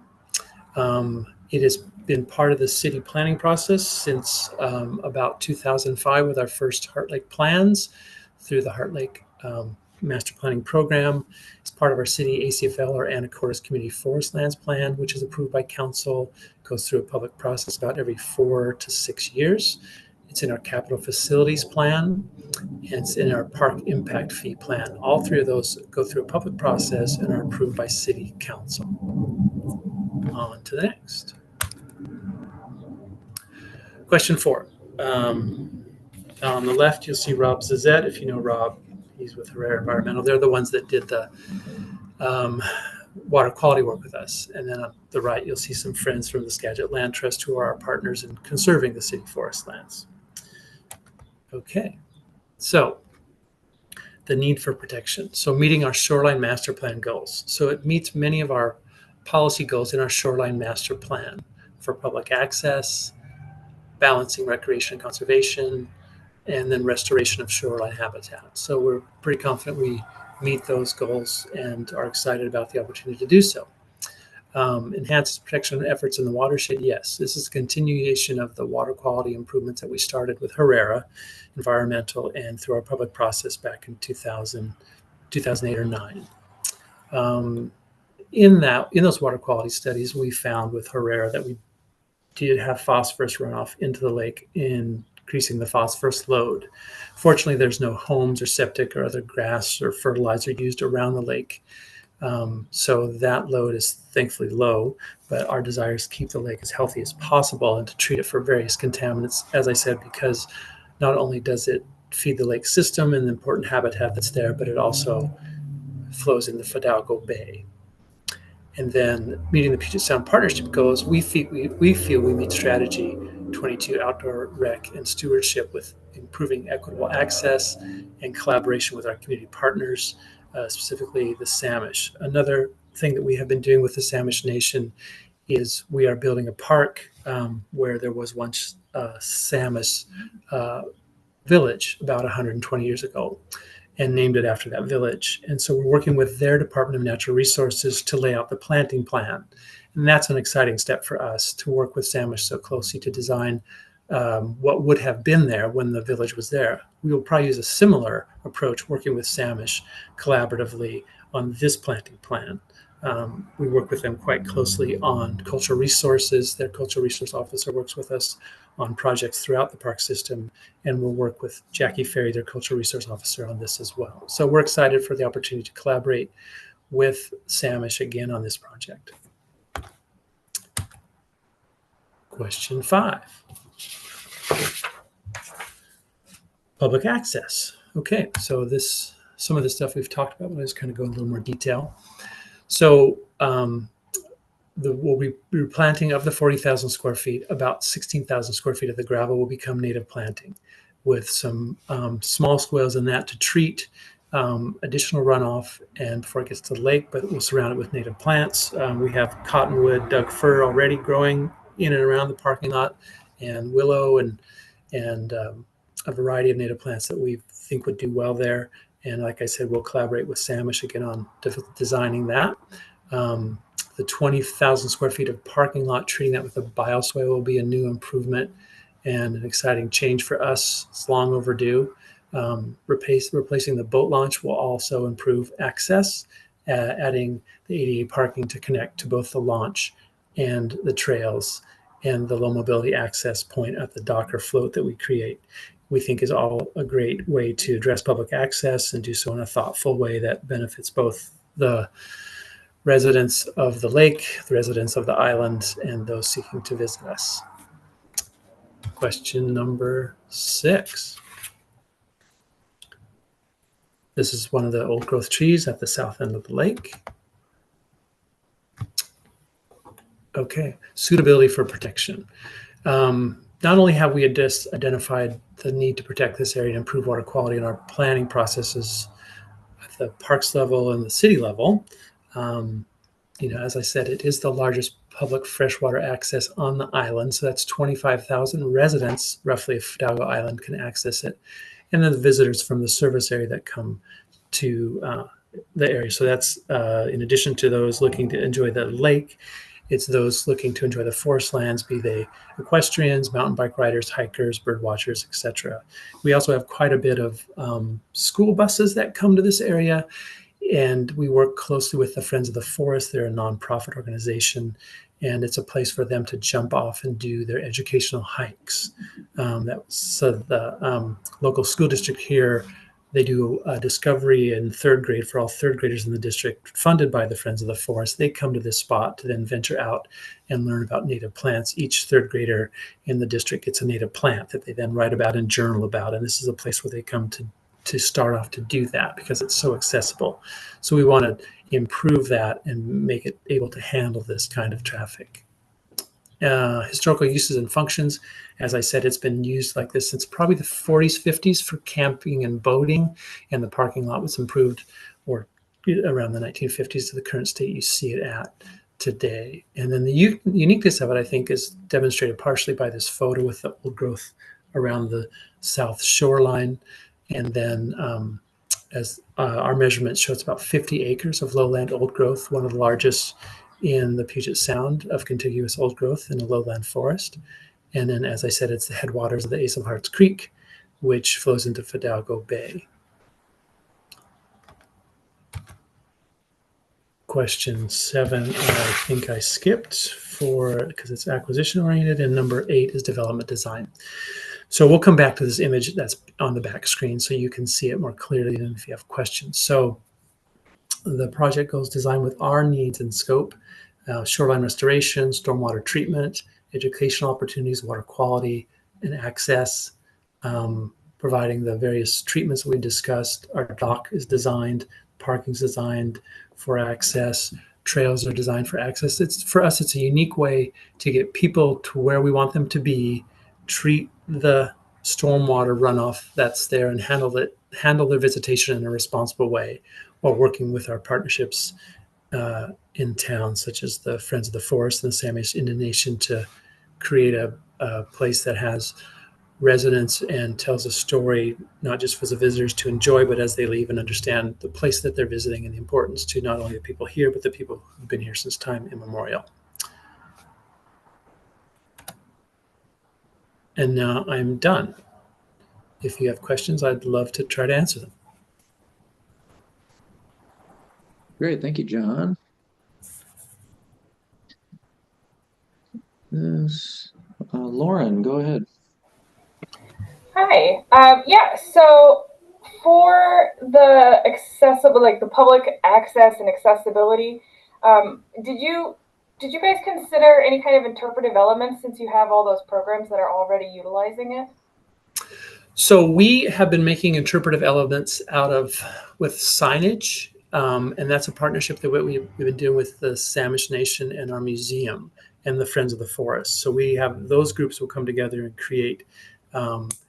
It has been part of the city planning process since about 2005 with our first Heart Lake plans through the Heart Lake Master Planning Program. It's part of our city ACFL, or Anacortes Community Forest Lands Plan, which is approved by council, goes through a public process about every 4 to 6 years. It's in our capital facilities plan, and it's in our park impact fee plan. All 3 of those go through a public process and are approved by city council. On to the next. Question 4. On the left, you'll see Rob Zazette. If you know Rob, he's with Herrera Environmental. They're the ones that did the water quality work with us. And then on the right, you'll see some friends from the Skagit Land Trust who are our partners in conserving the city forest lands. Okay, so the need for protection. So meeting our shoreline master plan goals. So it meets many of our policy goals in our shoreline master plan for public access, balancing recreation and conservation, and then restoration of shoreline habitat. So we're pretty confident we meet those goals and are excited about the opportunity to do so. Enhanced protection efforts in the watershed, yes. This is a continuation of the water quality improvements that we started with Herrera Environmental and through our public process back in 2008 or 9. In those water quality studies, we found with Herrera that we did have phosphorus runoff into the lake, increasing the phosphorus load. Fortunately, there's no homes or septic or other grass or fertilizer used around the lake. So that load is thankfully low, but our desire is to keep the lake as healthy as possible and to treat it for various contaminants, as I said, because not only does it feed the lake system and the important habitat that's there, but it also flows into Fidalgo Bay. And then meeting the Puget Sound Partnership goals, we feel we meet strategy 22 outdoor rec and stewardship with improving equitable access and collaboration with our community partners, specifically the Samish. Another thing that we have been doing with the Samish Nation is we are building a park where there was once a Samish village about 120 years ago, and named it after that village. And so we're working with their Department of Natural Resources to lay out the planting plan. And that's an exciting step for us to work with Samish so closely to design what would have been there when the village was there. We will probably use a similar approach working with Samish collaboratively on this planting plan. We work with them quite closely on cultural resources. Their cultural resource officer works with us on projects throughout the park system, and we'll work with Jackie Ferry, their cultural resource officer, on this as well. So we're excited for the opportunity to collaborate with Samish again on this project. Question 5. Public access. Okay, so some of the stuff we've talked about, but I'll just kind of go in a little more detail. So we'll be replanting of the 40,000 square feet, about 16,000 square feet of the gravel will become native planting with some small swales in that to treat additional runoff and before it gets to the lake, but we'll surround it with native plants. We have cottonwood, Doug fir already growing in and around the parking lot, and willow and a variety of native plants that we think would do well there. And like I said, we'll collaborate with Samish again on designing that. The 20,000 square feet of parking lot, treating that with a bioswale will be a new improvement and an exciting change for us. It's long overdue. Replacing the boat launch will also improve access, adding the ADA parking to connect to both the launch and the trails and the low mobility access point at the dock or float that we create. We think is all a great way to address public access and do so in a thoughtful way that benefits both the residents of the lake, the residents of the island, and those seeking to visit us. Question number 6. This is one of the old growth trees at the south end of the lake. Okay, suitability for protection. Not only have we identified the need to protect this area and improve water quality in our planning processes at the parks level and the city level, as I said, it is the largest public freshwater access on the island. So that's 25,000 residents, roughly, of Fidalgo Island can access it. And then the visitors from the service area that come to the area. So that's in addition to those looking to enjoy the lake, it's those looking to enjoy the forest lands, be they equestrians, mountain bike riders, hikers, bird watchers, etc. We also have quite a bit of school buses that come to this area. And we work closely with the Friends of the Forest. They're a nonprofit organization, and it's a place for them to jump off and do their educational hikes. So the local school district here, they do a discovery in 3rd grade for all 3rd graders in the district, funded by the Friends of the Forest. They come to this spot to then venture out and learn about native plants. Each 3rd grader in the district gets a native plant that they then write about and journal about. And this is a place where they come to start off to do that because it's so accessible. So we want to improve that and make it able to handle this kind of traffic. Historical uses and functions, as I said, it's been used like this since probably the 40s, 50s for camping and boating, and the parking lot was improved or around the 1950s to the current state you see it at today. And then the uniqueness of it, I think, is demonstrated partially by this photo with the old growth around the south shoreline. And then as our measurements show, it's about 50 acres of lowland old growth, one of the largest in the Puget Sound of contiguous old growth in a lowland forest. And then, as I said, it's the headwaters of the Ace of Hearts Creek, which flows into Fidalgo Bay. Question 7, I think I skipped because it's acquisition oriented, and number 8 is development design. So we'll come back to this image that's on the back screen so you can see it more clearly than if you have questions. So The project goals designed with our needs and scope, shoreline restoration, stormwater treatment, educational opportunities, water quality and access, providing the various treatments we discussed. Our dock is designed, parking's designed for access, trails are designed for access. For us, it's a unique way to get people to where we want them to be, treat the stormwater runoff that's there, and handle their visitation in a responsible way, while working with our partnerships in town, such as the Friends of the Forest and the Samish Indian Nation, to create a place that has residents and tells a story, not just for the visitors to enjoy, but as they leave and understand the place that they're visiting and the importance to not only the people here, but the people who've been here since time immemorial. And now I'm done. If you have questions, I'd love to try to answer them. Great, thank you, John. This, Lauren, go ahead. Hi. Yeah, so for the accessible, like the public access and accessibility, did you guys consider any kind of interpretive elements, since you have all those programs that are already utilizing it? So we have been making interpretive elements with signage, and that's a partnership that we've been doing with the Samish Nation and our museum and the Friends of the Forest. So we have those groups will come together and create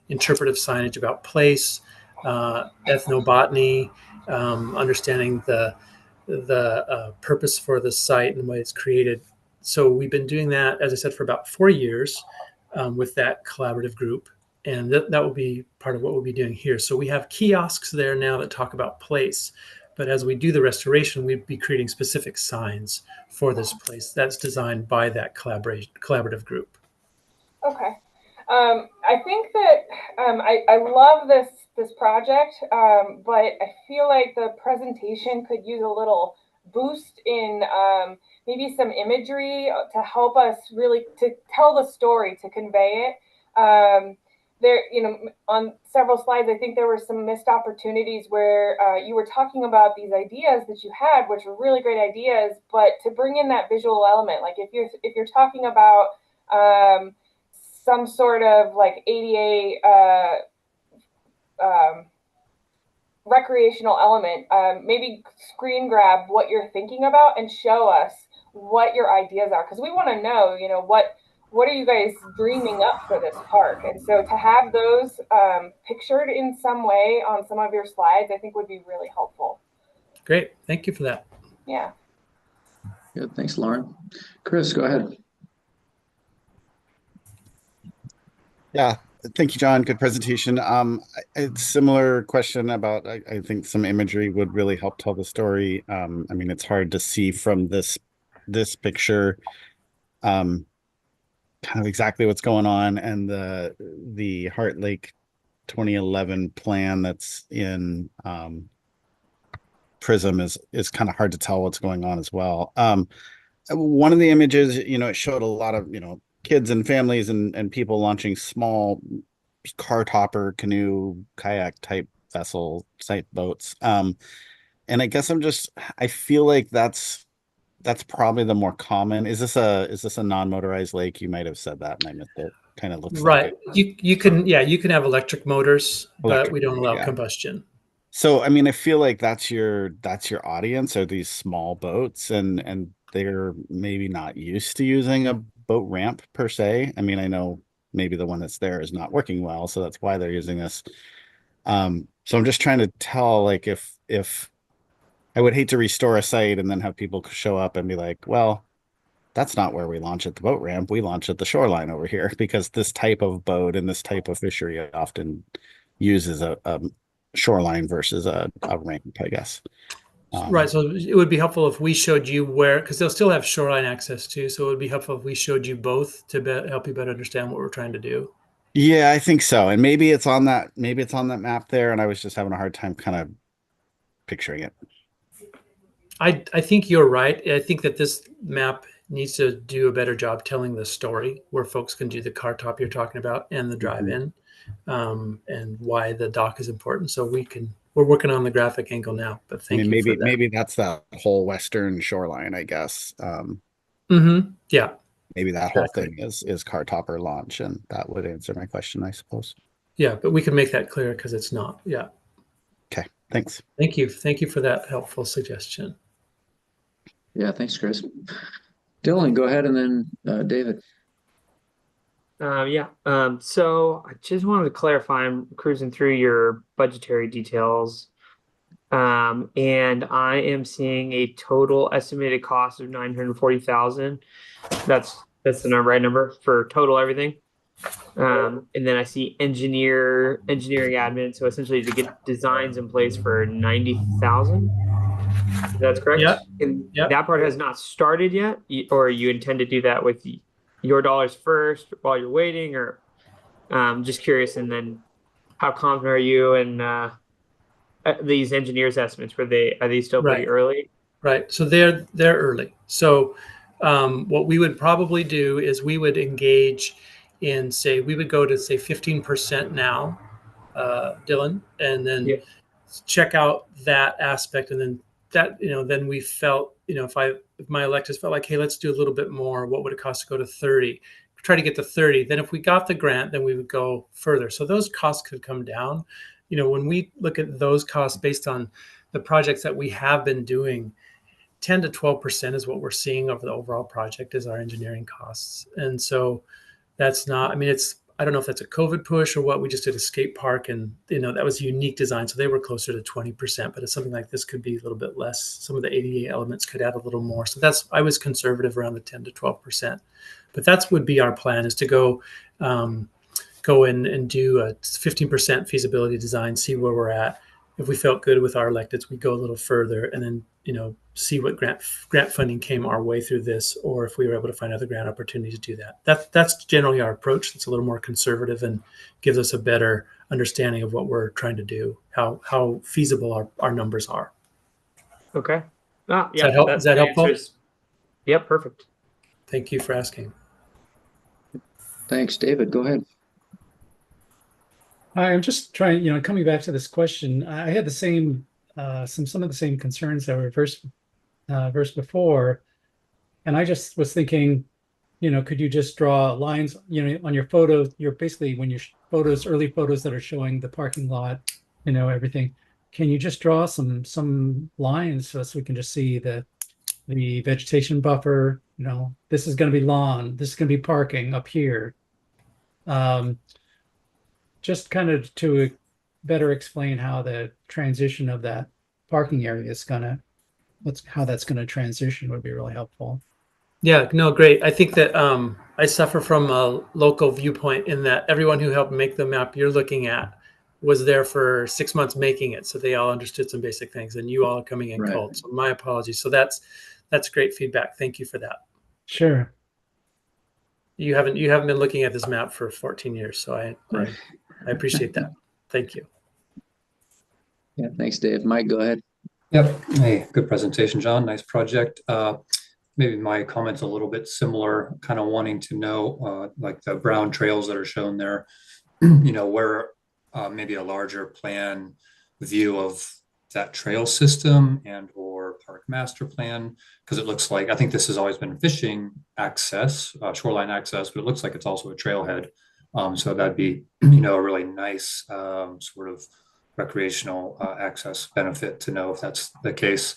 interpretive signage about place, ethnobotany, understanding the purpose for the site and why it's created. So we've been doing that, as I said, for about 4 years with that collaborative group. And that will be part of what we'll be doing here. So we have kiosks there now that talk about place. But as we do the restoration, we'd be creating specific signs for this place that's designed by that collaborative group. Okay. I think that I love this project, but I feel like the presentation could use a little boost in maybe some imagery to help us really to tell the story, to convey it. There, on several slides, I think there were some missed opportunities where you were talking about these ideas that you had, which were really great ideas, but to bring in that visual element, like if you're talking about some sort of like ADA recreational element, maybe screen grab what you're thinking about and show us what your ideas are, because we want to know, what are you guys dreaming up for this park? And so to have those pictured in some way on some of your slides, I think would be really helpful. Great. Thank you for that. Yeah. Good. Thanks, Lauren. Chris, go ahead. Yeah. Thank you, John. Good presentation. A similar question about, I think some imagery would really help tell the story. I mean, it's hard to see from this picture kind of exactly what's going on, and the Heart Lake 2011 plan that's in Prism is kind of hard to tell what's going on as well. One of the images, it showed a lot of kids and families and people launching small car topper, canoe, kayak type vessel type boats. And I guess I feel like that's probably the more common. Is this a non-motorized lake? You might have said that and I missed it. Kind of looks right. like it. You can have electric motors, but we don't allow combustion. So I mean, I feel like that's your audience, are these small boats, and they're maybe not used to using a boat ramp per se. I mean, I know maybe the one that's there is not working well, so that's why they're using this. So I'm just trying to tell, like, if I would hate to restore a site and then have people show up and be like, well, that's not where we launch at the boat ramp. We launch at the shoreline over here, because this type of boat and this type of fishery often uses a shoreline versus a ramp, I guess. Right. So it would be helpful if we showed you where, because they'll still have shoreline access too. So it would be helpful if we showed you both to help you better understand what we're trying to do. Yeah, I think so. And maybe it's on that map there, and I was just having a hard time kind of picturing it. I think you're right. I think that this map needs to do a better job telling the story, where folks can do the car top you're talking about and the drive-in, and why the dock is important. So we can we're working on the graphic angle now, but thank you for that. Maybe that's that whole western shoreline, I guess. Yeah. Maybe that whole thing is car topper launch, and that would answer my question, I suppose. Yeah, but we can make that clear because it's not. Yeah. Okay, thanks. Thank you. Thank you for that helpful suggestion. Yeah, thanks, Chris. Dylan, go ahead, and then David. So I just wanted to clarify, I'm cruising through your budgetary details. And I am seeing a total estimated cost of 940,000. That's the right number for total everything. And then I see engineering admin. So essentially to get designs in place for 90,000. That's correct. Yeah. And that part has not started yet, or you intend to do that with your dollars first while you're waiting, or just curious. And then how confident are you in these engineers' estimates? Are they still pretty early? Right. So they're early. So what we would probably do is we would engage in, say, we would go to say 15% now, Dylan, and then check out that aspect. And then that, then we felt, if my electeds felt like, hey, let's do a little bit more, what would it cost to go to 30? Try to get to 30. Then if we got the grant, then we would go further. So those costs could come down. When we look at those costs based on the projects that we have been doing, 10 to 12% is what we're seeing over the overall project is our engineering costs. And so that's not, I don't know if that's a COVID push or what. We just did a skate park, and that was a unique design. So they were closer to 20%, but it's something like this could be a little bit less. Some of the ADA elements could add a little more. So I was conservative around the 10 to 12%, but that's would be our plan, is to go in and do a 15% feasibility design, see where we're at. If we felt good with our electeds, we go a little further, and then see what grant funding came our way through this, or if we were able to find other grant opportunities to do that. That's generally our approach. It's a little more conservative and gives us a better understanding of what we're trying to do, how feasible our numbers are. Okay. Is that helpful? Yep, perfect. Thank you for asking. Thanks, David. Go ahead. I'm just trying, coming back to this question. I had the same, some of the same concerns that were versed before, and I just was thinking, could you just draw lines, on your photo? You're basically, when your early photos that are showing the parking lot, everything. Can you just draw some lines so we can just see the vegetation buffer? This is going to be lawn. This is going to be parking up here. Just kind of to better explain how the transition of that parking area is how that's gonna transition would be really helpful. Yeah, no, great. I think that I suffer from a local viewpoint in that everyone who helped make the map you're looking at was there for 6 months making it, so they all understood some basic things, and you all are coming in cold. So my apologies. So that's great feedback. Thank you for that. Sure. You haven't been looking at this map for 14 years, so I appreciate that. Thank you. Yeah, thanks, Dave. Mike, go ahead. Yep. Hey, good presentation, John. Nice project. Maybe my comment's a little bit similar, kind of wanting to know, like the brown trails that are shown there, where maybe a larger plan view of that trail system and or park master plan, because it looks like, I think this has always been fishing access, shoreline access, but it looks like it's also a trailhead. So that'd be, a really nice sort of recreational access benefit to know if that's the case.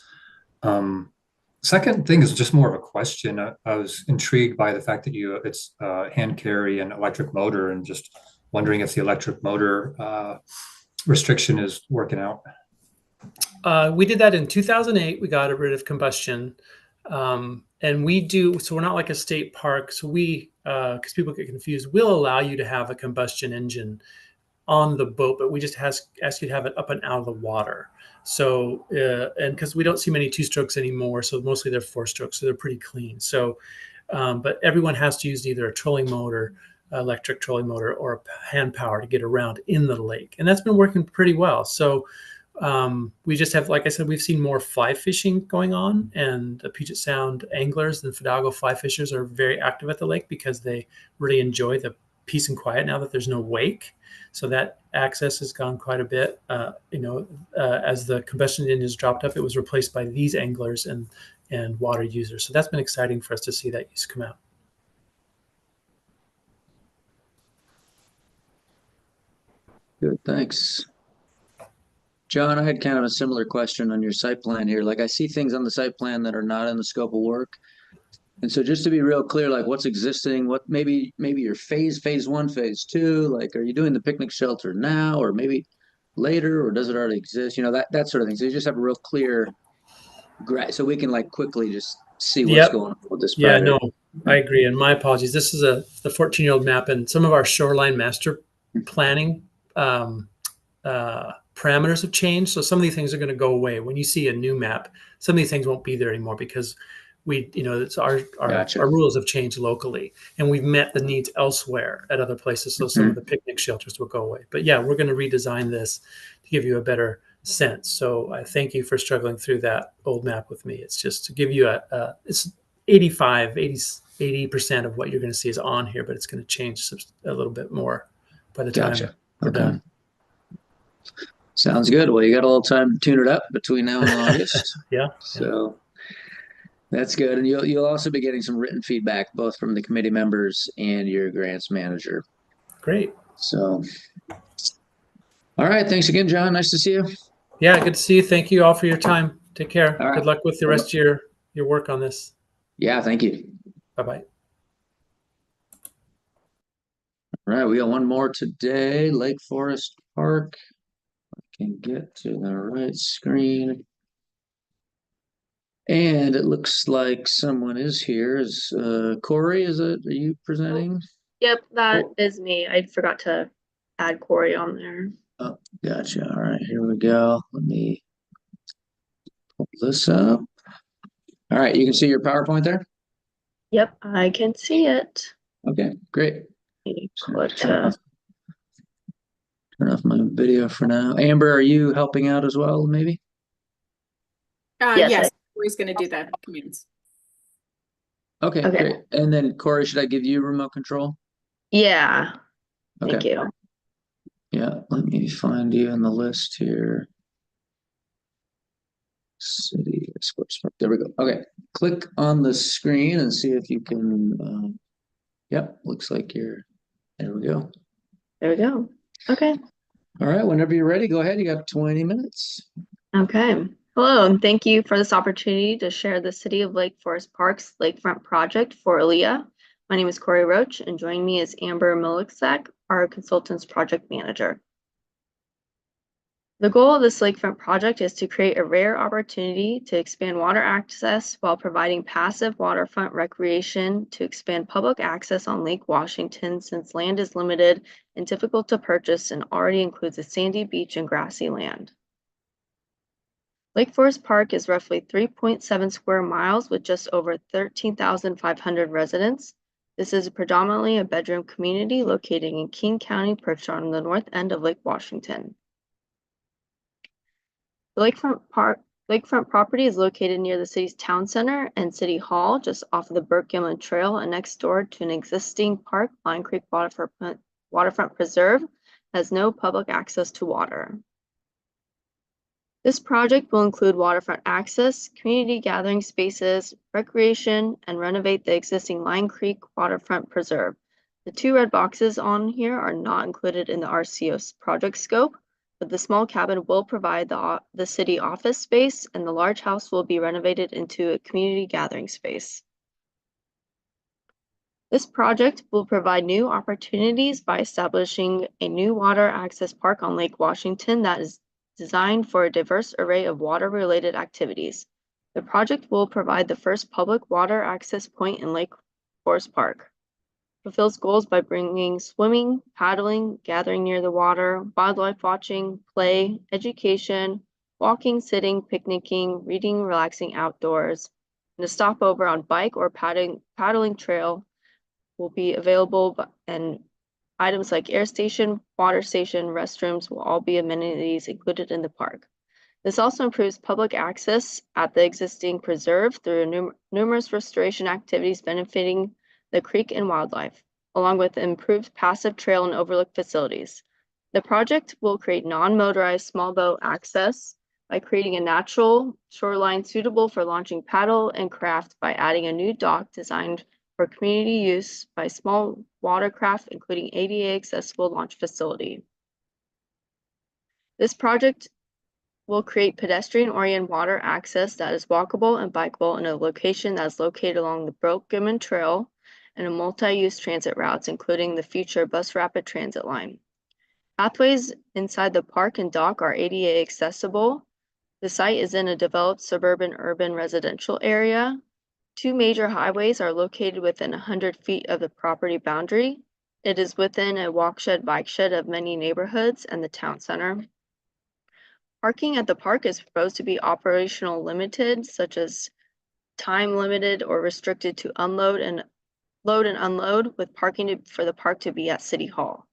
Second thing is just more of a question. I was intrigued by the fact that it's hand carry and electric motor, and just wondering if the electric motor restriction is working out. We did that in 2008. We got rid of combustion. And so we're not like a state park. So because people get confused, we'll allow you to have a combustion engine on the boat, but we just ask you to have it up and out of the water. So, and because we don't see many 2-strokes anymore, so mostly they're 4-strokes, so they're pretty clean. So, but everyone has to use either a trolling motor, electric trolling motor, or a hand power to get around in the lake. And that's been working pretty well. So we just have, like I said, we've seen more fly fishing going on, and the Puget Sound anglers and Fidalgo fly fishers are very active at the lake because they really enjoy the peace and quiet now that there's no wake. So that access has gone quite a bit. As the combustion engines dropped up, it was replaced by these anglers and water users. So that's been exciting for us to see that use come out. Good, thanks. John, I had kind of a similar question on your site plan here. Like I see things on the site plan that are not in the scope of work. And so just to be real clear, like what's existing, what maybe your phase one, phase two, like are you doing the picnic shelter now or maybe later, or does it already exist? You know, that sort of thing. So you just have a real clear so we can like quickly just see what's Yep. going on with this Yeah, project. no, I agree. And my apologies. This is the 14-year-old map, and some of our shoreline master planning parameters have changed. So some of these things are going to go away. When you see a new map, some of these things won't be there anymore because it's our rules have changed locally, and we've met the needs elsewhere at other places. So some of the picnic shelters will go away. But yeah, we're going to redesign this to give you a better sense. So I thank you for struggling through that old map with me. It's just to give you it's 80% of what you're going to see is on here, but it's going to change a little bit more by the time we're done. Sounds good. Well, you got a little time to tune it up between now and August. Yeah. So that's good. And you'll also be getting some written feedback, both from the committee members and your grants manager. Great. So, all right. Thanks again, John. Nice to see you. Yeah, good to see you. Thank you all for your time. Take care. All right. Good luck with the rest of your work on this. Yeah, thank you. Bye-bye. All right, we got one more today, Lake Forest Park. I can get to the right screen. And it looks like someone is here. Is Corey, are you presenting? Yep, that is me. I forgot to add Corey on there. Oh, gotcha. All right, here we go. Let me pull this up. All right, you can see your PowerPoint there? Yep, I can see it. Okay, great. Turn off my video for now. Amber, are you helping out as well, maybe? Yes, Corey's going to do the commands. Okay, great. And then Corey, should I give you remote control? Yeah. Okay. Thank you. Yeah, let me find you in the list here. City Sports Park. There we go. Okay, click on the screen and see if you can. Yep, looks like you're. There we go. There we go. Okay. All right, whenever you're ready, go ahead. You got 20 minutes. Okay. Hello, and thank you for this opportunity to share the City of Lake Forest Park's Lakefront project for ALEA. My name is Corey Roach, and joining me is Amber Miliksak, our consultant's project manager. The goal of this lakefront project is to create a rare opportunity to expand water access while providing passive waterfront recreation to expand public access on Lake Washington, since land is limited and difficult to purchase and already includes a sandy beach and grassy land. Lake Forest Park is roughly 3.7 square miles with just over 13,500 residents. This is predominantly a bedroom community located in King County, perched on the north end of Lake Washington. The lakefront property is located near the city's town center and city hall, just off of the Burke Gimlin Trail and next door to an existing park. Line Creek Waterfront Preserve has no public access to water. This project will include waterfront access, community gathering spaces, recreation, and renovate the existing Line Creek Waterfront Preserve. The two red boxes on here are not included in the RCO project scope, but the small cabin will provide the city office space, and the large house will be renovated into a community gathering space. This project will provide new opportunities by establishing a new water access park on Lake Washington that is designed for a diverse array of water-related activities. The project will provide the first public water access point in Lake Forest Park. Fulfills goals by bringing swimming, paddling, gathering near the water, wildlife watching, play, education, walking, sitting, picnicking, reading, relaxing outdoors, and a stopover on bike or paddling trail will be available, and items like air station, water station, restrooms will all be amenities included in the park. This also improves public access at the existing preserve through numerous restoration activities benefiting the creek and wildlife. along with improved passive trail and overlook facilities. The project will create non-motorized small boat access by creating a natural shoreline suitable for launching paddle and craft by adding a new dock designed for community use by small watercraft, including ADA accessible launch facility. This project will create pedestrian-oriented water access that is walkable and bikeable in a location that is located along the Brookman Trail and a multi-use transit routes, including the future bus rapid transit line. Pathways inside the park and dock are ADA accessible. The site is in a developed suburban urban residential area. 2 major highways are located within 100 feet of the property boundary. It is within a walk shed, bike shed of many neighborhoods and the town center. Parking at the park is proposed to be operational limited, such as time limited or restricted to load and unload, with parking for the park to be at City Hall.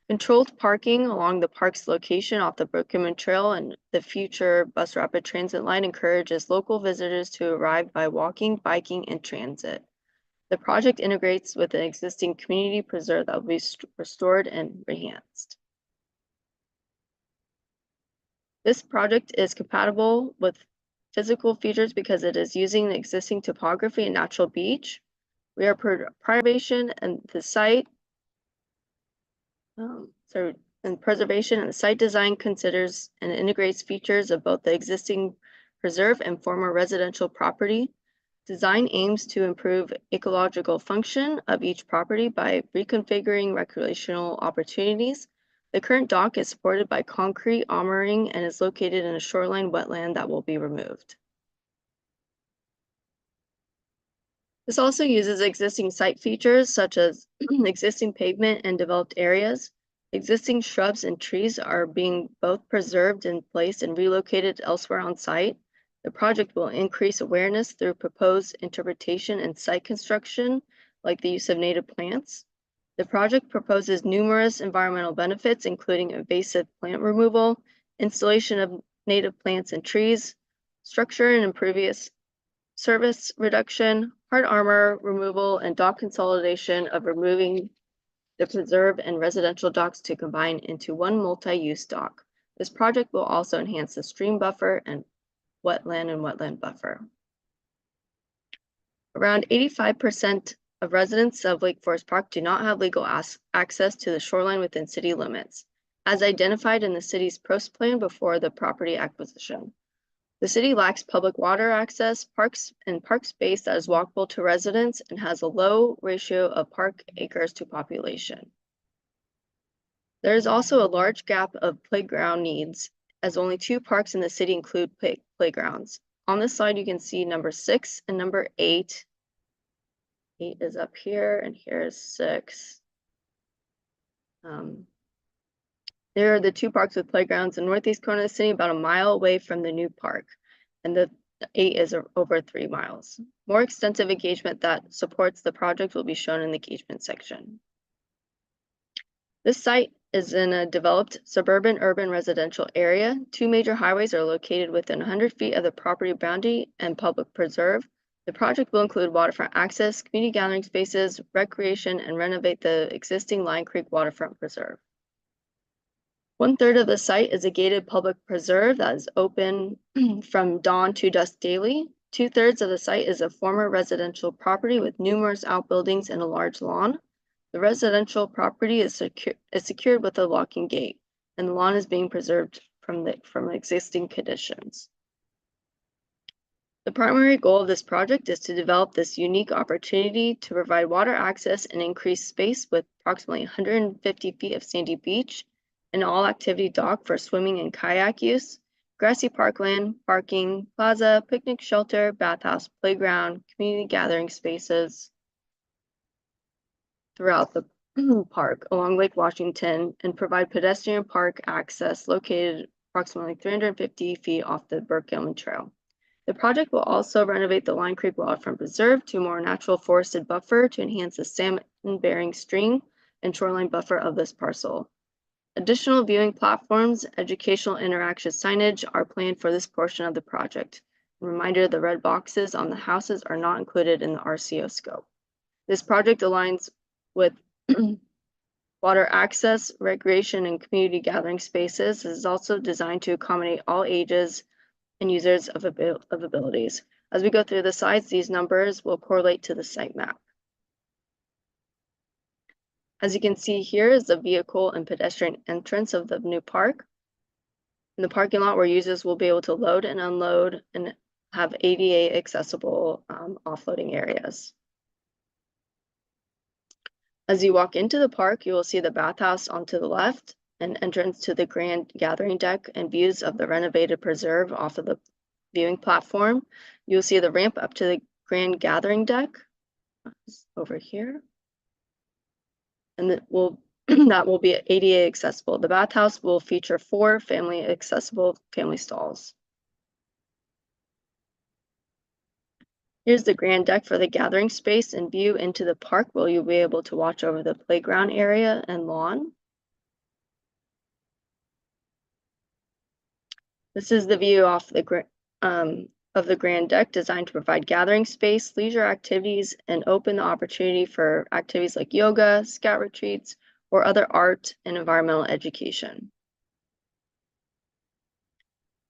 Controlled parking along the park's location off the Brookman Trail and the future bus rapid transit line encourages local visitors to arrive by walking, biking, and transit. The project integrates with an existing community preserve that will be restored and enhanced. This project is compatible with physical features because it is using the existing topography and natural beach. We are preservation and the site, preservation and the site design considers and integrates features of both the existing preserve and former residential property. Design aims to improve ecological function of each property by reconfiguring recreational opportunities. The current dock is supported by concrete armoring and is located in a shoreline wetland that will be removed. This also uses existing site features such as existing pavement and developed areas. Existing shrubs and trees are being both preserved and placed and relocated elsewhere on site. The project will increase awareness through proposed interpretation and site construction, like the use of native plants. The project proposes numerous environmental benefits, including invasive plant removal, installation of native plants and trees, structure and impervious surface reduction, hard armor removal, and dock consolidation of removing the preserve and residential docks to combine into one multi-use dock. This project will also enhance the stream buffer and wetland buffer. Around 85% of residents of Lake Forest Park do not have legal access to the shoreline within city limits, as identified in the city's PROS plan before the property acquisition. The city lacks public water access, park space that is walkable to residents, and has a low ratio of park acres to population. There is also a large gap of playground needs, as only 2 parks in the city include playgrounds. On this slide, you can see number 6 and number 8. 8 is up here, and here is 6. There are the 2 parks with playgrounds in northeast corner of the city, about a mile away from the new park, and the 8 is over 3 miles. More extensive engagement that supports the project will be shown in the engagement section. This site is in a developed suburban urban residential area. 2 major highways are located within 100 feet of the property boundary and public preserve. The project will include waterfront access, community gathering spaces, recreation, and renovate the existing Lion Creek waterfront preserve. 1/3 of the site is a gated public preserve that is open from dawn to dusk daily. 2/3 of the site is a former residential property with numerous outbuildings and a large lawn. The residential property is secured with a locking gate, and the lawn is being preserved from existing conditions. The primary goal of this project is to develop this unique opportunity to provide water access and increase space with approximately 150 feet of sandy beach, an all-activity dock for swimming and kayak use, grassy parkland, parking, plaza, picnic shelter, bathhouse, playground, community gathering spaces throughout the park along Lake Washington, and provide pedestrian park access located approximately 350 feet off the Brookman Trail. The project will also renovate the Lion Creek Waterfront Preserve to a more natural forested buffer to enhance the salmon-bearing stream and shoreline buffer of this parcel. Additional viewing platforms, educational interaction signage are planned for this portion of the project. A reminder, the red boxes on the houses are not included in the RCO scope. This project aligns with Water access, recreation, and community gathering spaces is also designed to accommodate all ages and users of abilities. As we go through the slides, these numbers will correlate to the site map. As you can see here is the vehicle and pedestrian entrance of the new park. In the parking lot where users will be able to load and unload and have ADA accessible offloading areas. As you walk into the park, you will see the bathhouse onto the left, an entrance to the grand gathering deck, and views of the renovated preserve off of the viewing platform. You'll see the ramp up to the grand gathering deck over here. And that will be ADA accessible. The bathhouse will feature 4 family accessible family stalls. Here's the grand deck for the gathering space and view into the park where you'll be able to watch over the playground area and lawn. This is the view off the of the grand deck, designed to provide gathering space, leisure activities, and open the opportunity for activities like yoga, scout retreats, or other art and environmental education.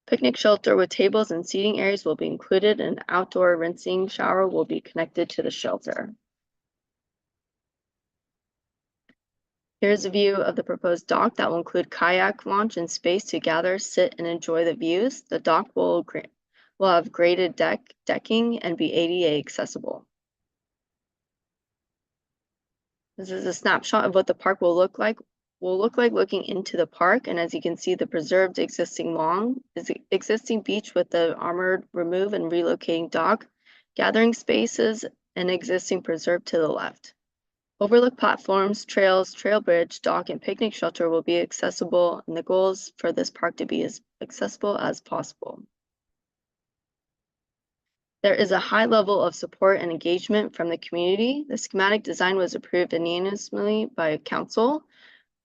Picnic shelter with tables and seating areas will be included, and an outdoor rinsing shower will be connected to the shelter. Here's a view of the proposed dock that will include kayak launch and space to gather, sit, and enjoy the views. The dock will have graded decking and be ADA accessible. This is a snapshot of what the park will look like. Looking into the park, and as you can see, the preserved existing beach with the armored remove and relocating dock, gathering spaces, and existing preserve to the left. Overlook platforms, trails, trail bridge, dock, and picnic shelter will be accessible, and the goal is for this park to be as accessible as possible. There is a high level of support and engagement from the community. The schematic design was approved unanimously by council.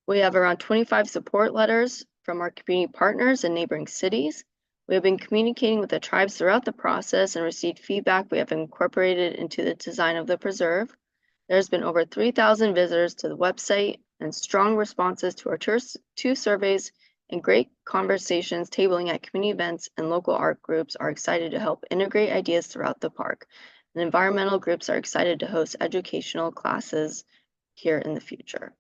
We have around 25 support letters from our community partners in neighboring cities. We have been communicating with the tribes throughout the process and received feedback we have incorporated into the design of the preserve. There's been over 3,000 visitors to the website and strong responses to our 2 surveys, and great conversations tabling at community events, and local art groups are excited to help integrate ideas throughout the park. And environmental groups are excited to host educational classes here in the future.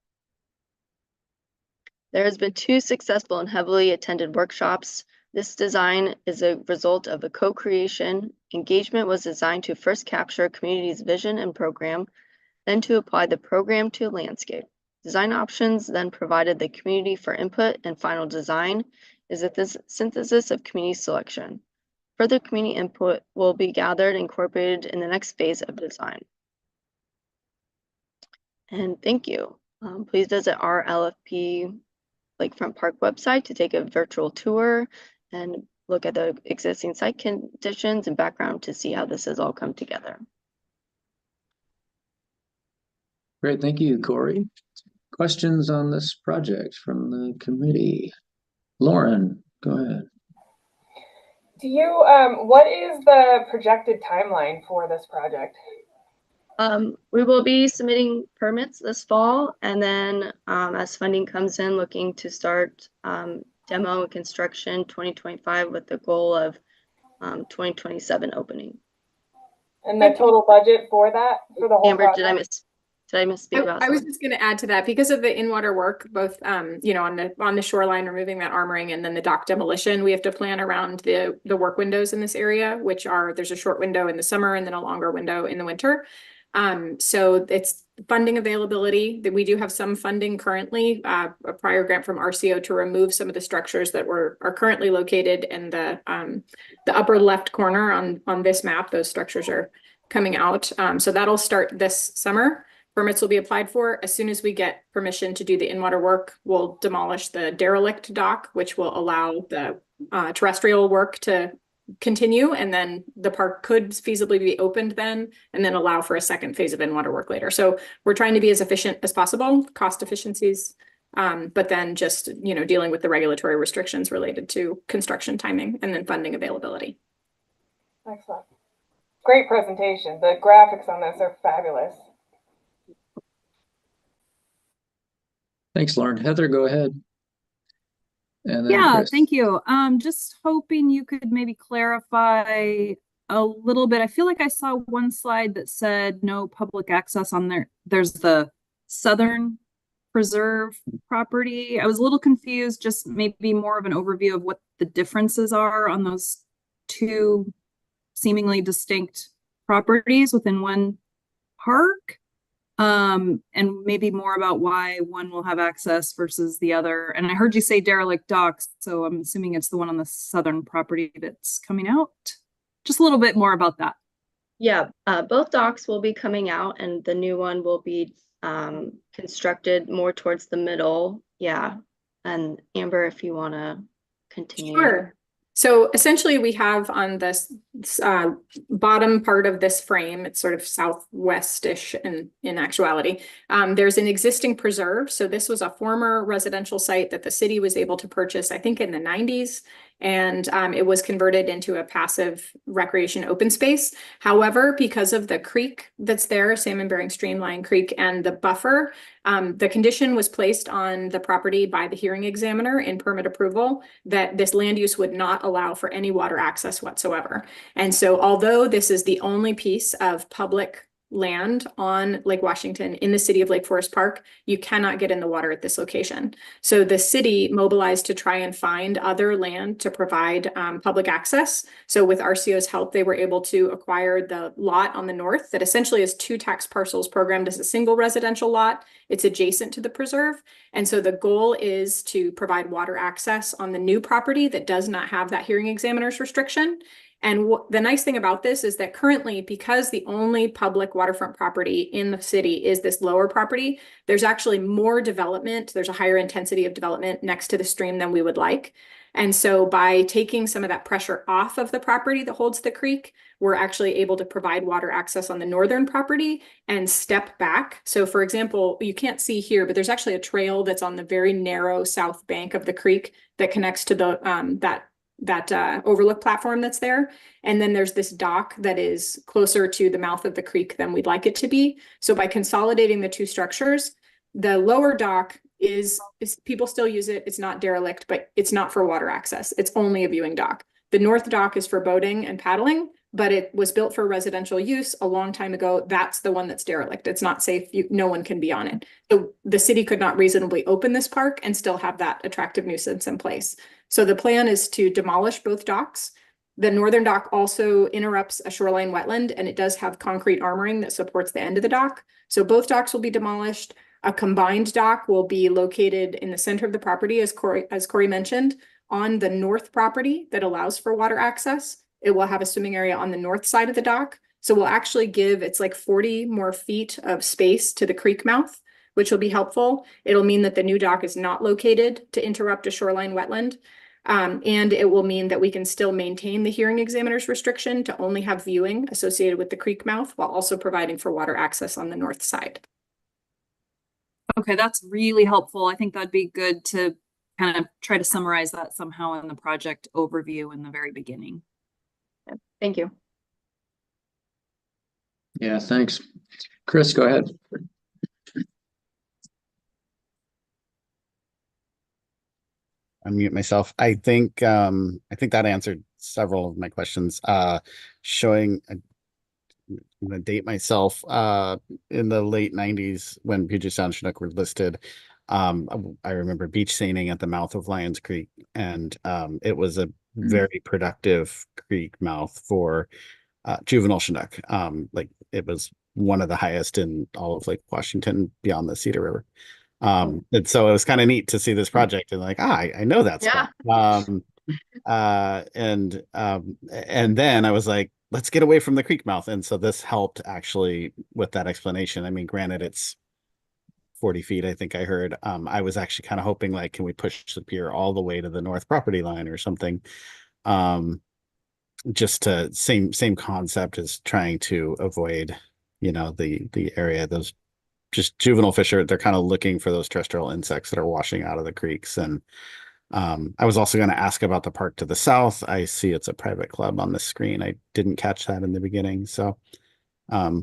There has been 2 successful and heavily attended workshops. This design is a result of a co-creation. Engagement was designed to first capture community's vision and program, then to apply the program to landscape. Design options then provided the community for input, and final design is this synthesis of community selection. Further community input will be gathered and incorporated in the next phase of design. And thank you. Please visit our LFP Lakefront Park website to take a virtual tour and look at the existing site conditions and background to see how this has all come together. Great, thank you, Corey. Questions on this project from the committee? Lauren, go ahead. Do you, what is the projected timeline for this project? We will be submitting permits this fall, and then as funding comes in, looking to start demo and construction 2025 with the goal of 2027 opening. And the total budget for that, for the whole Amber, project? did I misspeak about I was something? just going to add to that, because of the in-water work, both you know, on the shoreline, removing that armoring, and then the dock demolition, we have to plan around the work windows in this area, which are, there's a short window in the summer and then a longer window in the winter. So it's funding availability, that we do have some funding currently, a prior grant from RCO to remove some of the structures that are currently located in the upper left corner on this map. Those structures are coming out. So that'll start this summer. Permits will be applied for. As soon as we get permission to do the in-water work, we'll demolish the derelict dock, which will allow the terrestrial work to continue, and then the park could feasibly be opened then, and then allow for a second phase of in-water work later. So we're trying to be as efficient as possible, cost efficiencies, but then just, you know, dealing with the regulatory restrictions related to construction timing and then funding availability. Excellent. Great presentation. The graphics on this are fabulous. Thanks, Lauren. Heather, go ahead. And then Yeah, Chris. thank you. Just hoping you could maybe clarify a little bit. I feel like I saw one slide that said no public access on there. There's the Southern Preserve property. I was a little confused, just maybe more of an overview of what the differences are on those two seemingly distinct properties within one park. And maybe more about why one will have access versus the other. And I heard you say derelict docks, so I'm assuming it's the one on the southern property that's coming out. Just a little bit more about that. Yeah, both docks will be coming out and the new one will be constructed more towards the middle. Yeah. And Amber, if you want to continue. Sure. So essentially we have on this bottom part of this frame, it's sort of southwest-ish in actuality, there's an existing preserve. So this was a former residential site that the city was able to purchase, I think in the 90s. And it was converted into a passive recreation open space. However, because of the creek that's there, Salmon Bearing Streamline Creek, and the buffer, the condition was placed on the property by the hearing examiner in permit approval that this land use would not allow for any water access whatsoever. And so although this is the only piece of public land on Lake Washington in the city of Lake Forest Park, you cannot get in the water at this location. So the city mobilized to try and find other land to provide public access. So with RCO's help, they were able to acquire the lot on the north that essentially is 2 tax parcels programmed as a single residential lot. It's adjacent to the preserve. And so the goal is to provide water access on the new property that does not have that hearing examiner's restriction. And the nice thing about this is that currently, because the only public waterfront property in the city is this lower property, there's actually more development. There's a higher intensity of development next to the stream than we would like. And so by taking some of that pressure off of the property that holds the creek, we're actually able to provide water access on the northern property and step back. So for example, you can't see here, but there's actually a trail that's on the very narrow south bank of the creek that connects to the that overlook platform that's there. And then there's this dock that is closer to the mouth of the creek than we'd like it to be. So by consolidating the two structures, the lower dock is people still use it. It's not derelict, but it's not for water access. It's only a viewing dock. The north dock is for boating and paddling, but it was built for residential use a long time ago. That's the one that's derelict. It's not safe. No one can be on it. So the city could not reasonably open this park and still have that attractive nuisance in place. So the plan is to demolish both docks. The northern dock also interrupts a shoreline wetland, and it does have concrete armoring that supports the end of the dock. So both docks will be demolished. A combined dock will be located in the center of the property, as Corey mentioned, on the north property that allows for water access. It will have a swimming area on the north side of the dock. So we'll actually give, it's like 40 more feet of space to the creek mouth, which will be helpful. It'll mean that the new dock is not located to interrupt a shoreline wetland. And it will mean that we can still maintain the hearing examiner's restriction to only have viewing associated with the creek mouth while also providing for water access on the north side. Okay, that's really helpful. I think that'd be good to kind of try to summarize that somehow in the project overview in the very beginning. Thank you. Yeah, thanks. Chris, go ahead. Unmute myself. I think that answered several of my questions. Showing, I'm gonna date myself. In the late '90s, when Puget Sound Chinook were listed, I remember beach seining at the mouth of Lions Creek, and it was a very productive creek mouth for juvenile Chinook. Like it was one of the highest in all of Lake Washington beyond the Cedar River. And so it was kind of neat to see this project and like, I know that spot. And then I was like, let's get away from the creek mouth. And so this helped actually with that explanation. I mean, granted, it's 40 feet, I think I heard. I was actually kind of hoping like, can we push the pier all the way to the north property line or something? Just to same concept as trying to avoid, the area, those just juvenile fish they're kind of looking for those terrestrial insects that are washing out of the creeks. And I was also going to ask about the park to the south. I see it's a private club on the screen. I didn't catch that in the beginning. So,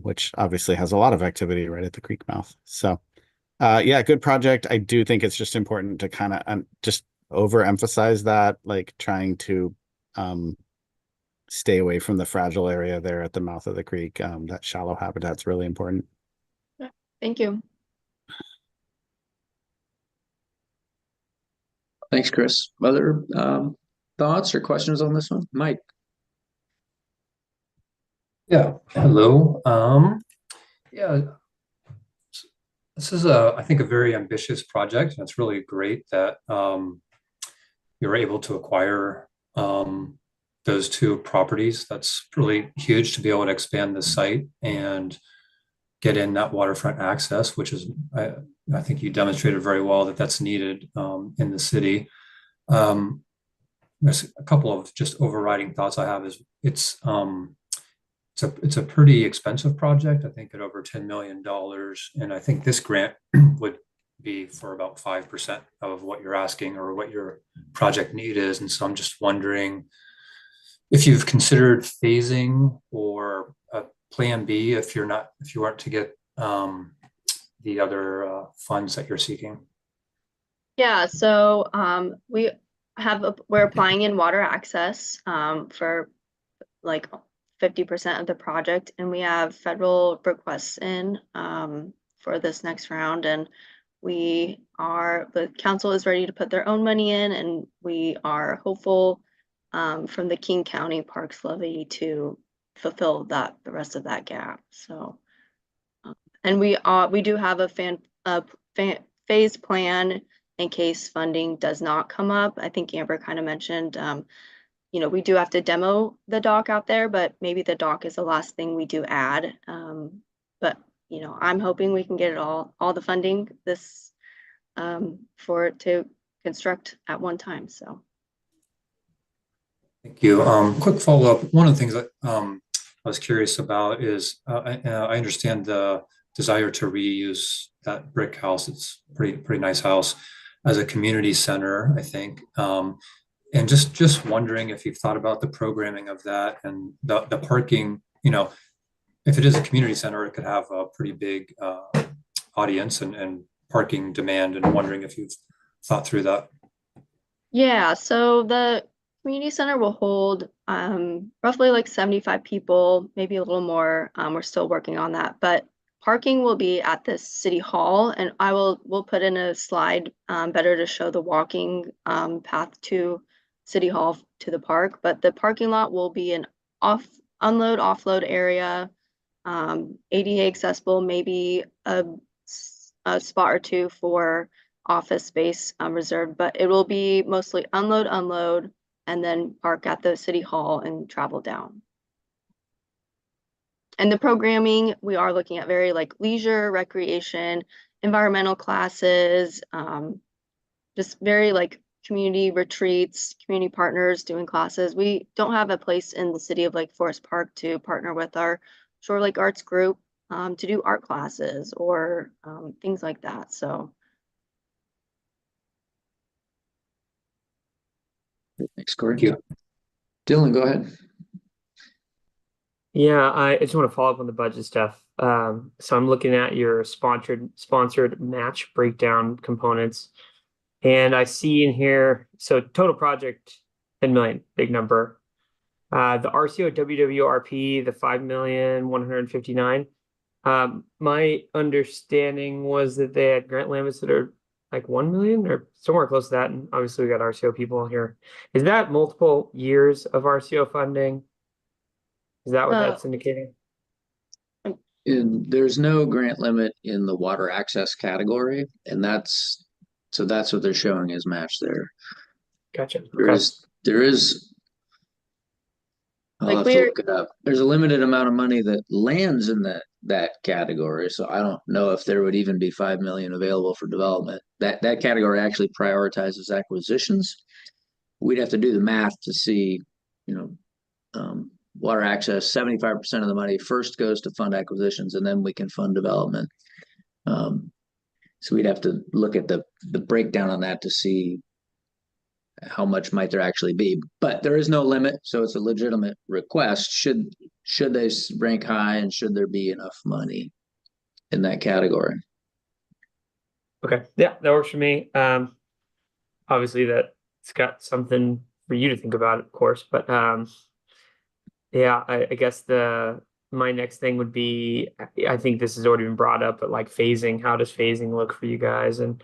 which obviously has a lot of activity right at the creek mouth. So, Yeah, good project. I do think it's just important to kind of just overemphasize that, like trying to stay away from the fragile area there at the mouth of the creek. That shallow habitat's really important. Thank you. Thanks, Chris. Other thoughts or questions on this one? Mike? Yeah, hello. Yeah, this is I think a very ambitious project, and it's really great that you're able to acquire those two properties. That's really huge to be able to expand the site and get in that waterfront access, which is, I think you demonstrated very well that that's needed in the city. There's a couple of just overriding thoughts I have is it's a pretty expensive project, I think at over $10 million. And I think this grant would be for about 5% of what you're asking or what your project need is. And so I'm just wondering if you've considered phasing or a plan B if you weren't to get the other funds that you're seeking. Yeah, so we're applying in water access for like 50% of the project, and we have federal requests in for this next round, and the council is ready to put their own money in, and we are hopeful from the King County Parks Levy to fulfill the rest of that gap. So, and we do have a phase plan in case funding does not come up. I think Amber kind of mentioned, we do have to demo the dock out there, but maybe the dock is the last thing we do add. But I'm hoping we can get all the funding for it to construct at one time. So. Thank you. Quick follow-up. One of the things that I was curious about is I understand the desire to reuse that brick house. It's pretty nice house as a community center, I think. And just wondering if you've thought about the programming of that and the parking. If it is a community center, it could have a pretty big audience and parking demand. And wondering if you've thought through that. Yeah, so the community center will hold roughly like 75 people, maybe a little more. We're still working on that, but parking will be at the city hall, and we'll put in a slide better to show the walking path to city hall to the park. But the parking lot will be an unload offload area, ADA accessible, maybe a spot or two for office space reserved, but it will be mostly unload, and then park at the city hall and travel down. And the programming, we are looking at very like leisure, recreation, environmental classes, just very like community retreats, community partners doing classes. We don't have a place in the city of Lake Forest Park to partner with our Shore Lake Arts group to do art classes or things like that. So. Thanks, Corey. Thank you. Dylan, go ahead. Yeah, I just want to follow up on the budget stuff. So I'm looking at your sponsored match breakdown components, and I see in here, so total project 10 million, big number. The RCO WWRP, the 5,159,000. My understanding was that they had grant limits that are like 1 million or somewhere close to that. And obviously we got RCO people here. Is that multiple years of RCO funding? Is that what that's indicating? There's no grant limit in the water access category, and that's what they're showing as match there. Gotcha. There is I'll have to look it up. There's a limited amount of money that lands in that category, so I don't know if there would even be 5 million available for development. That category actually prioritizes acquisitions. We'd have to do the math to see, water access, 75% of the money first goes to fund acquisitions, and then we can fund development. So we'd have to look at the breakdown on that to see how much might there actually be, but there is no limit, so it's a legitimate request. Should they rank high, and should there be enough money in that category? Okay, yeah, that works for me. Obviously that's got something for you to think about, of course, but yeah, I guess my next thing would be, I think this has already been brought up, but like phasing. How does phasing look for you guys, and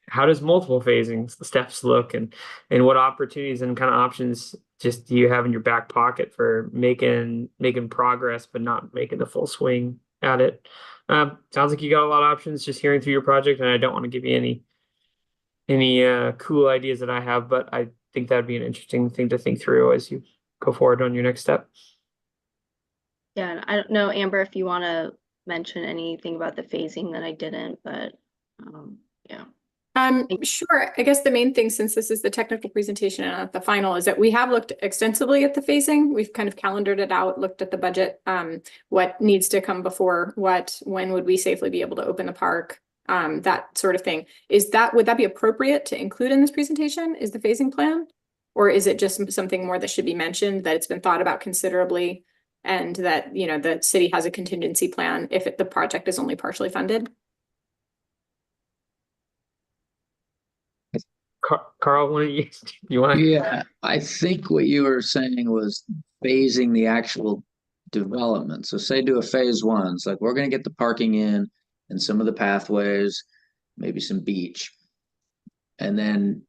how does multiple phasing steps look, and what opportunities and kind of options just do you have in your back pocket for making progress but not making the full swing at it? Sounds like you got a lot of options just hearing through your project, and I don't want to give you any cool ideas that I have, but I think that'd be an interesting thing to think through as you go forward on your next step. Yeah, and I don't know, Amber, if you want to mention anything about the phasing that I didn't, but yeah. Sure. I guess the main thing, since this is the technical presentation and not the final, is that we have looked extensively at the phasing. We've kind of calendared it out, looked at the budget, what needs to come before what, when would we safely be able to open the park, that sort of thing. Would that be appropriate to include in this presentation? Is the phasing plan? Or is it just something more that should be mentioned, that it's been thought about considerably, and that, you know, the city has a contingency plan if the project is only partially funded? Carl, why don't you want to? Yeah, I think what you were saying was phasing the actual development. So say do a phase one. It's like we're going to get the parking in and some of the pathways, maybe some beach. And then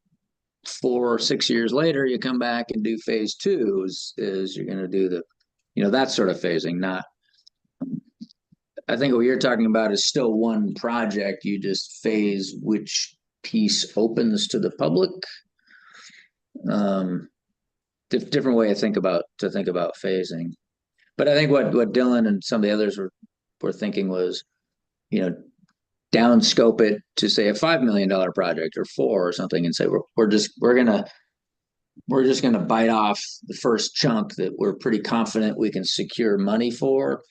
4 or 6 years later, you come back and do phase two is you're going to do that sort of phasing. Not, I think what you're talking about is still one project. You just phase which piece opens to the public. Different way to think about phasing. But I think what Dylan and some of the others were thinking was, downscope it to say a $5 million project or 4 or something, and say we're just gonna bite off the first chunk that we're pretty confident we can secure money for,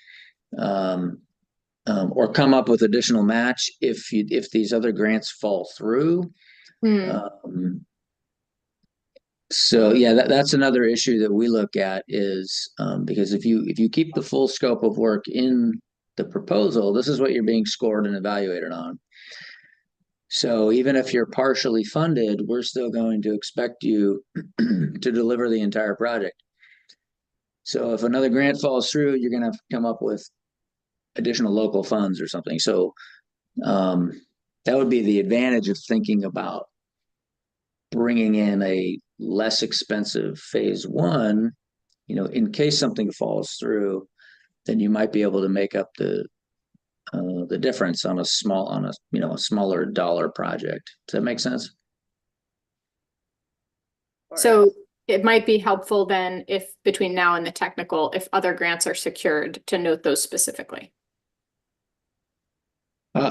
or come up with additional match if these other grants fall through. So yeah, that's another issue that we look at is because if you keep the full scope of work in the proposal, this is what you're being scored and evaluated on. So even if you're partially funded, we're still going to expect you to deliver the entire project. So if another grant falls through, you're going to have to come up with additional local funds or something. So that would be the advantage of thinking about bringing in a less expensive phase one, in case something falls through, then you might be able to make up the difference on a smaller dollar project. Does that make sense? So it might be helpful then, if between now and the technical, if other grants are secured, to note those specifically.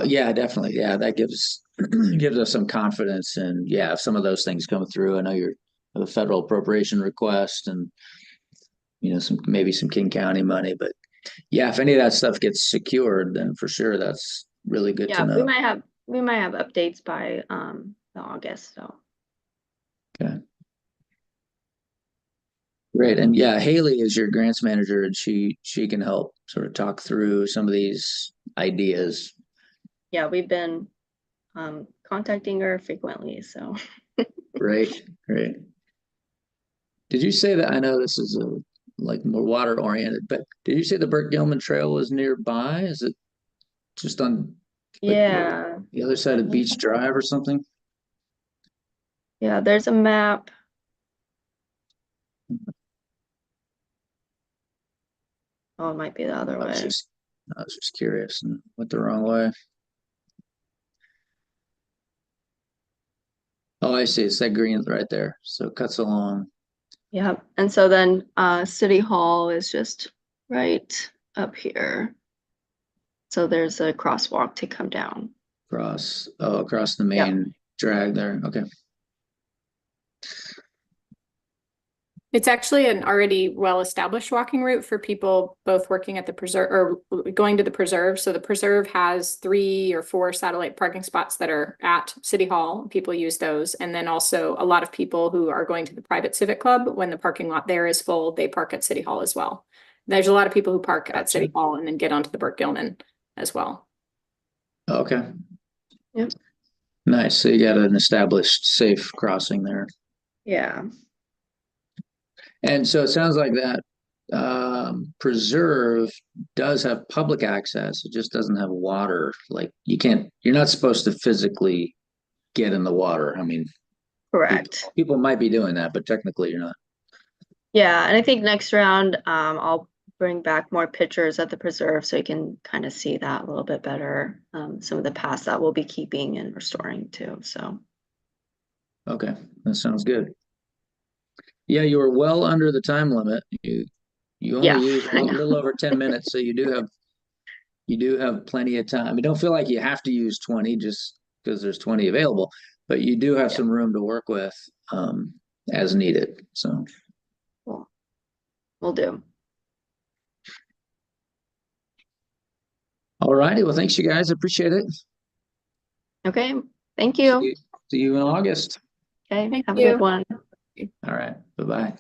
Yeah, definitely. Yeah, that gives us some confidence. And yeah, if some of those things come through, I know you're a federal appropriation request and maybe some King County money, but yeah, if any of that stuff gets secured, then for sure that's really good to know. we might have updates by August. So okay. Great. And yeah, Haley is your grants manager, and she can help sort of talk through some of these ideas. Yeah, we've been contacting her frequently, so Great. Did you say that? I know this is more water oriented, but did you say the Burt Gilman Trail is nearby? Is it just on yeah, the other side of Beach Drive or something? Yeah, there's a map. Oh, it might be the other way. I was just curious and went the wrong way. Oh, I see. It's that green right there. So it cuts along. Yeah. And so then City Hall is just right up here. So there's a crosswalk to come down. Across the main drag there. Okay. It's actually an already well-established walking route for people both working at the preserve or going to the preserve. So the preserve has 3 or 4 satellite parking spots that are at City Hall. People use those. And then also a lot of people who are going to the private civic club, when the parking lot there is full, they park at City Hall as well. There's a lot of people who park at City Hall and then get onto the Burt Gilman as well. Okay. Yep. Nice. So you got an established safe crossing there. Yeah. And so it sounds like that preserve does have public access. It just doesn't have water. Like you're not supposed to physically get in the water. I mean, Correct. people might be doing that, but technically you're not. Yeah, and I think next round, I'll bring back more pictures at the preserve so you can kind of see that a little bit better. Some of the past that we'll be keeping and restoring too. So Okay, that sounds good. Yeah, you were well under the time limit. You only yeah, used a I know. little over 10 minutes, so you do have plenty of time. You don't feel like you have to use 20 just because there's 20 available, but you do have Yeah. some room to work with as needed. So Cool. Will do. all righty. Well, thanks you guys. Appreciate it. Okay. Thank you. See you in August. Okay. Thank Have a you. good one. All right. Bye-bye.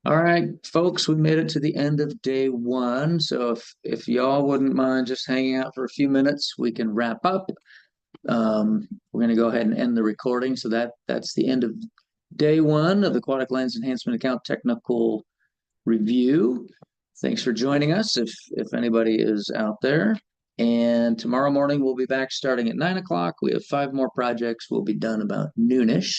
All right, folks, we made it to the end of day one. So if y'all wouldn't mind just hanging out for a few minutes, we can wrap up. We're going to go ahead and end the recording. So that's the end of day one of the Aquatic Lands Enhancement Account Technical Review. Thanks for joining us if anybody is out there. And tomorrow morning we'll be back starting at 9 o'clock. We have 5 more projects. We'll be done about noonish.